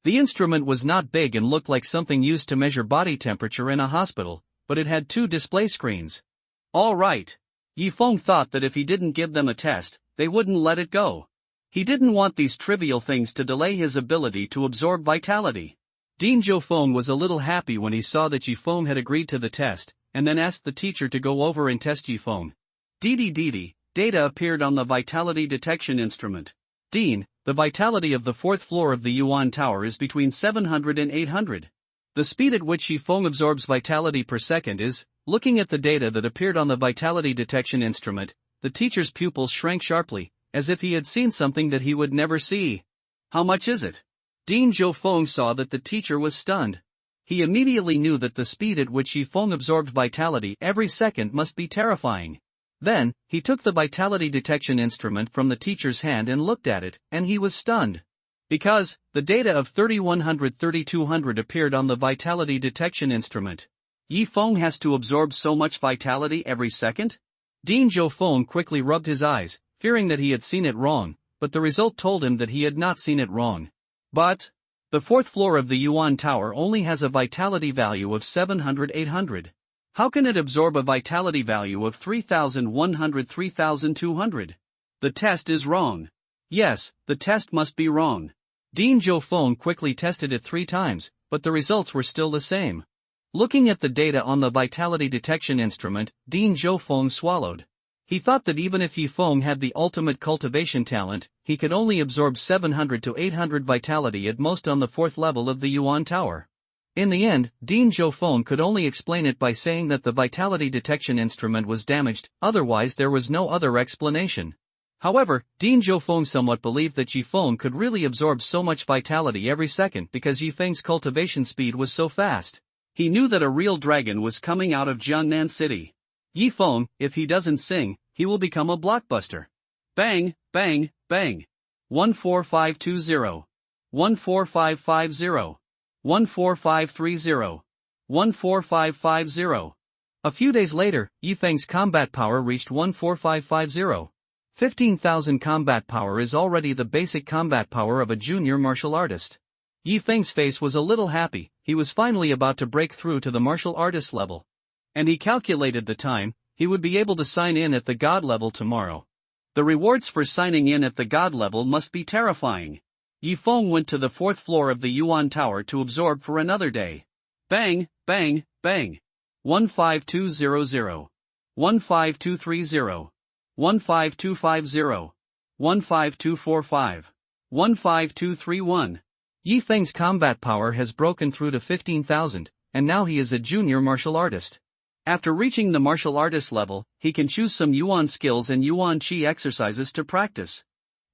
The instrument was not big and looked like something used to measure body temperature in a hospital, but it had 2 display screens. All right. Yi Feng thought that if he didn't give them a test, they wouldn't let it go. He didn't want these trivial things to delay his ability to absorb vitality. Dean Zhou Feng was a little happy when he saw that Yi Feng had agreed to the test, and then asked the teacher to go over and test Yi Feng. Data appeared on the vitality detection instrument. Dean, the vitality of the 4th floor of the Yuan Tower is between 700 and 800. The speed at which Yi Feng absorbs vitality per second is, looking at the data that appeared on the vitality detection instrument, the teacher's pupils shrank sharply, as if he had seen something that he would never see. How much is it? Dean Zhou Feng saw that the teacher was stunned. He immediately knew that the speed at which Yi Feng absorbed vitality every second must be terrifying. Then, he took the vitality detection instrument from the teacher's hand and looked at it, and he was stunned. Because, the data of 3100-3200 appeared on the vitality detection instrument. Yi Feng has to absorb so much vitality every second? Dean Zhou Feng quickly rubbed his eyes, fearing that he had seen it wrong, but the result told him that he had not seen it wrong. But, the 4th floor of the Yuan Tower only has a vitality value of 700-800. How can it absorb a vitality value of 3,100-3,200? The test is wrong. Yes, the test must be wrong. Dean Zhou Feng quickly tested it 3 times, but the results were still the same. Looking at the data on the vitality detection instrument, Dean Zhou Feng swallowed. He thought that even if Yi Feng had the ultimate cultivation talent, he could only absorb 700 to 800 vitality at most on the 4th level of the Yuan Tower. In the end, Dean Zhou Feng could only explain it by saying that the vitality detection instrument was damaged, otherwise there was no other explanation. However, Dean Zhou Feng somewhat believed that Yi Feng could really absorb so much vitality every second because Yi Feng's cultivation speed was so fast. He knew that a real dragon was coming out of Jiangnan City. Yi Feng, if he doesn't sing, he will become a blockbuster. Bang, bang, bang. 14520. 14550. 14530. 14550. A few days later, Yifeng's combat power reached 14550. 15,000 combat power is already the basic combat power of a junior martial artist. Yifeng's face was a little happy, he was finally about to break through to the martial artist level. And he calculated the time, he would be able to sign in at the god level tomorrow. The rewards for signing in at the god level must be terrifying. Yifeng went to the 4th floor of the Yuan Tower to absorb for another day. Bang, bang, bang. 15200. 15230. 15250. 15245. 15231. Yifeng's combat power has broken through to 15,000, and now he is a junior martial artist. After reaching the martial artist level, he can choose some Yuan skills and Yuan Qi exercises to practice.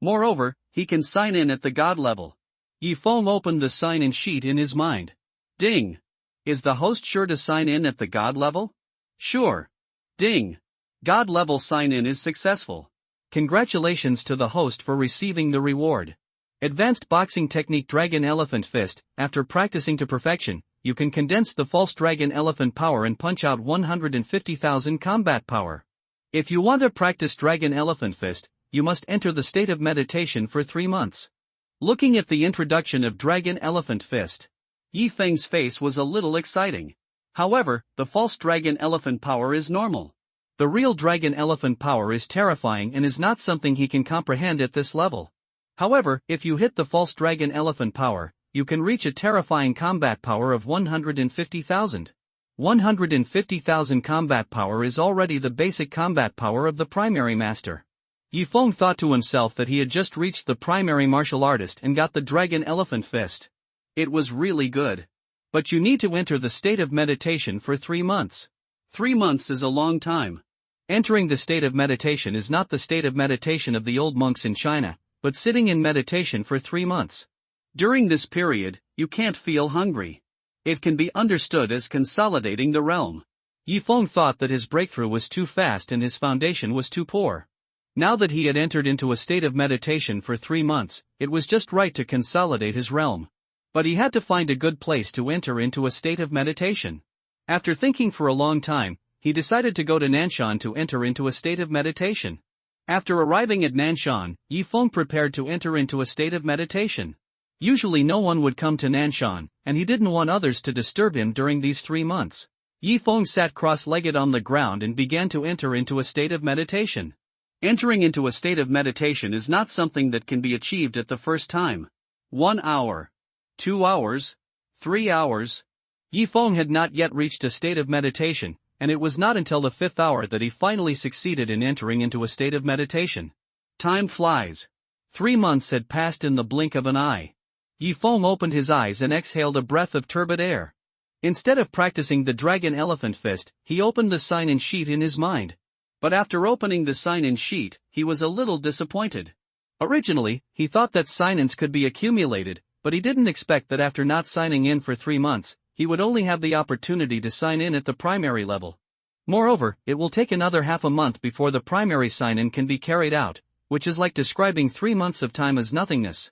Moreover, he can sign in at the god level. Yifeng opened the sign-in sheet in his mind. Ding! Is the host sure to sign in at the god level? Sure. Ding! God level sign-in is successful. Congratulations to the host for receiving the reward. Advanced boxing technique Dragon Elephant Fist. After practicing to perfection, you can condense the false Dragon Elephant power and punch out 150,000 combat power. If you want to practice Dragon Elephant Fist, you must enter the state of meditation for 3 months. Looking at the introduction of Dragon Elephant Fist, Yifeng's face was a little exciting. However, the false Dragon Elephant power is normal. The real Dragon Elephant power is terrifying and is not something he can comprehend at this level. However, if you hit the false Dragon Elephant power, you can reach a terrifying combat power of 150,000. 150,000 combat power is already the basic combat power of the primary master. Yifeng thought to himself that he had just reached the primary martial artist and got the Dragon Elephant Fist. It was really good. But you need to enter the state of meditation for 3 months. 3 months is a long time. Entering the state of meditation is not the state of meditation of the old monks in China, but sitting in meditation for 3 months. During this period, you can't feel hungry. It can be understood as consolidating the realm. Yifeng thought that his breakthrough was too fast and his foundation was too poor. Now that he had entered into a state of meditation for 3 months, it was just right to consolidate his realm. But he had to find a good place to enter into a state of meditation. After thinking for a long time, he decided to go to Nanshan to enter into a state of meditation. After arriving at Nanshan, Yifeng prepared to enter into a state of meditation. Usually no one would come to Nanshan, and he didn't want others to disturb him during these 3 months. Yifeng sat cross-legged on the ground and began to enter into a state of meditation. Entering into a state of meditation is not something that can be achieved at the first time. 1 hour. 2 hours. 3 hours. Yifeng had not yet reached a state of meditation, and it was not until the 5th hour that he finally succeeded in entering into a state of meditation. Time flies. 3 months had passed in the blink of an eye. Yifeng opened his eyes and exhaled a breath of turbid air. Instead of practicing the Dragon Elephant Fist, he opened the sign-in sheet in his mind. But after opening the sign-in sheet, he was a little disappointed. Originally, he thought that sign-ins could be accumulated, but he didn't expect that after not signing in for 3 months, he would only have the opportunity to sign in at the primary level. Moreover, it will take another half a month before the primary sign-in can be carried out, which is like describing 3 months of time as nothingness.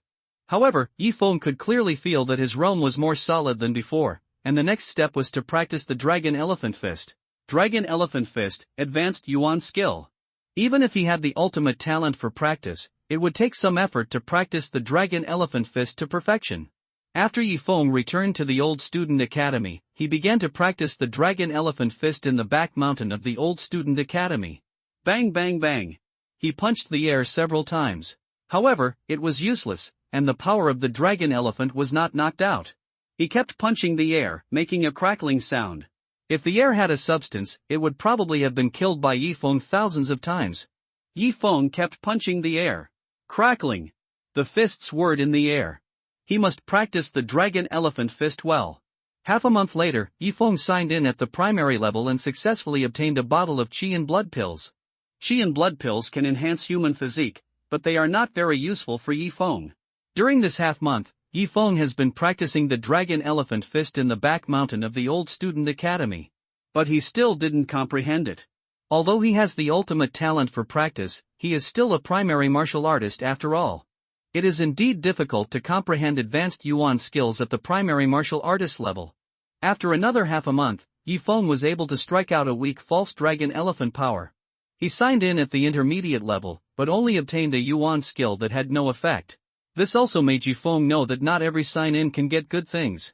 However, Yifeng could clearly feel that his realm was more solid than before, and the next step was to practice the Dragon Elephant Fist. Dragon Elephant Fist, Advanced Yuan Skill. Even if he had the ultimate talent for practice, it would take some effort to practice the Dragon Elephant Fist to perfection. After Yifeng returned to the old student academy, he began to practice the Dragon Elephant Fist in the back mountain of the old student academy. Bang bang bang. He punched the air several times. However, it was useless, and the power of the Dragon Elephant was not knocked out. He kept punching the air, making a crackling sound. If the air had a substance, it would probably have been killed by Yifeng thousands of times. Yifeng kept punching the air. Crackling. The fists whirred in the air. He must practice the Dragon Elephant Fist well. Half a month later, Yifeng signed in at the primary level and successfully obtained a bottle of Qi and blood pills. Qi and blood pills can enhance human physique, but they are not very useful for Yifeng. During this half month, Yifeng has been practicing the Dragon Elephant Fist in the back mountain of the old student academy. But he still didn't comprehend it. Although he has the ultimate talent for practice, he is still a primary martial artist after all. It is indeed difficult to comprehend advanced Yuan skills at the primary martial artist level. After another half a month, Yi Feng was able to strike out a weak false dragon elephant power. He signed in at the intermediate level, but only obtained a yuan skill that had no effect. This also made Yi Feng know that not every sign-in can get good things.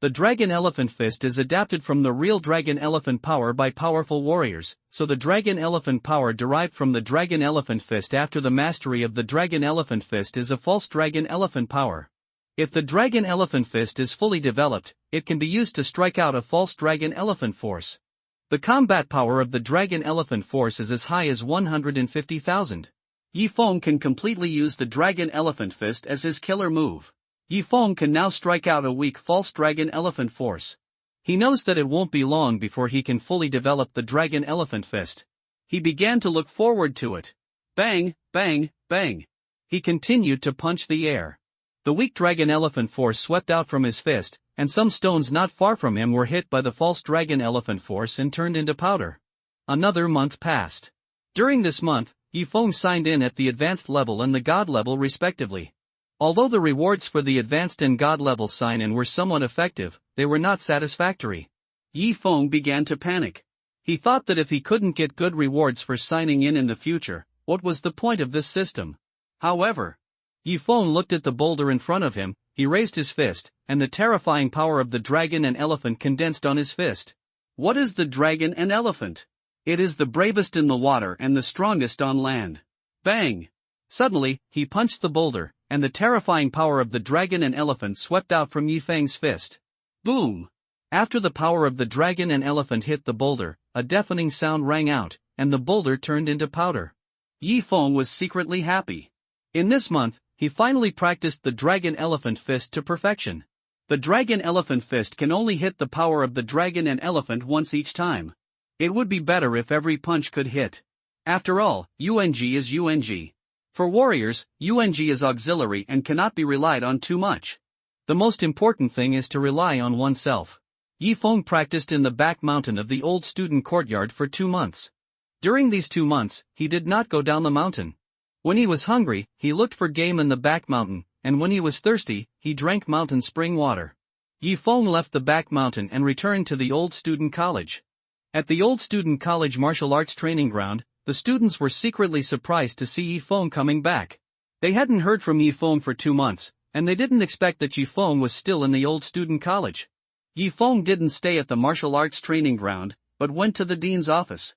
The Dragon Elephant Fist is adapted from the real Dragon Elephant power by powerful warriors, so the Dragon Elephant power derived from the Dragon Elephant Fist after the mastery of the Dragon Elephant Fist is a false Dragon Elephant power. If the Dragon Elephant Fist is fully developed, it can be used to strike out a false Dragon Elephant force. The combat power of the Dragon Elephant force is as high as 150,000. Yi Feng can completely use the Dragon Elephant Fist as his killer move. Yi Feng can now strike out a weak false Dragon Elephant force. He knows that it won't be long before he can fully develop the Dragon Elephant Fist. He began to look forward to it. Bang, bang, bang. He continued to punch the air. The weak Dragon Elephant force swept out from his fist, and some stones not far from him were hit by the false Dragon Elephant force and turned into powder. Another month passed. During this month, Yi Feng signed in at the advanced level and the god level respectively. Although the rewards for the advanced and god level sign-in were somewhat effective, they were not satisfactory. Yi Feng began to panic. He thought that if he couldn't get good rewards for signing in the future, what was the point of this system? However, Yi Feng looked at the boulder in front of him, he raised his fist, and the terrifying power of the dragon and elephant condensed on his fist. What is the dragon and elephant? It is the bravest in the water and the strongest on land. Bang! Suddenly, he punched the boulder, and the terrifying power of the dragon and elephant swept out from Yi Feng's fist. Boom! After the power of the dragon and elephant hit the boulder, a deafening sound rang out, and the boulder turned into powder. Yi Feng was secretly happy. In this month, he finally practiced the dragon elephant fist to perfection. The dragon elephant fist can only hit the power of the dragon and elephant once each time. It would be better if every punch could hit. After all, UNG is UNG. For warriors, UNG is auxiliary and cannot be relied on too much. The most important thing is to rely on oneself. Yi Feng practiced in the back mountain of the old student courtyard for 2 months. During these 2 months, he did not go down the mountain. When he was hungry, he looked for game in the back mountain, and when he was thirsty, he drank mountain spring water. Yi Feng left the back mountain and returned to the old student college. At the old student college martial arts training ground, the students were secretly surprised to see Yi Feng coming back. They hadn't heard from Yi Feng for 2 months, and they didn't expect that Yi Feng was still in the old student college. Yi Feng didn't stay at the martial arts training ground, but went to the dean's office.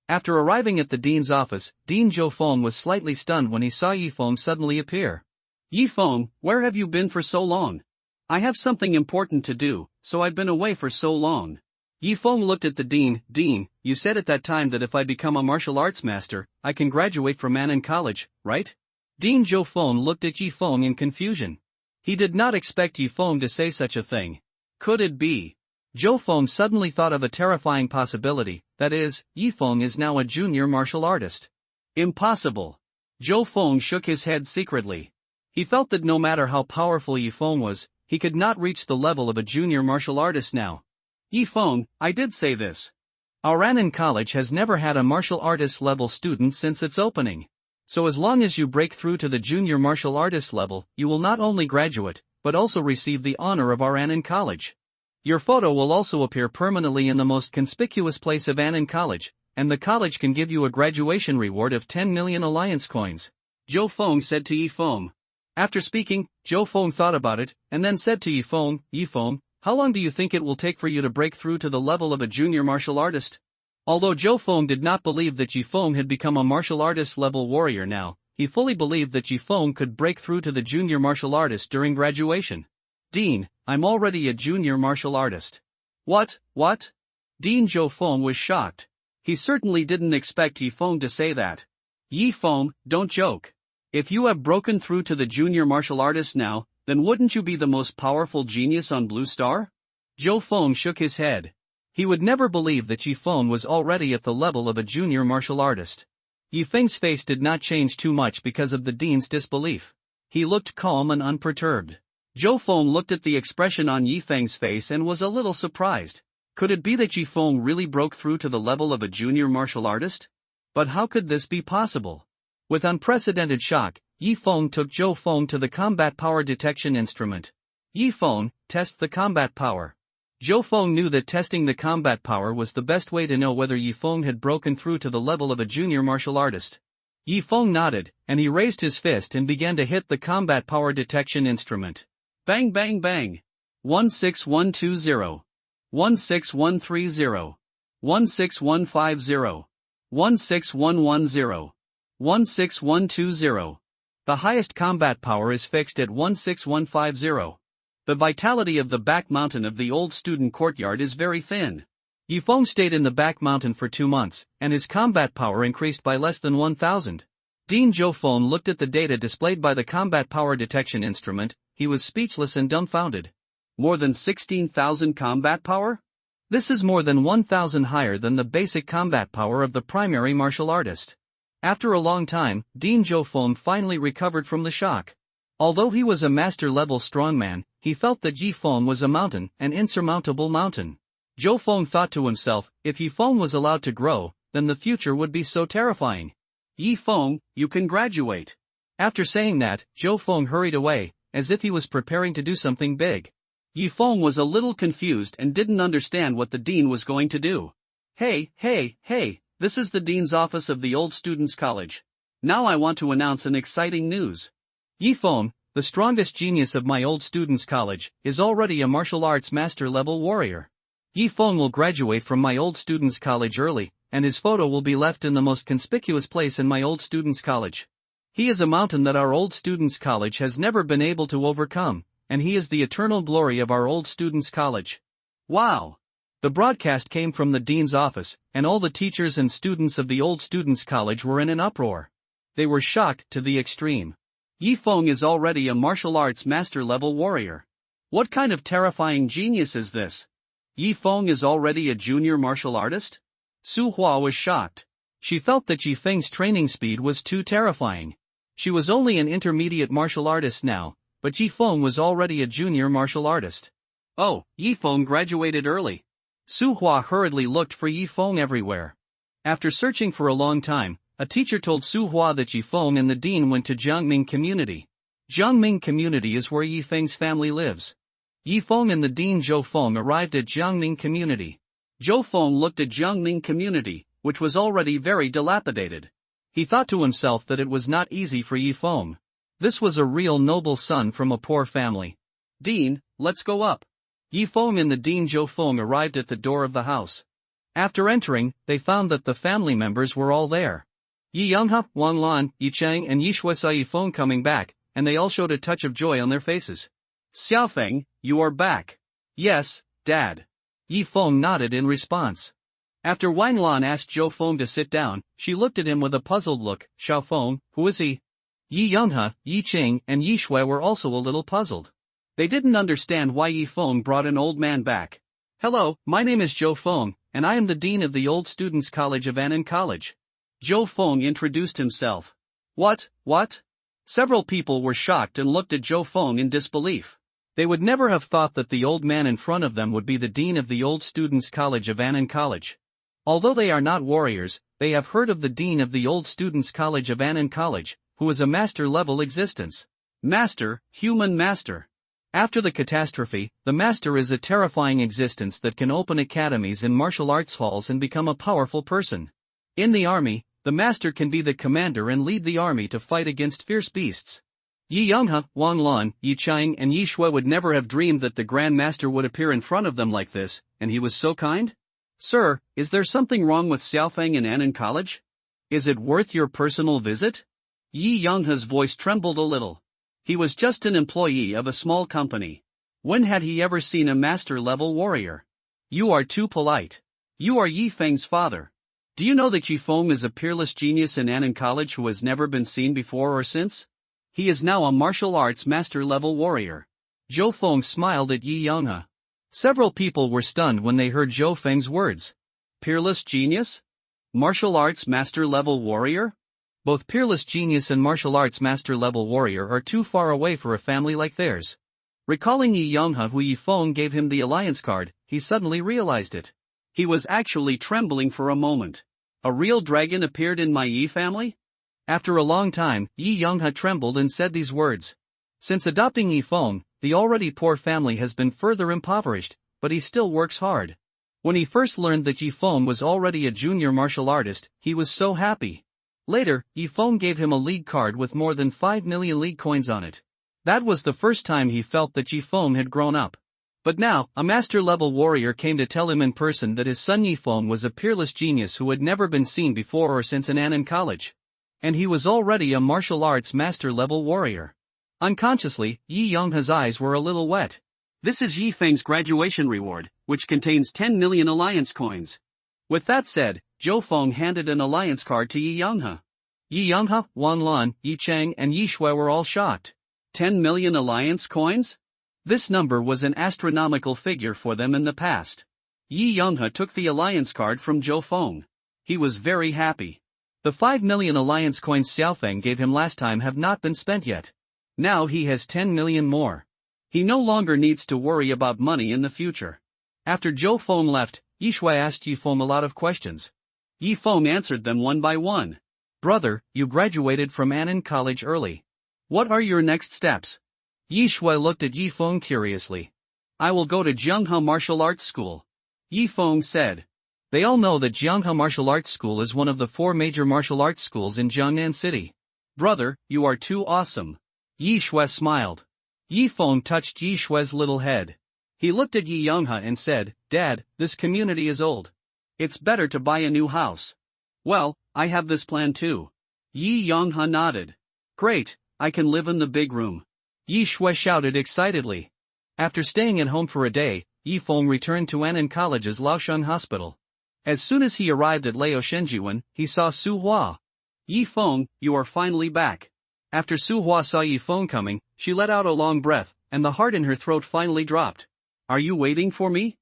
After arriving at the dean's office, Dean Zhou Feng was slightly stunned when he saw Yi Feng suddenly appear. Yi Feng, where have you been for so long? I have something important to do, so I've been away for so long. Yi Feng looked at the dean. Dean, you said at that time that if I become a martial arts master, I can graduate from Mannin College, right? Dean Zhou Feng looked at Yi Feng in confusion. He did not expect Yi Feng to say such a thing. Could it be? Zhou Feng suddenly thought of a terrifying possibility, that is, Yi Feng is now a junior martial artist. Impossible. Zhou Feng shook his head secretly. He felt that no matter how powerful Yi Feng was, he could not reach the level of a junior martial artist now. Yi Feng, I did say this. Our Annin College has never had a martial artist level student since its opening. So as long as you break through to the junior martial artist level, you will not only graduate, but also receive the honor of our Annin College. Your photo will also appear permanently in the most conspicuous place of Annin College, and the college can give you a graduation reward of 10 million alliance coins. Zhou Feng said to Yi Feng. After speaking, Zhou Feng thought about it, and then said to Yi Feng, how long do you think it will take for you to break through to the level of a junior martial artist? Although Zhou Feng did not believe that Yi Feng had become a martial artist level warrior now, he fully believed that Yi Feng could break through to the junior martial artist during graduation. Dean, I'm already a junior martial artist. What? Dean Zhou Feng was shocked. He certainly didn't expect Yi Feng to say that. Yi Feng, don't joke. If you have broken through to the junior martial artist now, then wouldn't you be the most powerful genius on Blue Star? Zhou Feng shook his head. He would never believe that Yi Feng was already at the level of a junior martial artist. Yi Feng's face did not change too much because of the dean's disbelief. He looked calm and unperturbed. Zhou Feng looked at the expression on Yi Feng's face and was a little surprised. Could it be that Yi Feng really broke through to the level of a junior martial artist? But how could this be possible? With unprecedented shock, Yi Feng took Zhou Feng to the combat power detection instrument. Yi Feng, test the combat power. Zhou Feng knew that testing the combat power was the best way to know whether Yi Feng had broken through to the level of a junior martial artist. Yi Feng nodded, and he raised his fist and began to hit the combat power detection instrument. Bang bang bang. 16120. 16130. 16150. 16110. 16120. The highest combat power is fixed at 16150. The vitality of the back mountain of the old student courtyard is very thin. Yi Feng stayed in the back mountain for 2 months, and his combat power increased by less than 1,000. Dean Zhou Feng looked at the data displayed by the combat power detection instrument. He was speechless and dumbfounded. More than 16,000 combat power? This is more than 1,000 higher than the basic combat power of the primary martial artist. After a long time, Dean Zhou Feng finally recovered from the shock. Although he was a master-level strongman, he felt that Yi Feng was a mountain, an insurmountable mountain. Zhou Feng thought to himself, if Yi Feng was allowed to grow, then the future would be so terrifying. Yi Feng, you can graduate. After saying that, Zhou Feng hurried away, as if he was preparing to do something big. Yi Feng was a little confused and didn't understand what the dean was going to do. Hey, this is the dean's office of the old students' college. Now I want to announce an exciting news. Yi Feng, the strongest genius of my old students' college, is already a martial arts master-level warrior. Yi Feng will graduate from my old students' college early, and his photo will be left in the most conspicuous place in my old students' college. He is a mountain that our old students' college has never been able to overcome, and he is the eternal glory of our old students' college. Wow! The broadcast came from the dean's office, and all the teachers and students of the old students' college were in an uproar. They were shocked to the extreme. Yi Feng is already a martial arts master-level warrior. What kind of terrifying genius is this? Yi Feng is already a junior martial artist? Su Hua was shocked. She felt that Yi Feng's training speed was too terrifying. She was only an intermediate martial artist now, but Yi Feng was already a junior martial artist. Oh, Yi Feng graduated early. Su Hua hurriedly looked for Yi Feng everywhere. After searching for a long time, a teacher told Su Hua that Yi Feng and the dean went to Jiangming Community. Jiangming Community is where Yi Feng's family lives. Yi Feng and the dean Zhou Feng arrived at Jiangming Community. Zhou Feng looked at Jiangming Community, which was already very dilapidated. He thought to himself that it was not easy for Yi Feng. This was a real noble son from a poor family. Dean, let's go up. Yi Feng and the dean Zhou Feng arrived at the door of the house. After entering, they found that the family members were all there. Yi Yonghe, Wang Lan, Yi Cheng and Yi Shui saw Yi Feng coming back, and they all showed a touch of joy on their faces. Xiaofeng, you are back. Yes, Dad. Yi Feng nodded in response. After Wang Lan asked Zhou Feng to sit down, she looked at him with a puzzled look. Xiaofeng, who is he? Yi Yonghe, Yi Cheng and Yi Shui were also a little puzzled. They didn't understand why Yi Feng brought an old man back. Hello, my name is Zhou Feng, and I am the dean of the old students' college of Annan College. Zhou Feng introduced himself. What? Several people were shocked and looked at Zhou Feng in disbelief. They would never have thought that the old man in front of them would be the dean of the old students' college of Annan College. Although they are not warriors, they have heard of the dean of the old students' college of Annan College, who is a master-level existence. Master, human master. After the catastrophe, the master is a terrifying existence that can open academies and martial arts halls and become a powerful person. In the army, the master can be the commander and lead the army to fight against fierce beasts. Yi Yonghe, Wang Lan, Yi Cheng and Yi Shui would never have dreamed that the Grand Master would appear in front of them like this, and he was so kind? Sir, is there something wrong with Xiaofeng in Annan College? Is it worth your personal visit? Yi Yonghe's voice trembled a little. He was just an employee of a small company. When had he ever seen a master-level warrior? You are too polite. You are Yi Feng's father. Do you know that Yi Feng is a peerless genius in Annan College who has never been seen before or since? He is now a martial arts master-level warrior. Zhou Feng smiled at Yi Yonghe. Several people were stunned when they heard Zhou Feng's words. Peerless genius? Martial arts master-level warrior? Both peerless genius and martial arts master-level warrior are too far away for a family like theirs. Recalling Yi Yonghe who Yi Feng gave him the alliance card, he suddenly realized it. He was actually trembling for a moment. A real dragon appeared in my Yi family? After a long time, Yi Yonghe trembled and said these words. Since adopting Yi Feng, the already poor family has been further impoverished, but he still works hard. When he first learned that Yifeng was already a junior martial artist, he was so happy. Later, Yifeng gave him a league card with more than 5 million league coins on it. That was the first time he felt that Yifeng had grown up. But now, a master-level warrior came to tell him in person that his son Yifeng was a peerless genius who had never been seen before or since in Annan College. And he was already a martial arts master-level warrior. Unconsciously, Yi Yonghe's eyes were a little wet. This is Yifeng's graduation reward, which contains 10 million alliance coins. With that said, Zhou Feng handed an alliance card to Yi Yonghe. Yi Yonghe, Wan Lan, Yi Cheng and Yi Shui were all shocked. 10 million alliance coins? This number was an astronomical figure for them in the past. Yi Yonghe took the alliance card from Zhou Feng. He was very happy. The 5 million alliance coins Xiaofeng gave him last time have not been spent yet. Now he has 10 million more. He no longer needs to worry about money in the future. After Zhou Feng left, Yi Shui asked Yifeng a lot of questions. Yifeng answered them one by one. Brother, you graduated from Annan College early. What are your next steps? Yi Shui looked at Yifeng curiously. I will go to Jianghe Martial Arts School. Yifeng said. They all know that Jianghe Martial Arts School is one of the 4 major martial arts schools in Jiangnan City. Brother, you are too awesome. Yi Shui smiled. Yifeng touched Yi Shui's little head. He looked at Yi Yonghe and said, Dad, this community is old. It's better to buy a new house. Well, I have this plan too. Yi Yonghe nodded. Great, I can live in the big room. Yi Shui shouted excitedly. After staying at home for a day, Yifeng returned to Annan College's Laosheng Hospital. As soon as he arrived at Lao Shenjuan, he saw Su Hua. Yifeng, you are finally back. After Su Hua saw Yifeng coming, she let out a long breath, and the heart in her throat finally dropped. Are you waiting for me?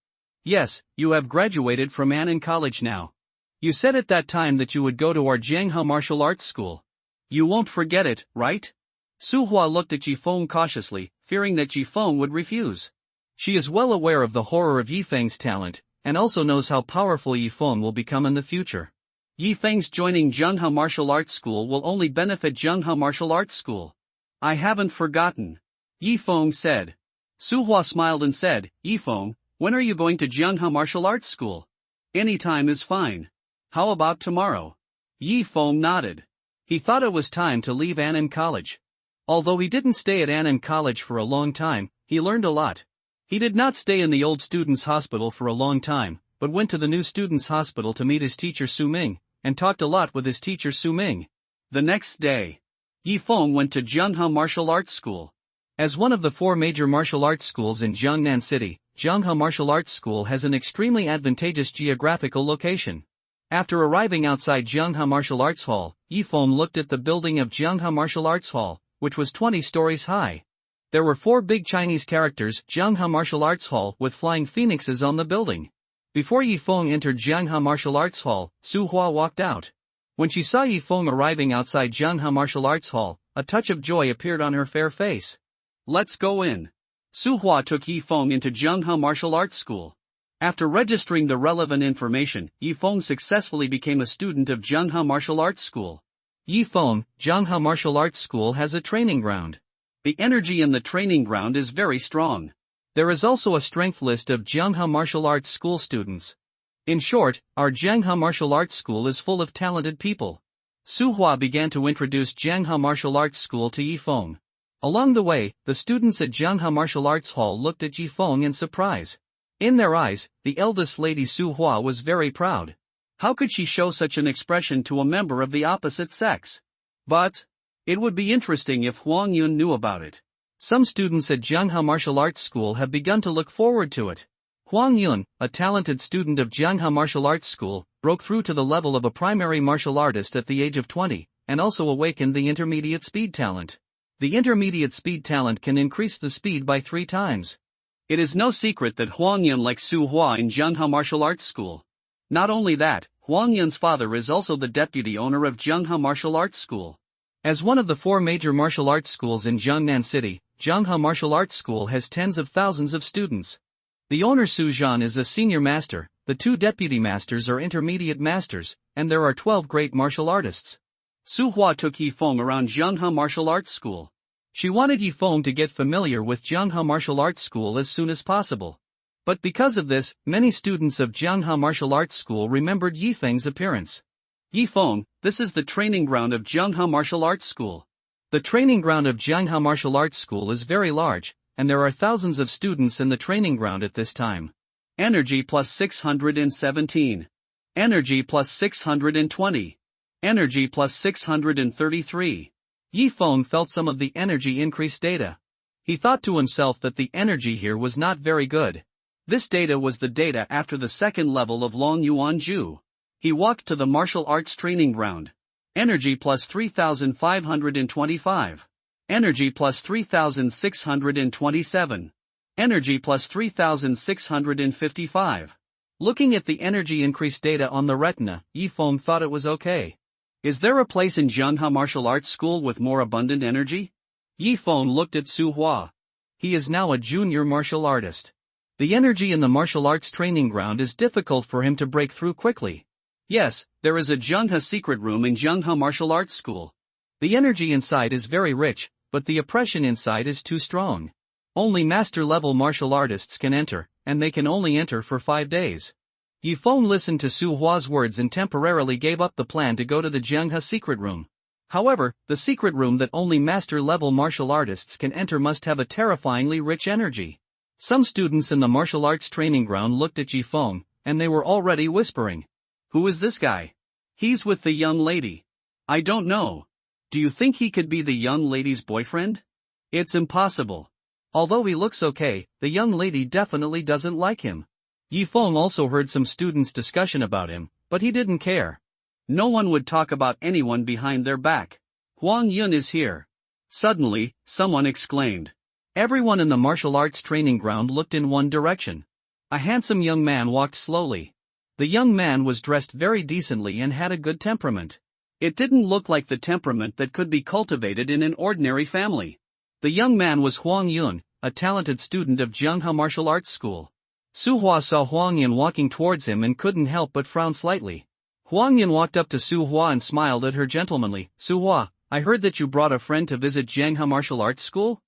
Yes, you have graduated from Annan College now. You said at that time that you would go to our Jianghe Martial Arts School. You won't forget it, right? Su Hua looked at Yifeng cautiously, fearing that Yifeng would refuse. She is well aware of the horror of Yifeng's talent, and also knows how powerful Yifeng will become in the future. Yifeng's joining Jianghe Martial Arts School will only benefit Jianghe Martial Arts School. I haven't forgotten. Yifeng said. Su Hua smiled and said, Yifeng, when are you going to Jianghe Martial Arts School? Any time is fine. How about tomorrow? Yifeng nodded. He thought it was time to leave Annan College. Although he didn't stay at Annan College for a long time, he learned a lot. He did not stay in the old students' hospital for a long time, but went to the new students' hospital to meet his teacher Su Ming, and talked a lot with his teacher Su Ming. The next day, Yifeng went to Jianghe Martial Arts School. As one of the 4 major martial arts schools in Jiangnan City, Jianghe Martial Arts School has an extremely advantageous geographical location. After arriving outside Jianghe Martial Arts Hall, Yifeng looked at the building of Jianghe Martial Arts Hall, which was 20 stories high. There were 4 big Chinese characters, Jianghe Martial Arts Hall, with flying phoenixes on the building. Before Yifeng entered Jianghe Martial Arts Hall, Su Hua walked out. When she saw Yifeng arriving outside Jianghe Martial Arts Hall, a touch of joy appeared on her fair face. Let's go in. Su Hua took Yifeng into Jianghe Martial Arts School. After registering the relevant information, Yifeng successfully became a student of Jianghe Martial Arts School. Yifeng, Jianghe Martial Arts School has a training ground. The energy in the training ground is very strong. There is also a strength list of Jianghe Martial Arts School students. In short, our Jianghe Martial Arts School is full of talented people. Su Hua began to introduce Jianghe Martial Arts School to Yifeng. Along the way, the students at Jianghe Martial Arts Hall looked at Yifeng in surprise. In their eyes, the eldest lady Su Hua was very proud. How could she show such an expression to a member of the opposite sex? But it would be interesting if Huang Yun knew about it. Some students at Jianghe Martial Arts School have begun to look forward to it. Huang Yun, a talented student of Jianghe Martial Arts School, broke through to the level of a primary martial artist at the age of 20, and also awakened the intermediate speed talent. The intermediate speed talent can increase the speed by 3 times. It is no secret that Huang Yun likes Su Hua in Jianghe Martial Arts School. Not only that, Huang Yun's father is also the deputy owner of Jianghe Martial Arts School. As one of the 4 major martial arts schools in Jiangnan City, Jianghe Martial Arts School has tens of thousands of students. The owner Su Zhan is a senior master, the 2 deputy masters are intermediate masters, and there are 12 great martial artists. Su Hua took Yifeng around Jianghe Martial Arts School. She wanted Yifeng to get familiar with Jianghe Martial Arts School as soon as possible. But because of this, many students of Jiangha Martial Arts School remembered Yifeng's appearance. Yifeng, this is the training ground of Jiangha Martial Arts School. The training ground of Jiangha Martial Arts School is very large, and there are thousands of students in the training ground at this time. Energy plus 617. Energy plus 620. Energy plus 633. Yifeng felt some of the energy increase data. He thought to himself that the energy here was not very good. This data was the data after the second level of Long Yuan Ju. He walked to the martial arts training ground. Energy plus 3,525. Energy plus 3,627. Energy plus 3,655. Looking at the energy increase data on the retina, Yifeng thought it was okay. Is there a place in Jiangha Martial Arts School with more abundant energy? Yifeng looked at Su Hua. He is now a junior martial artist. The energy in the martial arts training ground is difficult for him to break through quickly. Yes, there is a Jiangha secret room in Jiangha Martial Arts School. The energy inside is very rich, but the oppression inside is too strong. Only master-level martial artists can enter, and they can only enter for 5 days. Yifeng listened to Su Hua's words and temporarily gave up the plan to go to the Jiangha secret room. However, the secret room that only master-level martial artists can enter must have a terrifyingly rich energy. Some students in the martial arts training ground looked at Yifeng, and they were already whispering. Who is this guy? He's with the young lady. I don't know. Do you think he could be the young lady's boyfriend? It's impossible. Although he looks okay, the young lady definitely doesn't like him. Yifeng also heard some students' discussion about him, but he didn't care. No one would talk about anyone behind their back. Huang Yun is here. Suddenly, someone exclaimed. Everyone in the martial arts training ground looked in one direction. A handsome young man walked slowly. The young man was dressed very decently and had a good temperament. It didn't look like the temperament that could be cultivated in an ordinary family. The young man was Huang Yun, a talented student of Jiangha Martial Arts School. Su Hua saw Huang Yun walking towards him and couldn't help but frown slightly. Huang Yun walked up to Su Hua and smiled at her gentlemanly. Su Hua, I heard that you brought a friend to visit Jiangha Martial Arts School?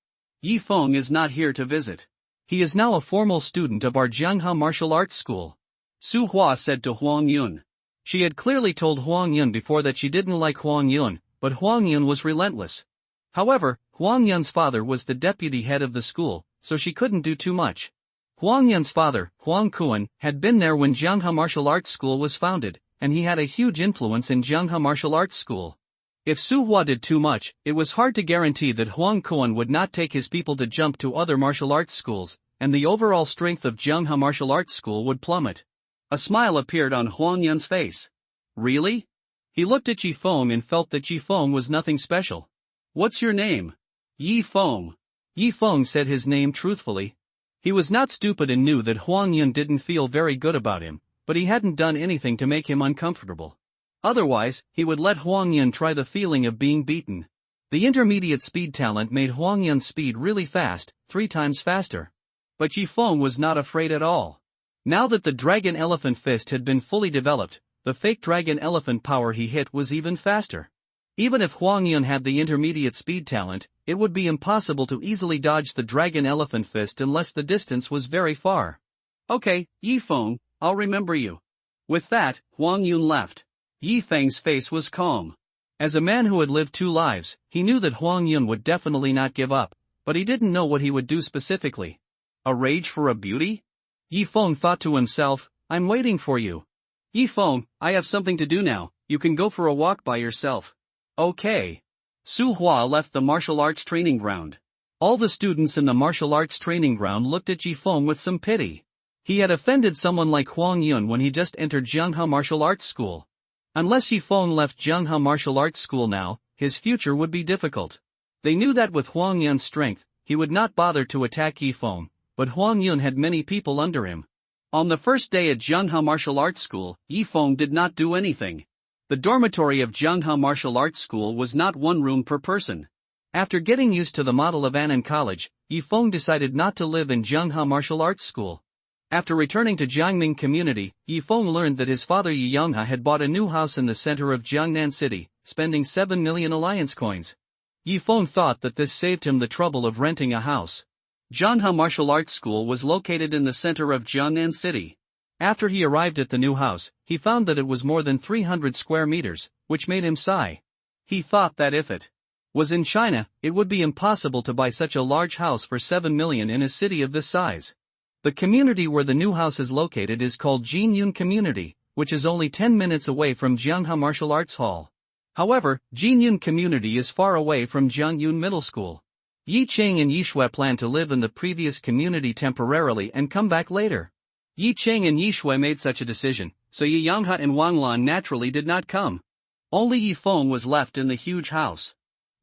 Yifeng is not here to visit. He is now a formal student of our Jiangha Martial Arts School. Su Hua said to Huang Yun. She had clearly told Huang Yun before that she didn't like Huang Yun, but Huang Yun was relentless. However, Huang Yun's father was the deputy head of the school, so she couldn't do too much. Huang Yun's father, Huang Kuan, had been there when Jiangha Martial Arts School was founded, and he had a huge influence in Jiangha Martial Arts School. If Su Hua did too much, it was hard to guarantee that Huang Kuan would not take his people to jump to other martial arts schools, and the overall strength of Jiangha Martial Arts School would plummet. A smile appeared on Huang Yun's face. Really? He looked at Yifeng and felt that Yifeng was nothing special. What's your name? Yifeng. Yifeng said his name truthfully. He was not stupid and knew that Huang Yun didn't feel very good about him, but he hadn't done anything to make him uncomfortable. Otherwise, he would let Huang Yun try the feeling of being beaten. The intermediate speed talent made Huang Yun's speed really fast, 3 times faster. But Yifeng was not afraid at all. Now that the Dragon Elephant Fist had been fully developed, the fake Dragon Elephant power he hit was even faster. Even if Huang Yun had the intermediate speed talent, it would be impossible to easily dodge the Dragon Elephant Fist unless the distance was very far. Okay, Yifeng, I'll remember you. With that, Huang Yun left. Yifeng's face was calm. As a man who had lived 2 lives, he knew that Huang Yun would definitely not give up, but he didn't know what he would do specifically. A rage for a beauty? Yifeng thought to himself, I'm waiting for you. Yifeng, I have something to do now, you can go for a walk by yourself. Okay. Su Hua left the martial arts training ground. All the students in the martial arts training ground looked at Yifeng with some pity. He had offended someone like Huang Yun when he just entered Jiangha Martial Arts School. Unless Yifeng left Jiangha Martial Arts School now, his future would be difficult. They knew that with Huang Yun's strength, he would not bother to attack Yifeng, but Huang Yun had many people under him. On the first day at Jiangha Martial Arts School, Yifeng did not do anything. The dormitory of Jiangha Martial Arts School was not 1 room per person. After getting used to the model of Annan College, Yifeng decided not to live in Jiangha Martial Arts School. After returning to Jiangming Community, Yifeng learned that his father Yi Yongha had bought a new house in the center of Jiangnan City, spending 7 million alliance coins. Yifeng thought that this saved him the trouble of renting a house. Jianghe Martial Arts School was located in the center of Jiangnan City. After he arrived at the new house, he found that it was more than 300 square meters, which made him sigh. He thought that if it was in China, it would be impossible to buy such a large house for 7 million in a city of this size. The community where the new house is located is called Jinyun Community, which is only 10 minutes away from Jianghe Martial Arts Hall. However, Jinyun Community is far away from Jiangyun Middle School. Yi Cheng and Yi Shui planned to live in the previous community temporarily and come back later. Yi Cheng and Yi Shui made such a decision, so Yi Yanghe and Wang Lan naturally did not come. Only Yi Feng was left in the huge house.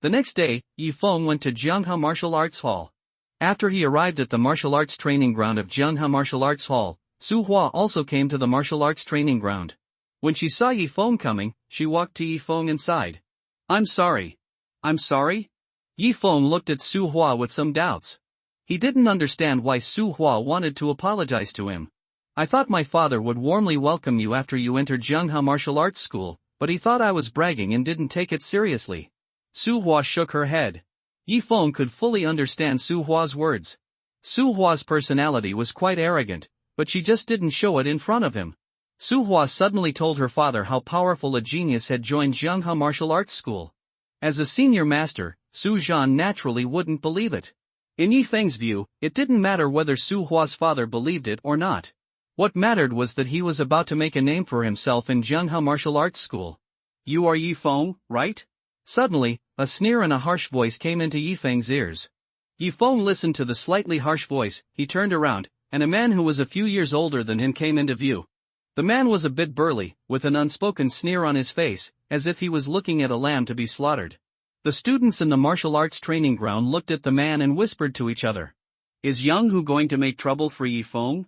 The next day, Yi Feng went to Jianghe Martial Arts Hall. After he arrived at the martial arts training ground of Jianghe Martial Arts Hall, Su Hua also came to the martial arts training ground. When she saw Yi Feng coming, she walked to Yi Feng and sighed. "I'm sorry." "I'm sorry?" Yi Feng looked at Su Hua with some doubts. He didn't understand why Su Hua wanted to apologize to him. "I thought my father would warmly welcome you after you entered Jianghe Martial Arts School, but he thought I was bragging and didn't take it seriously." Su Hua shook her head. Yi Feng could fully understand Su Hua's words. Su Hua's personality was quite arrogant, but she just didn't show it in front of him. Su Hua suddenly told her father how powerful a genius had joined Jianghe Martial Arts School. As a senior master, Su Zhan naturally wouldn't believe it. In Yi Feng's view, it didn't matter whether Su Hua's father believed it or not. What mattered was that he was about to make a name for himself in Jianghe Martial Arts School. "You are Yi Feng, right?" Suddenly, a sneer and a harsh voice came into Yi Feng's ears. Yi Feng listened to the slightly harsh voice. He turned around, and a man who was a few years older than him came into view. The man was a bit burly, with an unspoken sneer on his face, as if he was looking at a lamb to be slaughtered. The students in the martial arts training ground looked at the man and whispered to each other. "Is Yang Hu going to make trouble for Yi Feng?"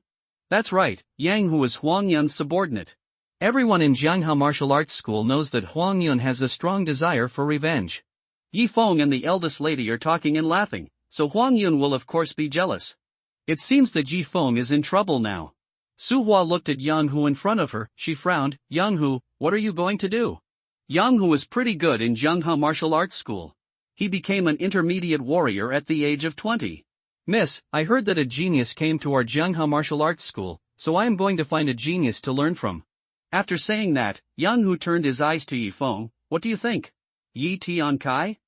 That's right, Yang Hu is Huang Yun's subordinate. Everyone in Jianghe Martial Arts School knows that Huang Yun has a strong desire for revenge. Yi Feng and the eldest lady are talking and laughing, so Huang Yun will of course be jealous. It seems that Yi Feng is in trouble now. Su Hua looked at Yang Hu in front of her. She frowned. "Yang Hu, what are you going to do?" Yang Hu was pretty good in Jianghe Martial Arts School. He became an intermediate warrior at the age of 20. "Miss, I heard that a genius came to our Jianghe Martial Arts School, so I am going to find a genius to learn from." After saying that, Yang Hu turned his eyes to Yi Feng. "What do you think? Yi Tian Kai?"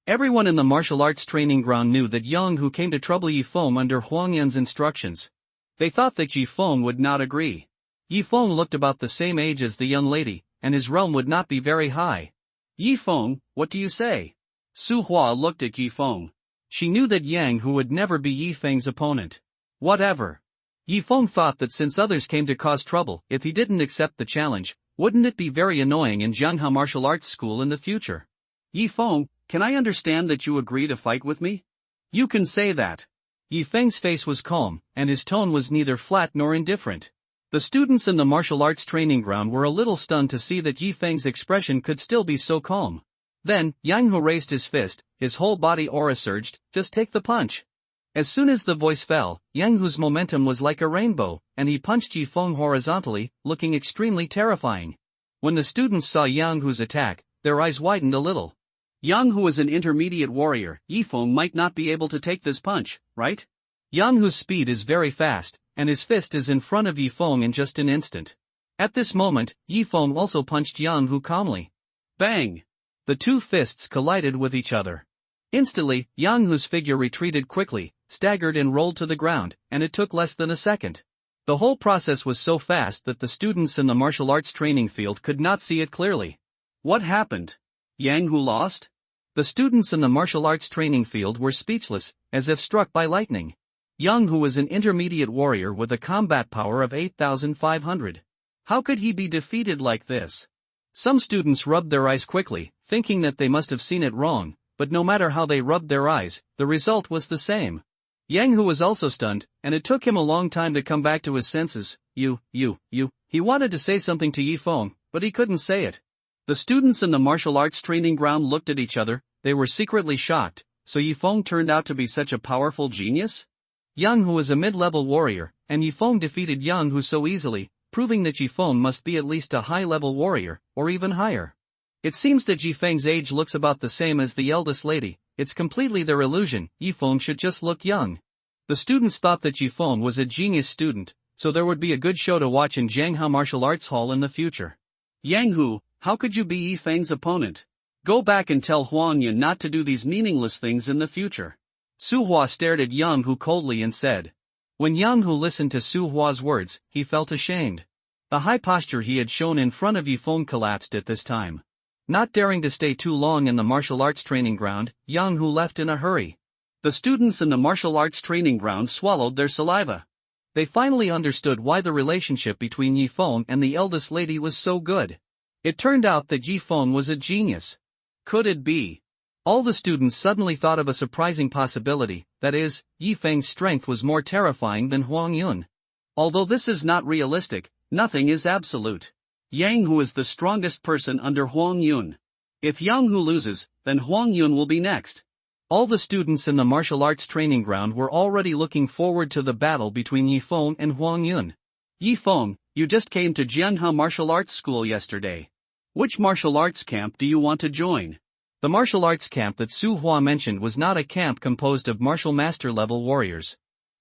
Everyone in the martial arts training ground knew that Yang Hu came to trouble Yi Feng under Huang Yun's instructions. They thought that Yi Feng would not agree. Yi Feng looked about the same age as the young lady, and his realm would not be very high. "Yi Feng, what do you say?" Su Hua looked at Yi Feng. She knew that Yang Hu would never be Yi Feng's opponent. Whatever. Yi Feng thought that since others came to cause trouble, if he didn't accept the challenge, wouldn't it be very annoying in Jianghe Martial Arts School in the future? "Yi Feng, can I understand that you agree to fight with me?" "You can say that." Yi Feng's face was calm, and his tone was neither flat nor indifferent. The students in the martial arts training ground were a little stunned to see that Yi Feng's expression could still be so calm. Then, Yang Hu raised his fist, his whole body aura surged. "Just take the punch." As soon as the voice fell, Yang Hu's momentum was like a rainbow, and he punched Yi Feng horizontally, looking extremely terrifying. When the students saw Yang Hu's attack, their eyes widened a little. Yang Hu is an intermediate warrior. Yi Feng might not be able to take this punch, right? Yang Hu's speed is very fast, and his fist is in front of Yi Feng in just an instant. At this moment, Yi Feng also punched Yang Hu calmly. Bang! The two fists collided with each other. Instantly, Yang Hu's figure retreated quickly, staggered and rolled to the ground, and it took less than a second. The whole process was so fast that the students in the martial arts training field could not see it clearly. What happened? Yang Hu lost? The students in the martial arts training field were speechless, as if struck by lightning. Yang Hu was an intermediate warrior with a combat power of 8,500. How could he be defeated like this? Some students rubbed their eyes quickly, thinking that they must have seen it wrong, but no matter how they rubbed their eyes, the result was the same. Yang Hu was also stunned, and it took him a long time to come back to his senses. He wanted to say something to Yi Feng, but he couldn't say it. The students in the martial arts training ground looked at each other. They were secretly shocked. So Yi Feng turned out to be such a powerful genius? Yang Hu is a mid-level warrior, and Yi Feng defeated Yang Hu so easily, proving that Yi Feng must be at least a high-level warrior, or even higher. It seems that Yi Feng's age looks about the same as the eldest lady. It's completely their illusion. Yi Feng should just look young. The students thought that Yifeng was a genius student, so there would be a good show to watch in Jianghe Martial Arts Hall in the future. Yang Hu, how could you be Yifeng's opponent? Go back and tell Huang Yun not to do these meaningless things in the future. Su Hua stared at Yang Hu coldly and said. When Yang Hu listened to Su Hua's words, he felt ashamed. The high posture he had shown in front of Yifeng collapsed at this time. Not daring to stay too long in the martial arts training ground, Yang Hu left in a hurry. The students in the martial arts training ground swallowed their saliva. They finally understood why the relationship between Yifeng and the eldest lady was so good. It turned out that Yifeng was a genius. Could it be? All the students suddenly thought of a surprising possibility, that is, Yifeng's strength was more terrifying than Huang Yun. Although this is not realistic, nothing is absolute. Yang Hu is the strongest person under Huang Yun. If Yang Hu loses, then Huang Yun will be next. All the students in the martial arts training ground were already looking forward to the battle between Yifeng and Huang Yun. Yifeng, you just came to Jianghe Martial Arts School yesterday. Which martial arts camp do you want to join? The martial arts camp that Su Hua mentioned was not a camp composed of martial master level warriors.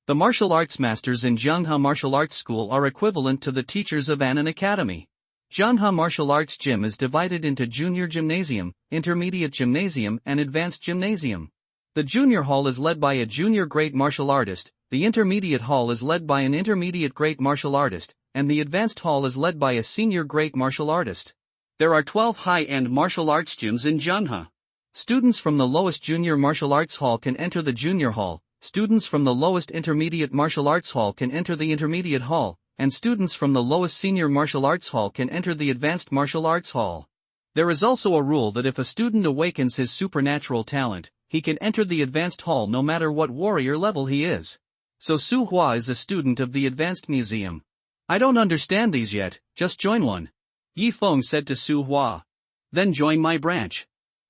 The martial arts masters in Jianghe Martial Arts School are equivalent to the teachers of an academy. Jianghe Martial Arts Gym is divided into junior gymnasium, intermediate gymnasium and advanced gymnasium. The junior hall is led by a junior great martial artist, the intermediate hall is led by an intermediate great martial artist, and the advanced hall is led by a senior great martial artist. There are 12 high-end martial arts gyms in Jianghe. Students from the lowest junior martial arts hall can enter the junior hall, students from the lowest intermediate martial arts hall can enter the intermediate hall, and students from the lowest senior martial arts hall can enter the advanced martial arts hall. There is also a rule that if a student awakens his supernatural talent, he can enter the advanced hall no matter what warrior level he is. So Su Hua is a student of the advanced museum. I don't understand these yet, just join one. Yifeng said to Su Hua. Then join my branch.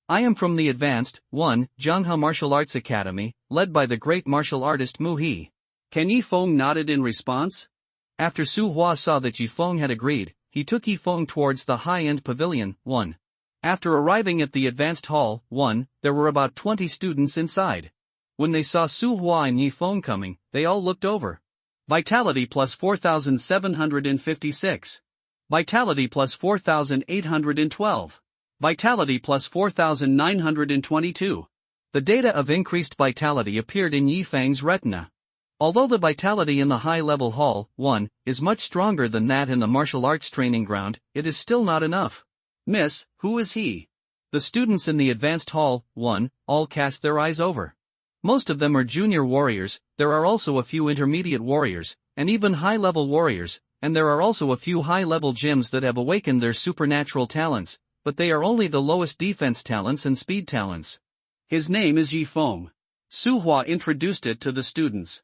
I am from the advanced, Jianghe Martial Arts Academy, led by the great martial artist Mu He. Can Yifeng nodded in response? After Su Hua saw that Yifeng had agreed, he took Yifeng towards the high-end pavilion, 1. After arriving at the advanced hall, 1, there were about 20 students inside. When they saw Su Hua and Yifeng coming, they all looked over. Vitality plus 4,756. Vitality plus 4,812. Vitality plus 4,922. The data of increased vitality appeared in Yifeng's retina. Although the vitality in the high-level hall, 1, is much stronger than that in the martial arts training ground, it is still not enough. Miss, who is he? The students in the advanced hall, 1, all cast their eyes over. Most of them are junior warriors, there are also a few intermediate warriors, and even high-level warriors, and there are also a few high-level gyms that have awakened their supernatural talents, but they are only the lowest defense talents and speed talents. His name is Yifeng. Su Hua introduced it to the students.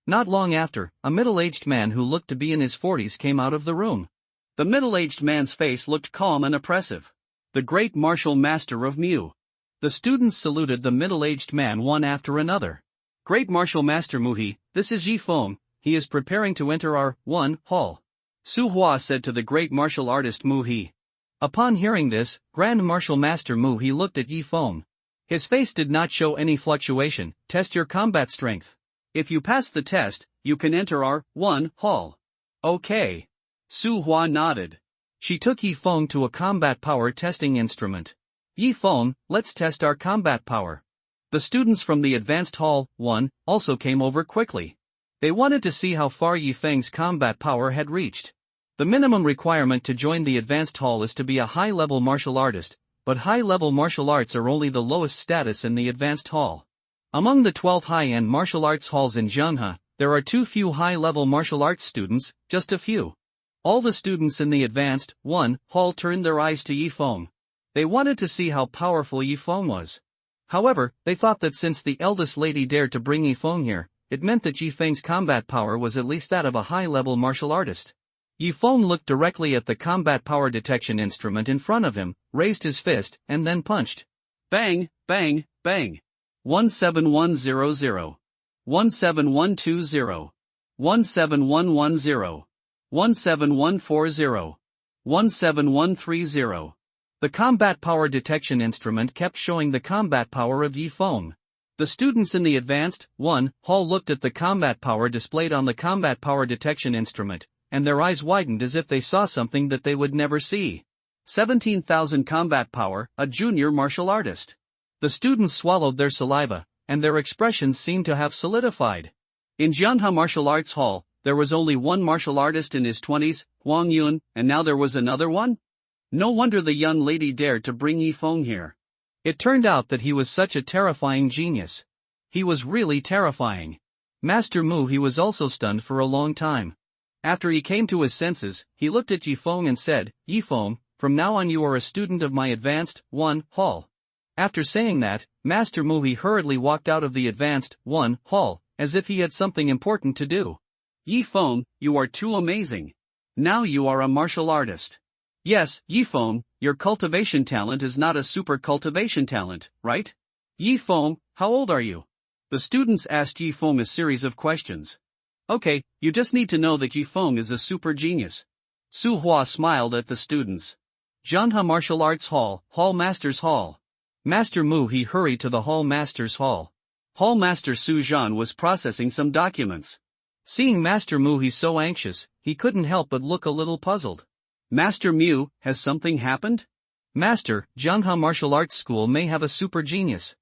Not long after, a middle-aged man who looked to be in his 40s came out of the room. The middle-aged man's face looked calm and oppressive. The great martial master of Mu. The students saluted the middle-aged man one after another. Great martial master Mu He, this is Yifeng, he is preparing to enter our, hall. Su Hua said to the great martial artist Mu He. Upon hearing this, Grand Martial Master Mu He looked at Yifeng. His face did not show any fluctuation. Test your combat strength. If you pass the test, you can enter our, hall. Okay. Su Hua nodded. She took Yifeng to a combat power testing instrument. Yifeng, let's test our combat power. The students from the advanced hall, 1, also came over quickly. They wanted to see how far Yifeng's combat power had reached. The minimum requirement to join the advanced hall is to be a high-level martial artist, but high-level martial arts are only the lowest status in the advanced hall. Among the 12 high-end martial arts halls in Jianghe, there are too few high-level martial arts students, just a few. All the students in the advanced, hall turned their eyes to Yifeng. They wanted to see how powerful Yifeng was. However, they thought that since the eldest lady dared to bring Yifeng here, it meant that Yifeng's combat power was at least that of a high-level martial artist. Yifeng looked directly at the combat power detection instrument in front of him, raised his fist, and then punched. Bang, bang, bang. 17100. 17120. 17110. 17140. 17130. The combat power detection instrument kept showing the combat power of Yifeng. The students in the Advanced 1 hall looked at the combat power displayed on the combat power detection instrument, and their eyes widened as if they saw something that they would never see. 17,000 combat power, a junior martial artist. The students swallowed their saliva, and their expressions seemed to have solidified. In Jianha Martial Arts Hall, there was only one martial artist in his 20s, Huang Yun, and now there was another one? No wonder the young lady dared to bring Yifeng here. It turned out that he was such a terrifying genius. He was really terrifying. Master Mu he was also stunned for a long time. After he came to his senses, he looked at Yifeng and said, "Yifeng, from now on you are a student of my Advanced 1 hall." After saying that, Master Mu he hurriedly walked out of the Advanced 1 hall, as if he had something important to do. "Yifeng, you are too amazing. Now you are a martial artist." "Yes, Yifeng, your cultivation talent is not a super cultivation talent, right?" "Yifeng, how old are you?" The students asked Yifeng a series of questions. "Okay, you just need to know that Yifeng is a super genius." Su Hua smiled at the students. Jianha Martial Arts Hall, Hall Masters Hall. Master Mu he hurried to the Hall Masters Hall. Hall Master Su Zhan was processing some documents. Seeing Master Mu he so anxious, he couldn't help but look a little puzzled. "Master Mu, has something happened?" "Master, Jianha Martial Arts School may have a super genius."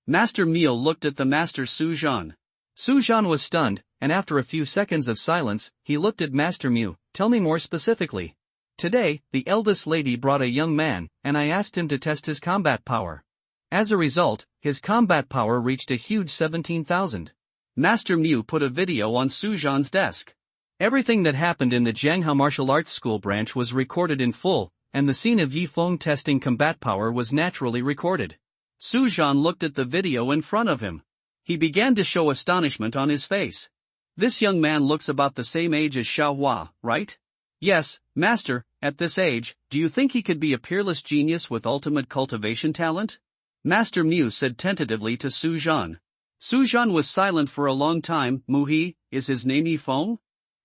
Master Mu looked at the Master Su Zhan. Su Zhan was stunned, and after a few seconds of silence, he looked at Master Mu. "Tell me more specifically." "Today, the eldest lady brought a young man, and I asked him to test his combat power. As a result, his combat power reached a huge 17,000. Master Mu put a video on Su Zhan's desk. Everything that happened in the Jiangha Martial Arts School branch was recorded in full, and the scene of Yifeng testing combat power was naturally recorded. Su Zhan looked at the video in front of him. He began to show astonishment on his face. "This young man looks about the same age as Xiao Hua, right?" "Yes, Master, at this age, do you think he could be a peerless genius with ultimate cultivation talent?" Master Mu said tentatively to Su Zhan. Su Zhan was silent for a long time. "Mu he, is his name Yifeng?"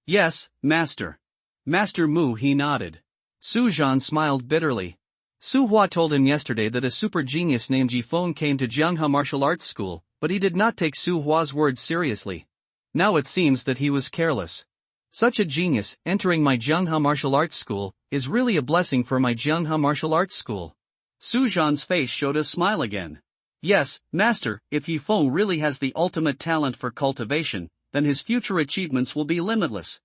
"Yes, Master." Master Mu he nodded. Su Zhan smiled bitterly. Su Hua told him yesterday that a super genius named Yifeng came to Jiangha Martial Arts School, but he did not take Su Hua's words seriously. Now it seems that he was careless. Such a genius, entering my Jiangha Martial Arts School, is really a blessing for my Jiangha Martial Arts School. Su Zhan's face showed a smile again. "Yes, Master, if Yifeng really has the ultimate talent for cultivation, then his future achievements will be limitless."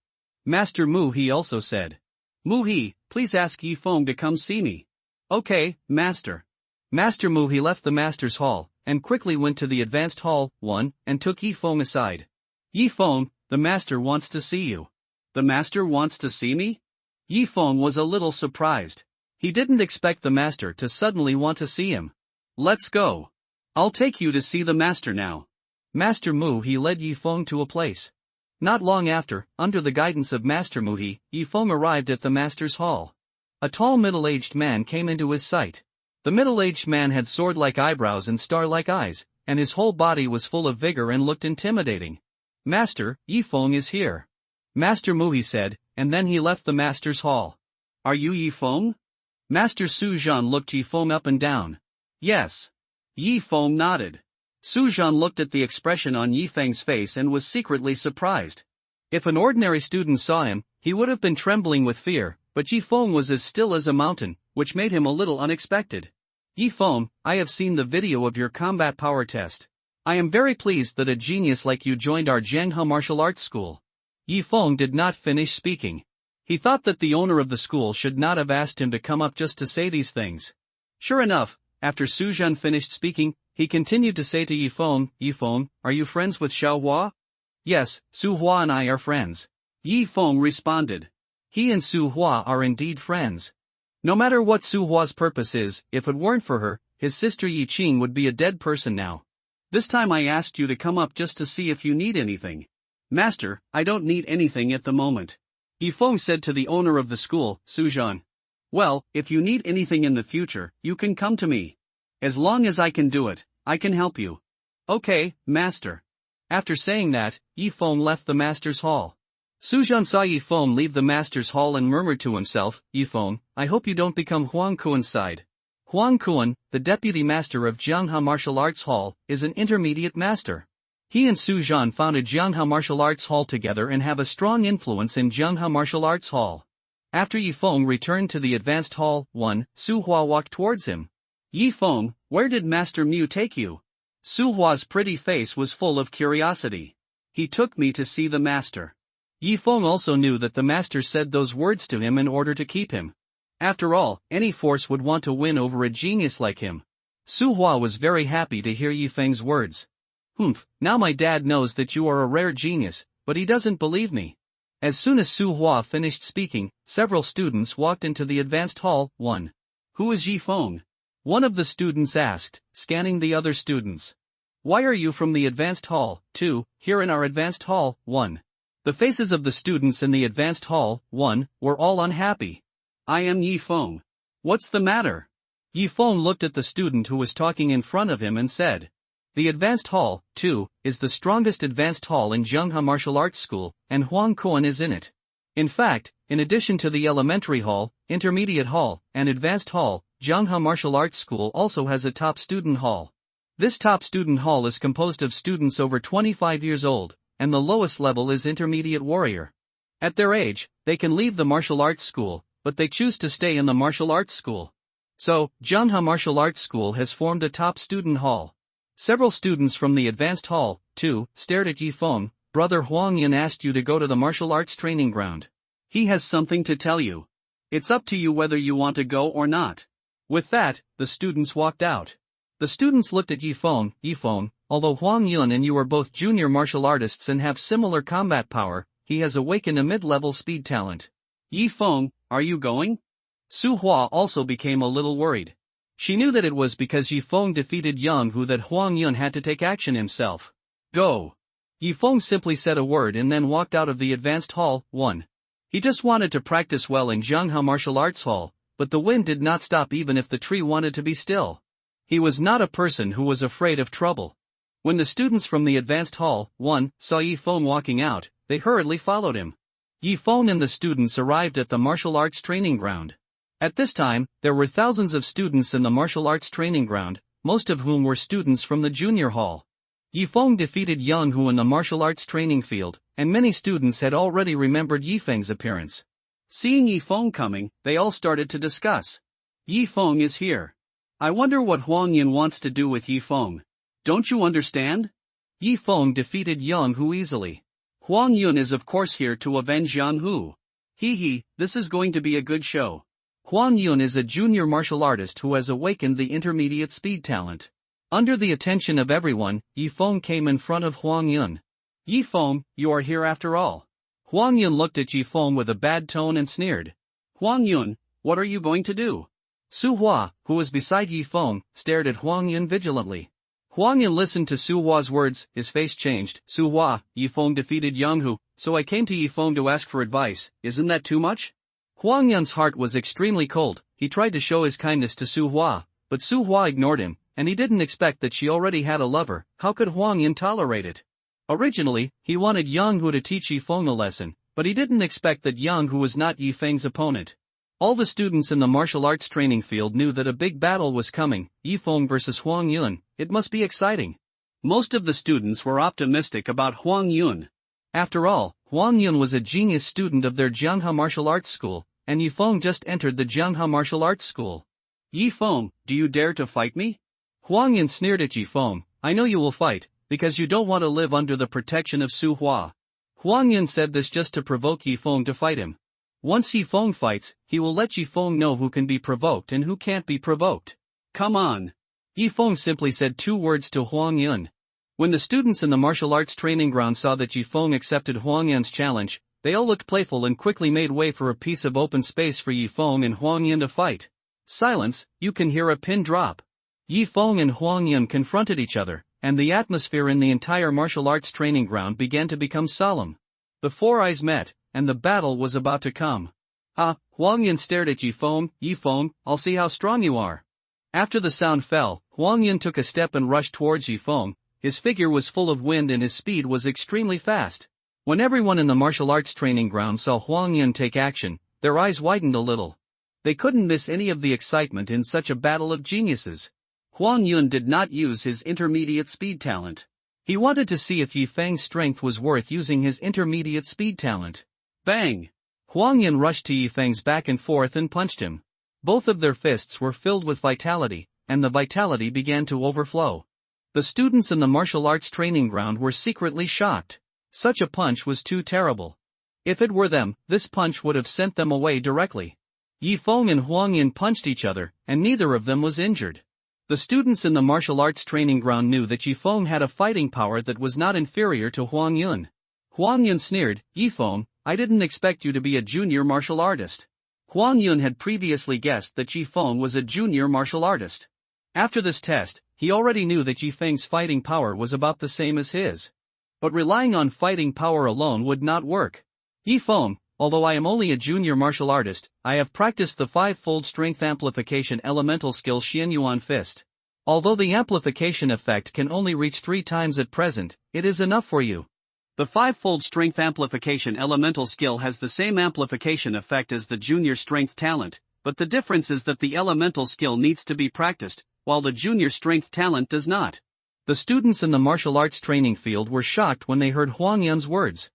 Master Mu he also said. "Mu he, please ask Yifeng to come see me." "Okay, Master." Master Mu he left the Master's Hall, and quickly went to the Advanced Hall 1, and took Yifeng aside. "Yifeng, the Master wants to see you." "The Master wants to see me?" Yifeng was a little surprised. He didn't expect the Master to suddenly want to see him. "Let's go. I'll take you to see the Master now." Master Mu he led Yifeng to a place. Not long after, under the guidance of Master Mu he, Yifeng arrived at the Master's Hall. A tall middle-aged man came into his sight. The middle-aged man had sword-like eyebrows and star-like eyes, and his whole body was full of vigor and looked intimidating. "Master, Yifeng is here." Master Mu he said, and then he left the Master's Hall. "Are you Yifeng?" Master Su Zhan looked Yifeng up and down. "Yes." Yifeng nodded. Su Zhan looked at the expression on Yifeng's face and was secretly surprised. If an ordinary student saw him, he would have been trembling with fear, but Yifeng was as still as a mountain, which made him a little unexpected. "Yifeng, I have seen the video of your combat power test. I am very pleased that a genius like you joined our Jiangha Martial Arts School." Yifeng did not finish speaking. He thought that the owner of the school should not have asked him to come up just to say these things. Sure enough, after Su Zhan finished speaking, he continued to say to Yifeng, "Yifeng, are you friends with Xiao Hua?" "Yes, Su Hua and I are friends." Yifeng responded. He and Su Hua are indeed friends. No matter what Su Hua's purpose is, if it weren't for her, his sister Yi Qing would be a dead person now. "This time I asked you to come up just to see if you need anything." "Master, I don't need anything at the moment." Yifeng said to the owner of the school, Su Zhan. "Well, if you need anything in the future, you can come to me. As long as I can do it, I can help you." "Okay, Master." After saying that, Yifeng left the Master's Hall. Su Zhan saw Yifeng leave the Master's Hall and murmured to himself, "Yifeng, I hope you don't become Huang coincide." Huang Kuan, the deputy master of Jianghe Martial Arts Hall, is an intermediate master. He and Su Zhan founded Jianghe Martial Arts Hall together and have a strong influence in Jianghe Martial Arts Hall. After Yifeng returned to the Advanced Hall 1, Su Hua walked towards him. Yifeng, where did Master Mu take you? Su Hua's pretty face was full of curiosity. He took me to see the master. Yifeng also knew that the master said those words to him in order to keep him. After all, any force would want to win over a genius like him. Su Hua was very happy to hear Yifeng's words. Now my dad knows that you are a rare genius, but he doesn't believe me. As soon as Su Hua finished speaking, several students walked into the Advanced Hall 1. Who is Yifeng? One of the students asked, scanning the other students. Why are you from the Advanced Hall 2, here in our Advanced Hall 1? The faces of the students in the Advanced Hall 1 were all unhappy. I am Yifeng. What's the matter? Yifeng looked at the student who was talking in front of him and said, the Advanced Hall 2 is the strongest advanced hall in Jianghe Martial Arts School, and Huang Kuan is in it. In fact, in addition to the Elementary Hall, Intermediate Hall, and Advanced Hall, Jianghe Martial Arts School also has a top student hall. This top student hall is composed of students over 25 years old, and the lowest level is Intermediate Warrior. At their age, they can leave the martial arts school, but they choose to stay in the martial arts school. So, Jianghe Martial Arts School has formed a top student hall. Several students from the Advanced Hall 2 stared at Yifeng. Brother Huang Yin asked you to go to the martial arts training ground. He has something to tell you. It's up to you whether you want to go or not. With that, the students walked out. The students looked at Yifeng, although Huang Yun and you are both junior martial artists and have similar combat power, he has awakened a mid-level speed talent. Yifeng, are you going? Su Hua also became a little worried. She knew that it was because Yifeng defeated Yang Hu that Huang Yun had to take action himself. Go. Yifeng simply said a word and then walked out of the Advanced Hall 1. He just wanted to practice well in Jianghe Martial Arts Hall, but the wind did not stop even if the tree wanted to be still. He was not a person who was afraid of trouble. When the students from the Advanced Hall 1 saw Yifeng walking out, they hurriedly followed him. Yifeng and the students arrived at the martial arts training ground. At this time, there were thousands of students in the martial arts training ground, most of whom were students from the junior hall. Yifeng defeated Yang Hu in the martial arts training field, and many students had already remembered Yifeng's appearance. Seeing Yifeng coming, they all started to discuss. Yifeng is here. I wonder what Huang Yin wants to do with Yifeng. Don't you understand? Yifeng defeated Yang Hu easily. Huang Yun is of course here to avenge Yang Hu. This is going to be a good show. Huang Yun is a junior martial artist who has awakened the intermediate speed talent. Under the attention of everyone, Yifeng came in front of Huang Yun. Yifeng, you are here after all. Huang Yun looked at Yifeng with a bad tone and sneered. Huang Yun, what are you going to do? Su Hua, who was beside Yifeng, stared at Huang Yun vigilantly. Huang Yun listened to Su Hua's words, his face changed. Su Hua, Yifeng defeated Yang Hu, so I came to Yifeng to ask for advice, isn't that too much? Huang Yun's heart was extremely cold. He tried to show his kindness to Su Hua, but Su Hua ignored him, and he didn't expect that she already had a lover. How could Huang Yun tolerate it? Originally, he wanted Yang Hu to teach Yifeng a lesson, but he didn't expect that Yang Hu was not Yifeng's opponent. All the students in the martial arts training field knew that a big battle was coming, Yifeng versus Huang Yun. It must be exciting. Most of the students were optimistic about Huang Yun. After all, Huang Yun was a genius student of their Jianghe Martial Arts School, and Yifeng just entered the Jianghe Martial Arts School. Yifeng, do you dare to fight me? Huang Yun sneered at Yifeng. I know you will fight, because you don't want to live under the protection of Su Hua. Huang Yun said this just to provoke Yifeng to fight him. Once Yifeng fights, he will let Yifeng know who can be provoked and who can't be provoked. Come on. Yifeng simply said 2 words to Huang Yun. When the students in the martial arts training ground saw that Yifeng accepted Huang Yun's challenge, they all looked playful and quickly made way for a piece of open space for Yifeng and Huang Yun to fight. Silence, you can hear a pin drop. Yifeng and Huang Yun confronted each other, and the atmosphere in the entire martial arts training ground began to become solemn. The 4 eyes met, and the battle was about to come. Huang Yun stared at Yifeng. Yifeng, I'll see how strong you are. After the sound fell, Huang Yun took a step and rushed towards Yifeng. His figure was full of wind and his speed was extremely fast. When everyone in the martial arts training ground saw Huang Yun take action, their eyes widened a little. They couldn't miss any of the excitement in such a battle of geniuses. Huang Yun did not use his intermediate speed talent. He wanted to see if Yi Feng's strength was worth using his intermediate speed talent. Bang! Huang Yun rushed to Yi Feng's back and forth and punched him. Both of their fists were filled with vitality, and the vitality began to overflow. The students in the martial arts training ground were secretly shocked. Such a punch was too terrible. If it were them, this punch would have sent them away directly. Yi Feng and Huang Yun punched each other, and neither of them was injured. The students in the martial arts training ground knew that Yi Feng had a fighting power that was not inferior to Huang Yun. Huang Yun sneered, "Yi Feng, I didn't expect you to be a junior martial artist." Huang Yun had previously guessed that Yi Feng was a junior martial artist. After this test, he already knew that Yi Feng's fighting power was about the same as his. But relying on fighting power alone would not work. "Yi Feng, although I am only a junior martial artist, I have practiced the five-fold strength amplification elemental skill Xianyuan Fist. Although the amplification effect can only reach 3 times at present, it is enough for you." The five-fold strength amplification elemental skill has the same amplification effect as the junior strength talent, but the difference is that the elemental skill needs to be practiced, while the junior strength talent does not. The students in the martial arts training field were shocked when they heard Huang Yun's words.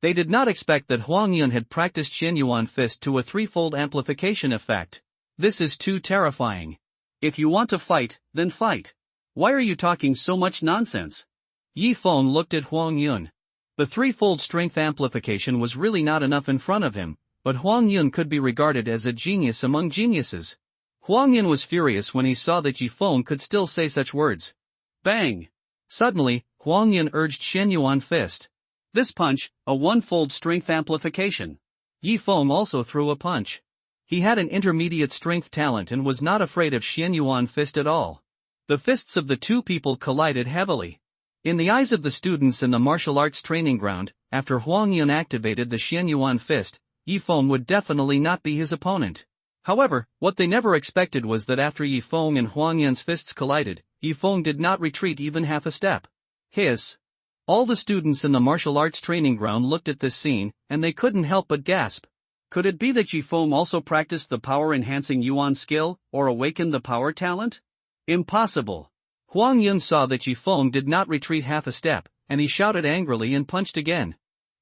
They did not expect that Huang Yun had practiced Xianyuan Fist to a threefold amplification effect. This is too terrifying. If you want to fight, then fight. Why are you talking so much nonsense? Yi Feng looked at Huang Yun. The threefold strength amplification was really not enough in front of him, but Huang Yun could be regarded as a genius among geniuses. Huang Yun was furious when he saw that Yi Feng could still say such words. Bang! Suddenly, Huang Yun urged Xianyuan Fist. This punch, a one-fold strength amplification. Yi Feng also threw a punch. He had an intermediate strength talent and was not afraid of Xianyuan Fist at all. The fists of the two people collided heavily. In the eyes of the students in the martial arts training ground, after Huang Yun activated the Xianyuan Fist, Yi Feng would definitely not be his opponent. However, what they never expected was that after Yi Feng and Huang Yun's fists collided, Yi Feng did not retreat even half a step. Hiss! All the students in the martial arts training ground looked at this scene, and they couldn't help but gasp. Could it be that Yi Feng also practiced the power-enhancing Yuan skill, or awakened the power talent? Impossible! Huang Yun saw that Yi Feng did not retreat half a step, and he shouted angrily and punched again.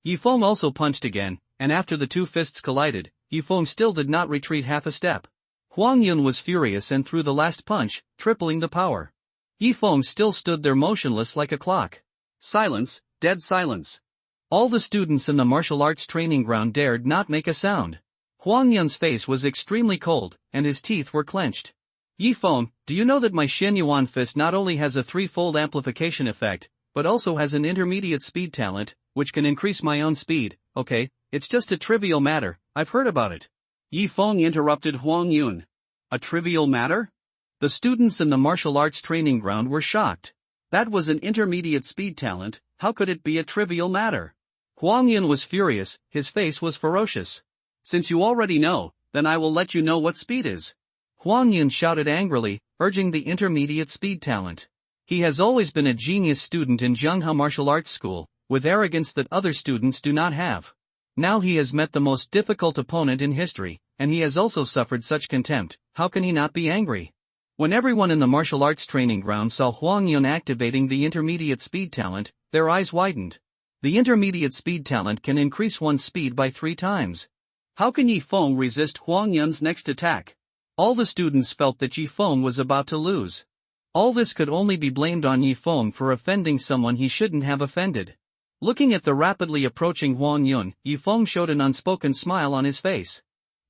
Yi Feng also punched again, and after the two fists collided, Yi Feng still did not retreat half a step. Huang Yun was furious and threw the last punch, tripling the power. Yi Feng still stood there motionless like a clock. Silence, dead silence. All the students in the martial arts training ground dared not make a sound. Huang Yun's face was extremely cold, and his teeth were clenched. Yi Feng, do you know that my Xianyuan Fist not only has a threefold amplification effect, but also has an intermediate speed talent, which can increase my own speed? Okay, it's just a trivial matter, I've heard about it. Yi Feng interrupted Huang Yun. A trivial matter? The students in the martial arts training ground were shocked. That was an intermediate speed talent, how could it be a trivial matter? Huang Yun was furious, his face was ferocious. Since you already know, then I will let you know what speed is. Huang Yun shouted angrily, urging the intermediate speed talent. He has always been a genius student in Zhenghe Martial Arts School, with arrogance that other students do not have. Now he has met the most difficult opponent in history, and he has also suffered such contempt, how can he not be angry? When everyone in the martial arts training ground saw Huang Yun activating the intermediate speed talent, their eyes widened. The intermediate speed talent can increase one's speed by 3 times. How can Yi Feng resist Huang Yun's next attack? All the students felt that Yi Feng was about to lose. All this could only be blamed on Yi Feng for offending someone he shouldn't have offended. Looking at the rapidly approaching Huang Yun, Yi Feng showed an unspoken smile on his face.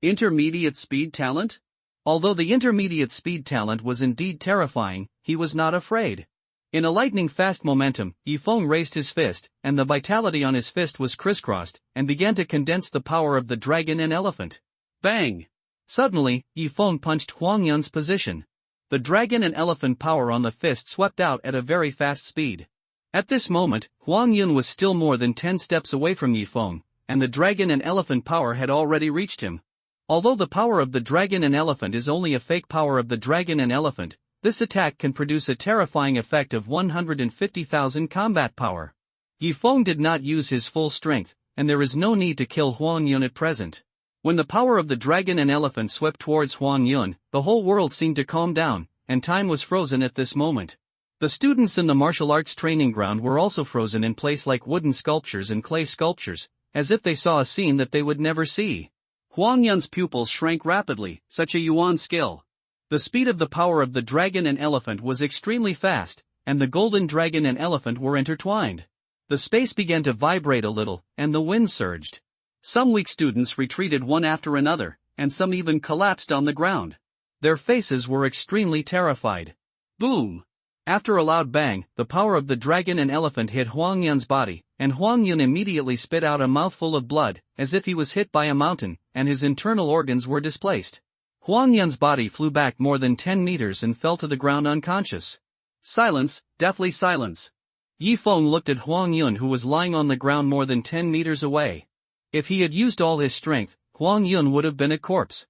Intermediate speed talent? Although the intermediate speed talent was indeed terrifying, he was not afraid. In a lightning-fast momentum, Yi Feng raised his fist, and the vitality on his fist was crisscrossed, and began to condense the power of the dragon and elephant. Bang! Suddenly, Yi Feng punched Huang Yun's position. The dragon and elephant power on the fist swept out at a very fast speed. At this moment, Huang Yun was still more than 10 steps away from Yi Feng, and the dragon and elephant power had already reached him. Although the power of the dragon and elephant is only a fake power of the dragon and elephant, this attack can produce a terrifying effect of 150,000 combat power. Yi Feng did not use his full strength, and there is no need to kill Huang Yun at present. When the power of the dragon and elephant swept towards Huang Yun, the whole world seemed to calm down, and time was frozen at this moment. The students in the martial arts training ground were also frozen in place like wooden sculptures and clay sculptures, as if they saw a scene that they would never see. Huang Yun's pupils shrank rapidly, such a yuan skill. The speed of the power of the dragon and elephant was extremely fast, and the golden dragon and elephant were intertwined. The space began to vibrate a little, and the wind surged. Some weak students retreated one after another, and some even collapsed on the ground. Their faces were extremely terrified. Boom! After a loud bang, the power of the dragon and elephant hit Huang Yun's body, and Huang Yun immediately spit out a mouthful of blood, as if he was hit by a mountain, and his internal organs were displaced. Huang Yun's body flew back more than 10 meters and fell to the ground unconscious. Silence, deathly silence. Yi Feng looked at Huang Yun, who was lying on the ground more than 10 meters away. If he had used all his strength, Huang Yun would have been a corpse.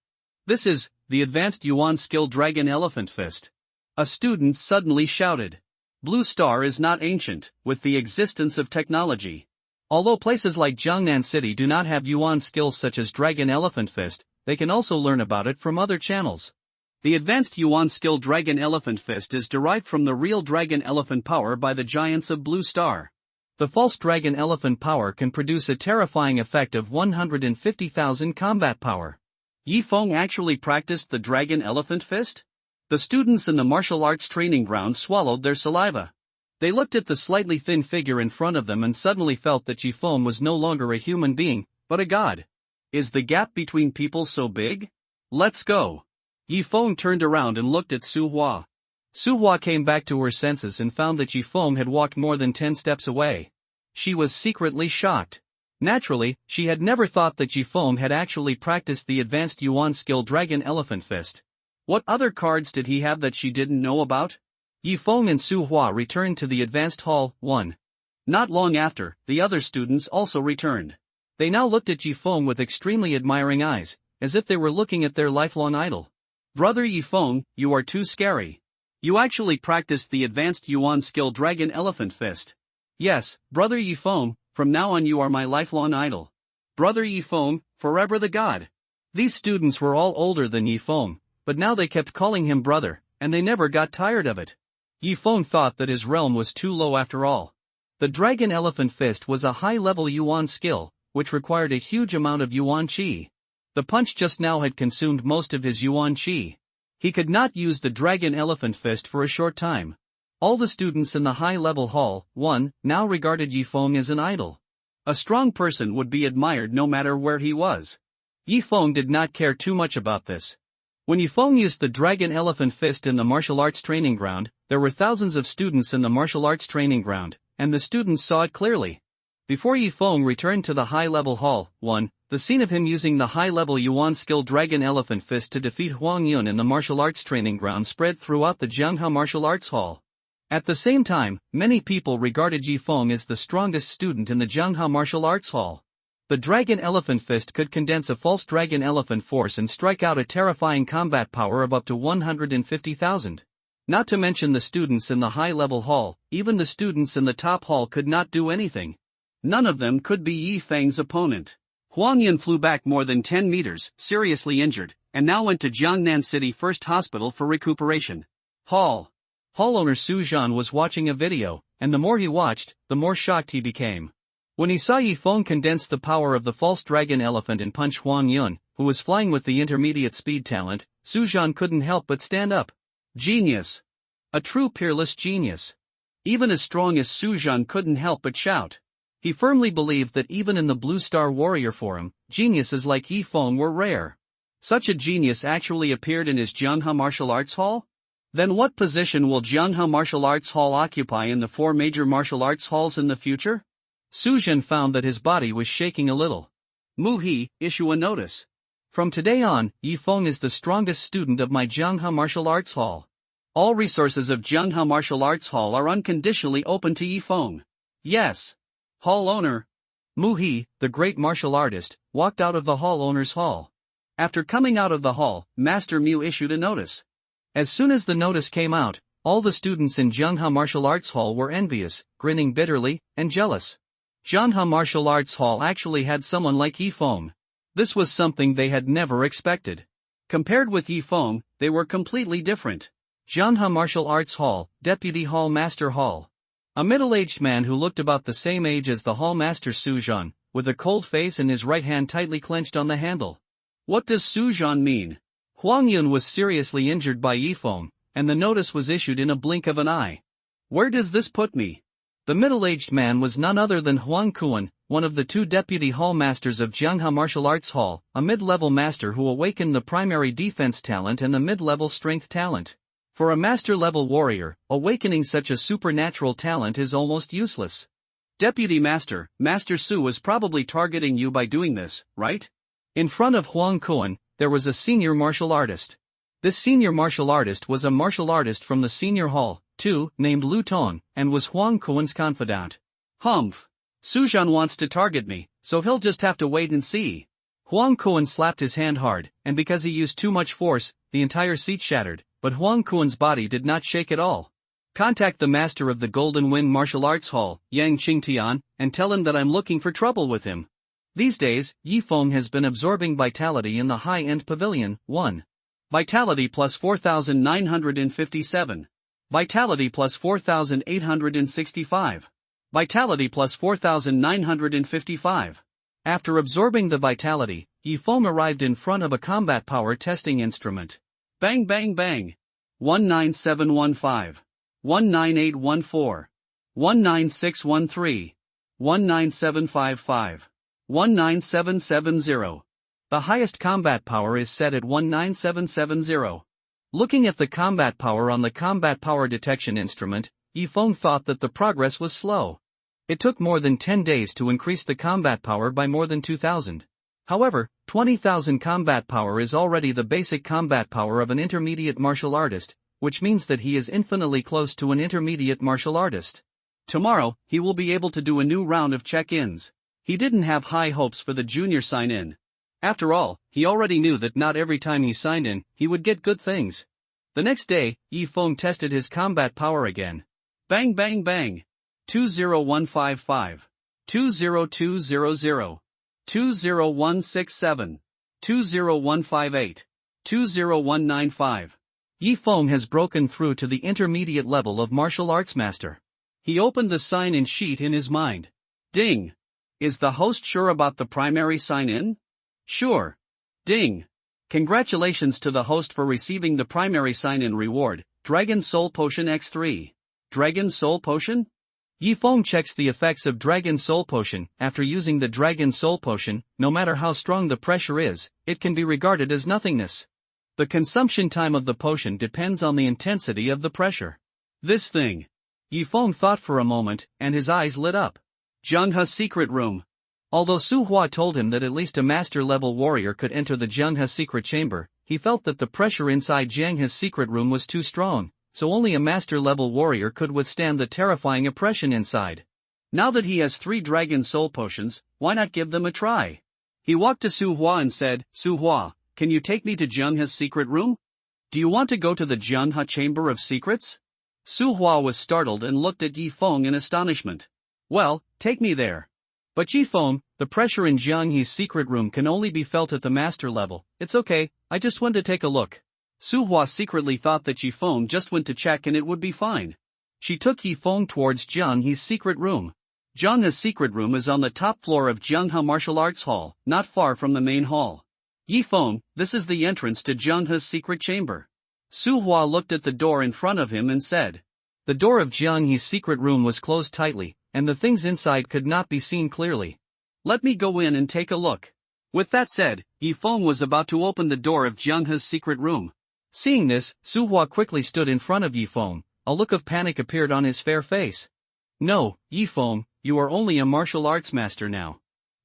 This is the advanced yuan skill Dragon Elephant Fist. A student suddenly shouted. Blue Star is not ancient, with the existence of technology. Although places like Jiangnan City do not have yuan skills such as Dragon Elephant Fist, they can also learn about it from other channels. The advanced yuan skill Dragon Elephant Fist is derived from the real Dragon Elephant power by the giants of Blue Star. The false Dragon Elephant power can produce a terrifying effect of 150,000 combat power. Yi Feng actually practiced the Dragon Elephant Fist? The students in the martial arts training ground swallowed their saliva. They looked at the slightly thin figure in front of them and suddenly felt that Yi Feng was no longer a human being, but a god. Is the gap between people so big? Let's go. Yi Feng turned around and looked at Su Hua. Su Hua came back to her senses and found that Yi Feng had walked more than 10 steps away. She was secretly shocked. Naturally, she had never thought that Yi Feng had actually practiced the advanced yuan skill Dragon Elephant Fist. What other cards did he have that she didn't know about? Yi Feng and Su Hua returned to the advanced hall. 1. Not long after, the other students also returned. They now looked at Yi Feng with extremely admiring eyes, as if they were looking at their lifelong idol. Brother Yi Feng, you are too scary. You actually practiced the advanced yuan skill Dragon Elephant Fist. Yes, Brother Yi Feng, from now on you are my lifelong idol. Brother Yi Feng, forever the god. These students were all older than Yi Feng, but now they kept calling him brother, and they never got tired of it. Yi Feng thought that his realm was too low after all. The Dragon Elephant Fist was a high-level yuan skill, which required a huge amount of yuan qi. The punch just now had consumed most of his yuan qi. He could not use the Dragon Elephant Fist for a short time. All the students in the high-level hall, 1, now regarded Yi Feng as an idol. A strong person would be admired no matter where he was. Yi Feng did not care too much about this. When Yi Feng used the Dragon Elephant Fist in the martial arts training ground, there were thousands of students in the martial arts training ground, and the students saw it clearly. Before Yi Feng returned to the high-level hall, 1, the scene of him using the high-level yuan skill Dragon Elephant Fist to defeat Huang Yun in the martial arts training ground spread throughout the Jiangha Martial Arts Hall. At the same time, many people regarded Yi Feng as the strongest student in the Jiangha Martial Arts Hall. The Dragon Elephant Fist could condense a false Dragon Elephant force and strike out a terrifying combat power of up to 150,000. Not to mention the students in the high-level hall, even the students in the top hall could not do anything. None of them could be Yi Feng's opponent. Huang Yun flew back more than 10 meters, seriously injured, and now went to Jiangnan City First Hospital for recuperation. Hall owner Su Zhan was watching a video, and the more he watched, the more shocked he became. When he saw Yi Feng condense the power of the false Dragon Elephant and punch Huang Yun, who was flying with the intermediate speed talent, Su Zhan couldn't help but stand up. Genius! A true peerless genius. Even as strong as Su Zhan couldn't help but shout. He firmly believed that even in the Blue Star Warrior Forum, geniuses like Yi Feng were rare. Such a genius actually appeared in his Jiangha Martial Arts Hall? Then what position will Jiangha Martial Arts Hall occupy in the 4 major martial arts halls in the future? Su Zhan found that his body was shaking a little. Mu-He, issue a notice. From today on, Yi Feng is the strongest student of my Jiangha Martial Arts Hall. All resources of Jiangha Martial Arts Hall are unconditionally open to Yi Feng. Yes. Hall owner. Mu-He, the great martial artist, walked out of the hall owner's hall. After coming out of the hall, Master Mu issued a notice. As soon as the notice came out, all the students in Jiangha Martial Arts Hall were envious, grinning bitterly, and jealous. Jiangha Martial Arts Hall actually had someone like Yi Feng. This was something they had never expected. Compared with Yifeng, they were completely different. Zhanghe Martial Arts Hall, Deputy Hall Master Hall. A middle-aged man who looked about the same age as the Hall Master Su Zhan, with a cold face and his right hand tightly clenched on the handle. What does Su Zhan mean? Huang Yun was seriously injured by Yifeng, and the notice was issued in a blink of an eye. Where does this put me? The middle-aged man was none other than Huang Kuan, one of the two deputy hall masters of Zhanghe Martial Arts Hall, a mid-level master who awakened the primary defense talent and the mid-level strength talent. For a master-level warrior, awakening such a supernatural talent is almost useless. Deputy Master, Master Su was probably targeting you by doing this, right? In front of Huang Kuan, there was a senior martial artist. This senior martial artist was a martial artist from the senior hall, too, named Lu Tong, and was Huang Kuan's confidant. Humph. Su Zhan wants to target me, so he'll just have to wait and see. Huang Kuan slapped his hand hard, and because he used too much force, the entire seat shattered, but Huang Kuan's body did not shake at all. Contact the master of the Golden Wind Martial Arts Hall, Yang Qingtian, and tell him that I'm looking for trouble with him. These days, Yifeng has been absorbing vitality in the high-end pavilion. 1. Vitality plus 4,957. Vitality plus 4,865. Vitality plus 4,955. After absorbing the vitality, Yifeng arrived in front of a combat power testing instrument. Bang bang bang. 19715. 19814. 19613. 19755. 19770. The highest combat power is set at 19770. Looking at the combat power on the combat power detection instrument, Yifeng thought that the progress was slow. It took more than 10 days to increase the combat power by more than 2,000. However, 20,000 combat power is already the basic combat power of an intermediate martial artist, which means that he is infinitely close to an intermediate martial artist. Tomorrow, he will be able to do a new round of check-ins. He didn't have high hopes for the junior sign-in. After all, he already knew that not every time he signed in, he would get good things. The next day, Yifeng tested his combat power again. Bang bang bang. 20155. 20200. 20167. 20158. 20195. Yifeng has broken through to the intermediate level of martial arts master. He opened the sign-in sheet in his mind. Ding. Is the host sure about the primary sign-in? Sure. Ding. Congratulations to the host for receiving the primary sign-in reward, Dragon Soul Potion X3. Dragon Soul Potion? Yifeng checks the effects of Dragon Soul Potion. After using the Dragon Soul Potion, no matter how strong the pressure is, it can be regarded as nothingness. The consumption time of the potion depends on the intensity of the pressure. This thing. Yifeng thought for a moment, and his eyes lit up. Zhanghe's secret room. Although Su Hua told him that at least a master-level warrior could enter the Zhanghe secret chamber, he felt that the pressure inside Zhanghe's secret room was too strong, so only a master-level warrior could withstand the terrifying oppression inside. Now that he has 3 Dragon Soul Potions, why not give them a try? He walked to Su Hua and said, Su Hua, can you take me to Zhanghe's secret room? Do you want to go to the Zhanghe Chamber of Secrets? Su Hua was startled and looked at Yifeng in astonishment. Well, take me there. But Yifeng, the pressure in Zhanghe's secret room can only be felt at the master level. It's okay, I just went to take a look. Su Hua secretly thought that Yifeng just went to check and it would be fine. She took Yifeng towards Zhanghe's secret room. Zhanghe's secret room is on the top floor of Zhanghe Martial Arts Hall, not far from the main hall. Yifeng, this is the entrance to Zhanghe's secret chamber. Su Hua looked at the door in front of him and said. The door of Zhanghe's secret room was closed tightly, and the things inside could not be seen clearly. Let me go in and take a look. With that said, Yifeng was about to open the door of Zhanghe's secret room. Seeing this, Su Hua quickly stood in front of Yifeng. A look of panic appeared on his fair face. No, Yifeng, you are only a martial arts master now.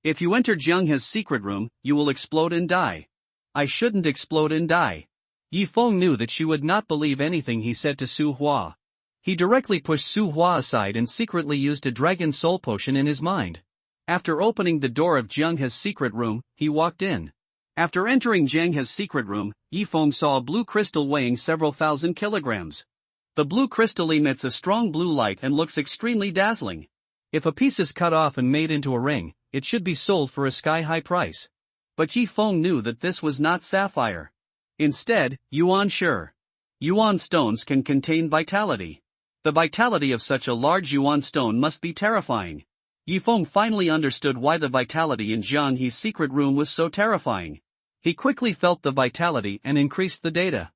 If you enter Zhanghe's secret room, you will explode and die. I shouldn't explode and die. Yifeng knew that she would not believe anything he said to Su Hua. He directly pushed Su Hua aside and secretly used a Dragon Soul Potion in his mind. After opening the door of Zhanghe's secret room, he walked in. After entering Zhanghe's secret room, Yifeng saw a blue crystal weighing several thousand kilograms. The blue crystal emits a strong blue light and looks extremely dazzling. If a piece is cut off and made into a ring, it should be sold for a sky-high price. But Yi Feng knew that this was not sapphire. Instead, yuan sure. Yuan stones can contain vitality. The vitality of such a large yuan stone must be terrifying. Yi Feng finally understood why the vitality in Jiang He's secret room was so terrifying. He quickly felt the vitality and increased the data.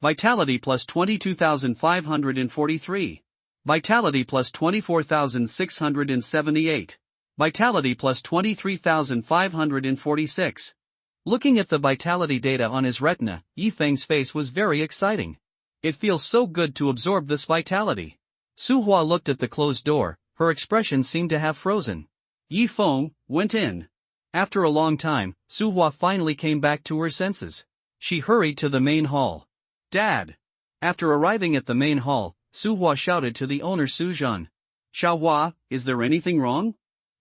Vitality plus 22,543. Vitality plus 24,678. Vitality plus 23,546. Looking at the vitality data on his retina, Yi Feng's face was very exciting. It feels so good to absorb this vitality. Su Hua looked at the closed door, her expression seemed to have frozen. Yi Feng went in. After a long time, Su Hua finally came back to her senses. She hurried to the main hall. Dad! After arriving at the main hall, Su Hua shouted to the owner Su Zhan. Xiao Hua, is there anything wrong?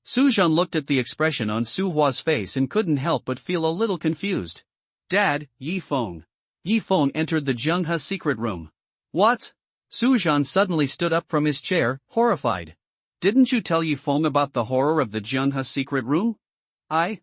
Su Zhan looked at the expression on Su Hua's face and couldn't help but feel a little confused. Dad, Yi Feng. Yi Feng entered the Zhenghe secret room. What? Su Zhan suddenly stood up from his chair, horrified. Didn't you tell Yi Feng about the horror of the Zhenghe secret room? I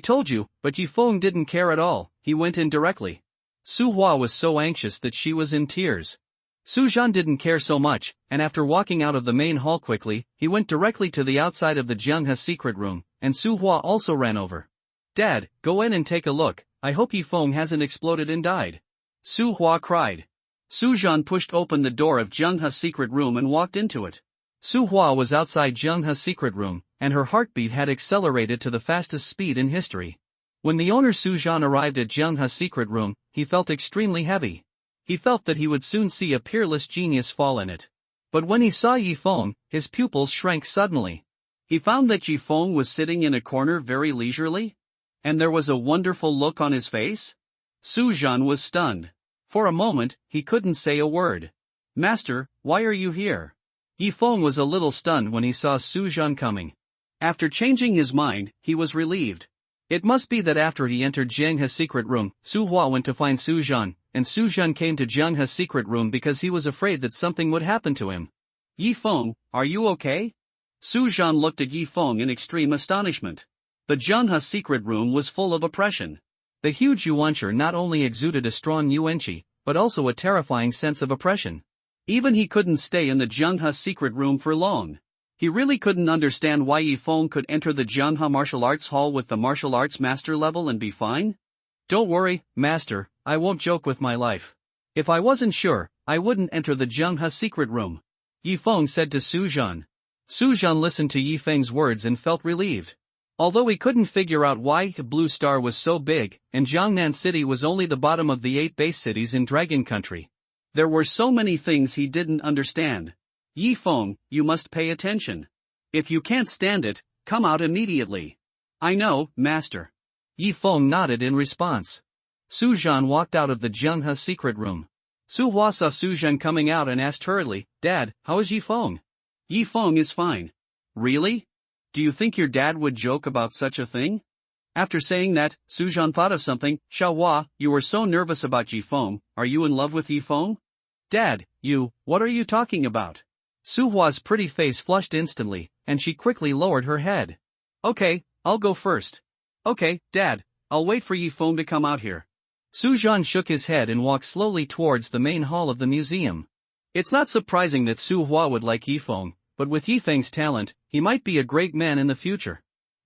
told you, but Yi Feng didn't care at all, he went in directly. Su Hua was so anxious that she was in tears. Su Zhan didn't care so much, and after walking out of the main hall quickly, he went directly to the outside of the Zhenghe secret room, and Su Hua also ran over. Dad, go in and take a look, I hope Yi Feng hasn't exploded and died. Su Hua cried. Su Zhan pushed open the door of Zhenghe's secret room and walked into it. Su Hua was outside Zhenghe's secret room, and her heartbeat had accelerated to the fastest speed in history. When the owner Su Zhan arrived at Zhenghe's secret room, he felt extremely heavy. He felt that he would soon see a peerless genius fall in it. But when he saw Yi Feng, his pupils shrank suddenly. He found that Yi Feng was sitting in a corner very leisurely. And there was a wonderful look on his face. Su Zhan was stunned. For a moment, he couldn't say a word. Master, why are you here? Yi Feng was a little stunned when he saw Su Zhan coming. After changing his mind, he was relieved. It must be that after he entered Zhenghe's secret room, Su Hua went to find Su Zhan, and Su Zhan came to Zhenghe's secret room because he was afraid that something would happen to him. Yi Feng, are you okay? Su Zhan looked at Yi Feng in extreme astonishment. The Zhenghe secret room was full of oppression. The huge yuanshi not only exuded a strong yuanqi, but also a terrifying sense of oppression. Even he couldn't stay in the Zhenghe secret room for long. He really couldn't understand why Yi Feng could enter the Zhenghe martial arts hall with the martial arts master level and be fine. Don't worry, master, I won't joke with my life. If I wasn't sure, I wouldn't enter the Zhenghe secret room. Yi Feng said to Su Zhan. Su Zhan listened to Yi Feng's words and felt relieved. Although he couldn't figure out why Blue Star was so big, and Jiangnan City was only the bottom of the 8 base cities in Dragon Country. There were so many things he didn't understand. Yi Feng, you must pay attention. If you can't stand it, come out immediately. I know, master. Yi Feng nodded in response. Su Zhan walked out of the Zhenghe secret room. Su Hua saw Su Zhan coming out and asked hurriedly, Dad, how is Yi Feng? Yi Feng is fine. Really? Do you think your dad would joke about such a thing? After saying that, Su Zhan thought of something. Xiao Hua, you were so nervous about Yi Feng, are you in love with Yi Feng? Dad, what are you talking about? Su Hua's pretty face flushed instantly, and she quickly lowered her head. Okay, I'll go first. Okay, Dad, I'll wait for Yi Feng to come out here. Su Zhan shook his head and walked slowly towards the main hall of the museum. It's not surprising that Su Hua would like Yi Feng, but with Yi Feng's talent, he might be a great man in the future.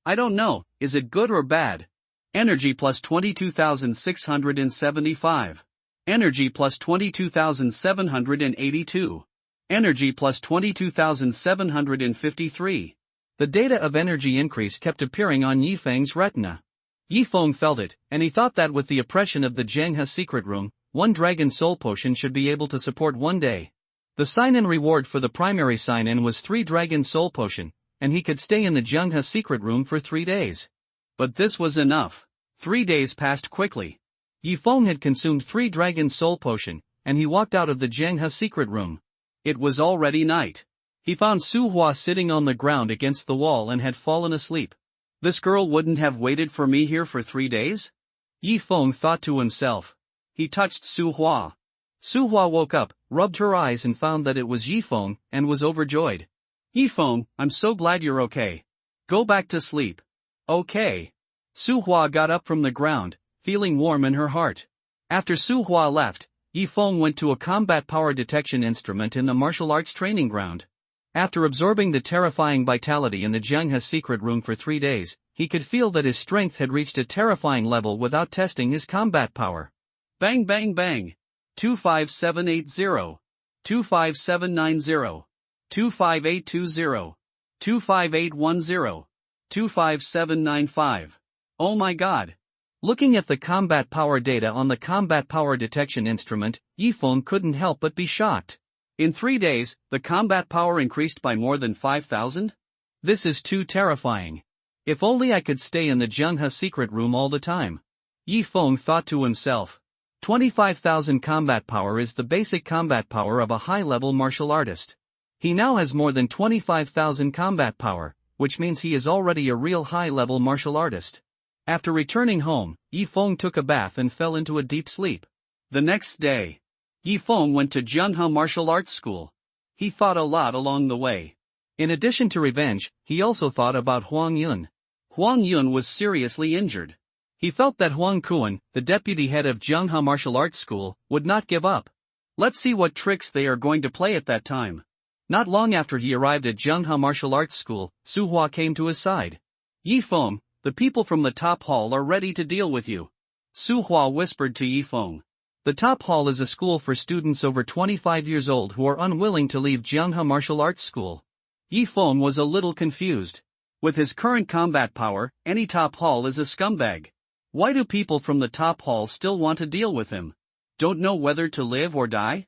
I don't know, is it good or bad? Energy plus 22,675. Energy plus 22,782. Energy plus 22,753. The data of energy increase kept appearing on Yi Feng's retina. Yi Feng felt it, and he thought that with the oppression of the Zhenghe secret room, 1 dragon soul potion should be able to support 1 day. The sign-in reward for the primary sign-in was 3 dragon soul potion, and he could stay in the Zhenghe secret room for 3 days. But this was enough. 3 days passed quickly. Yi Feng had consumed 3 dragon soul potion, and he walked out of the Zhenghe secret room. It was already night. He found Su Hua sitting on the ground against the wall and had fallen asleep. This girl wouldn't have waited for me here for 3 days? Yi Feng thought to himself. He touched Su Hua. Su Hua woke up, rubbed her eyes and found that it was Yi Feng, and was overjoyed. Yi Feng, I'm so glad you're okay. Go back to sleep. Okay. Su Hua got up from the ground, feeling warm in her heart. After Su Hua left, Yi Feng went to a combat power detection instrument in the martial arts training ground. After absorbing the terrifying vitality in the Jianghe secret room for 3 days, he could feel that his strength had reached a terrifying level without testing his combat power. Bang bang bang. 25780. 25790. 25820. 25810. 25795. Oh my god. Looking at the combat power data on the combat power detection instrument, Yi Feng couldn't help but be shocked. In 3 days, the combat power increased by more than 5,000? This is too terrifying. If only I could stay in the Jianghe secret room all the time. Yi Feng thought to himself. 25,000 combat power is the basic combat power of a high-level martial artist. He now has more than 25,000 combat power, which means he is already a real high-level martial artist. After returning home, Yi Feng took a bath and fell into a deep sleep. The next day, Yi Feng went to Jianghe Martial Arts School. He thought a lot along the way. In addition to revenge, he also thought about Huang Yun. Huang Yun was seriously injured. He felt that Huang Kuan, the deputy head of Jianghe Martial Arts School, would not give up. Let's see what tricks they are going to play at that time. Not long after he arrived at Jianghe Martial Arts School, Su Hua came to his side. Yi Feng, the people from the top hall are ready to deal with you. Su Hua whispered to Yi Feng. The top hall is a school for students over 25 years old who are unwilling to leave Jianghe Martial Arts School. Yi Feng was a little confused. With his current combat power, any top hall is a scumbag. Why do people from the top hall still want to deal with him? Don't know whether to live or die?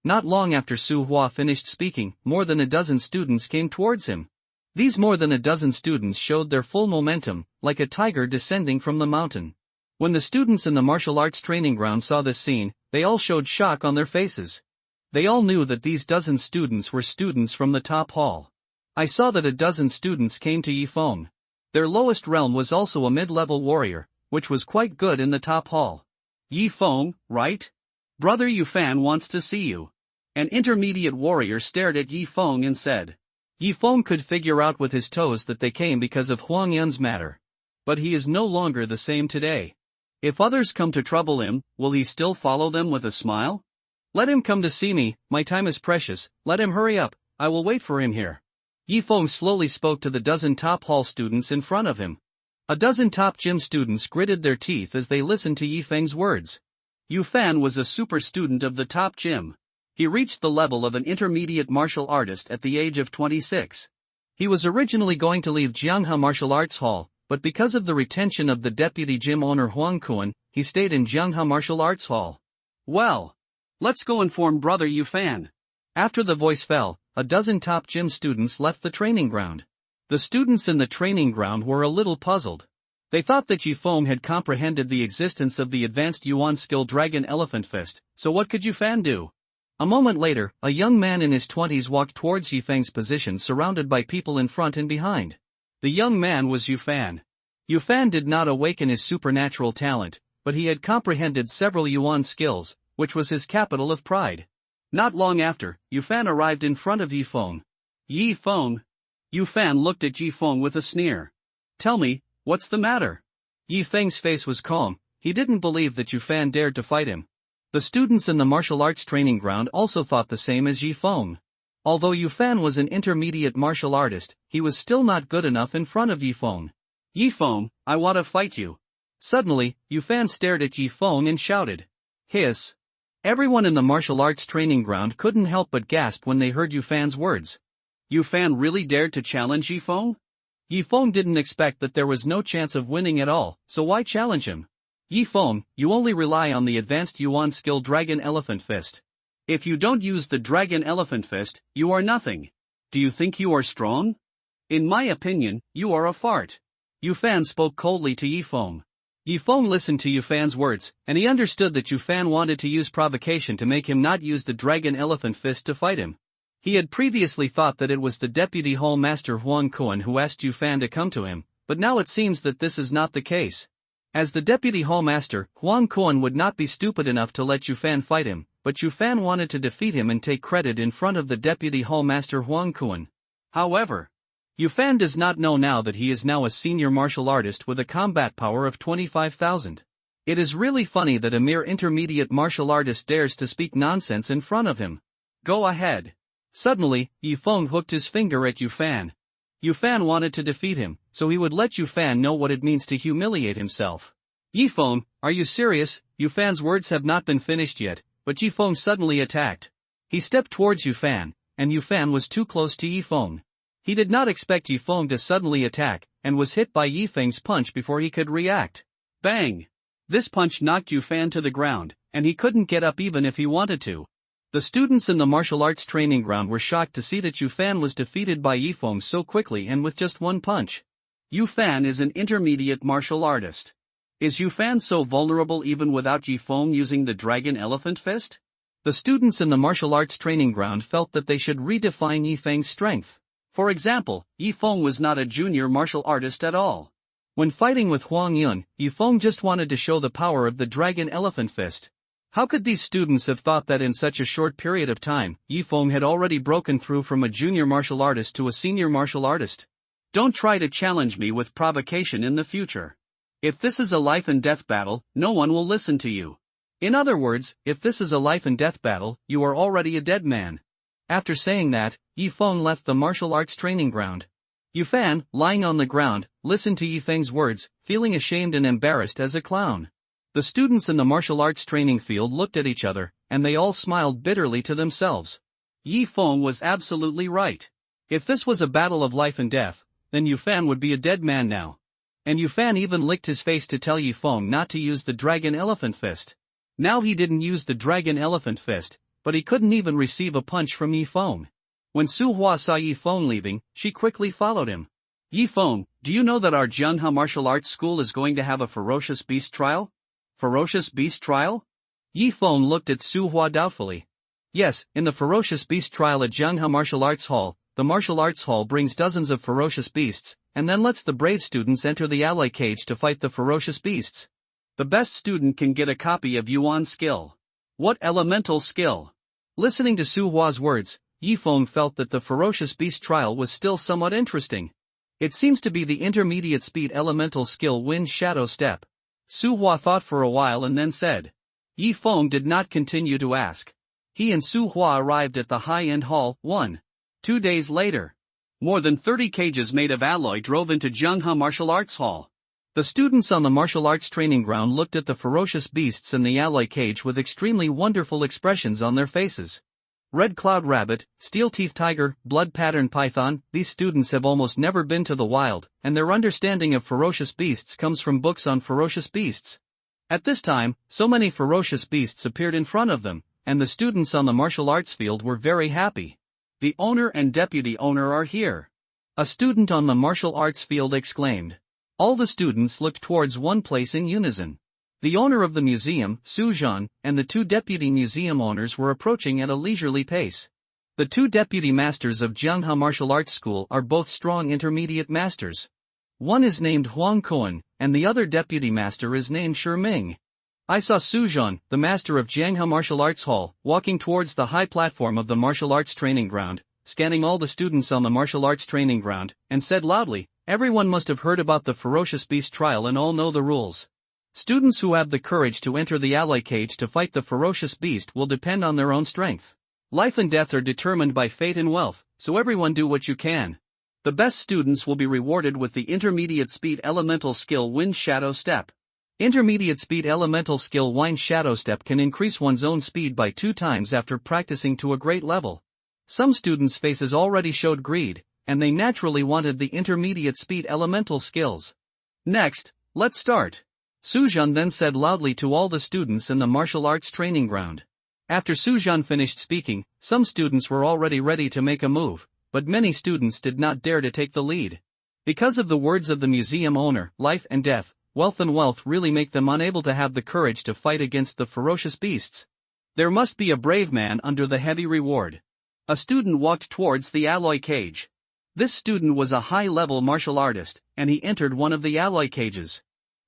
Not long after Su Hua finished speaking, more than a dozen students came towards him. These more than a dozen students showed their full momentum, like a tiger descending from the mountain. When the students in the martial arts training ground saw this scene, they all showed shock on their faces. They all knew that these dozen students were students from the top hall. I saw that a dozen students came to Yi Feng. Their lowest realm was also a mid-level warrior, which was quite good in the top hall. Yi Feng, right? Brother Yufan wants to see you. An intermediate warrior stared at Yi Feng and said. Yi Feng could figure out with his toes that they came because of Huang Yun's matter. But he is no longer the same today. If others come to trouble him, will he still follow them with a smile? Let him come to see me, my time is precious, let him hurry up, I will wait for him here. Yi Feng slowly spoke to the dozen top hall students in front of him. A dozen top gym students gritted their teeth as they listened to Yi Feng's words. Yu Fan was a super student of the top gym. He reached the level of an intermediate martial artist at the age of 26. He was originally going to leave Jianghe Martial Arts Hall, but because of the retention of the deputy gym owner Huang Kuan, he stayed in Jianghe Martial Arts Hall. Well, let's go inform Brother Yufan. After the voice fell, a dozen top gym students left the training ground. The students in the training ground were a little puzzled. They thought that Yufeng had comprehended the existence of the advanced Yuan skill Dragon Elephant Fist, so what could Yufan do? A moment later, a young man in his 20s walked towards Yufeng's position surrounded by people in front and behind. The young man was Yufan. Yufan did not awaken his supernatural talent, but he had comprehended several Yuan skills, which was his capital of pride. Not long after, Yufan arrived in front of Yifeng. Yifeng. Yufan looked at Yifeng with a sneer. Tell me, what's the matter? Yifeng's face was calm. He didn't believe that Yufan dared to fight him. The students in the martial arts training ground also thought the same as Yifeng. Although Yufan was an intermediate martial artist, he was still not good enough in front of Yifeng. Yifeng, I want to fight you. Suddenly, Yufan stared at Yifeng and shouted. Hiss. Everyone in the martial arts training ground couldn't help but gasp when they heard Yufan's words. Yufan really dared to challenge Yifeng? Yifeng didn't expect that there was no chance of winning at all, so why challenge him? Yifeng, you only rely on the advanced Yuan skill Dragon Elephant Fist. If you don't use the Dragon Elephant Fist, you are nothing. Do you think you are strong? In my opinion, you are a fart. Yufan spoke coldly to Yifeng. Yifeng listened to Yufan's words, and he understood that Yufan wanted to use provocation to make him not use the Dragon Elephant Fist to fight him. He had previously thought that it was the Deputy Hall Master Huang Kuan who asked Yufan to come to him, but now it seems that this is not the case. As the Deputy Hall Master, Huang Kuan would not be stupid enough to let Yufan fight him, but Yufan wanted to defeat him and take credit in front of the Deputy Hall Master Huang Kuan. However, Yufan does not know now that he is now a senior martial artist with a combat power of 25,000. It is really funny that a mere intermediate martial artist dares to speak nonsense in front of him. Go ahead. Suddenly, Yifeng hooked his finger at Yufan. Yufan wanted to defeat him, so he would let Yufan know what it means to humiliate himself. Yifeng, are you serious? Yufan's words have not been finished yet, but Yifeng suddenly attacked. He stepped towards Yufan, and Yufan was too close to Yifeng. He did not expect Yifeng to suddenly attack, and was hit by Yifeng's punch before he could react. Bang! This punch knocked Yufan to the ground, and he couldn't get up even if he wanted to. The students in the martial arts training ground were shocked to see that Yufan was defeated by Yifeng so quickly and with just one punch. Yufan is an intermediate martial artist. Is Yufan so vulnerable even without Yifeng using the dragon elephant fist? The students in the martial arts training ground felt that they should redefine Yifeng's strength. For example, Yifeng was not a junior martial artist at all. When fighting with Huang Yun, Yifeng just wanted to show the power of the dragon elephant fist. How could these students have thought that in such a short period of time, Yifeng had already broken through from a junior martial artist to a senior martial artist? Don't try to challenge me with provocation in the future. If this is a life and death battle, no one will listen to you. In other words, if this is a life and death battle, you are already a dead man. After saying that, Yifeng left the martial arts training ground. Yufan, lying on the ground, listened to Yifeng's words, feeling ashamed and embarrassed as a clown. The students in the martial arts training field looked at each other, and they all smiled bitterly to themselves. Yifeng was absolutely right. If this was a battle of life and death, then Yufan would be a dead man now. And Yufan even licked his face to tell Yifeng not to use the dragon elephant fist. Now he didn't use the dragon elephant fist, but he couldn't even receive a punch from Yifeng. When Su Hua saw Yifeng leaving, she quickly followed him. Yifeng, do you know that our Jianghe martial arts school is going to have a ferocious beast trial? Ferocious beast trial? Yifeng looked at Su Hua doubtfully. Yes, in the ferocious beast trial at Jianghe Martial Arts Hall, the martial arts hall brings dozens of ferocious beasts, and then lets the brave students enter the alloy cage to fight the ferocious beasts. The best student can get a copy of Yuan's skill. What elemental skill? Listening to Su Hua's words, Yifeng felt that the ferocious beast trial was still somewhat interesting. It seems to be the intermediate speed elemental skill Wind Shadow Step. Su Hua thought for a while and then said. Yifeng did not continue to ask. He and Su Hua arrived at the high-end hall, 2 days later. More than 30 cages made of alloy drove into Jianghe Martial Arts Hall. The students on the martial arts training ground looked at the ferocious beasts in the alloy cage with extremely wonderful expressions on their faces. Red Cloud Rabbit, Steel Teeth Tiger, Blood Pattern Python, these students have almost never been to the wild, and their understanding of ferocious beasts comes from books on ferocious beasts. At this time, so many ferocious beasts appeared in front of them, and the students on the martial arts field were very happy. The owner and deputy owner are here. A student on the martial arts field exclaimed. All the students looked towards one place in unison. The owner of the museum, Su Zhan, and the 2 deputy museum owners were approaching at a leisurely pace. The 2 deputy masters of Jianghe Martial Arts School are both strong intermediate masters. One is named Huang Kuan, and the other deputy master is named Shi Ming. I saw Su Zhan, the master of Jianghe Martial Arts Hall, walking towards the high platform of the martial arts training ground, scanning all the students on the martial arts training ground, and said loudly, everyone must have heard about the ferocious beast trial and all know the rules. Students who have the courage to enter the alloy cage to fight the ferocious beast will depend on their own strength. Life and death are determined by fate and wealth, so everyone do what you can. The best students will be rewarded with the intermediate speed elemental skill Wind Shadow Step. Intermediate speed elemental skill Wind Shadow Step can increase one's own speed by 2 times after practicing to a great level. Some students' faces already showed greed, and they naturally wanted the intermediate speed elemental skills. Next, let's start. Su Zhan then said loudly to all the students in the martial arts training ground. After Su Zhan finished speaking, some students were already ready to make a move, but many students did not dare to take the lead. Because of the words of the museum owner, life and death, wealth and wealth really make them unable to have the courage to fight against the ferocious beasts. There must be a brave man under the heavy reward. A student walked towards the alloy cage. This student was a high-level martial artist, and he entered one of the alloy cages.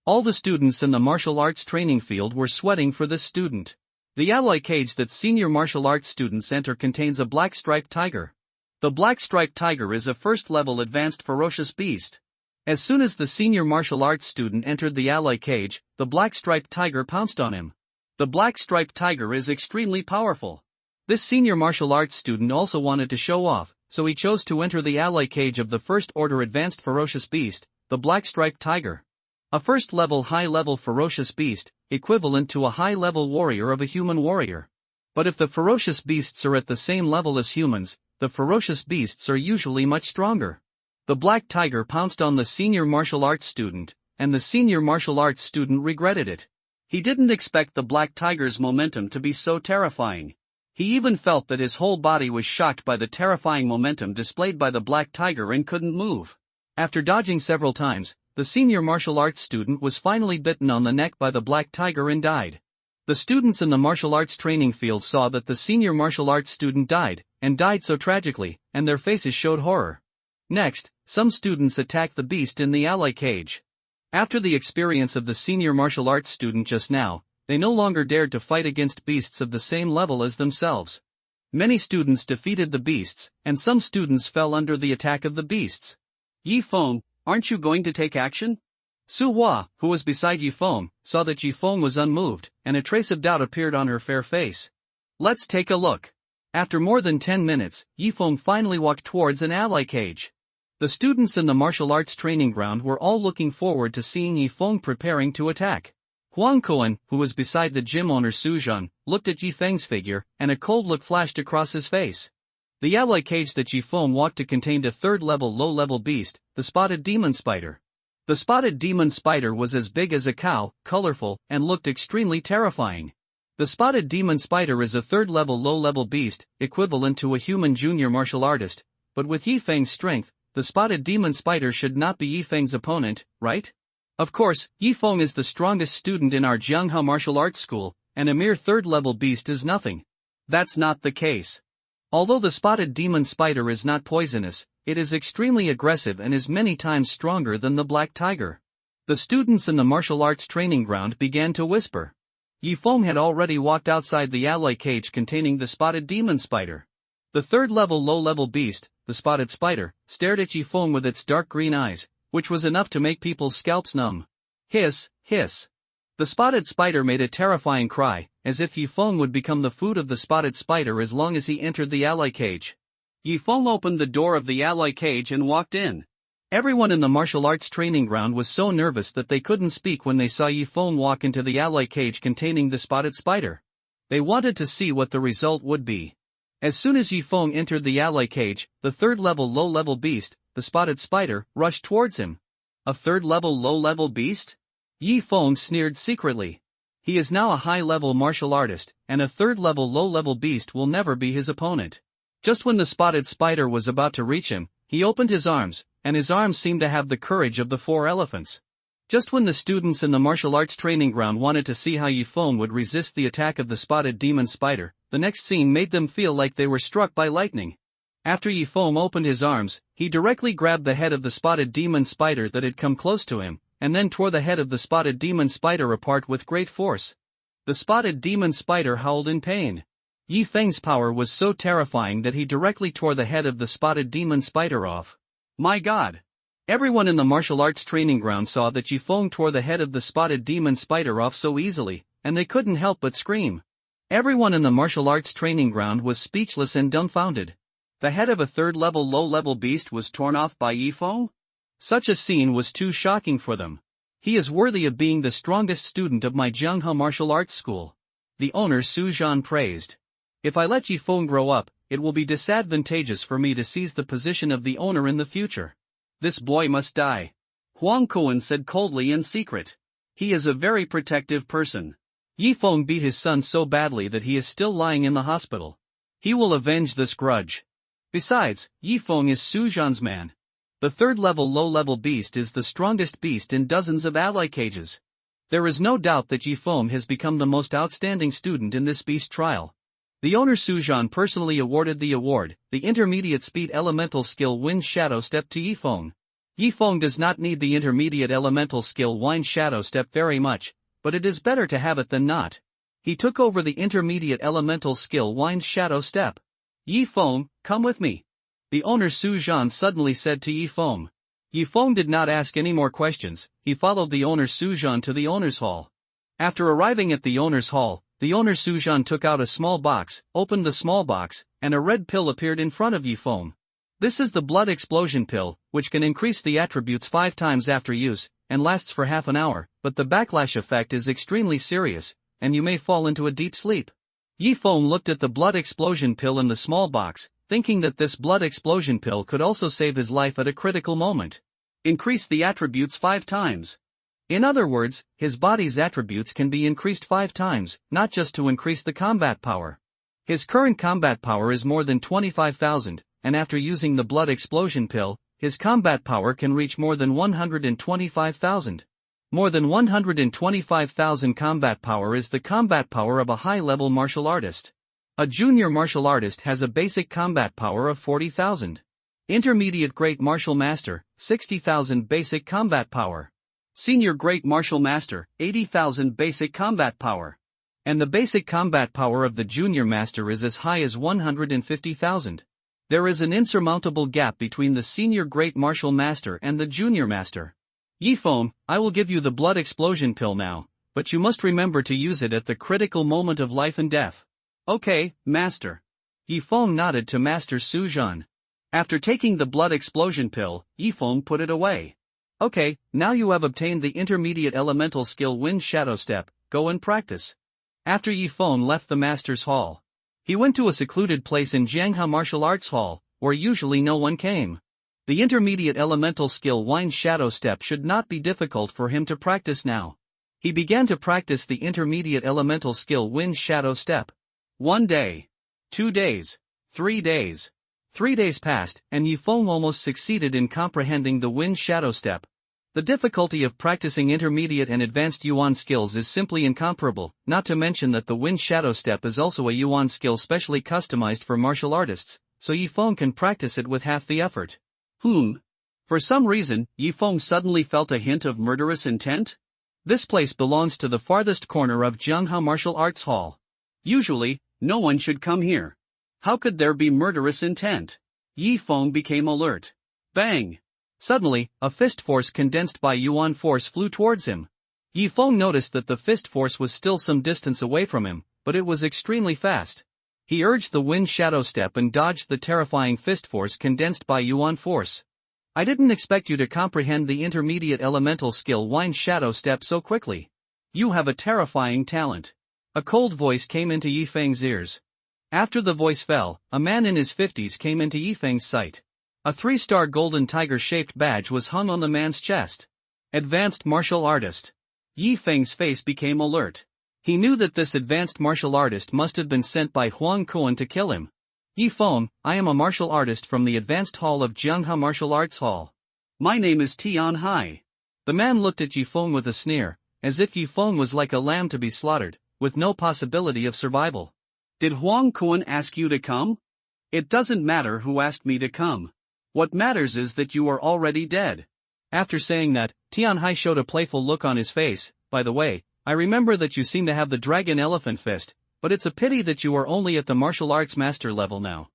All the students in the martial arts training field were sweating for this student. The alloy cage that senior martial arts students enter contains a black striped tiger. The black-striped tiger is a first-level advanced ferocious beast. As soon as the senior martial arts student entered the alloy cage, the black-striped tiger pounced on him. The black-striped tiger is extremely powerful. This senior martial arts student also wanted to show off, so he chose to enter the alloy cage of the first-order advanced ferocious beast, the black-striped tiger. A first-level high-level ferocious beast, equivalent to a high-level warrior of a human warrior. But if the ferocious beasts are at the same level as humans, the ferocious beasts are usually much stronger. The black tiger pounced on the senior martial arts student, and the senior martial arts student regretted it. He didn't expect the black tiger's momentum to be so terrifying. He even felt that his whole body was shocked by the terrifying momentum displayed by the black tiger and couldn't move. After dodging several times, the senior martial arts student was finally bitten on the neck by the black tiger and died. The students in the martial arts training field saw that the senior martial arts student died, and died so tragically, and their faces showed horror. Next, some students attacked the beast in the alloy cage. After the experience of the senior martial arts student just now, they no longer dared to fight against beasts of the same level as themselves. Many students defeated the beasts, and some students fell under the attack of the beasts. Yi Feng, aren't you going to take action? Su Hua, who was beside Yi Feng, saw that Yi Feng was unmoved, and a trace of doubt appeared on her fair face. Let's take a look. After more than 10 minutes, Yi Feng finally walked towards an alloy cage. The students in the martial arts training ground were all looking forward to seeing Yi Feng preparing to attack. Huang Kuan, who was beside the gym owner Su Zhan, looked at Yi Feng's figure, and a cold look flashed across his face. The alloy cage that Yi Feng walked to contained a third-level low-level beast, the spotted demon spider. The spotted demon spider was as big as a cow, colorful, and looked extremely terrifying. The spotted demon spider is a third-level low-level beast, equivalent to a human junior martial artist, but with Yi Feng's strength, the spotted demon spider should not be Yi Feng's opponent, right? Of course, Yi Feng is the strongest student in our Jianghe martial arts school, and a mere third-level beast is nothing. That's not the case. Although the spotted demon spider is not poisonous, it is extremely aggressive and is many times stronger than the black tiger. The students in the martial arts training ground began to whisper. Yi Feng had already walked outside the alloy cage containing the spotted demon spider. The third-level low-level beast, the spotted spider, stared at Yi Feng with its dark green eyes, which was enough to make people's scalps numb. Hiss, hiss. The spotted spider made a terrifying cry, as if Yi Feng would become the food of the spotted spider as long as he entered the alloy cage. Yi Feng opened the door of the alloy cage and walked in. Everyone in the martial arts training ground was so nervous that they couldn't speak when they saw Yi Feng walk into the alloy cage containing the spotted spider. They wanted to see what the result would be. As soon as Yi Feng entered the alloy cage, the third-level low-level beast, the spotted spider, rushed towards him. A third-level low-level beast? Yi Feng sneered secretly. He is now a high-level martial artist, and a third-level low-level beast will never be his opponent. Just when the spotted spider was about to reach him, he opened his arms, and his arms seemed to have the courage of the 4 elephants. Just when the students in the martial arts training ground wanted to see how Yi Feng would resist the attack of the spotted demon spider, the next scene made them feel like they were struck by lightning. After Yi Feng opened his arms, he directly grabbed the head of the spotted demon spider that had come close to him, and then tore the head of the spotted demon spider apart with great force. The spotted demon spider howled in pain. Yi Feng's power was so terrifying that he directly tore the head of the spotted demon spider off. My God! Everyone in the martial arts training ground saw that Yi Feng tore the head of the spotted demon spider off so easily, and they couldn't help but scream. Everyone in the martial arts training ground was speechless and dumbfounded. The head of a third-level low-level beast was torn off by Yi Feng? Such a scene was too shocking for them. He is worthy of being the strongest student of my Jianghe martial arts school. The owner Su Zhan praised. If I let Yi Feng grow up, it will be disadvantageous for me to seize the position of the owner in the future. This boy must die. Huang Kuan said coldly in secret. He is a very protective person. Yi Feng beat his son so badly that he is still lying in the hospital. He will avenge this grudge. Besides, Yi Feng is Su Zhan's man. The third-level low-level beast is the strongest beast in dozens of alloy cages. There is no doubt that Yi Feng has become the most outstanding student in this beast trial. The owner Su Zhan personally awarded the award, the intermediate speed elemental skill Wind Shadow Step to Yi Feng. Yi Feng does not need the intermediate elemental skill Wind Shadow Step very much, but it is better to have it than not. He took over the intermediate elemental skill Wind Shadow Step. Yi Feng, come with me. the owner Su Zhan suddenly said to Yi Feng. Yi Feng did not ask any more questions. He followed the owner Su Zhan to the owner's hall. After arriving at the owner's hall, the owner Su Zhan took out a small box, opened the small box, and a red pill appeared in front of Yi Feng. This is the blood explosion pill, which can increase the attributes 5 times after use, and lasts for half an hour, but the backlash effect is extremely serious, and you may fall into a deep sleep. Yi Feng looked at the blood explosion pill in the small box, thinking that this blood explosion pill could also save his life at a critical moment. Increase the attributes 5 times. In other words, his body's attributes can be increased 5 times, not just to increase the combat power. His current combat power is more than 25,000, and after using the blood explosion pill, his combat power can reach more than 125,000. More than 125,000 combat power is the combat power of a high-level martial artist. A junior martial artist has a basic combat power of 40,000. Intermediate Great Martial Master, 60,000 basic combat power. Senior Great Martial Master, 80,000 basic combat power. And the basic combat power of the Junior Master is as high as 150,000. There is an insurmountable gap between the Senior Great Martial Master and the Junior Master. Yi Feng, I will give you the blood explosion pill now, but you must remember to use it at the critical moment of life and death. Okay, Master. Yi Feng nodded to Master Su Zhan. After taking the blood explosion pill, Yi Feng put it away. Okay, now you have obtained the intermediate elemental skill Wind Shadow Step, go and practice. After Yi Feng left the Master's Hall, he went to a secluded place in Jianghe Martial Arts Hall, where usually no one came. The intermediate elemental skill Wind Shadow Step should not be difficult for him to practice now. He began to practice the intermediate elemental skill Wind Shadow Step. 1 day. 2 days. 3 days. 3 days passed, and Yi Feng almost succeeded in comprehending the Wind Shadow Step. The difficulty of practicing intermediate and advanced Yuan skills is simply incomparable, not to mention that the Wind Shadow Step is also a Yuan skill specially customized for martial artists, so Yi Feng can practice it with half the effort. For some reason, Yi Feng suddenly felt a hint of murderous intent? This place belongs to the farthest corner of Jianghe Martial Arts Hall. Usually, no one should come here. How could there be murderous intent? Yi Feng became alert. Bang! Suddenly, a fist force condensed by Yuan force flew towards him. Yi Feng noticed that the fist force was still some distance away from him, but it was extremely fast. He urged the Wind Shadow Step and dodged the terrifying fist force condensed by Yuan force. I didn't expect you to comprehend the intermediate elemental skill Wind Shadow Step so quickly. You have a terrifying talent. A cold voice came into Yi Feng's ears. After the voice fell, a man in his 50s came into Yi Feng's sight. A 3-star golden tiger-shaped badge was hung on the man's chest. Advanced Martial Artist. Yi Feng's face became alert. He knew that this advanced martial artist must have been sent by Huang Kuan to kill him. Yi Feng, I am a martial artist from the Advanced Hall of Jianghe Martial Arts Hall. My name is Tian Hai. The man looked at Yi Feng with a sneer, as if Yi Feng was like a lamb to be slaughtered, with no possibility of survival. Did Huang Kuan ask you to come? It doesn't matter who asked me to come. What matters is that you are already dead. After saying that, Tian Hai showed a playful look on his face. By the way, I remember that you seem to have the Dragon Elephant Fist, but it's a pity that you are only at the martial arts master level now.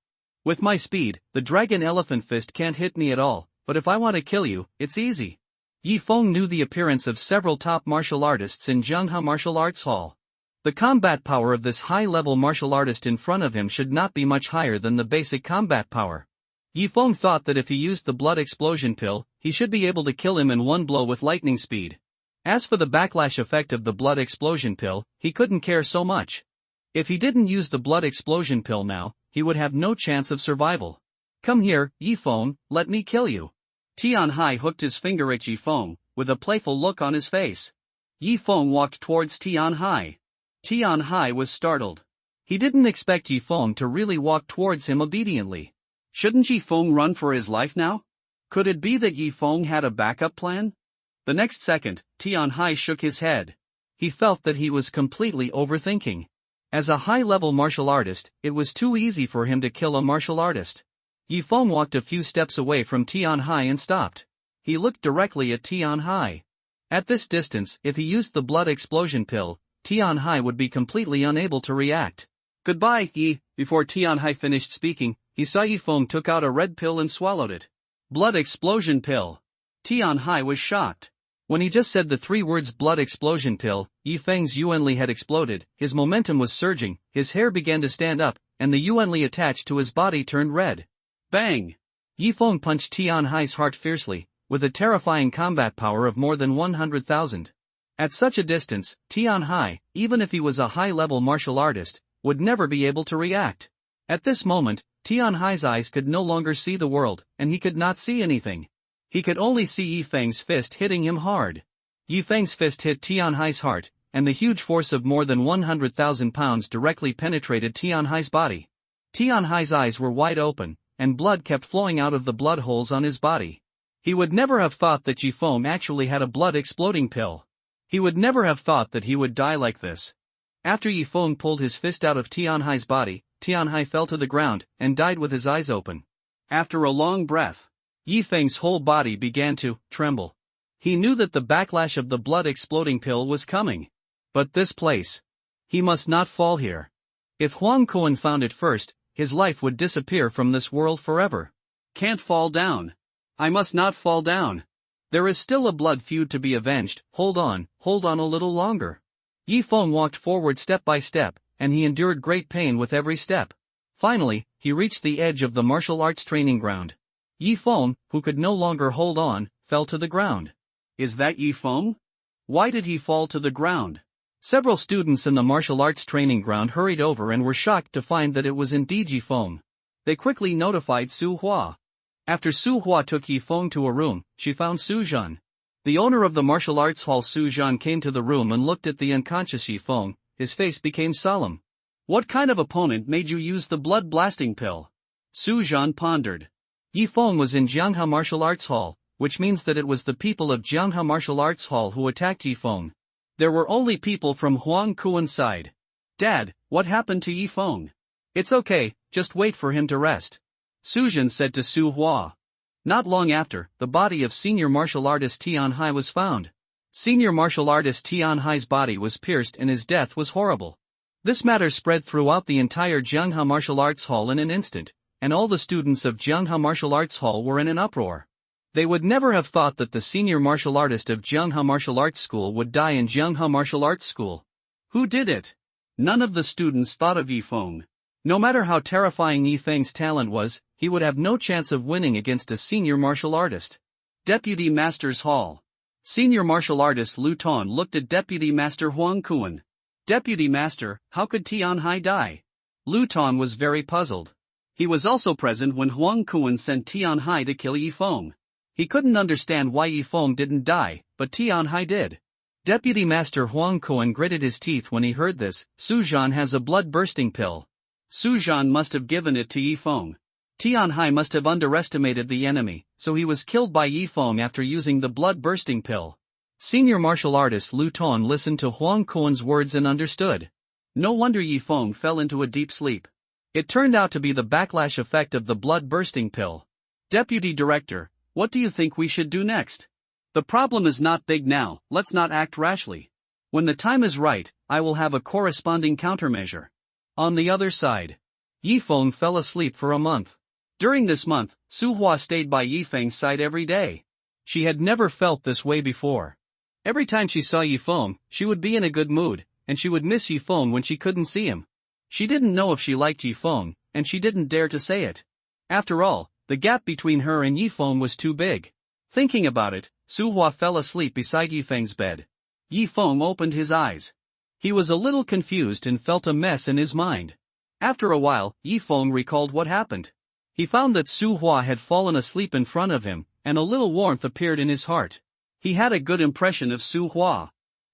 With my speed, the Dragon Elephant Fist can't hit me at all, but if I want to kill you, it's easy. Yi Feng knew the appearance of several top martial artists in Jianghe Martial Arts Hall. The combat power of this high-level martial artist in front of him should not be much higher than the basic combat power. Yi Feng thought that if he used the blood explosion pill, he should be able to kill him in one blow with lightning speed. As for the backlash effect of the blood explosion pill, he couldn't care so much. If he didn't use the blood explosion pill now, he would have no chance of survival. Come here, Yi Feng, let me kill you. Tian Hai hooked his finger at Yi Feng, with a playful look on his face. Yi Feng walked towards Tian Hai. Tian Hai was startled. He didn't expect Yi Feng to really walk towards him obediently. Shouldn't Yi Feng run for his life now? Could it be that Yi Feng had a backup plan? The next second, Tian Hai shook his head. He felt that he was completely overthinking. As a high-level martial artist, it was too easy for him to kill a martial artist. Yi Feng walked a few steps away from Tian Hai and stopped. He looked directly at Tian Hai. At this distance, if he used the blood explosion pill, Tian Hai would be completely unable to react. Goodbye, Yi. Before Tian Hai finished speaking, he saw Yifeng took out a red pill and swallowed it. Blood explosion pill. Tianhai was shocked. When he just said the 3 words blood explosion pill, Yifeng's Yuanli had exploded, his momentum was surging, his hair began to stand up, and the Yuanli attached to his body turned red. Bang! Yifeng punched Tianhai's heart fiercely, with a terrifying combat power of more than 100,000. At such a distance, Tianhai, even if he was a high-level martial artist, would never be able to react. At this moment, Tianhai's eyes could no longer see the world, and he could not see anything. He could only see Yifeng's fist hitting him hard. Yifeng's fist hit Tianhai's heart, and the huge force of more than 100,000 pounds directly penetrated Tianhai's body. Tianhai's eyes were wide open, and blood kept flowing out of the blood holes on his body. He would never have thought that Yifeng actually had a blood-exploding pill. He would never have thought that he would die like this. After Yifeng pulled his fist out of Tianhai's body, Tianhai fell to the ground, and died with his eyes open. After a long breath, Yifeng's whole body began to tremble. He knew that the backlash of the blood-exploding pill was coming. But this place. He must not fall here. If Huang Kuan found it first, his life would disappear from this world forever. Can't fall down. I must not fall down. There is still a blood feud to be avenged, hold on a little longer. Yifeng walked forward step by step, and he endured great pain with every step. Finally, he reached the edge of the martial arts training ground. Yifeng, who could no longer hold on, fell to the ground. Is that Yifeng? Why did he fall to the ground? Several students in the martial arts training ground hurried over and were shocked to find that it was indeed Yifeng. They quickly notified Su Hua. After Su Hua took Yifeng to a room, she found Su Zhan. The owner of the martial arts hall Su Zhan came to the room and looked at the unconscious Yifeng. His face became solemn. What kind of opponent made you use the blood-blasting pill? Su Zhan pondered. Yifeng was in Jianghe Martial Arts Hall, which means that it was the people of Jianghe Martial Arts Hall who attacked Yifeng. There were only people from Huang Kuan's side. Dad, what happened to Yifeng? It's okay, just wait for him to rest. Su Zhan said to Su Hua. Not long after, the body of senior martial artist Tianhai was found. Senior martial artist Tianhai's body was pierced and his death was horrible. This matter spread throughout the entire Jianghe Martial Arts Hall in an instant, and all the students of Jianghe Martial Arts Hall were in an uproar. They would never have thought that the senior martial artist of Jianghe Martial Arts School would die in Jianghe Martial Arts School. Who did it? None of the students thought of Yifeng. No matter how terrifying Yifeng's talent was, he would have no chance of winning against a senior martial artist. Deputy Master's Hall. Senior martial artist Lu Ton looked at Deputy Master Huang Kuan. Deputy Master, how could Tianhai die? Lu Ton was very puzzled. He was also present when Huang Kuan sent Tianhai to kill Yifeng. He couldn't understand why Yifeng didn't die, but Tianhai did. Deputy Master Huang Kuan gritted his teeth when he heard this. Su Zhan has a blood-bursting pill. Su Zhan must have given it to Yifeng. Tianhai must have underestimated the enemy, so he was killed by Yifeng after using the blood-bursting pill. Senior martial artist Lu Ton listened to Huang Kuan's words and understood. No wonder Yifeng fell into a deep sleep. It turned out to be the backlash effect of the blood-bursting pill. Deputy Director, what do you think we should do next? The problem is not big now, let's not act rashly. When the time is right, I will have a corresponding countermeasure. On the other side, Yifeng fell asleep for a month. During this month, Su Hua stayed by Yifeng's side every day. She had never felt this way before. Every time she saw Yifeng, she would be in a good mood, and she would miss Yifeng when she couldn't see him. She didn't know if she liked Yifeng, and she didn't dare to say it. After all, the gap between her and Yifeng was too big. Thinking about it, Su Hua fell asleep beside Yifeng's bed. Yifeng opened his eyes. He was a little confused and felt a mess in his mind. After a while, Yifeng recalled what happened. He found that Su Hua had fallen asleep in front of him, and a little warmth appeared in his heart. He had a good impression of Su Hua.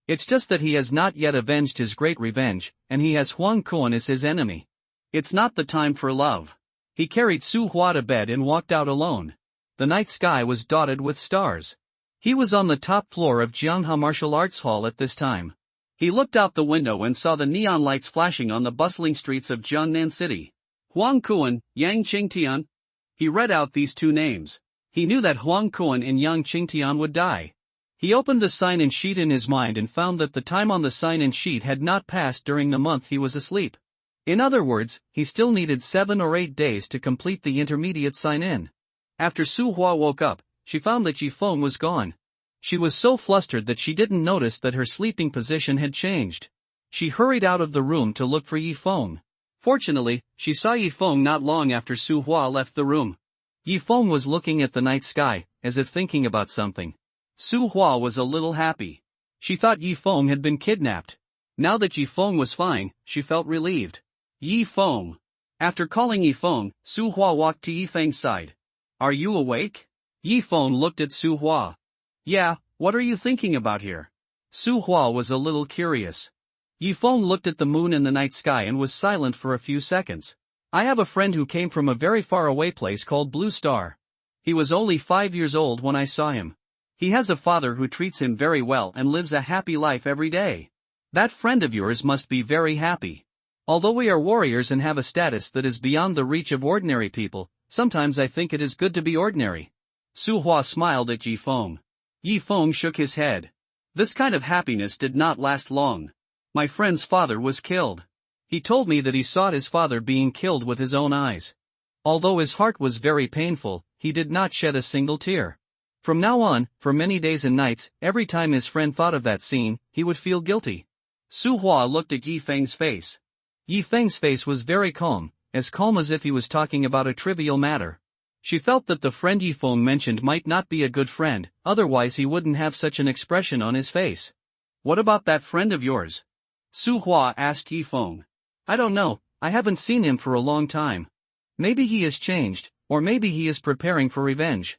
It's just that he has not yet avenged his great revenge, and he has Huang Kuan as his enemy. It's not the time for love. He carried Su Hua to bed and walked out alone. The night sky was dotted with stars. He was on the top floor of Jianghe Martial Arts Hall at this time. He looked out the window and saw the neon lights flashing on the bustling streets of Jiangnan City. Huang Kuan, Yang Qingtian. He read out these two names. He knew that Huang Kuan and Yang Qingtian would die. He opened the sign-in sheet in his mind and found that the time on the sign-in sheet had not passed during the month he was asleep. In other words, he still needed 7 or 8 days to complete the intermediate sign-in. After Su Hua woke up, she found that Yifeng was gone. She was so flustered that she didn't notice that her sleeping position had changed. She hurried out of the room to look for Yifeng. Fortunately, she saw Yifeng not long after Su Hua left the room. Yifeng was looking at the night sky, as if thinking about something. Su Hua was a little happy. She thought Yifeng had been kidnapped. Now that Yifeng was fine, she felt relieved. Yifeng. After calling Yifeng, Su Hua walked to Yifeng's side. Are you awake? Yifeng looked at Su Hua. Yeah, what are you thinking about here? Su Hua was a little curious. Yifeng looked at the moon in the night sky and was silent for a few seconds. I have a friend who came from a very far away place called Blue Star. He was only 5 years old when I saw him. He has a father who treats him very well and lives a happy life every day. That friend of yours must be very happy. Although we are warriors and have a status that is beyond the reach of ordinary people, sometimes I think it is good to be ordinary. Su Hua smiled at Yifeng. Yifeng shook his head. This kind of happiness did not last long. My friend's father was killed. He told me that he saw his father being killed with his own eyes. Although his heart was very painful, he did not shed a single tear. From now on, for many days and nights, every time his friend thought of that scene, he would feel guilty. Su Hua looked at Yifeng's face. Yifeng's face was very calm as if he was talking about a trivial matter. She felt that the friend Yifeng mentioned might not be a good friend, otherwise he wouldn't have such an expression on his face. What about that friend of yours? Su Hua asked Yifeng. I don't know, I haven't seen him for a long time. Maybe he has changed, or maybe he is preparing for revenge.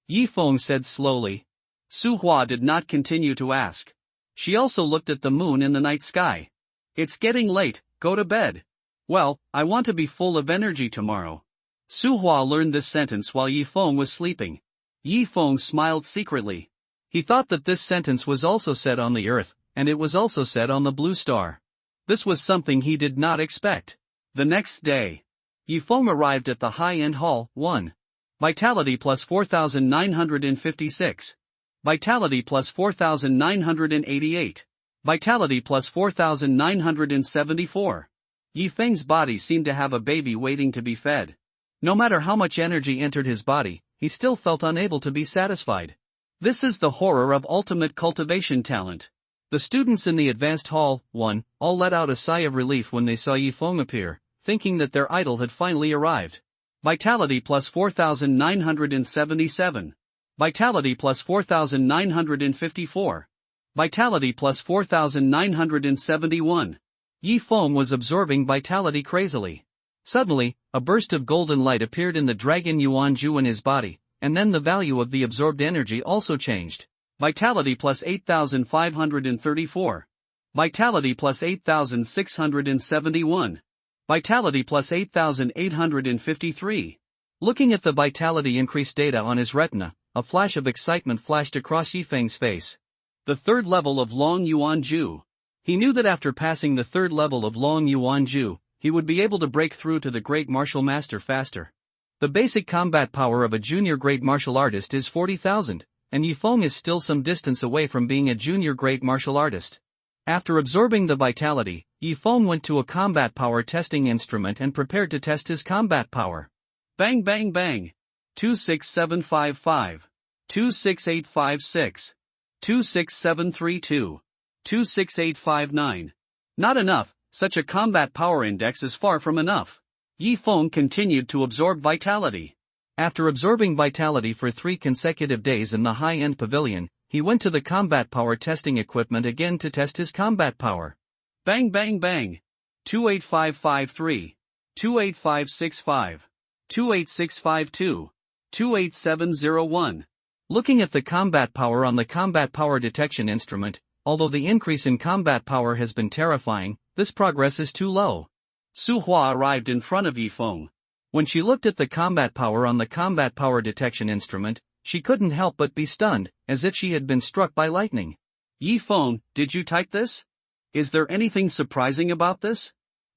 Yifeng said slowly. Su Hua did not continue to ask. She also looked at the moon in the night sky. It's getting late, go to bed. Well, I want to be full of energy tomorrow. Su Hua learned this sentence while Yifeng was sleeping. Yifeng smiled secretly. He thought that this sentence was also said on the earth, and it was also said on the blue star. This was something he did not expect. The next day, Yifeng arrived at the high-end hall. 1. Vitality plus 4,956. Vitality plus 4,988. Vitality plus 4,974. Yifeng's body seemed to have a baby waiting to be fed. No matter how much energy entered his body, he still felt unable to be satisfied. This is the horror of ultimate cultivation talent. The students in the advanced hall, 1, all let out a sigh of relief when they saw Yifeng appear, thinking that their idol had finally arrived. Vitality plus 4,977. Vitality plus 4,954. Vitality plus 4,971. Yifeng was absorbing vitality crazily. Suddenly, a burst of golden light appeared in the dragon Yuanju in his body, and then the value of the absorbed energy also changed. Vitality plus 8,534. Vitality plus 8,671. Vitality plus 8,853. Looking at the vitality increase data on his retina, a flash of excitement flashed across Yifeng's face. The third level of Long Yuanju. He knew that after passing the third level of Long Yuanju, he would be able to break through to the great martial master faster. The basic combat power of a junior grade martial artist is 40,000, and Yifeng is still some distance away from being a junior grade martial artist. After absorbing the vitality, Yifeng went to a combat power testing instrument and prepared to test his combat power. Bang bang bang. 26755. 26856. 26732. 26859. Not enough, such a combat power index is far from enough. Yifeng continued to absorb vitality. After absorbing vitality for 3 consecutive days in the high-end pavilion, he went to the combat power testing equipment again to test his combat power. Bang bang bang. 28553. 28565. 28652. 28701. Looking at the combat power on the combat power detection instrument, although the increase in combat power has been terrifying, this progress is too low. Su Hua arrived in front of Yifeng. When she looked at the combat power on the combat power detection instrument, she couldn't help but be stunned, as if she had been struck by lightning. Yifeng, did you type this? Is there anything surprising about this?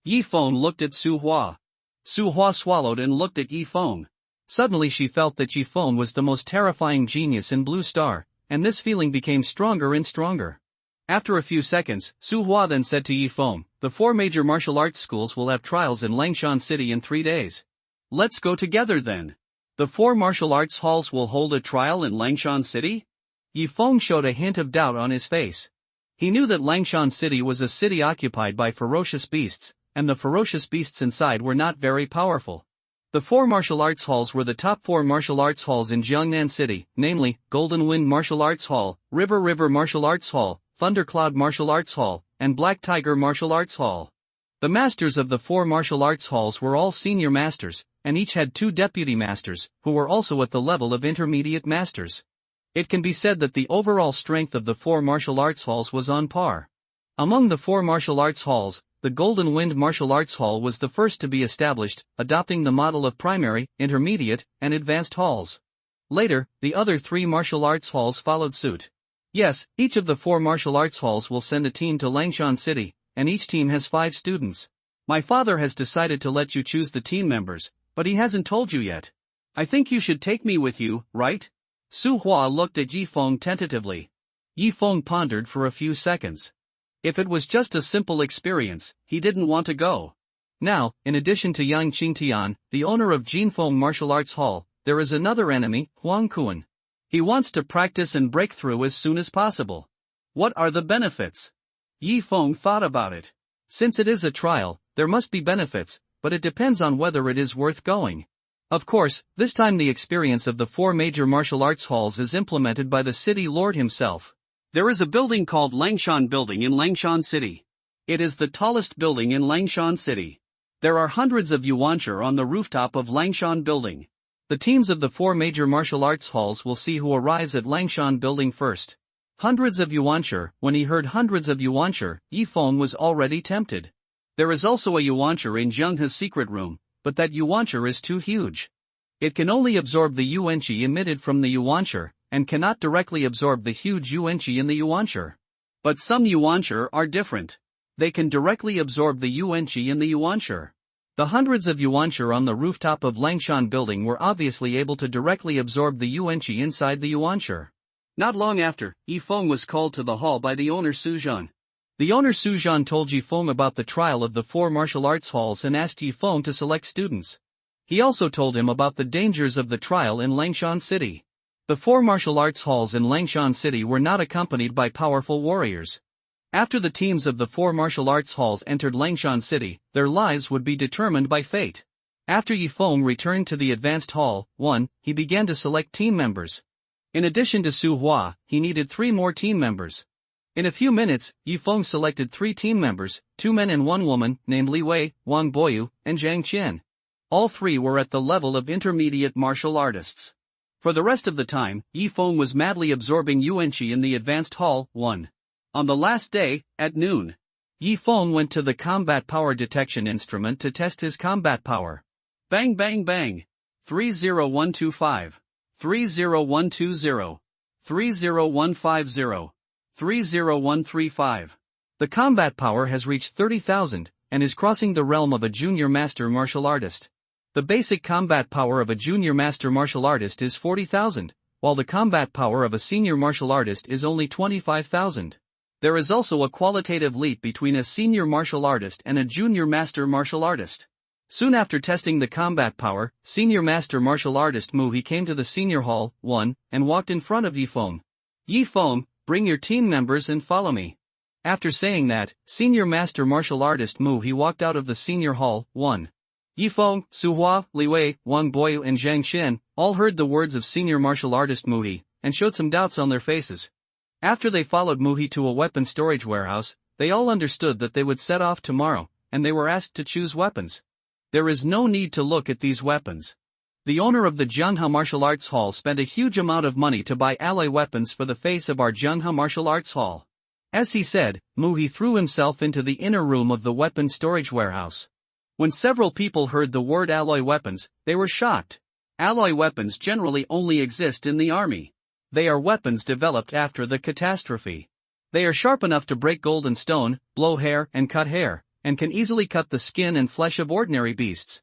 Yifeng looked at Su Hua. Su Hua swallowed and looked at Yifeng. Suddenly she felt that Yifeng was the most terrifying genius in Blue Star, and this feeling became stronger and stronger. After a few seconds, Su Hua then said to Yi Feng, "The 4 major martial arts schools will have trials in Langshan City in 3 days. Let's go together then." "The 4 martial arts halls will hold a trial in Langshan City?" Yi Feng showed a hint of doubt on his face. He knew that Langshan City was a city occupied by ferocious beasts, and the ferocious beasts inside were not very powerful. The 4 martial arts halls were the top 4 martial arts halls in Jiangnan City, namely, Golden Wind Martial Arts Hall, River Martial Arts Hall, Thundercloud Martial Arts Hall, and Black Tiger Martial Arts Hall. The masters of the 4 martial arts halls were all senior masters, and each had 2 deputy masters, who were also at the level of intermediate masters. It can be said that the overall strength of the 4 martial arts halls was on par. Among the 4 martial arts halls, the Golden Wind Martial Arts Hall was the first to be established, adopting the model of primary, intermediate, and advanced halls. Later, the other 3 martial arts halls followed suit. Yes, each of the 4 martial arts halls will send a team to Langshan City, and each team has 5 students. My father has decided to let you choose the team members, but he hasn't told you yet. I think you should take me with you, right? Su Hua looked at Yi Feng tentatively. Yi Feng pondered for a few seconds. If it was just a simple experience, he didn't want to go. Now, in addition to Yang Qingtian, the owner of Jinfeng Martial Arts Hall, there is another enemy, Huang Kuan. He wants to practice and break through as soon as possible. What are the benefits? Yi Feng thought about it. Since it is a trial, there must be benefits, but it depends on whether it is worth going. Of course, this time the experience of the 4 major martial arts halls is implemented by the city lord himself. There is a building called Langshan Building in Langshan City. It is the tallest building in Langshan City. There are hundreds of yuancher on the rooftop of Langshan Building. The teams of the 4 major martial arts halls will see who arrives at Langshan Building first. Hundreds of yuancher. When he heard hundreds of yuancher, Yi Feng was already tempted. There is also a yuancher in Zhenghe's secret room, but that yuancher is too huge. It can only absorb the yuanqi emitted from the yuancher, and cannot directly absorb the huge yuanqi in the yuancher. But some yuancher are different. They can directly absorb the yuanqi in the yuancher. The hundreds of yuancher on the rooftop of Langshan Building were obviously able to directly absorb the yuanqi inside the yuancher. Not long after, Yi Feng was called to the hall by the owner Su Zhan. The owner Su Zhan told Yi Feng about the trial of the 4 martial arts halls and asked Yi Feng to select students. He also told him about the dangers of the trial in Langshan City. The 4 martial arts halls in Langshan City were not accompanied by powerful warriors. After the teams of the 4 martial arts halls entered Langshan City, their lives would be determined by fate. After Yi Feng returned to the advanced hall, 1, he began to select team members. In addition to Su Hua, he needed 3 more team members. In a few minutes, Yi Feng selected 3 team members, 2 men and 1 woman, named Li Wei, Wang Boyu, and Zhang Qian. All 3 were at the level of intermediate martial artists. For the rest of the time, Yi Feng was madly absorbing yuanqi in the advanced hall, 1. On the last day, at noon, Yi Feng went to the combat power detection instrument to test his combat power. Bang bang bang. 30125. 30120. 30150. 30135. The combat power has reached 30,000, and is crossing the realm of a junior master martial artist. The basic combat power of a junior master martial artist is 40,000, while the combat power of a senior martial artist is only 25,000. There is also a qualitative leap between a senior martial artist and a junior master martial artist. Soon after testing the combat power, senior master martial artist Mu He came to the senior hall, 1, and walked in front of Yi Feng. Yi Feng, bring your team members and follow me. After saying that, senior master martial artist Mu He walked out of the senior hall, 1. Yi Feng, Su Hua, Li Wei, Wang Boyu and Zhang Qian all heard the words of senior martial artist Mu He, and showed some doubts on their faces. After they followed Mu He to a weapon storage warehouse, they all understood that they would set off tomorrow, and they were asked to choose weapons. There is no need to look at these weapons. The owner of the Jianghe Martial Arts Hall spent a huge amount of money to buy alloy weapons for the face of our Jianghe Martial Arts Hall. As he said, Mu He threw himself into the inner room of the weapon storage warehouse. When several people heard the word alloy weapons, they were shocked. Alloy weapons generally only exist in the army. They are weapons developed after the catastrophe. They are sharp enough to break gold and stone, blow hair and cut hair, and can easily cut the skin and flesh of ordinary beasts.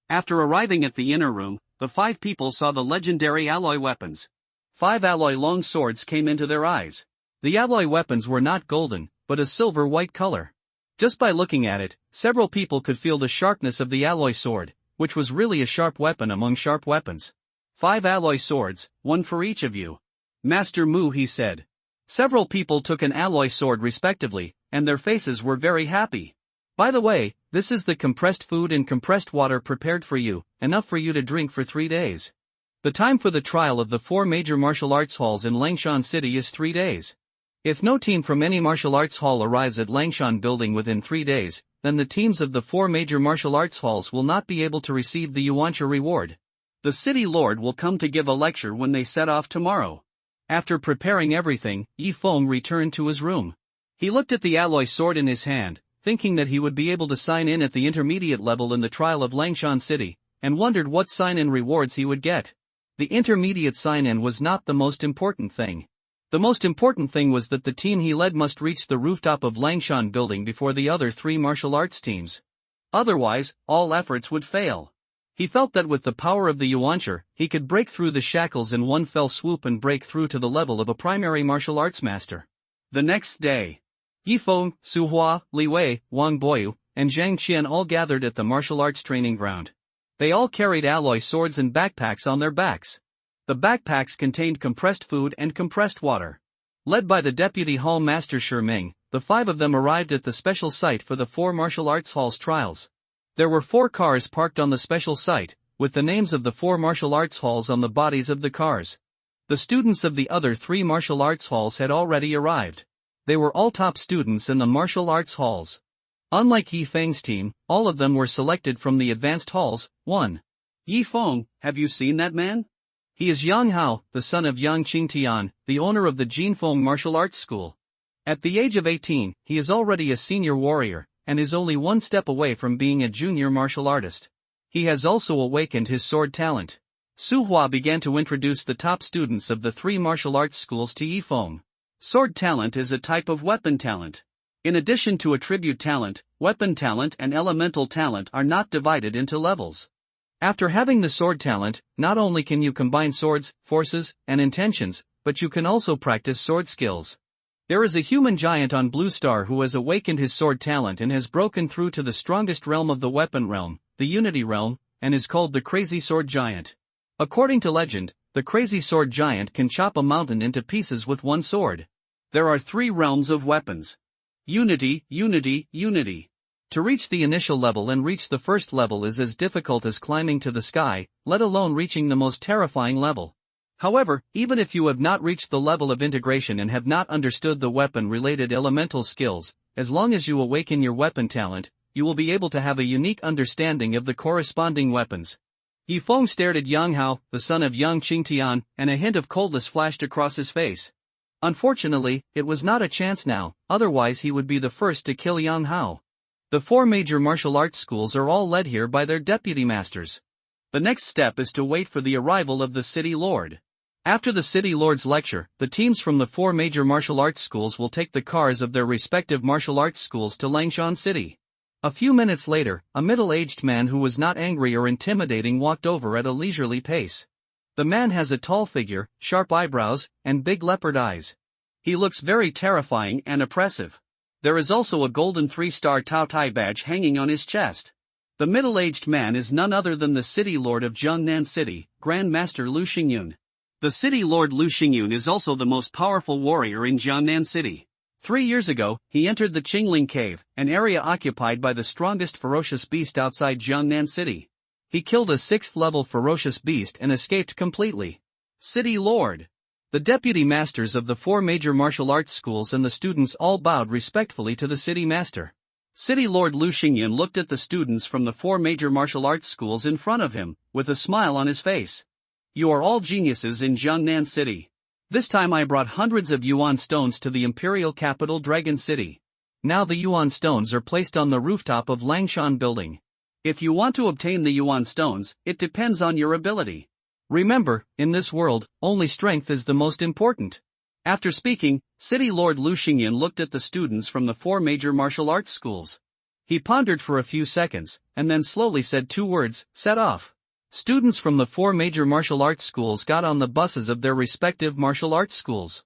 After arriving at the inner room, the 5 people saw the legendary alloy weapons. 5 alloy long swords came into their eyes. The alloy weapons were not golden, but a silver-white color. Just by looking at it, several people could feel the sharpness of the alloy sword, which was really a sharp weapon among sharp weapons. 5 alloy swords, 1 for each of you. Master Mu, he said. Several people took an alloy sword respectively, and their faces were very happy. By the way, this is the compressed food and compressed water prepared for you, enough for you to drink for 3 days. The time for the trial of the 4 major martial arts halls in Langshan City is 3 days. If no team from any martial arts hall arrives at Langshan building within 3 days, then the teams of the 4 major martial arts halls will not be able to receive the yuancha reward. The city lord will come to give a lecture when they set off tomorrow. After preparing everything, Yi Feng returned to his room. He looked at the alloy sword in his hand, thinking that he would be able to sign in at the intermediate level in the trial of Langshan City, and wondered what sign-in rewards he would get. The intermediate sign-in was not the most important thing. The most important thing was that the team he led must reach the rooftop of Langshan building before the other 3 martial arts teams. Otherwise, all efforts would fail. He felt that with the power of the yuancha, he could break through the shackles in one fell swoop and break through to the level of a primary martial arts master. The next day, Yi Feng, Su Hua, Li Wei, Wang Boyu, and Zhang Qian all gathered at the martial arts training ground. They all carried alloy swords and backpacks on their backs. The backpacks contained compressed food and compressed water. Led by the deputy hall master Shi Ming, the 5 of them arrived at the special site for the 4 martial arts halls trials. There were 4 cars parked on the special site, with the names of the 4 martial arts halls on the bodies of the cars. The students of the other 3 martial arts halls had already arrived. They were all top students in the martial arts halls. Unlike Yi Feng's team, all of them were selected from the advanced halls. 1. Yi Feng, have you seen that man? He is Yang Hao, the son of Yang Qingtian, the owner of the Jinfeng Martial Arts School. At the age of 18, he is already a senior warrior, and is only 1 step away from being a junior martial artist. He has also awakened his sword talent. Su Hua began to introduce the top students of the 3 martial arts schools to Yi Feng. Sword talent is a type of weapon talent. In addition to attribute talent, weapon talent and elemental talent are not divided into levels. After having the sword talent, not only can you combine swords, forces, and intentions, but you can also practice sword skills. There is a human giant on Blue Star who has awakened his sword talent and has broken through to the strongest realm of the weapon realm, the Unity realm, and is called the Crazy Sword Giant. According to legend, the Crazy Sword Giant can chop a mountain into pieces with 1 sword. There are 3 realms of weapons. Unity, Unity, Unity. To reach the initial level and reach the first level is as difficult as climbing to the sky, let alone reaching the most terrifying level. However, even if you have not reached the level of integration and have not understood the weapon-related elemental skills, as long as you awaken your weapon talent, you will be able to have a unique understanding of the corresponding weapons. Yi Feng stared at Yang Hao, the son of Yang Qingtian, and a hint of coldness flashed across his face. Unfortunately, it was not a chance now, otherwise he would be the first to kill Yang Hao. The 4 major martial arts schools are all led here by their deputy masters. The next step is to wait for the arrival of the city lord. After the city lord's lecture, the teams from the 4 major martial arts schools will take the cars of their respective martial arts schools to Langshan City. A few minutes later, a middle-aged man who was not angry or intimidating walked over at a leisurely pace. The man has a tall figure, sharp eyebrows, and big leopard eyes. He looks very terrifying and oppressive. There is also a golden 3-star Tao Tai badge hanging on his chest. The middle-aged man is none other than the city lord of Jiangnan City, Grand Master Lu Xingyun. The city lord Lu Xingyun is also the most powerful warrior in Jiangnan City. 3 years ago, he entered the Qingling Cave, an area occupied by the strongest ferocious beast outside Jiangnan City. He killed a 6th-level ferocious beast and escaped completely. City Lord. The deputy masters of the 4 major martial arts schools and the students all bowed respectfully to the city master. City Lord Lu Xingyun looked at the students from the 4 major martial arts schools in front of him, with a smile on his face. You are all geniuses in Jiangnan City. This time I brought hundreds of yuan stones to the imperial capital Dragon City. Now the yuan stones are placed on the rooftop of Langshan building. If you want to obtain the yuan stones, it depends on your ability. Remember, in this world, only strength is the most important. After speaking, City Lord Lu Xingyun looked at the students from the 4 major martial arts schools. He pondered for a few seconds, and then slowly said 2 words, set off. Students from the 4 major martial arts schools got on the buses of their respective martial arts schools.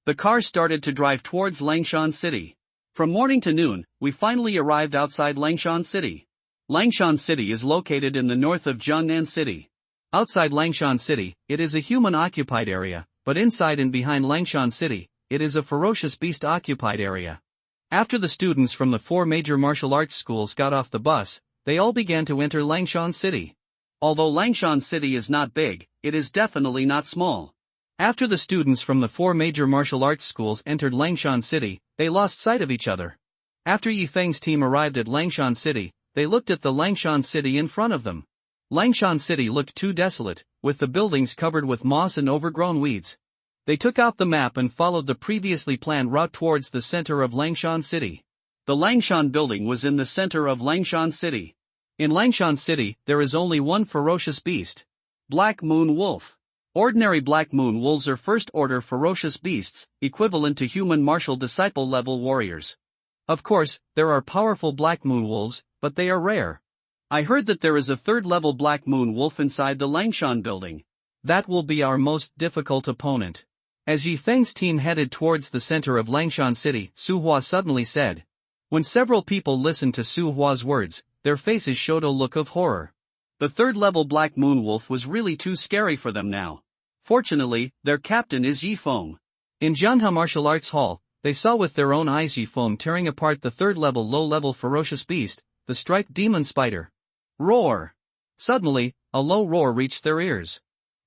The car started to drive towards Langshan City. From morning to noon, we finally arrived outside Langshan City. Langshan City is located in the north of Jiangnan City. Outside Langshan City, it is a human-occupied area, but inside and behind Langshan City, it is a ferocious beast-occupied area. After the students from the 4 major martial arts schools got off the bus, they all began to enter Langshan City. Although Langshan City is not big, it is definitely not small. After the students from the 4 major martial arts schools entered Langshan City, they lost sight of each other. After Yifeng's team arrived at Langshan City, they looked at the Langshan City in front of them. Langshan City looked too desolate, with the buildings covered with moss and overgrown weeds. They took out the map and followed the previously planned route towards the center of Langshan City. The Langshan building was in the center of Langshan City. In Langshan City, there is only one ferocious beast. Black Moon Wolf. Ordinary Black Moon Wolves are first-order ferocious beasts, equivalent to human martial disciple-level warriors. Of course, there are powerful Black Moon Wolves, but they are rare. I heard that there is a third-level Black Moon Wolf inside the Langshan building. That will be our most difficult opponent. As Yifeng's team headed towards the center of Langshan City, Su Hua suddenly said. When several people listened to Su Hua's words, their faces showed a look of horror. The third-level Black Moon Wolf was really too scary for them now. Fortunately, their captain is Yifeng. In Jianhe Martial Arts Hall, they saw with their own eyes Yifeng tearing apart the third-level low-level ferocious beast, the striped demon spider. Roar! Suddenly, a low roar reached their ears.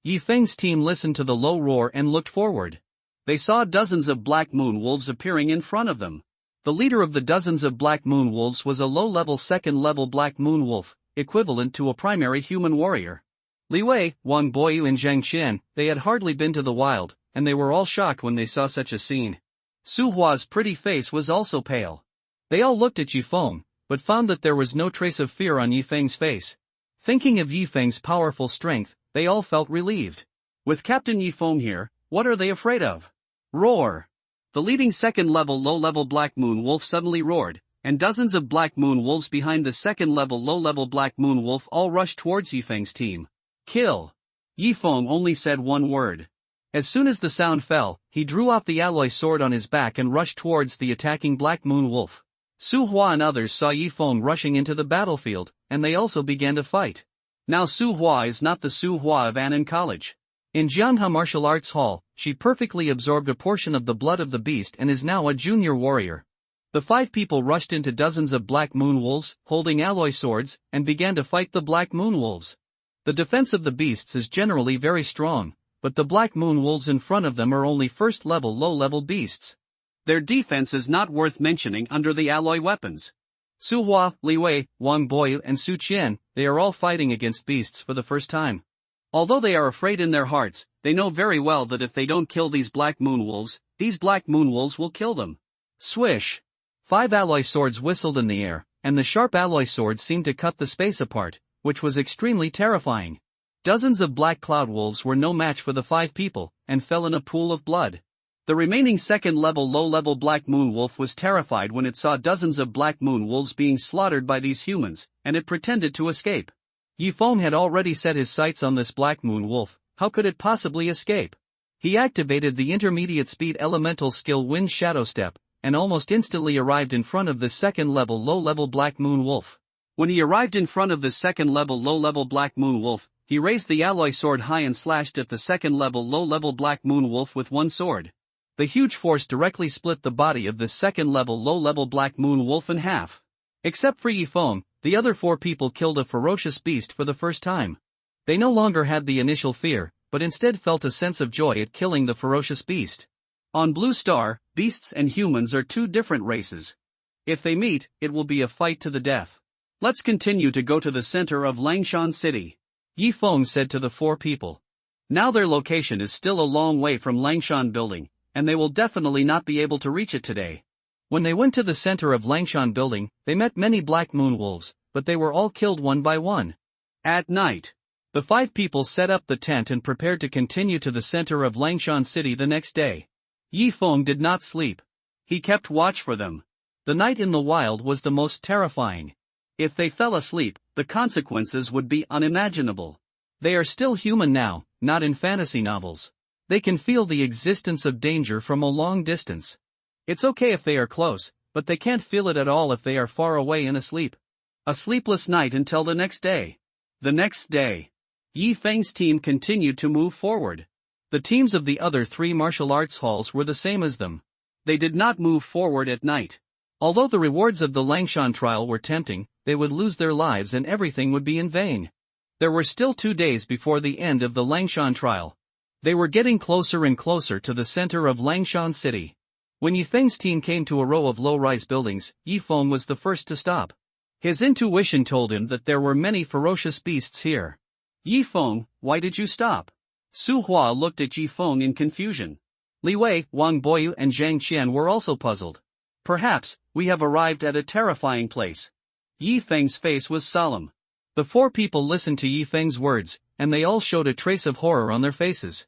Yifeng's team listened to the low roar and looked forward. They saw dozens of Black Moon Wolves appearing in front of them. The leader of the dozens of Black Moon Wolves was a low-level second-level Black Moon Wolf, equivalent to a primary human warrior. Li Wei, Wang Boyu and Zhang Qian, they had hardly been to the wild, and they were all shocked when they saw such a scene. Su Hua's pretty face was also pale. They all looked at Yifeng, but found that there was no trace of fear on Yifeng's face. Thinking of Yifeng's powerful strength, they all felt relieved. With Captain Yifeng here, what are they afraid of? Roar! The leading second-level low-level Black Moon Wolf suddenly roared, and dozens of Black Moon Wolves behind the second-level low-level Black Moon Wolf all rushed towards Yifeng's team. Kill! Yifeng only said one word. As soon as the sound fell, he drew off the alloy sword on his back and rushed towards the attacking Black Moon Wolf. Su Hua and others saw Yifeng rushing into the battlefield, and they also began to fight. Now Su Hua is not the Su Hua of Annan College. In Jianhe Martial Arts Hall, she perfectly absorbed a portion of the blood of the beast and is now a junior warrior. The 5 people rushed into dozens of Black Moon Wolves, holding alloy swords, and began to fight the Black Moon Wolves. The defense of the beasts is generally very strong, but the Black Moon Wolves in front of them are only first-level low-level beasts. Their defense is not worth mentioning under the alloy weapons. Su Hua, Li Wei, Wang Boyu and Su Qian, they are all fighting against beasts for the first time. Although they are afraid in their hearts, they know very well that if they don't kill these Black Moon Wolves, these Black Moon Wolves will kill them. Swish! 5 alloy swords whistled in the air, and the sharp alloy swords seemed to cut the space apart, which was extremely terrifying. Dozens of Black Cloud Wolves were no match for the 5 people, and fell in a pool of blood. The remaining second-level low-level Black Moon Wolf was terrified when it saw dozens of Black Moon Wolves being slaughtered by these humans, and it pretended to escape. Yifeng had already set his sights on this Black Moon Wolf. How could it possibly escape? He activated the intermediate speed elemental skill Wind Shadow Step, and almost instantly arrived in front of the second-level low-level Black Moon Wolf. When he arrived in front of the second-level low-level Black Moon Wolf, he raised the alloy sword high and slashed at the second-level low-level Black Moon Wolf with one sword. The huge force directly split the body of the second-level low-level Black Moon Wolf in half. Except for Yifeng, the other 4 people killed a ferocious beast for the first time. They no longer had the initial fear, but instead felt a sense of joy at killing the ferocious beast. On Blue Star, beasts and humans are 2 different races. If they meet, it will be a fight to the death. Let's continue to go to the center of Langshan City. Yifeng said to the 4 people. Now their location is still a long way from Langshan Building, and they will definitely not be able to reach it today. When they went to the center of Langshan Building, they met many Black Moon Wolves, but they were all killed one by one. At night, the 5 people set up the tent and prepared to continue to the center of Langshan City the next day. Yifeng did not sleep. He kept watch for them. The night in the wild was the most terrifying. If they fell asleep, the consequences would be unimaginable. They are still human now, not in fantasy novels. They can feel the existence of danger from a long distance. It's okay if they are close, but they can't feel it at all if they are far away and asleep. A sleepless night until the next day. The next day, Yi Feng's team continued to move forward. The teams of the other 3 martial arts halls were the same as them. They did not move forward at night. Although the rewards of the Langshan trial were tempting, they would lose their lives and everything would be in vain. There were still 2 days before the end of the Langshan trial. They were getting closer and closer to the center of Langshan City. When Yi Feng's team came to a row of low-rise buildings, Yi Feng was the first to stop. His intuition told him that there were many ferocious beasts here. Yi Feng, why did you stop? Su Hua looked at Yi Feng in confusion. Li Wei, Wang Boyu and Zhang Qian were also puzzled. Perhaps, we have arrived at a terrifying place. Yi Feng's face was solemn. The 4 people listened to Yi Feng's words, and they all showed a trace of horror on their faces.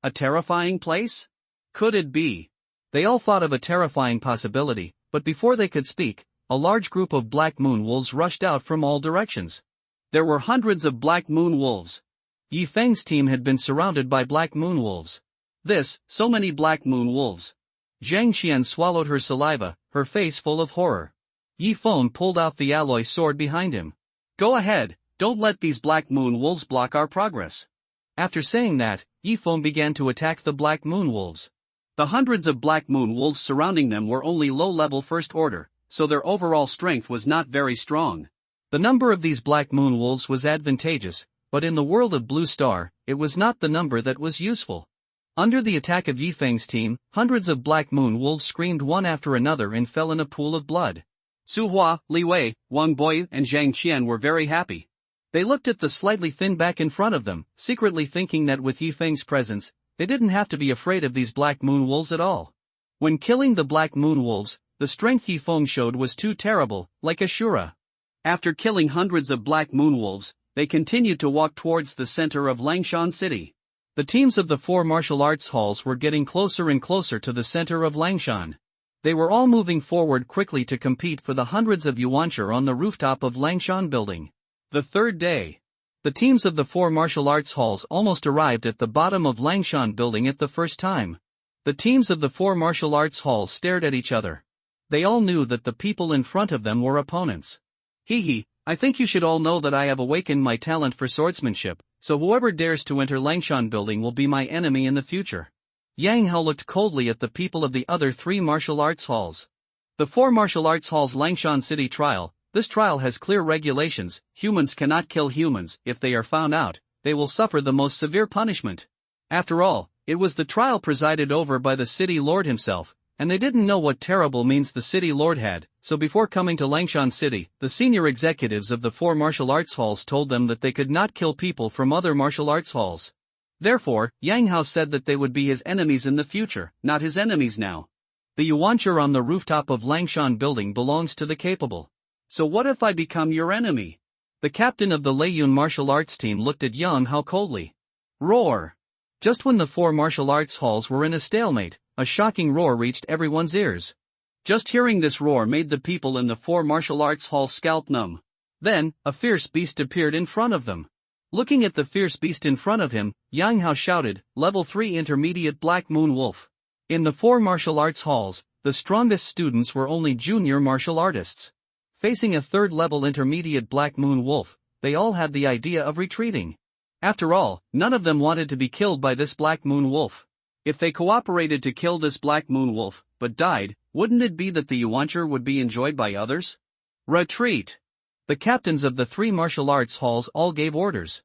A terrifying place? Could it be? They all thought of a terrifying possibility, but before they could speak, a large group of black moon wolves rushed out from all directions. There were hundreds of black moon wolves. Yi Feng's team had been surrounded by black moon wolves. So many black moon wolves. Zhang Qian swallowed her saliva, her face full of horror. Yi Feng pulled out the alloy sword behind him. Go ahead, don't let these black moon wolves block our progress. After saying that, Yi Feng began to attack the black moon wolves. The hundreds of black moon wolves surrounding them were only low-level first order, so their overall strength was not very strong. The number of these black moon wolves was advantageous, but in the world of Blue Star, it was not the number that was useful. Under the attack of Yi Feng's team, hundreds of black moon wolves screamed one after another and fell in a pool of blood. Su Hua, Li Wei, Wang Boyu and Zhang Qian were very happy. They looked at the slightly thin back in front of them, secretly thinking that with Yi Feng's presence, they didn't have to be afraid of these black moon wolves at all. When killing the black moon wolves, the strength Yi Feng showed was too terrible, like Ashura. After killing hundreds of black moon wolves, they continued to walk towards the center of Langshan City. The teams of the 4 martial arts halls were getting closer and closer to the center of Langshan. They were all moving forward quickly to compete for the hundreds of yuancher on the rooftop of Langshan building. The 3rd day. The teams of the 4 martial arts halls almost arrived at the bottom of Langshan building at the first time. The teams of the 4 martial arts halls stared at each other. They all knew that the people in front of them were opponents. I think you should all know that I have awakened my talent for swordsmanship, so whoever dares to enter Langshan building will be my enemy in the future. Yang Hao looked coldly at the people of the other 3 martial arts halls. The 4 martial arts halls Langshan City trial. This trial has clear regulations. Humans cannot kill humans. If they are found out, they will suffer the most severe punishment. After all, it was the trial presided over by the city lord himself, and they didn't know what terrible means the city lord had, so before coming to Langshan City, the senior executives of the 4 martial arts halls told them that they could not kill people from other martial arts halls. Therefore, Yang Hao said that they would be his enemies in the future, not his enemies now. The yuancher on the rooftop of Langshan building belongs to the capable. So what if I become your enemy? The captain of the Leiyun martial arts team looked at Yang Hao coldly. Roar! Just when the 4 martial arts halls were in a stalemate, a shocking roar reached everyone's ears. Just hearing this roar made the people in the 4 martial arts halls scalp numb. Then, a fierce beast appeared in front of them. Looking at the fierce beast in front of him, Yang Hao shouted, "Level 3 Intermediate Black Moon Wolf." In the 4 martial arts halls, the strongest students were only junior martial artists. Facing a 3rd-level intermediate Black Moon Wolf, they all had the idea of retreating. After all, none of them wanted to be killed by this Black Moon Wolf. If they cooperated to kill this Black Moon Wolf, but died, wouldn't it be that the yuancher would be enjoyed by others? Retreat! The captains of the 3 martial arts halls all gave orders.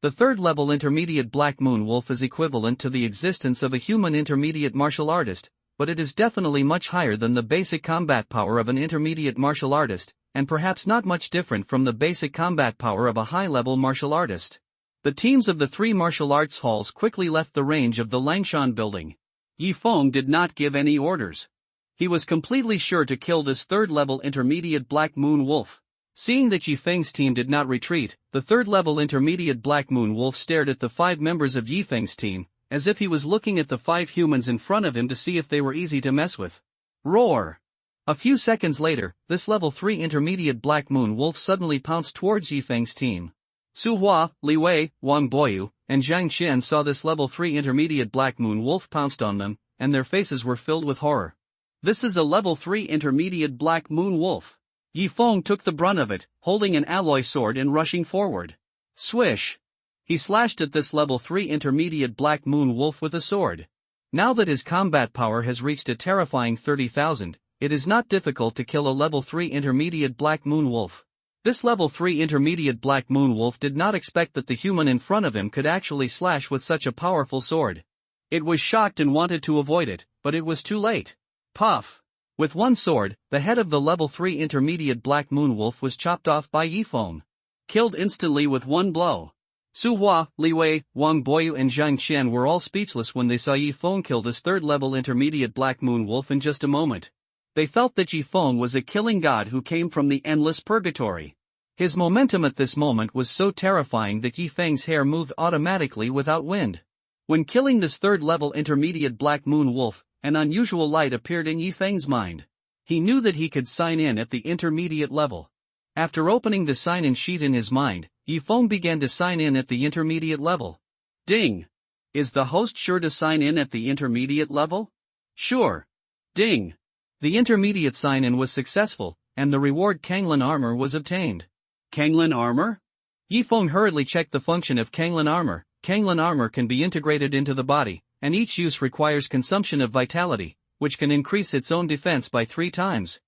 The 3rd-level intermediate Black Moon Wolf is equivalent to the existence of a human intermediate martial artist, but it is definitely much higher than the basic combat power of an intermediate martial artist, and perhaps not much different from the basic combat power of a high-level martial artist. The teams of the 3 martial arts halls quickly left the range of the Langshan building. Yi Feng did not give any orders. He was completely sure to kill this 3rd-level intermediate Black Moon Wolf. Seeing that Yi Feng's team did not retreat, the 3rd-level intermediate Black Moon Wolf stared at the 5 members of Yi Feng's team, as if he was looking at the 5 humans in front of him to see if they were easy to mess with. Roar! A few seconds later, this level 3 intermediate Black Moon Wolf suddenly pounced towards Yi Feng's team. Su Hua, Li Wei, Wang Boyu, and Zhang Qian saw this level 3 intermediate black moon wolf pounced on them, and their faces were filled with horror. This is a level 3 intermediate black moon wolf. Yi Feng took the brunt of it, holding an alloy sword and rushing forward. Swish! He slashed at this level 3 intermediate black moon wolf with a sword. Now that his combat power has reached a terrifying 30,000, it is not difficult to kill a level 3 intermediate black moon wolf. This level 3 intermediate black moon wolf did not expect that the human in front of him could actually slash with such a powerful sword. It was shocked and wanted to avoid it, but it was too late. Puff! With one sword, the head of the level 3 intermediate black moon wolf was chopped off by Yi Feng. Killed instantly with one blow. Su Hua, Li Wei, Wang Boyu and Zhang Qian were all speechless when they saw Yi Feng kill this third-level intermediate black moon wolf in just a moment. They felt that Yi Feng was a killing god who came from the endless purgatory. His momentum at this moment was so terrifying that Yi Feng's hair moved automatically without wind. When killing this third-level intermediate black moon wolf, an unusual light appeared in Yi Feng's mind. He knew that he could sign in at the intermediate level. After opening the sign-in sheet in his mind, Yi Feng began to sign in at the intermediate level. Ding! Is the host sure to sign in at the intermediate level? Sure. Ding! The intermediate sign-in was successful, and the reward Kanglin armor was obtained. Kanglin armor? Yi Feng hurriedly checked the function of Kanglin armor. Kanglin armor can be integrated into the body, and each use requires consumption of vitality, which can increase its own defense by 3 times.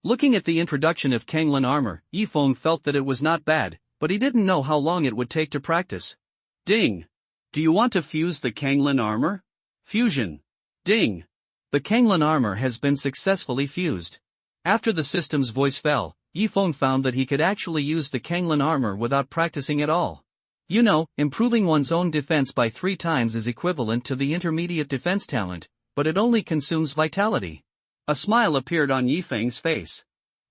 Looking at the introduction of Kanglin armor, Yi Feng felt that it was not bad, but he didn't know how long it would take to practice. Ding! Do you want to fuse the Kanglin armor? Fusion. Ding! The Kanglin armor has been successfully fused. After the system's voice fell, Yi Feng found that he could actually use the Kanglin armor without practicing at all. You know, improving one's own defense by 3 times is equivalent to the intermediate defense talent, but it only consumes vitality. A smile appeared on Yi Feng's face.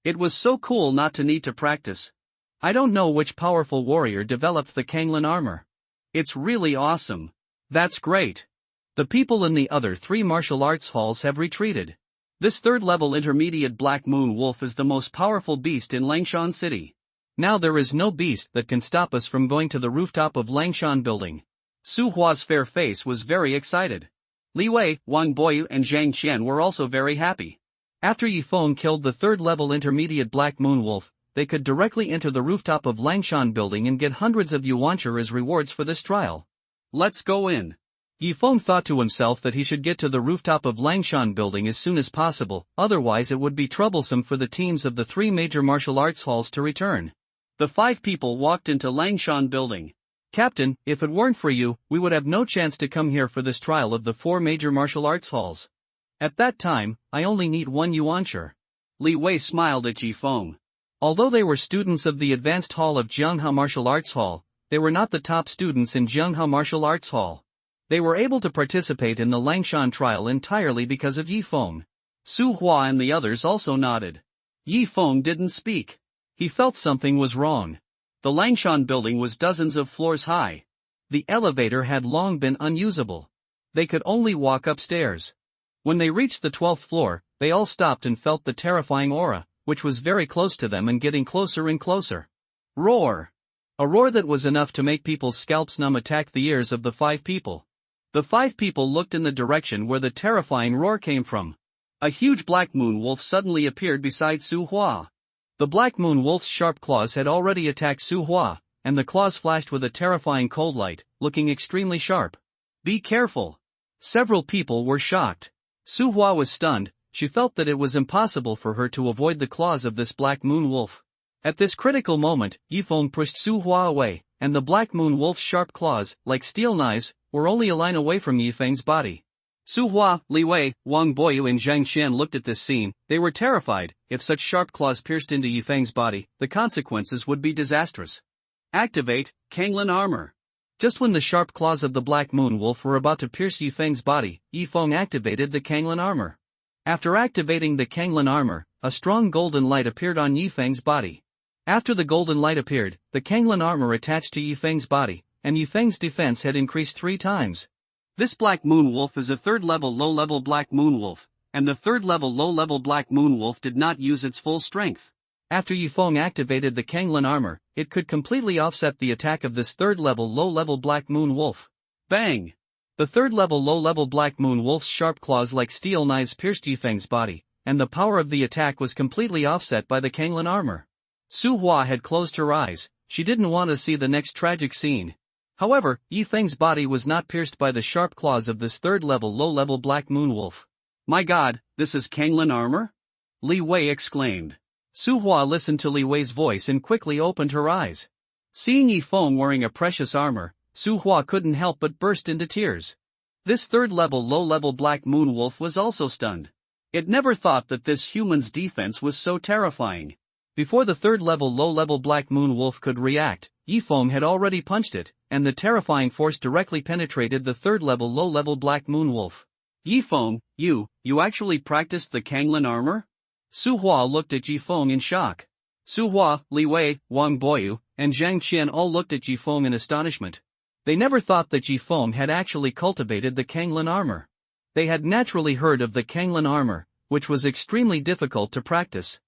It was so cool not to need to practice. I don't know which powerful warrior developed the Kanglin armor. It's really awesome. That's great. The people in the other 3 martial arts halls have retreated. This third-level intermediate black moon wolf is the most powerful beast in Langshan City. Now there is no beast that can stop us from going to the rooftop of Langshan building. Su Hua's fair face was very excited. Li Wei, Wang Boyu and Zhang Qian were also very happy. After Yi Feng killed the third-level intermediate black moon wolf, they could directly enter the rooftop of Langshan building and get hundreds of yuancher as rewards for this trial. Let's go in. Yi Feng thought to himself that he should get to the rooftop of Langshan building as soon as possible, otherwise it would be troublesome for the teams of the 3 major martial arts halls to return. The 5 people walked into Langshan building. Captain, if it weren't for you, we would have no chance to come here for this trial of the 4 major martial arts halls. At that time, I only need 1 yuancher. Li Wei smiled at Yi Feng. Although they were students of the advanced hall of Jianghao Martial Arts Hall, they were not the top students in Jianghao Martial Arts Hall. They were able to participate in the Langshan trial entirely because of Yi Feng. Su Hua and the others also nodded. Yi Feng didn't speak. He felt something was wrong. The Langshan building was dozens of floors high. The elevator had long been unusable. They could only walk upstairs. When they reached the 12th floor, they all stopped and felt the terrifying aura, which was very close to them and getting closer and closer. Roar! A roar that was enough to make people's scalps numb attacked the ears of the 5 people. The 5 people looked in the direction where the terrifying roar came from. A huge black moon wolf suddenly appeared beside Su Hua. The black moon wolf's sharp claws had already attacked Su Hua, and the claws flashed with a terrifying cold light, looking extremely sharp. Be careful! Several people were shocked. Su Hua was stunned. She felt that it was impossible for her to avoid the claws of this black moon wolf. At this critical moment, Yi Feng pushed Su Hua away, and the black moon wolf's sharp claws, like steel knives, were only a line away from Yi Feng's body. Su Hua, Li Wei, Wang Boyu and Zhang Qian looked at this scene. They were terrified. If such sharp claws pierced into Yi Feng's body, the consequences would be disastrous. Activate Kanglin armor. Just when the sharp claws of the black moon wolf were about to pierce Yi Feng's body, Yi Feng activated the Kanglin armor. After activating the Kanglin armor, a strong golden light appeared on Yi Feng's body. After the golden light appeared, the Kanglin armor attached to Yi Feng's body, and Yi Feng's defense had increased 3 times. This black moon wolf is a 3rd-level low-level black moon wolf, and the 3rd-level low-level black moon wolf did not use its full strength. After Yifeng activated the Kanglin armor, it could completely offset the attack of this third-level low-level Black Moon Wolf. Bang! The third-level low-level Black Moon Wolf's sharp claws like steel knives pierced Yifeng's body, and the power of the attack was completely offset by the Kanglin armor. Su Hua had closed her eyes. She didn't want to see the next tragic scene. However, Yifeng's body was not pierced by the sharp claws of this third-level low-level Black Moon Wolf. My god, this is Kanglin armor? Li Wei exclaimed. Su Hua listened to Li Wei's voice and quickly opened her eyes. Seeing Yifeng wearing a precious armor, Su Hua couldn't help but burst into tears. This third-level low-level Black Moon Wolf was also stunned. It never thought that this human's defense was so terrifying. Before the third-level low-level Black Moon Wolf could react, Yifeng had already punched it, and the terrifying force directly penetrated the third-level low-level Black Moon Wolf. Yifeng, you actually practiced the Kanglin armor? Su Hua looked at Yifeng in shock. Su Hua, Li Wei, Wang Boyu, and Zhang Qian all looked at Yifeng in astonishment. They never thought that Yifeng had actually cultivated the Kanglin armor. They had naturally heard of the Kanglin armor, which was extremely difficult to practice.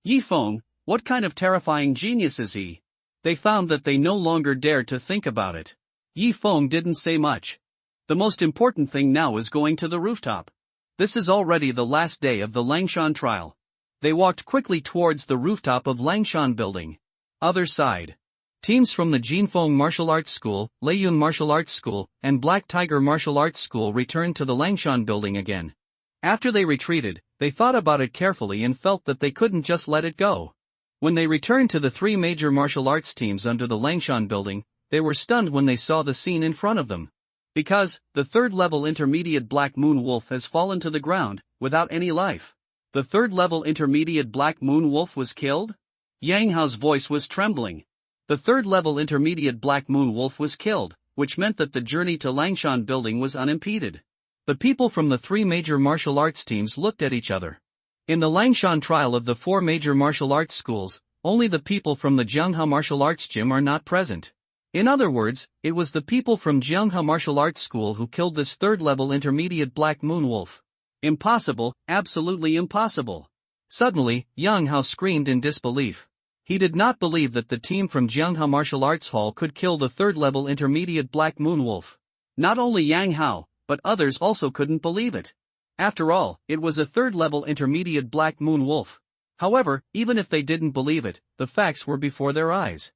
Yifeng, what kind of terrifying genius is he? They found that they no longer dared to think about it. Yifeng didn't say much. The most important thing now is going to the rooftop. This is already the last day of the Langshan trial. They walked quickly towards the rooftop of Langshan building. Other side. Teams from the Jinfeng Martial Arts School, Leiyun Martial Arts School, and Black Tiger Martial Arts School returned to the Langshan building again. After they retreated, they thought about it carefully and felt that they couldn't just let it go. When they returned to the three major martial arts teams under the Langshan building, they were stunned when they saw the scene in front of them. Because, the third-level intermediate Black Moon Wolf has fallen to the ground, without any life. The third-level intermediate Black Moon Wolf was killed? Yang Hao's voice was trembling. The third-level intermediate Black Moon Wolf was killed, which meant that the journey to Langshan building was unimpeded. The people from the three major martial arts teams looked at each other. In the Langshan trial of the four major martial arts schools, only the people from the Jianghe Martial Arts Gym are not present. In other words, it was the people from Jianghe Martial Arts School who killed this third-level intermediate Black Moon Wolf. Impossible, absolutely impossible. Suddenly, Yang Hao screamed in disbelief. He did not believe that the team from Jianghe Martial Arts Hall could kill the third-level intermediate Black Moon Wolf. Not only Yang Hao, but others also couldn't believe it. After all, it was a third-level intermediate Black Moon Wolf. However, even if they didn't believe it, the facts were before their eyes.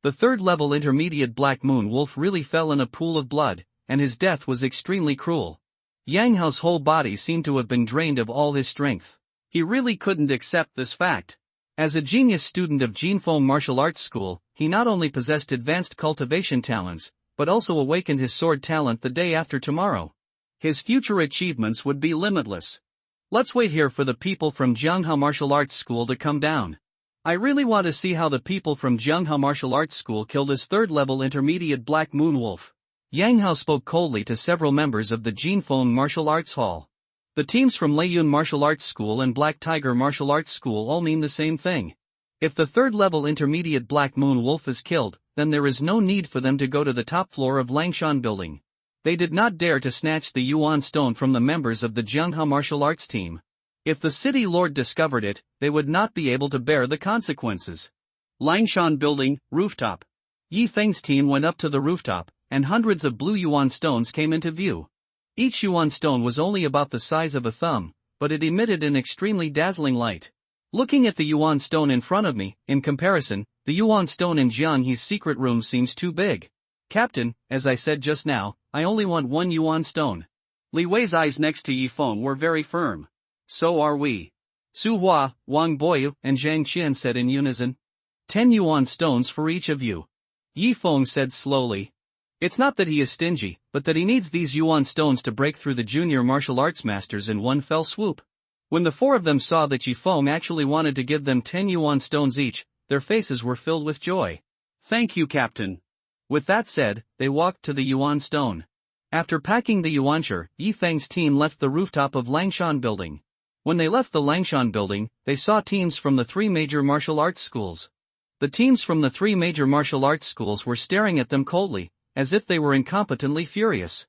The third-level intermediate Black Moon Wolf really fell in a pool of blood, and his death was extremely cruel. Yang Hao's whole body seemed to have been drained of all his strength. He really couldn't accept this fact. As a genius student of Jinfeng Martial Arts School, he not only possessed advanced cultivation talents, but also awakened his sword talent the day after tomorrow. His future achievements would be limitless. Let's wait here for the people from Jianghe Martial Arts School to come down. I really want to see how the people from Jianghe Martial Arts School kill this third-level intermediate Black Moon Wolf. Yang Hao spoke coldly to several members of the Jinfeng Martial Arts Hall. The teams from Leiyun Martial Arts School and Black Tiger Martial Arts School all mean the same thing. If the third-level intermediate Black Moon Wolf is killed, then there is no need for them to go to the top floor of Langshan building. They did not dare to snatch the Yuan stone from the members of the Jianghe Martial Arts team. If the city lord discovered it, they would not be able to bear the consequences. Langshan building, rooftop. Yifeng's team went up to the rooftop, and hundreds of blue Yuan stones came into view. Each Yuan stone was only about the size of a thumb, but it emitted an extremely dazzling light. Looking at the Yuan stone in front of me, in comparison, the Yuan stone in Jianghe's secret room seems too big. Captain, as I said just now, I only want one Yuan stone. Li Wei's eyes next to Yifeng were very firm. So are we. Su Hua, Wang Boyu, and Zhang Qian said in unison. 10 Yuan stones for each of you. Yifeng said slowly. It's not that he is stingy, but that he needs these Yuan stones to break through the junior martial arts masters in one fell swoop. When the four of them saw that Yifeng actually wanted to give them 10 Yuan stones each, their faces were filled with joy. Thank you, Captain. With that said, they walked to the Yuan stone. After packing the Yuanshi, Yifeng's team left the rooftop of Langshan building. When they left the Langshan building, they saw teams from the three major martial arts schools. The teams from the three major martial arts schools were staring at them coldly, as if they were incompetently furious.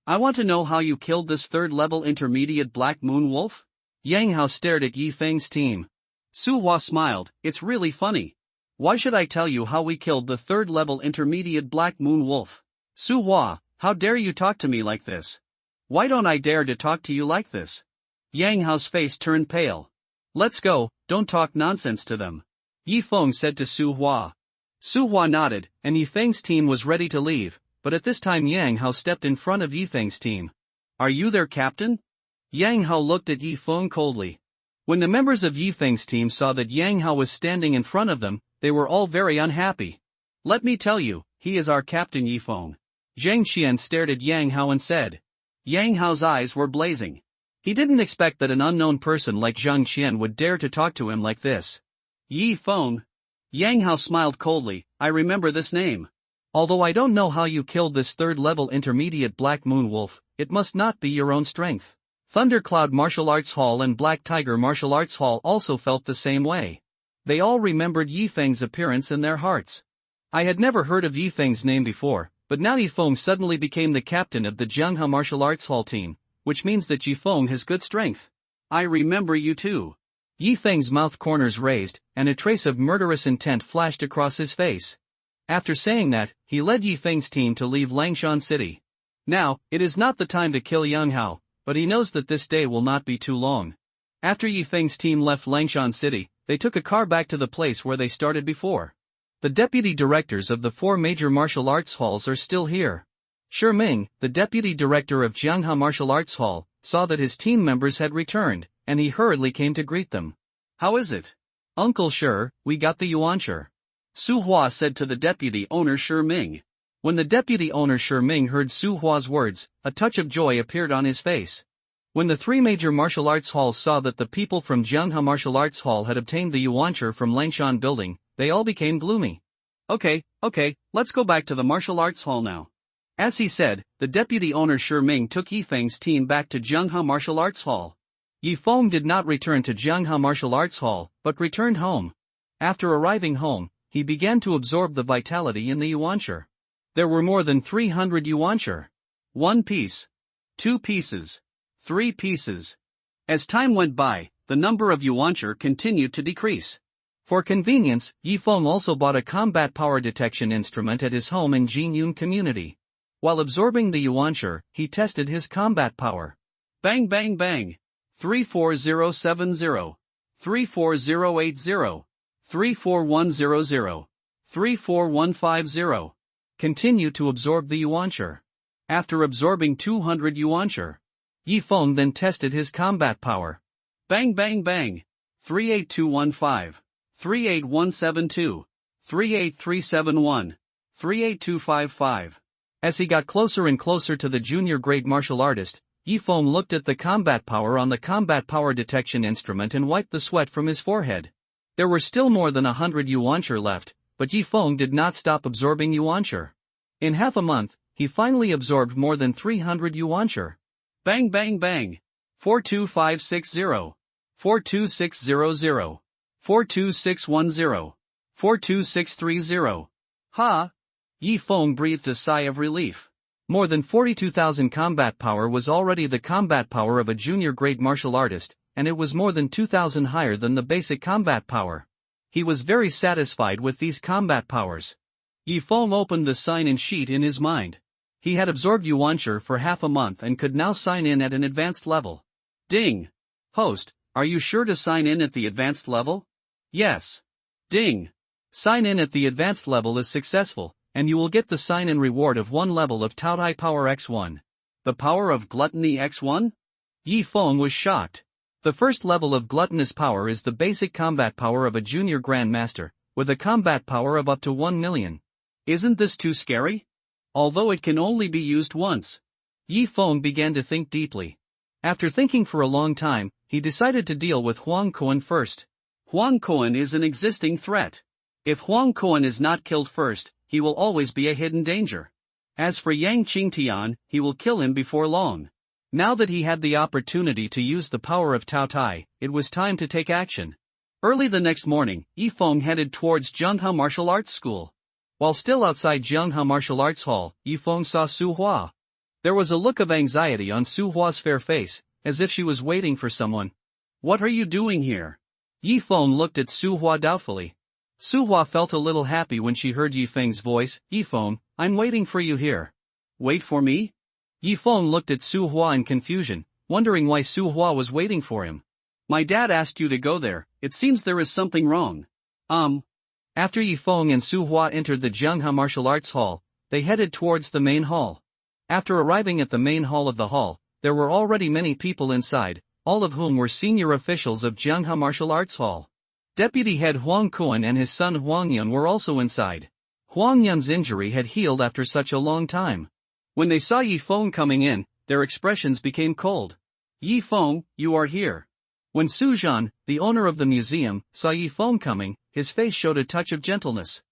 I want to know how you killed this third-level intermediate Black Moon Wolf? Yang Hao stared at Yifeng's team. Su Hua smiled. It's really funny. Why should I tell you how we killed the third-level intermediate Black Moon Wolf? Su Hua, how dare you talk to me like this? Why don't I dare to talk to you like this? Yang Hao's face turned pale. Let's go, don't talk nonsense to them. Yi Feng said to Su Hua. Su Hua nodded, and Yi Feng's team was ready to leave, but at this time Yang Hao stepped in front of Yi Feng's team. Are you their captain? Yang Hao looked at Yi Feng coldly. When the members of Yi Feng's team saw that Yang Hao was standing in front of them, they were all very unhappy. Let me tell you, he is our captain Yi Feng. Zhang Xian stared at Yang Hao and said. Yang Hao's eyes were blazing. He didn't expect that an unknown person like Zhang Xian would dare to talk to him like this. Yi Feng. Yang Hao smiled coldly. I remember this name. Although I don't know how you killed this third-level intermediate Black Moon Wolf, it must not be your own strength. Thundercloud Martial Arts Hall and Black Tiger Martial Arts Hall also felt the same way. They all remembered Yi Feng's appearance in their hearts. I had never heard of Yi Feng's name before, but now Yi Feng suddenly became the captain of the Jianghe Martial Arts Hall team, which means that Yi Feng has good strength. I remember you too. Yi Feng's mouth corners raised, and a trace of murderous intent flashed across his face. After saying that, he led Yi Feng's team to leave Langshan City. Now, it is not the time to kill Yang Hao, but he knows that this day will not be too long. After Yi Feng's team left Langshan City, they took a car back to the place where they started before. The deputy directors of the 4 major martial arts halls are still here. Shi Ming, the deputy director of Jianghe Martial Arts Hall, saw that his team members had returned, and he hurriedly came to greet them. How is it? Uncle Shi, we got the yuanshi. Su Hua said to the deputy owner Shi Ming. When the deputy owner Shi Ming heard Su Hua's words, a touch of joy appeared on his face. When the 3 major martial arts halls saw that the people from Jianghe Martial Arts Hall had obtained the yuanshi from Langshan building, they all became gloomy. Okay, let's go back to the martial arts hall now. As he said, the deputy owner Shi Ming took Yi Feng's team back to Jianghe Martial Arts Hall. Yi Feng did not return to Jianghe Martial Arts Hall, but returned home. After arriving home, he began to absorb the vitality in the yuanshi. There were more than 300 yuanshi. 1 piece. 2 pieces. 3 pieces. As time went by, the number of yuanshi continued to decrease. For convenience, Yi Feng also bought a combat power detection instrument at his home in Jinyun community. While absorbing the yuanshi, he tested his combat power. Bang bang bang. 34070. 34080. 34100. 34150. Continue to absorb the yuanshi. After absorbing 200 yuanshi, Yi Feng then tested his combat power. Bang bang bang. 38215. 38172. 38371. 38255. As he got closer and closer to the junior grade martial artist, Yi Feng looked at the combat power on the combat power detection instrument and wiped the sweat from his forehead. There were still more than 100 yuanshi left, but Yi Feng did not stop absorbing yuanshi. In half a month, he finally absorbed more than 300 yuanshi. Bang bang bang. 42560. 42600. 42610. 42630. Ha! Yi Feng breathed a sigh of relief. More than 42,000 combat power was already the combat power of a junior grade martial artist, and it was more than 2,000 higher than the basic combat power. He was very satisfied with these combat powers. Yi Feng opened the sign-in sheet in his mind. He had absorbed yuanshi for half a month and could now sign in at an advanced level. Ding! Host, are you sure to sign in at the advanced level? Yes. Ding! Sign in at the advanced level is successful, and you will get the sign-in reward of 1 level of Taotai Power X1. The power of Gluttony X1? Yi Feng was shocked. The first level of gluttonous power is the basic combat power of a junior grandmaster, with a combat power of up to 1 million. Isn't this too scary? Although it can only be used once. Yi Feng began to think deeply. After thinking for a long time, he decided to deal with Huang Kuan first. Huang Kuan is an existing threat. If Huang Kuan is not killed first, he will always be a hidden danger. As for Yang Qingtian, he will kill him before long. Now that he had the opportunity to use the power of Tao Tai, it was time to take action. Early the next morning, Yi Feng headed towards Jianghe Martial Arts School. While still outside Jianghe Martial Arts Hall, Yi Feng saw Su Hua. There was a look of anxiety on Su Hua's fair face, as if she was waiting for someone. What are you doing here? Yi Feng looked at Su Hua doubtfully. Su Hua felt a little happy when she heard Yi Feng's voice. Yi Feng, I'm waiting for you here. Wait for me? Yi Feng looked at Su Hua in confusion, wondering why Su Hua was waiting for him. My dad asked you to go there, it seems there is something wrong. After Yi Feng and Su Hua entered the Jianghe Martial Arts Hall, they headed towards the main hall. After arriving at the main hall of the hall, there were already many people inside, all of whom were senior officials of Jianghe Martial Arts Hall. Deputy head Huang Kuan and his son Huang Yun were also inside. Huang Yun's injury had healed after such a long time. When they saw Yi Feng coming in, their expressions became cold. Yi Feng, you are here. When Su Zhan, the owner of the museum, saw Yi Feng coming, his face showed a touch of gentleness.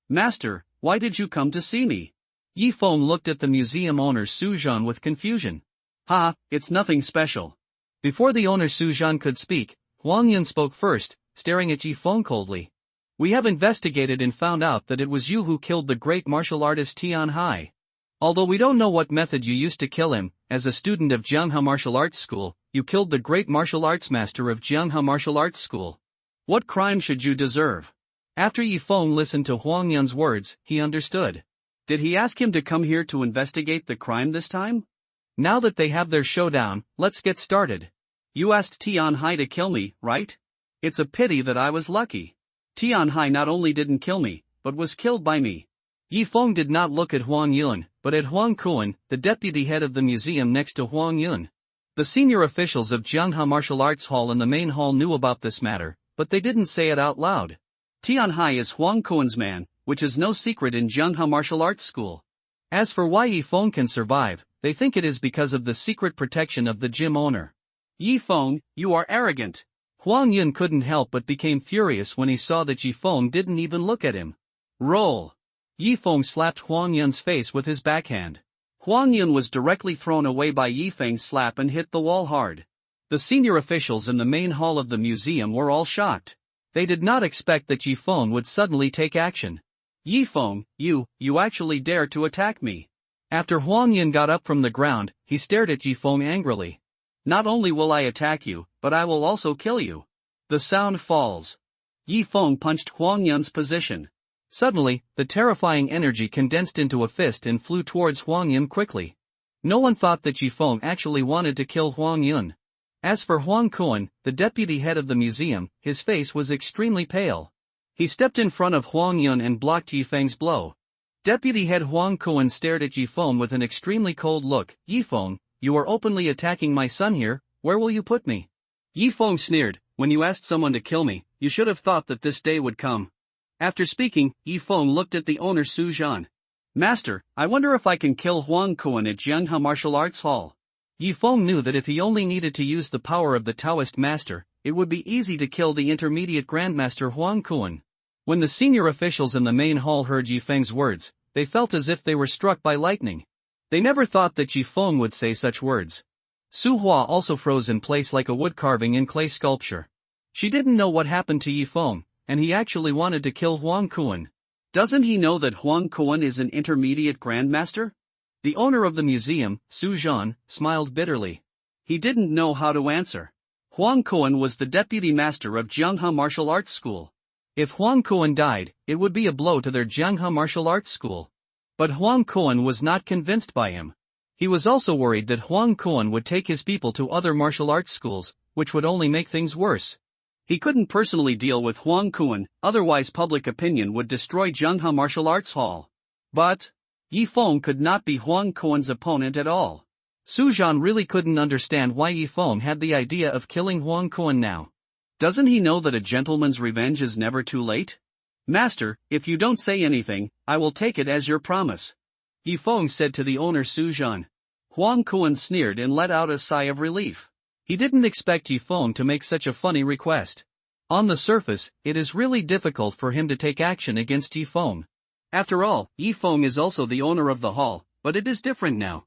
Master, why did you come to see me? Yi Feng looked at the museum owner Su Zhan with confusion. Ha, it's nothing special. Before the owner Su Zhan could speak, Huang Yun spoke first, staring at Yi Feng coldly. We have investigated and found out that it was you who killed the great martial artist Tian Hai. Although we don't know what method you used to kill him, as a student of Jianghe Martial Arts School, you killed the great martial arts master of Jianghe Martial Arts School. What crime should you deserve? After Yi Feng listened to Huang Yun's words, he understood. Did he ask him to come here to investigate the crime this time? Now that they have their showdown, let's get started. You asked Tian Hai to kill me, right? It's a pity that I was lucky. Tian Hai not only didn't kill me, but was killed by me. Yi Feng did not look at Huang Yun, but at Huang Kuan, the deputy head of the museum next to Huang Yun. The senior officials of Jianghe Martial Arts Hall and the main hall knew about this matter, but they didn't say it out loud. Tian Hai is Huang Kuan's man, which is no secret in Jianghe Martial Arts School. As for why Yi Feng can survive, they think it is because of the secret protection of the gym owner. Yi Feng, you are arrogant. Huang Yun couldn't help but became furious when he saw that Yi Feng didn't even look at him. Roll. Yi Feng slapped Huang Yun's face with his backhand. Huang Yun was directly thrown away by Yi Feng's slap and hit the wall hard. The senior officials in the main hall of the museum were all shocked. They did not expect that Yi Feng would suddenly take action. Yi Feng, you actually dare to attack me. After Huang Yun got up from the ground, he stared at Yi Feng angrily. Not only will I attack you, but I will also kill you. The sound falls. Yi Feng punched Huang Yun's position. Suddenly, the terrifying energy condensed into a fist and flew towards Huang Yun quickly. No one thought that Yi Feng actually wanted to kill Huang Yun. As for Huang Kuan, the deputy head of the museum, his face was extremely pale. He stepped in front of Huang Yun and blocked Yi Feng's blow. Deputy head Huang Kuan stared at Yi Feng with an extremely cold look. Yi Feng, you are openly attacking my son here, where will you put me? Yi Feng sneered, when you asked someone to kill me, you should have thought that this day would come. After speaking, Yi Feng looked at the owner Su Zhan. Master, I wonder if I can kill Huang Kuan at Jianghe Martial Arts Hall. Yi Feng knew that if he only needed to use the power of the Taoist master, it would be easy to kill the intermediate grandmaster Huang Kuan. When the senior officials in the main hall heard Yi Feng's words, they felt as if they were struck by lightning. They never thought that Yi Feng would say such words. Su Hua also froze in place like a wood carving in clay sculpture. She didn't know what happened to Yi Feng, and he actually wanted to kill Huang Kuan. Doesn't he know that Huang Kuan is an intermediate grandmaster? The owner of the museum, Su Zhan, smiled bitterly. He didn't know how to answer. Huang Kuan was the deputy master of Jianghe Martial Arts School. If Huang Kuan died, it would be a blow to their Jianghe Martial Arts School. But Huang Kuan was not convinced by him. He was also worried that Huang Kuan would take his people to other martial arts schools, which would only make things worse. He couldn't personally deal with Huang Kuan, otherwise public opinion would destroy Jianghe Martial Arts Hall. But Yi Feng could not be Huang Kuan's opponent at all. Su Zhan really couldn't understand why Yi Feng had the idea of killing Huang Kuan now. Doesn't he know that a gentleman's revenge is never too late? Master, if you don't say anything, I will take it as your promise. Yi Feng said to the owner Su Zhan. Huang Kuan sneered and let out a sigh of relief. He didn't expect Yi Feng to make such a funny request. On the surface, it is really difficult for him to take action against Yi Feng. After all, Yi Feng is also the owner of the hall, but it is different now.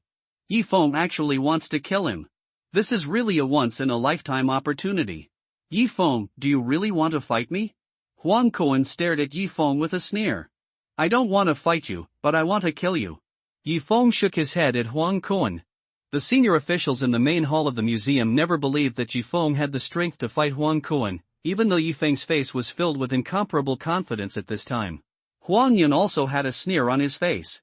Yi Feng actually wants to kill him. This is really a once-in-a-lifetime opportunity. Yi Feng, do you really want to fight me? Huang Kuan stared at Yi Feng with a sneer. I don't want to fight you, but I want to kill you. Yi Feng shook his head at Huang Kuan. The senior officials in the main hall of the museum never believed that Yi Feng had the strength to fight Huang Kuan. even though Yifeng's face was filled with incomparable confidence at this time. Huang Yun also had a sneer on his face.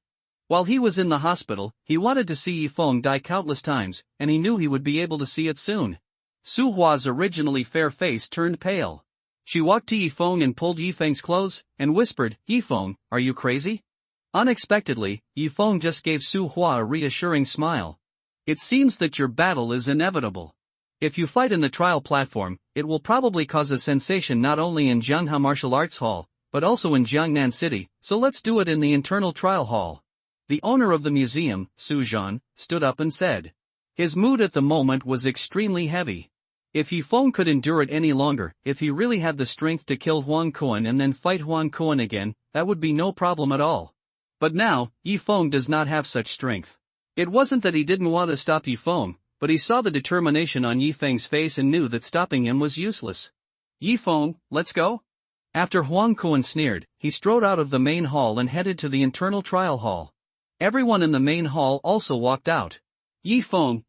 While he was in the hospital, he wanted to see Yifeng die countless times, and he knew he would be able to see it soon. Su Hua's originally fair face turned pale. She walked to Yifeng and pulled Yifeng's clothes, and whispered, "Yifeng, are you crazy?" Unexpectedly, Yifeng just gave Su Hua a reassuring smile. "It seems that your battle is inevitable. If you fight in the trial platform, it will probably cause a sensation not only in Jiangha Martial Arts Hall, but also in Jiangnan City, so let's do it in the internal trial hall." The owner of the museum, Su Zhan, stood up and said. His mood at the moment was extremely heavy. If Yifeng could endure it any longer, if he really had the strength to kill Huang Kuan and then fight Huang Kuan again, that would be no problem at all. But now, Yifeng does not have such strength. It wasn't that he didn't want to stop Yifeng, but he saw the determination on Yifeng's face and knew that stopping him was useless. "Yifeng, let's go?" After Huang Kuan sneered, he strode out of the main hall and headed to the internal trial hall. Everyone in the main hall also walked out. "Yifeng,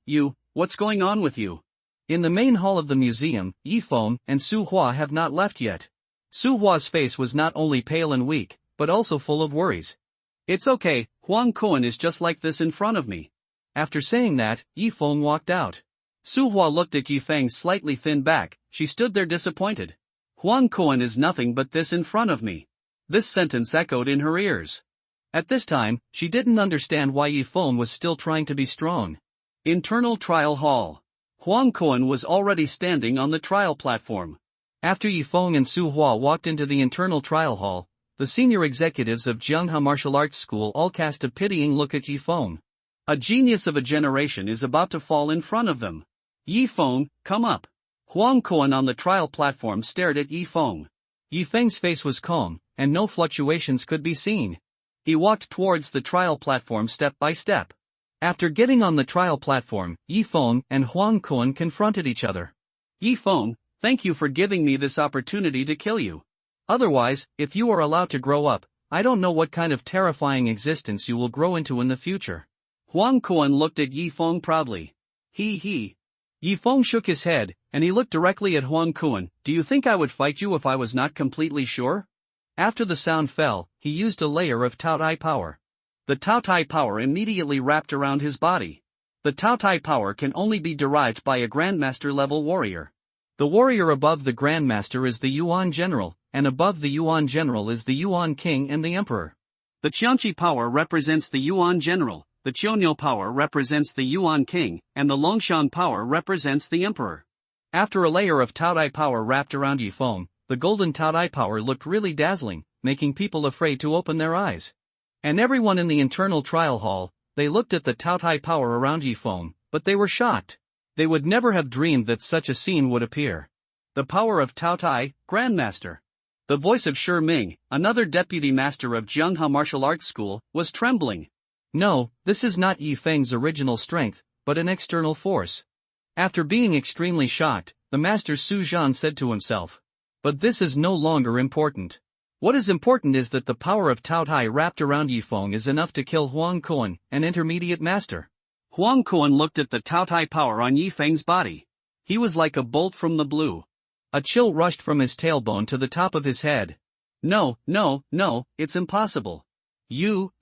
what's going on with you?" In the main hall of the museum, Yifeng and Su Hua have not left yet. Su Hua's face was not only pale and weak, but also full of worries. "It's okay, Huang Kuan is just like this in front of me." After saying that, Yifeng walked out. Su Hua looked at Yifeng's slightly thin back. She stood there disappointed. "Huang Kuan is nothing but this in front of me." This sentence echoed in her ears. At this time, she didn't understand why Yifeng was still trying to be strong. Internal trial hall. Huang Kuan was already standing on the trial platform. After Yifeng and Su Hua walked into the internal trial hall, the senior executives of Jiangha Martial Arts School all cast a pitying look at Yifeng. A genius of a generation is about to fall in front of them. "Yifeng, come up." Huang Kuan on the trial platform stared at Yifeng. Yifeng's face was calm, and no fluctuations could be seen. He walked towards the trial platform step by step. After getting on the trial platform, Yifeng and Huang Kuan confronted each other. "Yifeng, thank you for giving me this opportunity to kill you. Otherwise, if you are allowed to grow up, I don't know what kind of terrifying existence you will grow into in the future." Huang Kuan looked at Yifeng proudly. He. Yifeng shook his head, and he looked directly at Huang Kuan. "Do you think I would fight you if I was not completely sure?" After the sound fell, he used a layer of Taotai power. The Taotai power immediately wrapped around his body. The Taotai power can only be derived by a Grandmaster-level warrior. The warrior above the Grandmaster is the Yuan General, and above the Yuan General is the Yuan King and the Emperor. The Qianqi power represents the Yuan General, the Qianyo power represents the Yuan King, and the Longshan power represents the Emperor. After a layer of Taotai power wrapped around Yifeng, the golden Taotai power looked really dazzling, making people afraid to open their eyes. And everyone in the internal trial hall, they looked at the Taotai power around Yifeng, but they were shocked. They would never have dreamed that such a scene would appear. The power of Taotai, Grandmaster. The voice of Shi Ming, another deputy master of Jiangha Martial Arts School, was trembling. "No, this is not Yifeng's original strength, but an external force." After being extremely shocked, the master Su Zhan said to himself. "But this is no longer important. What is important is that the power of Taotai wrapped around Yifeng is enough to kill Huang Kuan, an intermediate master." Huang Kuan looked at the Taotai power on Yifeng's body. He was like a bolt from the blue. A chill rushed from his tailbone to the top of his head. No, it's impossible. You.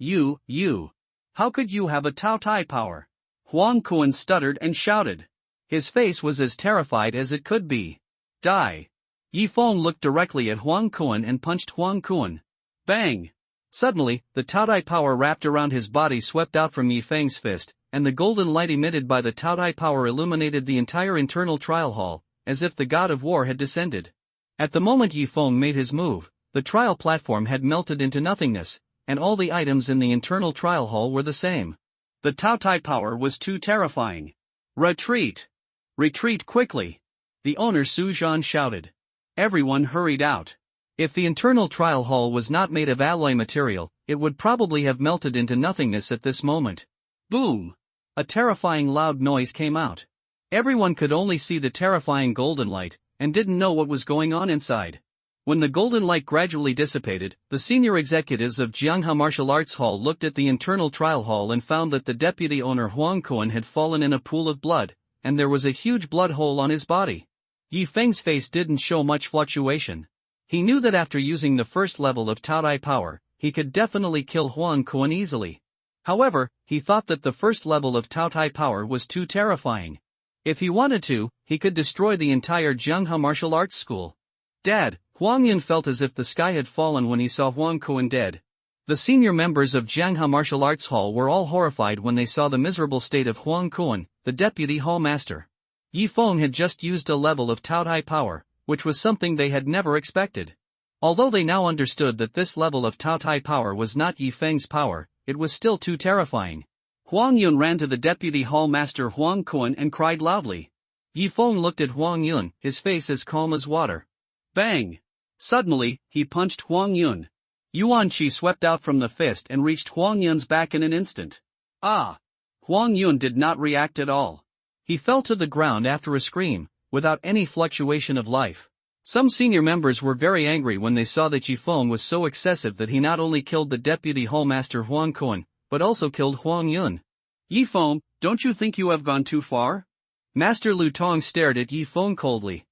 How could you have a Taotai power?" Huang Kuan stuttered and shouted. His face was as terrified as it could be. "Die." Yifeng looked directly at Huang Kuan and punched Huang Kuan. Bang! Suddenly, the Taotai power wrapped around his body swept out from Yifeng's fist, and the golden light emitted by the Taotai power illuminated the entire internal trial hall, as if the god of war had descended. At the moment Yifeng made his move, the trial platform had melted into nothingness, and all the items in the internal trial hall were the same. The Taotai power was too terrifying. "Retreat! Retreat quickly!" The owner Su Zhan shouted. Everyone hurried out. If the internal trial hall was not made of alloy material, it would probably have melted into nothingness at this moment. Boom! A terrifying loud noise came out. Everyone could only see the terrifying golden light, and didn't know what was going on inside. When the golden light gradually dissipated, the senior executives of Jiangha Martial Arts Hall looked at the internal trial hall and found that the deputy owner Huang Kuan had fallen in a pool of blood, and there was a huge blood hole on his body. Yi Feng's face didn't show much fluctuation. He knew that after using the first level of Taotai power, he could definitely kill Huang Quan easily. However, he thought that the first level of Taotai power was too terrifying. If he wanted to, he could destroy the entire Jianghe martial arts school. Dad, Huang Yun felt as if the sky had fallen when he saw Huang Quan dead. The senior members of Jianghe Martial Arts Hall were all horrified when they saw the miserable state of Huang Quan, the deputy hall master. Yi Feng had just used a level of Taotai power, which was something they had never expected. Although they now understood that this level of Taotai power was not Yi Feng's power, it was still too terrifying. Huang Yun ran to the deputy hall master Huang Quan and cried loudly. Yi Feng looked at Huang Yun, his face as calm as water. Bang! Suddenly, he punched Huang Yun. Yuan Qi swept out from the fist and reached Huang Yun's back in an instant. Ah! Huang Yun did not react at all. He fell to the ground after a scream, without any fluctuation of life. Some senior members were very angry when they saw that Yi Feng was so excessive that he not only killed the deputy hallmaster Huang Quan, but also killed Huang Yun. Yi Feng, don't you think you have gone too far? Master Lu Tong stared at Yi Feng coldly.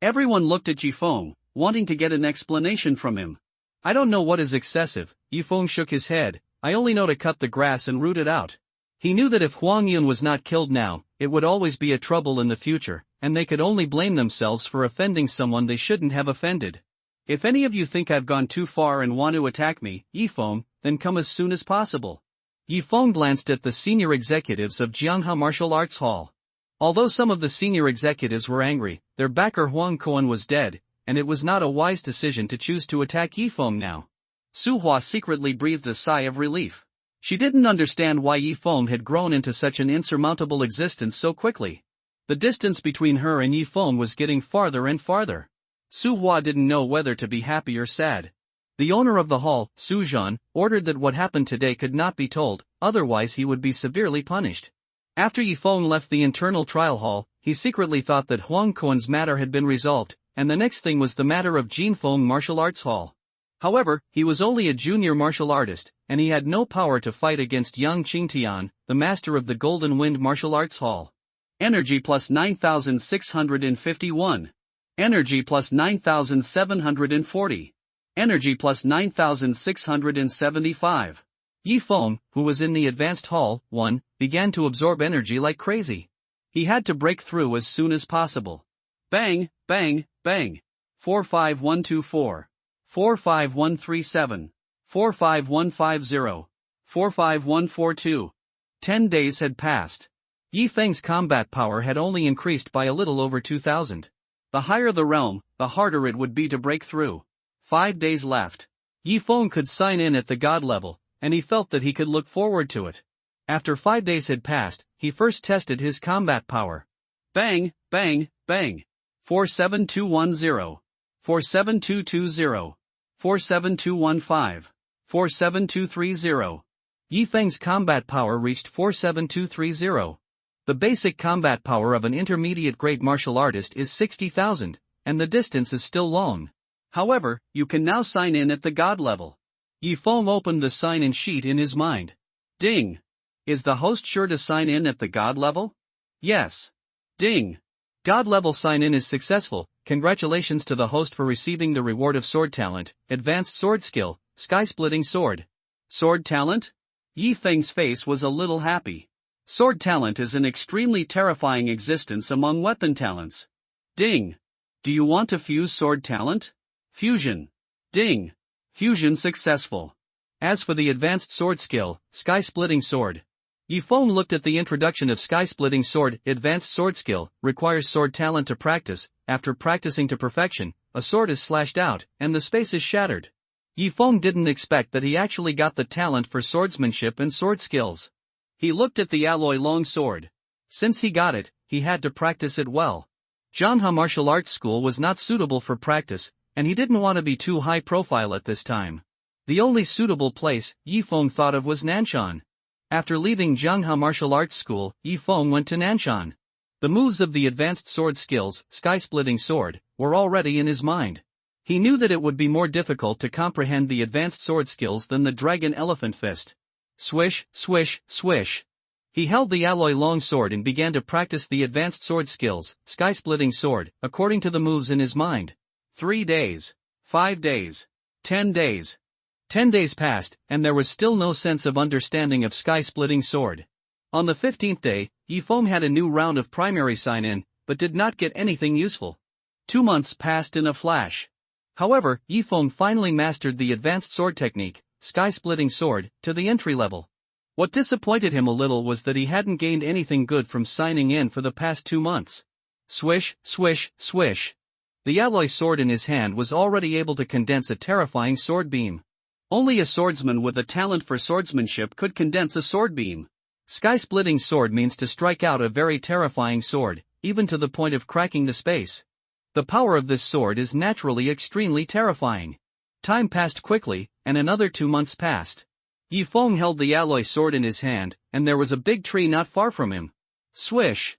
Everyone looked at Yi Feng, wanting to get an explanation from him. I don't know what is excessive, Yi Feng shook his head, I only know to cut the grass and root it out. He knew that if Huang Yun was not killed now, it would always be a trouble in the future, and they could only blame themselves for offending someone they shouldn't have offended. If any of you think I've gone too far and want to attack me, Yi Feng, then come as soon as possible. Yi Feng glanced at the senior executives of Jianghe Martial Arts Hall. Although some of the senior executives were angry, their backer Huang Quan was dead, and it was not a wise decision to choose to attack Yi Feng now. Su Hua secretly breathed a sigh of relief. She didn't understand why Yi Feng had grown into such an insurmountable existence so quickly. The distance between her and Yi Feng was getting farther and farther. Su Hua didn't know whether to be happy or sad. The owner of the hall, Su Zhan, ordered that what happened today could not be told, otherwise he would be severely punished. After Yi Feng left the internal trial hall, he secretly thought that Huang Quan's matter had been resolved, and the next thing was the matter of Jinfeng Martial Arts Hall. However, he was only a junior martial artist, and he had no power to fight against Yang Qingtian, the master of the Golden Wind Martial Arts Hall. Energy plus 9,651. Energy plus 9,740. Energy plus 9,675. Yi Feng, who was in the advanced hall, 1, began to absorb energy like crazy. He had to break through as soon as possible. Bang, bang, bang. 45124. 45137. 45150. 45142. 10 days had passed. Yi Feng's combat power had only increased by a little over 2,000. The higher the realm, the harder it would be to break through. 5 days left. Yi Feng could sign in at the god level, and he felt that he could look forward to it. After 5 days had passed, he first tested his combat power. Bang, bang, bang. 47210. 47220. 47215. 47230. Yi Feng's combat power reached 47230. The basic combat power of an intermediate grade martial artist is 60,000, and the distance is still long. However, you can now sign in at the god level. Yi Feng opened the sign-in sheet in his mind. Ding! Is the host sure to sign in at the god level? Yes. Ding! God level sign-in is successful. Congratulations to the host for receiving the reward of sword talent, advanced sword skill, sky-splitting sword. Sword talent? Yi Feng's face was a little happy. Sword talent is an extremely terrifying existence among weapon talents. Ding! Do you want to fuse sword talent? Fusion. Ding! Fusion successful. As for the advanced sword skill, sky-splitting sword. Yi Feng looked at the introduction of sky-splitting sword. Advanced sword skill requires sword talent to practice. After practicing to perfection, a sword is slashed out, and the space is shattered. Yi Feng didn't expect that he actually got the talent for swordsmanship and sword skills. He looked at the alloy long sword. Since he got it, he had to practice it well. Jianghe Martial Arts School was not suitable for practice, and he didn't want to be too high profile at this time. The only suitable place Yi Feng thought of was Nanshan. After leaving Jianghe Martial Arts School, Yi Feng went to Nanshan. The moves of the advanced sword skills, sky-splitting sword, were already in his mind. He knew that it would be more difficult to comprehend the advanced sword skills than the dragon elephant fist. Swish, swish, swish. He held the alloy long sword and began to practice the advanced sword skills, sky-splitting sword, according to the moves in his mind. 3 days. 5 days. 10 days. 10 days passed, and there was still no sense of understanding of sky-splitting sword. On the 15th day, Yifeng had a new round of primary sign-in, but did not get anything useful. 2 months passed in a flash. However, Yifeng finally mastered the advanced sword technique, sky-splitting sword, to the entry level. What disappointed him a little was that he hadn't gained anything good from signing in for the past 2 months. Swish, swish, swish. The alloy sword in his hand was already able to condense a terrifying sword beam. Only a swordsman with a talent for swordsmanship could condense a sword beam. Sky-splitting sword means to strike out a very terrifying sword, even to the point of cracking the space. The power of this sword is naturally extremely terrifying. Time passed quickly, and another 2 months passed. Yifeng held the alloy sword in his hand, and there was a big tree not far from him. Swish!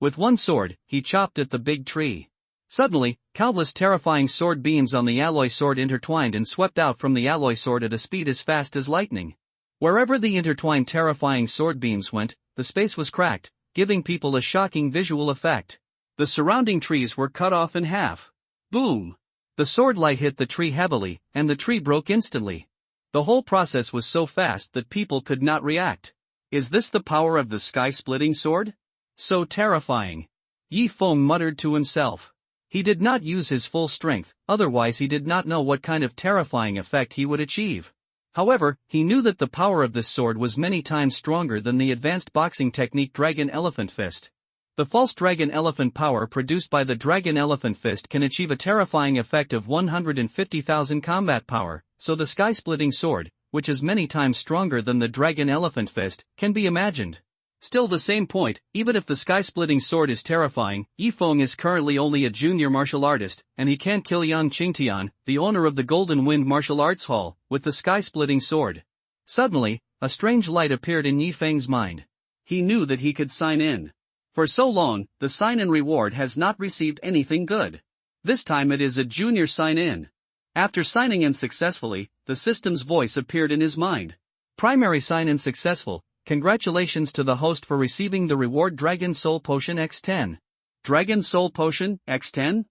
With one sword, he chopped at the big tree. Suddenly, countless terrifying sword beams on the alloy sword intertwined and swept out from the alloy sword at a speed as fast as lightning. Wherever the intertwined terrifying sword beams went, the space was cracked, giving people a shocking visual effect. The surrounding trees were cut off in half. Boom! The sword light hit the tree heavily, and the tree broke instantly. The whole process was so fast that people could not react. Is this the power of the sky-splitting sword? So terrifying. Yifeng muttered to himself. He did not use his full strength, otherwise he did not know what kind of terrifying effect he would achieve. However, he knew that the power of this sword was many times stronger than the advanced boxing technique Dragon Elephant Fist. The false Dragon Elephant power produced by the Dragon Elephant Fist can achieve a terrifying effect of 150,000 combat power, so the sky-splitting sword, which is many times stronger than the Dragon Elephant Fist, can be imagined. Still the same point, even if the sky-splitting sword is terrifying, Yifeng is currently only a junior martial artist, and he can't kill Yang Qingtian, the owner of the Golden Wind Martial Arts Hall, with the sky-splitting sword. Suddenly, a strange light appeared in Yifeng's mind. He knew that he could sign in. For so long, the sign-in reward has not received anything good. This time it is a junior sign-in. After signing in successfully, the system's voice appeared in his mind. Primary sign-in successful. Congratulations to the host for receiving the reward Dragon Soul Potion X10. Dragon Soul Potion X10?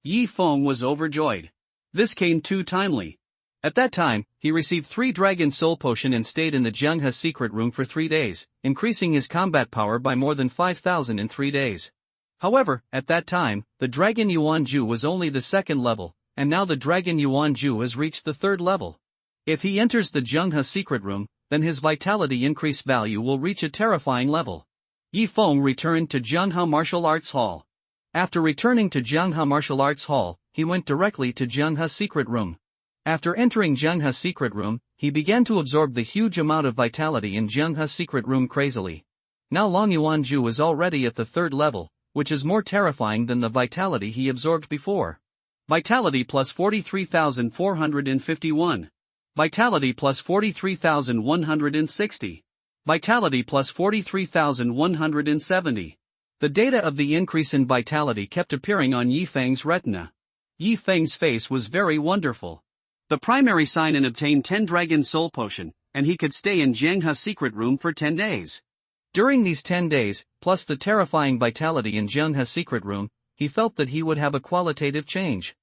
Yifeng was overjoyed. This came too timely. At that time, he received 3 Dragon Soul Potion and stayed in the Zhenghe secret room for 3 days, increasing his combat power by more than 5,000 in 3 days. However, at that time, the Dragon Yuan Ju was only the 2nd level, and now the Dragon Yuan Ju has reached the 3rd level. If he enters the Zhenghe secret room, then his vitality increase value will reach a terrifying level. Yifeng returned to Zhenghe Martial Arts Hall. After returning to Zhenghe Martial Arts Hall, he went directly to Zhenghe secret room. After entering Zhenghe secret room, he began to absorb the huge amount of vitality in Zhenghe secret room crazily. Now Long Yuan Ju was already at the 3rd level, which is more terrifying than the vitality he absorbed before. Vitality plus 43,451. Vitality plus 43,160. Vitality plus 43,170. The data of the increase in vitality kept appearing on Yifeng's retina. Yifeng's face was very wonderful. The primary sign-in obtained 10 Dragon Soul Potion, and he could stay in Zhenghe secret room for 10 days. During these 10 days, plus the terrifying vitality in Zhenghe secret room, he felt that he would have a qualitative change.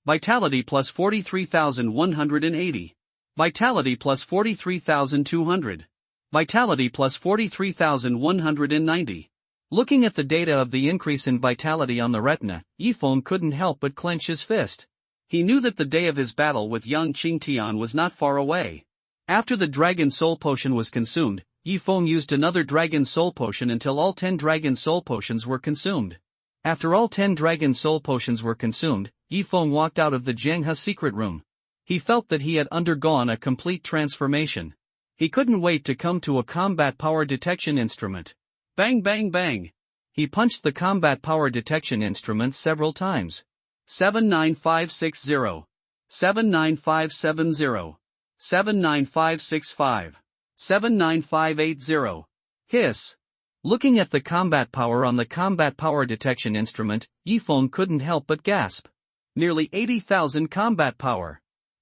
Vitality plus 43,180. Vitality plus 43,200. Vitality plus 43,190. Looking at the data of the increase in vitality on the retina, Yifeng couldn't help but clench his fist. He knew that the day of his battle with Yang Qingtian was not far away. After the Dragon Soul Potion was consumed, Yifeng used another Dragon Soul Potion until all 10 Dragon Soul Potions were consumed. After all 10 Dragon Soul Potions were consumed, Yifeng walked out of the Zhenghe secret room. He felt that he had undergone a complete transformation. He couldn't wait to come to a combat power detection instrument. Bang bang bang! He punched the combat power detection instrument several times. 79560. 79570. 79565. 79580. Hiss. Looking at the combat power on the combat power detection instrument, Yifeng couldn't help but gasp. Nearly 80,000 combat power.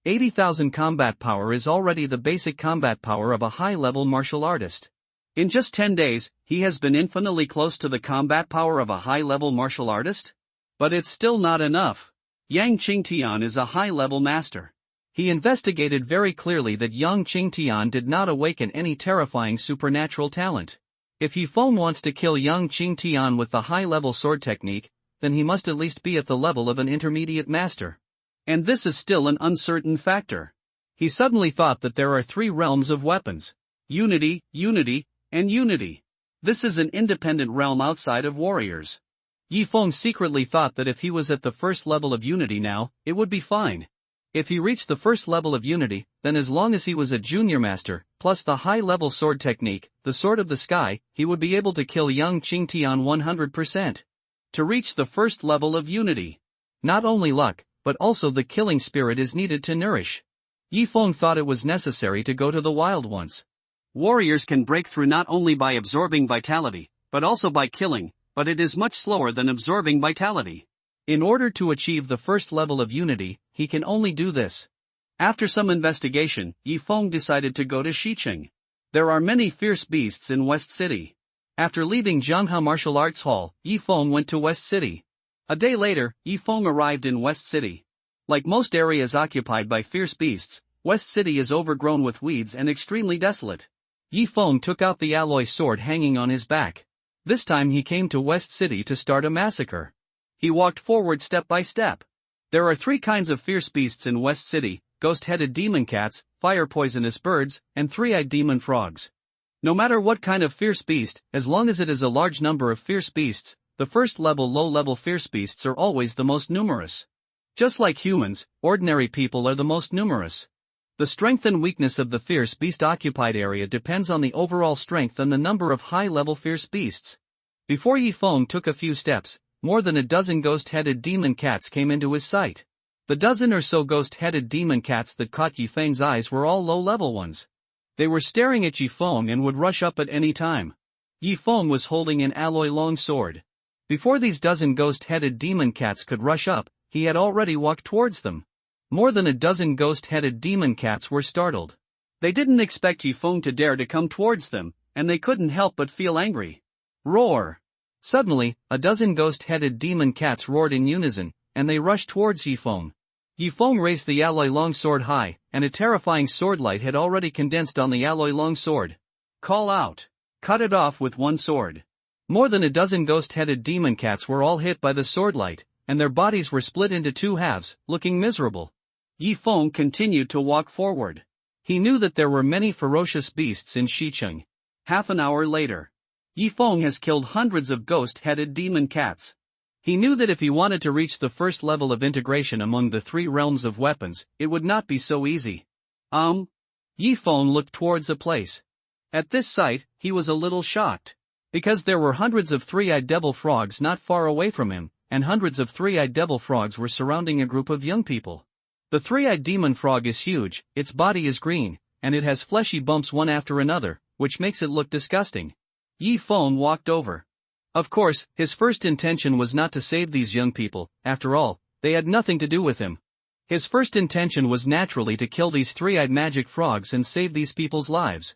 80,000 combat power is already the basic combat power of a high-level martial artist. In just 10 days, he has been infinitely close to the combat power of a high-level martial artist? But it's still not enough. Yang Qingtian is a high-level master. He investigated very clearly that Yang Qingtian did not awaken any terrifying supernatural talent. If Yifeng wants to kill Yang Qingtian with the high-level sword technique, then he must at least be at the level of an intermediate master. And this is still an uncertain factor. He suddenly thought that there are 3 realms of weapons. Unity, Unity, and Unity. This is an independent realm outside of warriors. Yifeng secretly thought that if he was at the first level of Unity now, it would be fine. If he reached the first level of Unity, then as long as he was a junior master, plus the high-level sword technique, the Sword of the Sky, he would be able to kill Yang Qingtian 100%. To reach the first level of Unity, not only luck, but also the killing spirit is needed to nourish. Yifeng thought it was necessary to go to the wild ones. Warriors can break through not only by absorbing vitality, but also by killing, but it is much slower than absorbing vitality. In order to achieve the first level of Unity, he can only do this. After some investigation, Yifeng decided to go to Xicheng. There are many fierce beasts in West City. After leaving Zhanghe Martial Arts Hall, Yifeng went to West City. A day later, Yifeng arrived in West City. Like most areas occupied by fierce beasts, West City is overgrown with weeds and extremely desolate. Yifeng took out the alloy sword hanging on his back. This time he came to West City to start a massacre. He walked forward step by step. There are 3 kinds of fierce beasts in West City: ghost-headed demon cats, fire-poisonous birds, and 3-eyed demon frogs. No matter what kind of fierce beast, as long as it is a large number of fierce beasts, the first-level low-level fierce beasts are always the most numerous. Just like humans, ordinary people are the most numerous. The strength and weakness of the fierce beast occupied area depends on the overall strength and the number of high-level fierce beasts. Before Yifeng took a few steps, more than a dozen ghost-headed demon cats came into his sight. The dozen or so ghost-headed demon cats that caught Yifeng's eyes were all low-level ones. They were staring at Yifeng and would rush up at any time. Yifeng was holding an alloy long sword. Before these dozen ghost-headed demon cats could rush up, he had already walked towards them. More than a dozen ghost-headed demon cats were startled. They didn't expect Yifeng to dare to come towards them, and they couldn't help but feel angry. Roar! Suddenly, a dozen ghost-headed demon cats roared in unison, and they rushed towards Yifeng. Yifeng raised the alloy longsword high, and a terrifying swordlight had already condensed on the alloy longsword. Call out! Cut it off with one sword. More than a dozen ghost-headed demon cats were all hit by the swordlight, and their bodies were split into 2 halves, looking miserable. Yifeng continued to walk forward. He knew that there were many ferocious beasts in Xicheng. Half an hour later, Yifeng has killed hundreds of ghost-headed demon cats. He knew that if he wanted to reach the first level of integration among the 3 realms of weapons, it would not be so easy. Yifeng looked towards a place. At this sight, he was a little shocked. Because there were hundreds of 3-eyed devil frogs not far away from him, and hundreds of 3-eyed devil frogs were surrounding a group of young people. The 3-eyed demon frog is huge, its body is green, and it has fleshy bumps one after another, which makes it look disgusting. Yifeng walked over. Of course, his first intention was not to save these young people. After all, they had nothing to do with him. His first intention was naturally to kill these 3-eyed magic frogs and save these people's lives.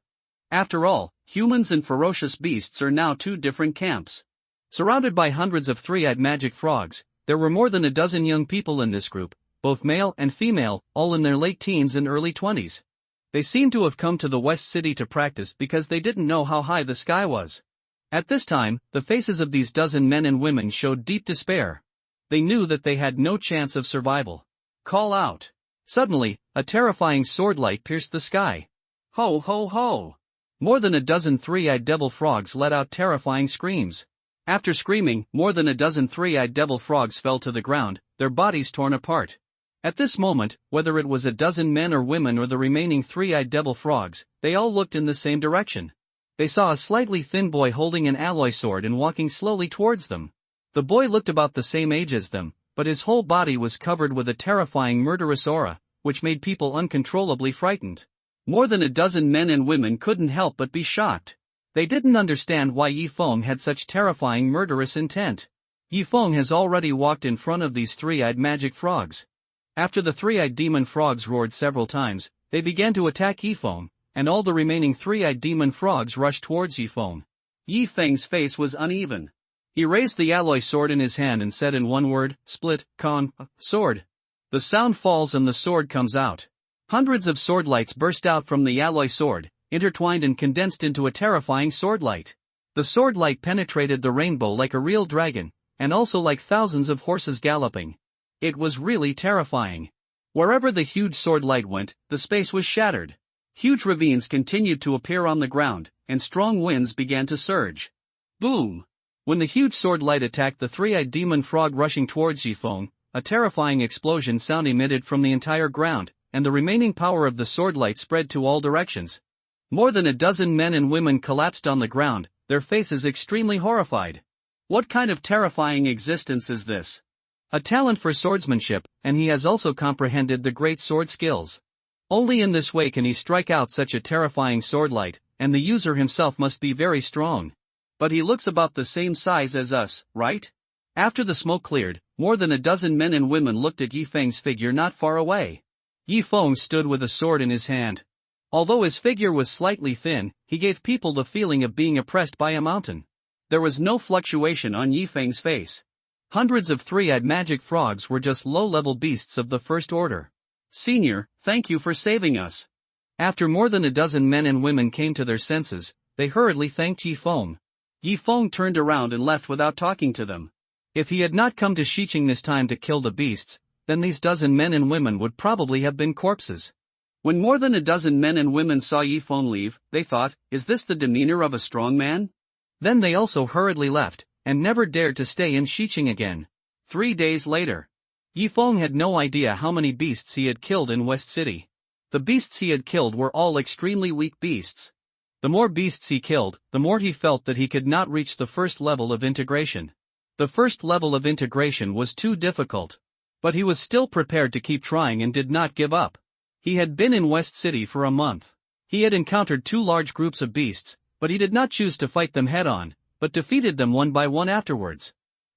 After all, humans and ferocious beasts are now 2 different camps. Surrounded by hundreds of 3-eyed magic frogs, there were more than a dozen young people in this group, both male and female, all in their late teens and early 20s. They seemed to have come to the West City to practice because they didn't know how high the sky was. At this time, the faces of these dozen men and women showed deep despair. They knew that they had no chance of survival. Call out! Suddenly, a terrifying swordlight pierced the sky. Ho ho ho! More than a dozen 3-eyed devil frogs let out terrifying screams. After screaming, more than a dozen 3-eyed devil frogs fell to the ground, their bodies torn apart. At this moment, whether it was a dozen men or women or the remaining 3-eyed devil frogs, they all looked in the same direction. They saw a slightly thin boy holding an alloy sword and walking slowly towards them. The boy looked about the same age as them, but his whole body was covered with a terrifying murderous aura, which made people uncontrollably frightened. More than a dozen men and women couldn't help but be shocked. They didn't understand why Yifeng had such terrifying murderous intent. Yifeng has already walked in front of these 3-eyed magic frogs. After the 3-eyed demon frogs roared several times, they began to attack Yifeng, and all the remaining three-eyed demon frogs rushed towards Yifeng. Yi Feng's face was uneven. He raised the alloy sword in his hand and said in one word, "Split, sword." The sound falls and the sword comes out. Hundreds of sword lights burst out from the alloy sword, intertwined and condensed into a terrifying sword light. The sword light penetrated the rainbow like a real dragon, and also like thousands of horses galloping. It was really terrifying. Wherever the huge sword light went, the space was shattered. Huge ravines continued to appear on the ground, and strong winds began to surge. Boom! When the huge sword light attacked the three-eyed demon frog rushing towards Yifeng, a terrifying explosion sound emitted from the entire ground, and the remaining power of the sword light spread to all directions. More than a dozen men and women collapsed on the ground, their faces extremely horrified. What kind of terrifying existence is this? A talent for swordsmanship, and he has also comprehended the great sword skills. Only in this way can he strike out such a terrifying sword light, and the user himself must be very strong. But he looks about the same size as us, right? After the smoke cleared, more than a dozen men and women looked at Yifeng's figure not far away. Yifeng stood with a sword in his hand. Although his figure was slightly thin, he gave people the feeling of being oppressed by a mountain. There was no fluctuation on Yifeng's face. Hundreds of three-eyed magic frogs were just low-level beasts of the first order. "Senior, thank you for saving us." After more than a dozen men and women came to their senses, they hurriedly thanked Yifeng. Yifeng turned around and left without talking to them. If he had not come to Xiqing this time to kill the beasts, then these dozen men and women would probably have been corpses. When more than a dozen men and women saw Yifeng leave, they thought, "Is this the demeanor of a strong man?" Then they also hurriedly left, and never dared to stay in Xiqing again. 3 days later. Yifeng had no idea how many beasts he had killed in West City. The beasts he had killed were all extremely weak beasts. The more beasts he killed, the more he felt that he could not reach the first level of integration. The first level of integration was too difficult. But he was still prepared to keep trying and did not give up. He had been in West City for a month. He had encountered 2 large groups of beasts, but he did not choose to fight them head-on, but defeated them one by one afterwards.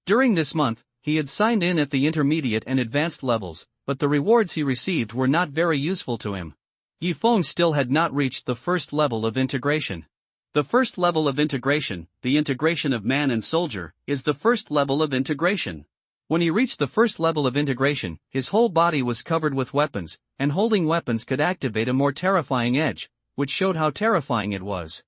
During this month, he had signed in at the intermediate and advanced levels, but the rewards he received were not very useful to him. Yifeng still had not reached the first level of integration. The first level of integration, the integration of man and soldier, is the first level of integration. When he reached the first level of integration, his whole body was covered with weapons, and holding weapons could activate a more terrifying edge, which showed how terrifying it was.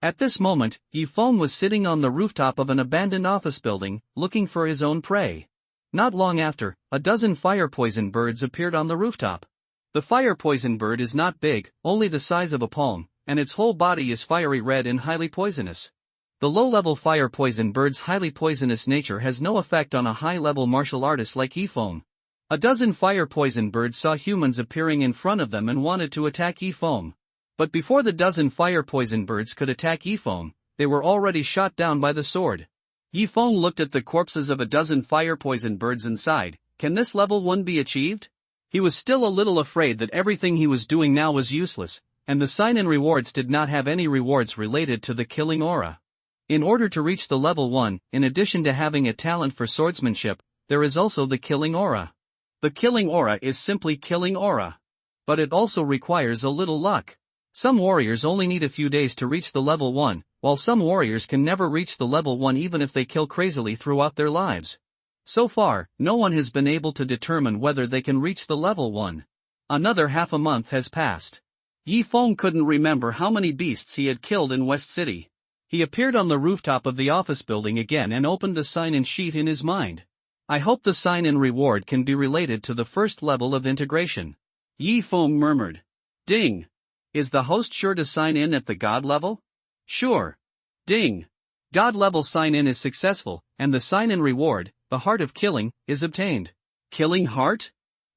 At this moment, Yifeng was sitting on the rooftop of an abandoned office building, looking for his own prey. Not long after, a dozen fire-poison birds appeared on the rooftop. The fire-poison bird is not big, only the size of a palm, and its whole body is fiery red and highly poisonous. The low-level fire-poison bird's highly poisonous nature has no effect on a high-level martial artist like Yifeng. A dozen fire-poison birds saw humans appearing in front of them and wanted to attack Yifeng. But before the dozen fire-poison birds could attack Yifeng, they were already shot down by the sword. Yifeng looked at the corpses of a dozen fire-poison birds and sighed, "Can this level 1 be achieved?" He was still a little afraid that everything he was doing now was useless, and the sign-in rewards did not have any rewards related to the killing aura. In order to reach the level 1, in addition to having a talent for swordsmanship, there is also the killing aura. The killing aura is simply killing aura. But it also requires a little luck. Some warriors only need a few days to reach the level 1, while some warriors can never reach the level 1 even if they kill crazily throughout their lives. So far, no one has been able to determine whether they can reach the level 1. Another half a month has passed. Yifeng couldn't remember how many beasts he had killed in West City. He appeared on the rooftop of the office building again and opened the sign-in sheet in his mind. I hope the sign-in reward can be related to the first level of integration. Yifeng murmured. Ding. Is the host sure to sign in at the God level? Sure. Ding. God level sign-in is successful, and the sign-in reward, the Heart of Killing, is obtained. Killing Heart?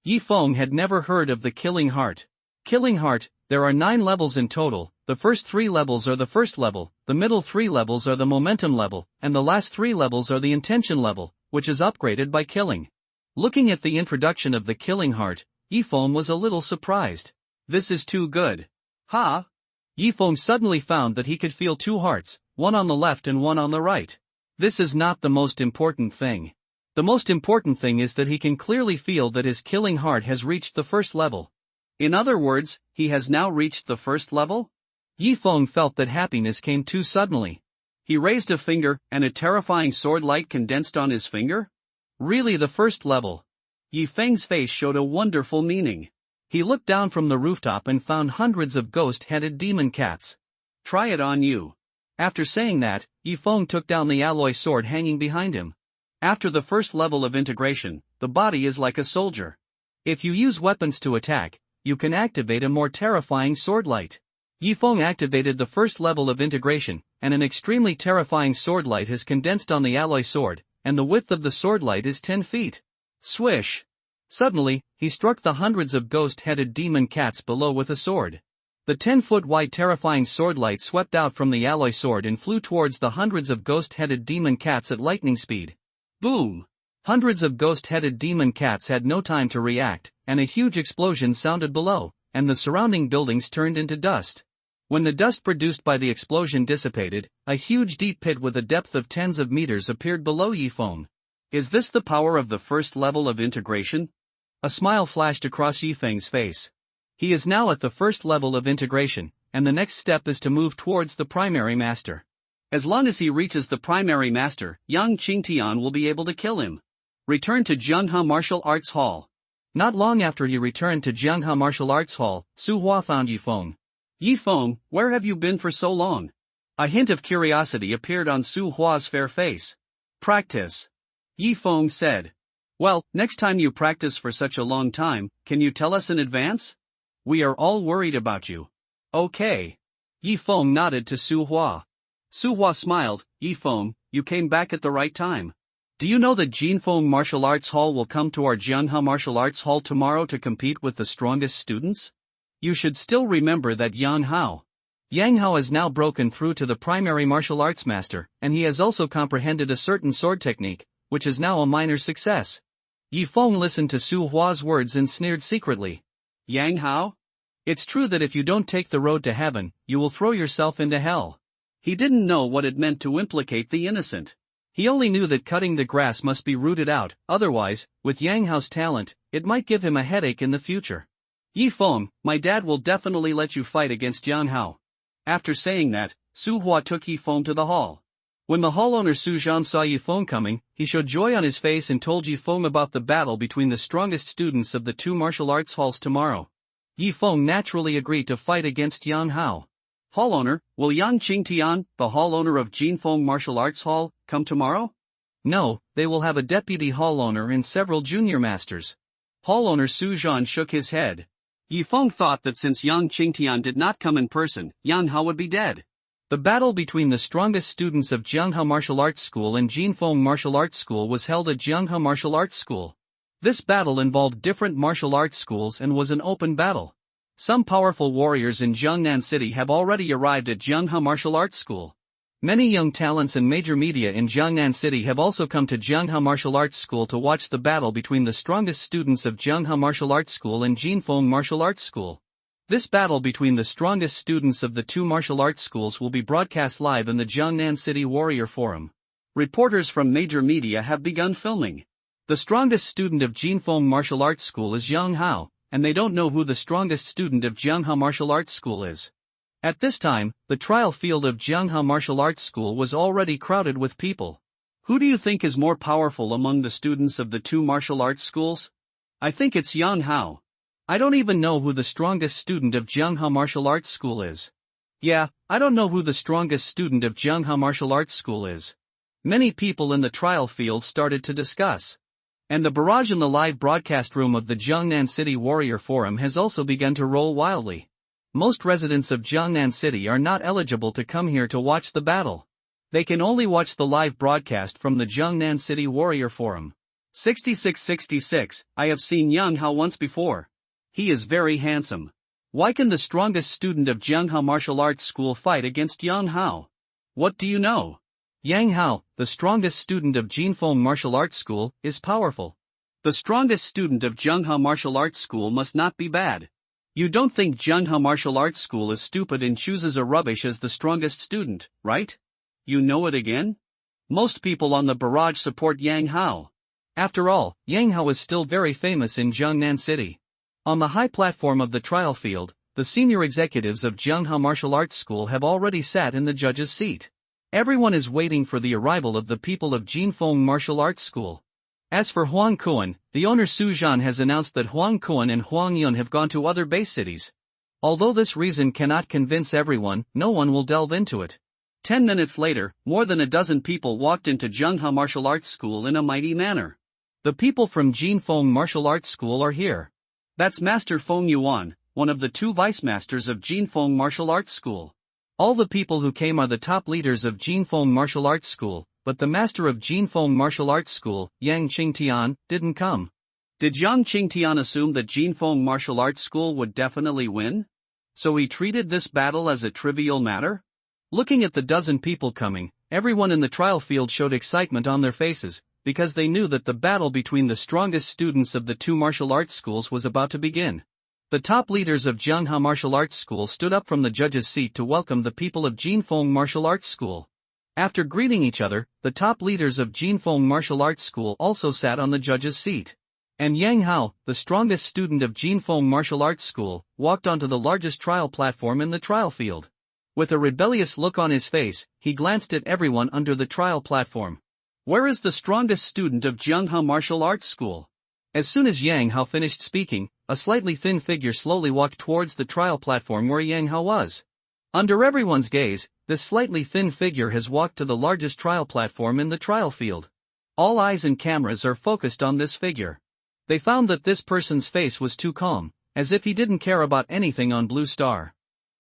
Yifeng had never heard of the Killing Heart. Killing Heart, there are 9 levels in total. The first 3 levels are the first level, the middle 3 levels are the momentum level, and the last 3 levels are the intention level, which is upgraded by killing. Looking at the introduction of the Killing Heart, Yifeng was a little surprised. This is too good. Ha! Yifeng suddenly found that he could feel 2 hearts, one on the left and one on the right. This is not the most important thing. The most important thing is that he can clearly feel that his Killing Heart has reached the first level. In other words, he has now reached the first level? Yi Feng felt that happiness came too suddenly. He raised a finger, and a terrifying sword light condensed on his finger? Really, the first level? Yi Feng's face showed a wonderful meaning. He looked down from the rooftop and found hundreds of ghost-headed demon cats. Try it on you. After saying that, Yi Feng took down the alloy sword hanging behind him. After the first level of integration, the body is like a soldier. If you use weapons to attack, you can activate a more terrifying sword light. Yi Feng activated the first level of integration, and an extremely terrifying sword light has condensed on the alloy sword, and the width of the sword light is 10 feet. Swish! Suddenly, he struck the hundreds of ghost-headed demon cats below with a sword. The 10-foot wide terrifying sword light swept out from the alloy sword and flew towards the hundreds of ghost-headed demon cats at lightning speed. Boom! Hundreds of ghost-headed demon cats had no time to react, and a huge explosion sounded below, and the surrounding buildings turned into dust. When the dust produced by the explosion dissipated, a huge deep pit with a depth of tens of meters appeared below Yi Feng. Is this the power of the first level of integration? A smile flashed across Yi Feng's face. He is now at the first level of integration, and the next step is to move towards the primary master. As long as he reaches the primary master, Yang Qingtian will be able to kill him. Return to Jianghe Martial Arts Hall. Not long after he returned to Jianghe Martial Arts Hall, Su Hua found Yi Feng. Yi Feng, where have you been for so long? A hint of curiosity appeared on Su Hua's fair face. Practice. Yi Feng said. Well, next time you practice for such a long time, can you tell us in advance? We are all worried about you. Okay. Yi Feng nodded to Su Hua. Su Hua smiled. Yi Feng, you came back at the right time. Do you know that Jinfeng Martial Arts Hall will come to our Jianghe Martial Arts Hall tomorrow to compete with the strongest students? You should still remember that Yang Hao has now broken through to the primary martial arts master, and he has also comprehended a certain sword technique, which is now a minor success. Yi Feng listened to Su Hua's words and sneered secretly. Yang Hao? It's true that if you don't take the road to heaven, you will throw yourself into hell. He didn't know what it meant to implicate the innocent. He only knew that cutting the grass must be rooted out, otherwise, with Yang Hao's talent, it might give him a headache in the future. Yi Feng, my dad will definitely let you fight against Yang Hao. After saying that, Su Hua took Yi Feng to the hall. When the hall owner Su Zhan saw Yi Feng coming, he showed joy on his face and told Yi Feng about the battle between the strongest students of the two martial arts halls tomorrow. Yi Feng naturally agreed to fight against Yang Hao. Hall owner, will Yang Qingtian, the hall owner of Jinfeng Martial Arts Hall, come tomorrow? No, they will have a deputy hall owner and several junior masters. Hall owner Su Zhan shook his head. Yi Feng thought that since Yang Qingtian did not come in person, Yang Hao would be dead. The battle between the strongest students of Jianghe Martial Arts School and Jinfeng Martial Arts School was held at Jianghe Martial Arts School. This battle involved different martial arts schools and was an open battle. Some powerful warriors in Jiangnan City have already arrived at Jianghe Martial Arts School. Many young talents and major media in Jiangnan City have also come to Jianghe Martial Arts School to watch the battle between the strongest students of Jianghe Martial Arts School and Jinfeng Martial Arts School. This battle between the strongest students of the two martial arts schools will be broadcast live in the Jiangnan City Warrior Forum. Reporters from major media have begun filming. The strongest student of Jinfeng Martial Arts School is Yang Hao, and they don't know who the strongest student of Jianghe Martial Arts School is. At this time, the trial field of Jianghe Martial Arts School was already crowded with people. Who do you think is more powerful among the students of the two martial arts schools? I think it's Yang Hao. I don't even know who the strongest student of Jianghe Martial Arts School is. Yeah, I don't know who the strongest student of Jianghe Martial Arts School is. Many people in the trial field started to discuss. And the barrage in the live broadcast room of the Jiangnan City Warrior Forum has also begun to roll wildly. Most residents of Jiangnan City are not eligible to come here to watch the battle. They can only watch the live broadcast from the Jiangnan City Warrior Forum. 6666, I have seen Yang Hao once before. He is very handsome. Why can the strongest student of Jianghe Martial Arts School fight against Yang Hao? What do you know? Yang Hao, the strongest student of Jinfeng Martial Arts School, is powerful. The strongest student of Jianghe Martial Arts School must not be bad. You don't think Jianghe Martial Arts School is stupid and chooses a rubbish as the strongest student, right? You know it again? Most people on the barrage support Yang Hao. After all, Yang Hao is still very famous in Jiangnan City. On the high platform of the trial field, the senior executives of Jiangha Martial Arts School have already sat in the judge's seat. Everyone is waiting for the arrival of the people of Jinfeng Martial Arts School. As for Huang Kuan, the owner Su Zhan has announced that Huang Kuan and Huang Yun have gone to other base cities. Although this reason cannot convince everyone, no one will delve into it. 10 minutes later, more than a dozen people walked into Jiangha Martial Arts School in a mighty manner. The people from Jinfeng Martial Arts School are here. That's Master Feng Yuan, one of the 2 vice masters of Jinfeng Martial Arts School. All the people who came are the top leaders of Jinfeng Martial Arts School, but the master of Jinfeng Martial Arts School, Yang Qingtian, didn't come. Did Yang Qingtian assume that Jinfeng Martial Arts School would definitely win? So he treated this battle as a trivial matter? Looking at the dozen people coming, everyone in the trial field showed excitement on their faces, because they knew that the battle between the strongest students of the 2 martial arts schools was about to begin. The top leaders of Jiangha Martial Arts School stood up from the judge's seat to welcome the people of Jinfeng Martial Arts School. After greeting each other, the top leaders of Jinfeng Martial Arts School also sat on the judge's seat. And Yang Hao, the strongest student of Jinfeng Martial Arts School, walked onto the largest trial platform in the trial field. With a rebellious look on his face, he glanced at everyone under the trial platform. Where is the strongest student of Jiangha Martial Arts School? As soon as Yang Hao finished speaking, a slightly thin figure slowly walked towards the trial platform where Yang Hao was. Under everyone's gaze, this slightly thin figure has walked to the largest trial platform in the trial field. All eyes and cameras are focused on this figure. They found that this person's face was too calm, as if he didn't care about anything on Blue Star.